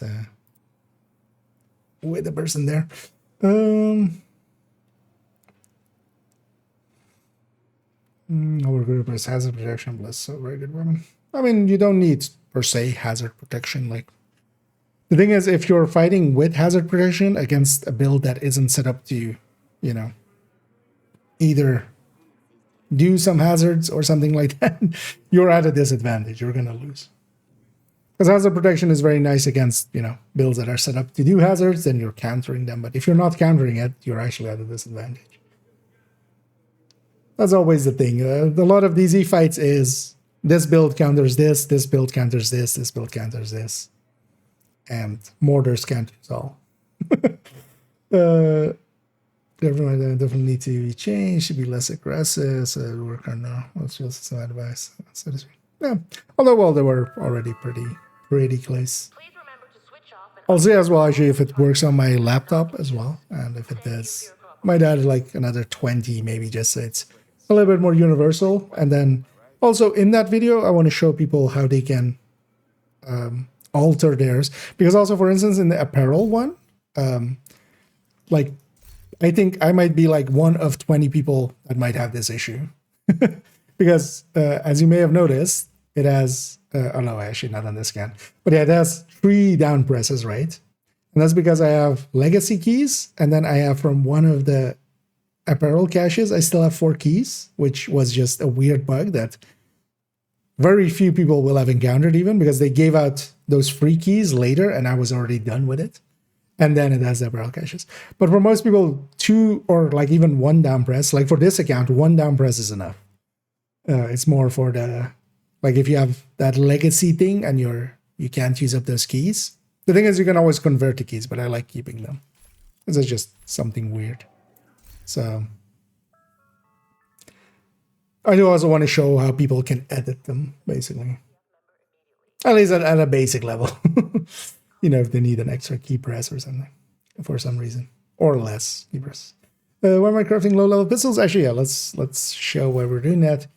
the person there. Our group is hazard protection plus so very good woman. I mean, you don't need per se hazard protection. Like the thing is, if you're fighting with hazard protection against a build that isn't set up to, you know, either do some hazards or something like that, you're at a disadvantage. You're gonna lose. Because hazard protection is very nice against, you know, builds that are set up to do hazards, then you're countering them. But if you're not countering it, you're actually at a disadvantage. That's always the thing. A lot of DZ fights is this build counters this build counters this build counters this. And mortars counters all. Definitely need to be changed, should be less aggressive, so work on what's just some advice. So to speak. Yeah. Although, well, they were already pretty close. I'll see as well, actually, if it works on my laptop as well. And if it does, might add like another 20, maybe, just so it's a little bit more universal. And then also in that video, I want to show people how they can alter theirs. Because also, for instance, in the apparel one, like, I think I might be like one of 20 people that might have this issue. Because as you may have noticed, it has, oh no, actually not on this scan, but yeah, it has 3 down presses, right? And that's because I have legacy keys, and then I have from one of the apparel caches, I still have 4 keys, which was just a weird bug that very few people will have encountered even, because they gave out those free keys later and I was already done with it. And then it has the apparel caches. But for most people, 2 or like even 1 down press, like for this account, 1 down press is enough. It's more for the, like if you have that legacy thing and you can't use up those keys. The thing is you can always convert the keys, but I like keeping them. This is just something weird. So I do also want to show how people can edit them, basically. At least at a basic level. You know, if they need an extra key press or something for some reason, or less key press. Why am I crafting low-level pistols? Actually, yeah, let's show why we're doing that.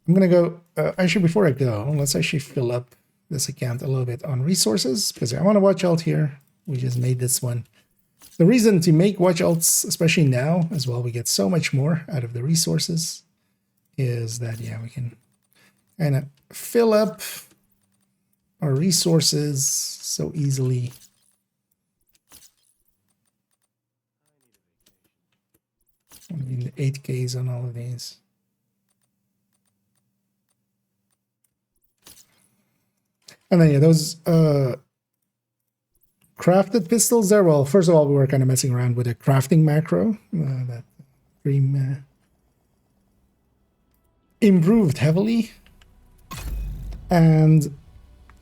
I'm gonna go. Actually, before I go, let's actually fill up this account a little bit on resources because I want to watch out here. We just made this one. The reason to make watch alts, especially now as well, we get so much more out of the resources, is that yeah, we can kind of fill up our resources so easily. I mean, the 8Ks on all of these. And then yeah, those crafted pistols there. Well, first of all, we were kind of messing around with a crafting macro that Dream improved heavily, and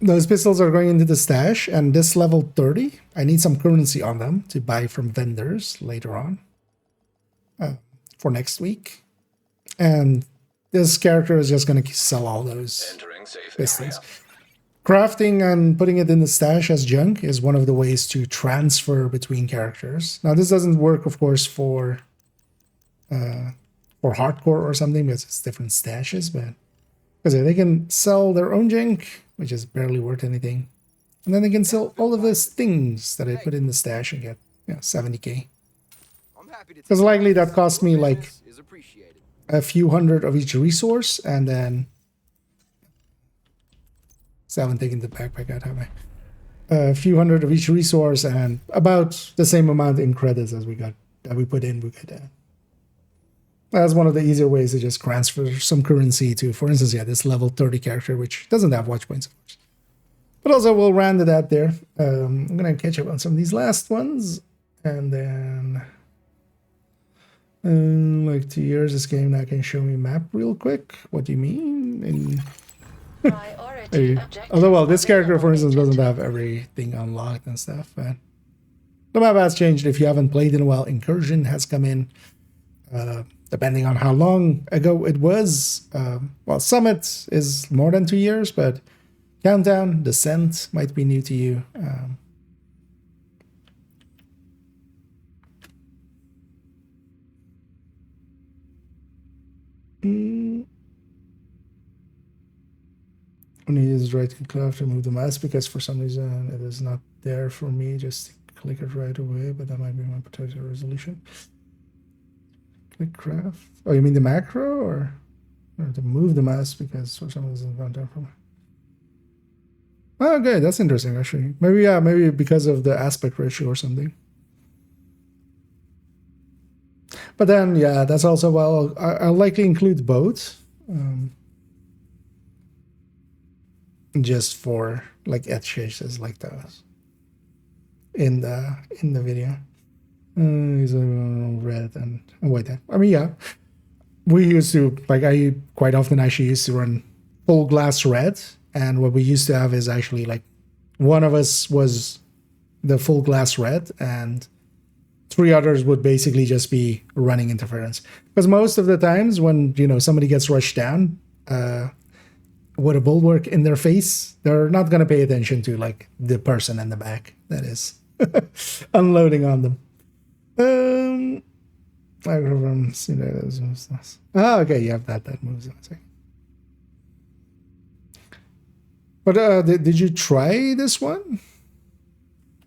those pistols are going into the stash, and this level 30, I need some currency on them to buy from vendors later on for next week. And this character is just going to sell all those pistols. Crafting and putting it in the stash as junk is one of the ways to transfer between characters. Now, this doesn't work, of course, for hardcore or something because it's different stashes, but because they can sell their own junk, which is barely worth anything. And then they can sell all of those things that I put in the stash and get 70k. Because likely that cost me like a few hundred of each resource, and then so I haven't taken the backpack out, have I? A few hundred of each resource and about the same amount in credits as we got that we put in. We could. That's one of the easier ways to just transfer some currency to, for instance, yeah, this level 30 character, which doesn't have watch points, of course. But also, we'll round it out there. I'm going to catch up on some of these last ones. And then, like 2 years, this game now can show me map real quick. What do you mean? Although, well, this character, for instance, doesn't have everything unlocked and stuff. But the map has changed. If you haven't played in a while, Incursion has come in. Depending on how long ago it was. Well, Summit is more than 2 years, but Countdown, Descent might be new to you. When you use right click left to move the mask, because for some reason it is not there for me. Just click it right away, but that might be my particular resolution. Click craft. Oh, you mean the macro or to move the mask, because for some reason it's not there for me. Oh, okay, that's interesting actually. Maybe yeah, maybe because of the aspect ratio or something. But then yeah, that's also well. I'll likely include both. Just for like edge cases like those in the video. He's red and white. I mean, yeah, we used to I quite often actually used to run full glass red, and what we used to have is actually like one of us was the full glass red, and 3 others would basically just be running interference. Because most of the times when somebody gets rushed down, with a bulwark in their face, they're not going to pay attention to like the person in the back that is unloading on them. Okay, you have that moves. But did you try this one?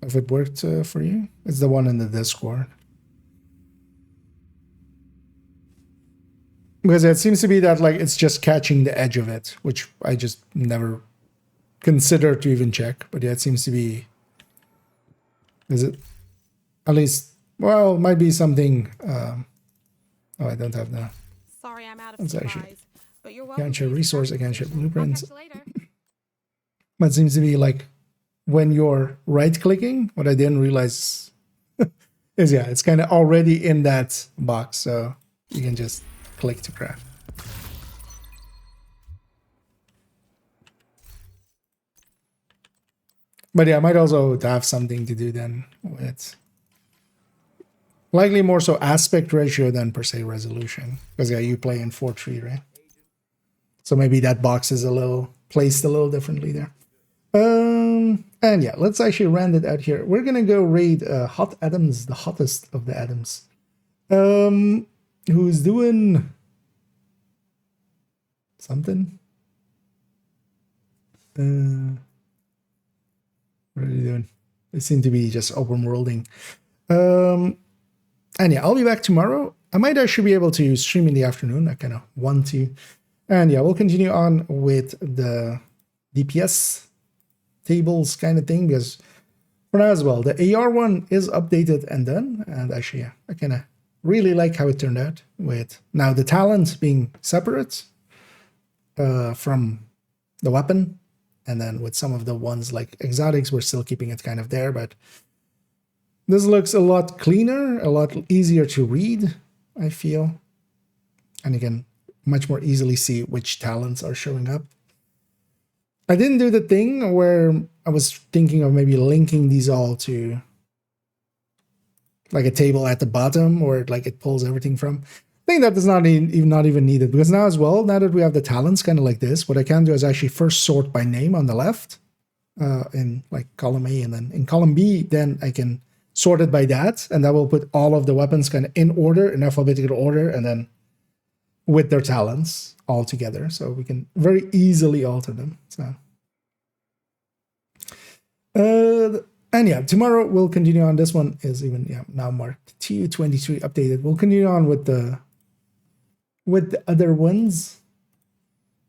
If it worked for you? It's the one in the Discord. Because it seems to be that like it's just catching the edge of it, which I just never considered to even check. But yeah, it seems to be. Is it? At least, well, it might be something. Oh, I don't have the. Sorry, I'm out of supplies. But you're welcome. Can't share resource. I can't share blueprints. I'll catch you later. But it seems to be like when you're right clicking. What I didn't realize is yeah, it's kind of already in that box, so you can just click to craft. But yeah, I might also have something to do then with likely more so aspect ratio than per se resolution, because yeah, you play in 4:3, right? So maybe that box is placed a little differently there. And yeah, let's actually round it out here. We're gonna go raid Hot Adams, the hottest of the Adams. Who's doing something? What are you doing? They seem to be just open worlding. And yeah, I'll be back tomorrow. I might actually be able to stream in the afternoon. I kind of want to. And yeah, we'll continue on with the DPS tables kind of thing, because for now as well, the AR one is updated and done. And actually, yeah, I kind of really like how it turned out, with now the talent being separate from the weapon, and then with some of the ones like exotics, we're still keeping it kind of there, but this looks a lot cleaner, a lot easier to read, I feel, and you can much more easily see which talents are showing up. I didn't do the thing where I was thinking of maybe linking these all to like a table at the bottom, or like it pulls everything from. I think that is not even needed, because now as well, now that we have the talents kind of like this, what I can do is actually first sort by name on the left in like column A, and then in column B, then I can sort it by that, and that will put all of the weapons kind of in order, in alphabetical order, and then with their talents all together, so we can very easily alter them. So, and yeah, tomorrow we'll continue on. This one is even now marked TU23 updated. We'll continue on with the other ones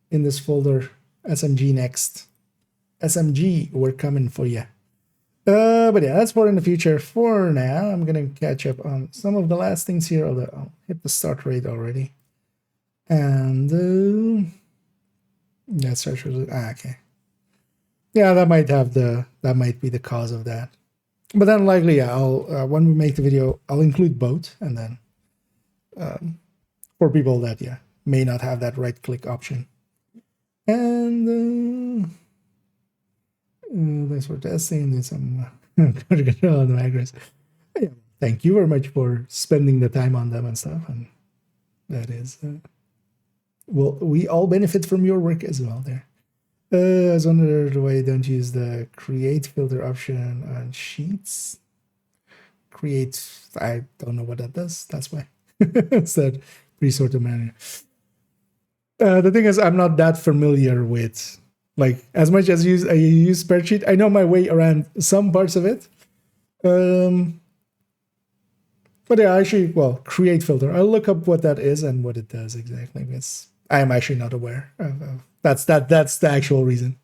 in this folder. SMG next. SMG, we're coming for you. But yeah, that's for in the future. For now, I'm gonna catch up on some of the last things here. Although I'll hit the start rate already. And yeah, search result. Okay. Yeah, that might be the cause of that. But then likely, yeah, I'll when we make the video, I'll include both, and then for people that may not have that right click option. And thanks for testing and some control on the macros. Yeah, thank you very much for spending the time on them and stuff. And that is. Well, we all benefit from your work as well there. I was wondering why you don't use the create filter option on sheets. Create, I don't know what that does. That's why. It's that pre-sorted menu. The thing is, I'm not that familiar with Like as much as I use spreadsheet, I know my way around some parts of it. But yeah, actually, well, create filter. I'll look up what that is and what it does exactly. Because I am actually not aware. That's the actual reason.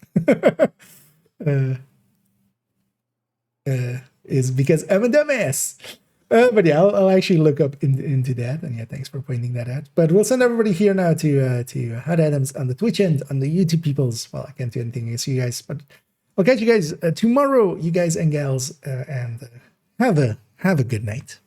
Is because I'm a dumbass. But yeah, I'll actually look up into that. And yeah, thanks for pointing that out. But we'll send everybody here now to Hot Adams on the Twitch and on the YouTube peoples. Well, I can't do anything against you guys, but I'll catch you guys tomorrow, you guys and gals, and have a good night.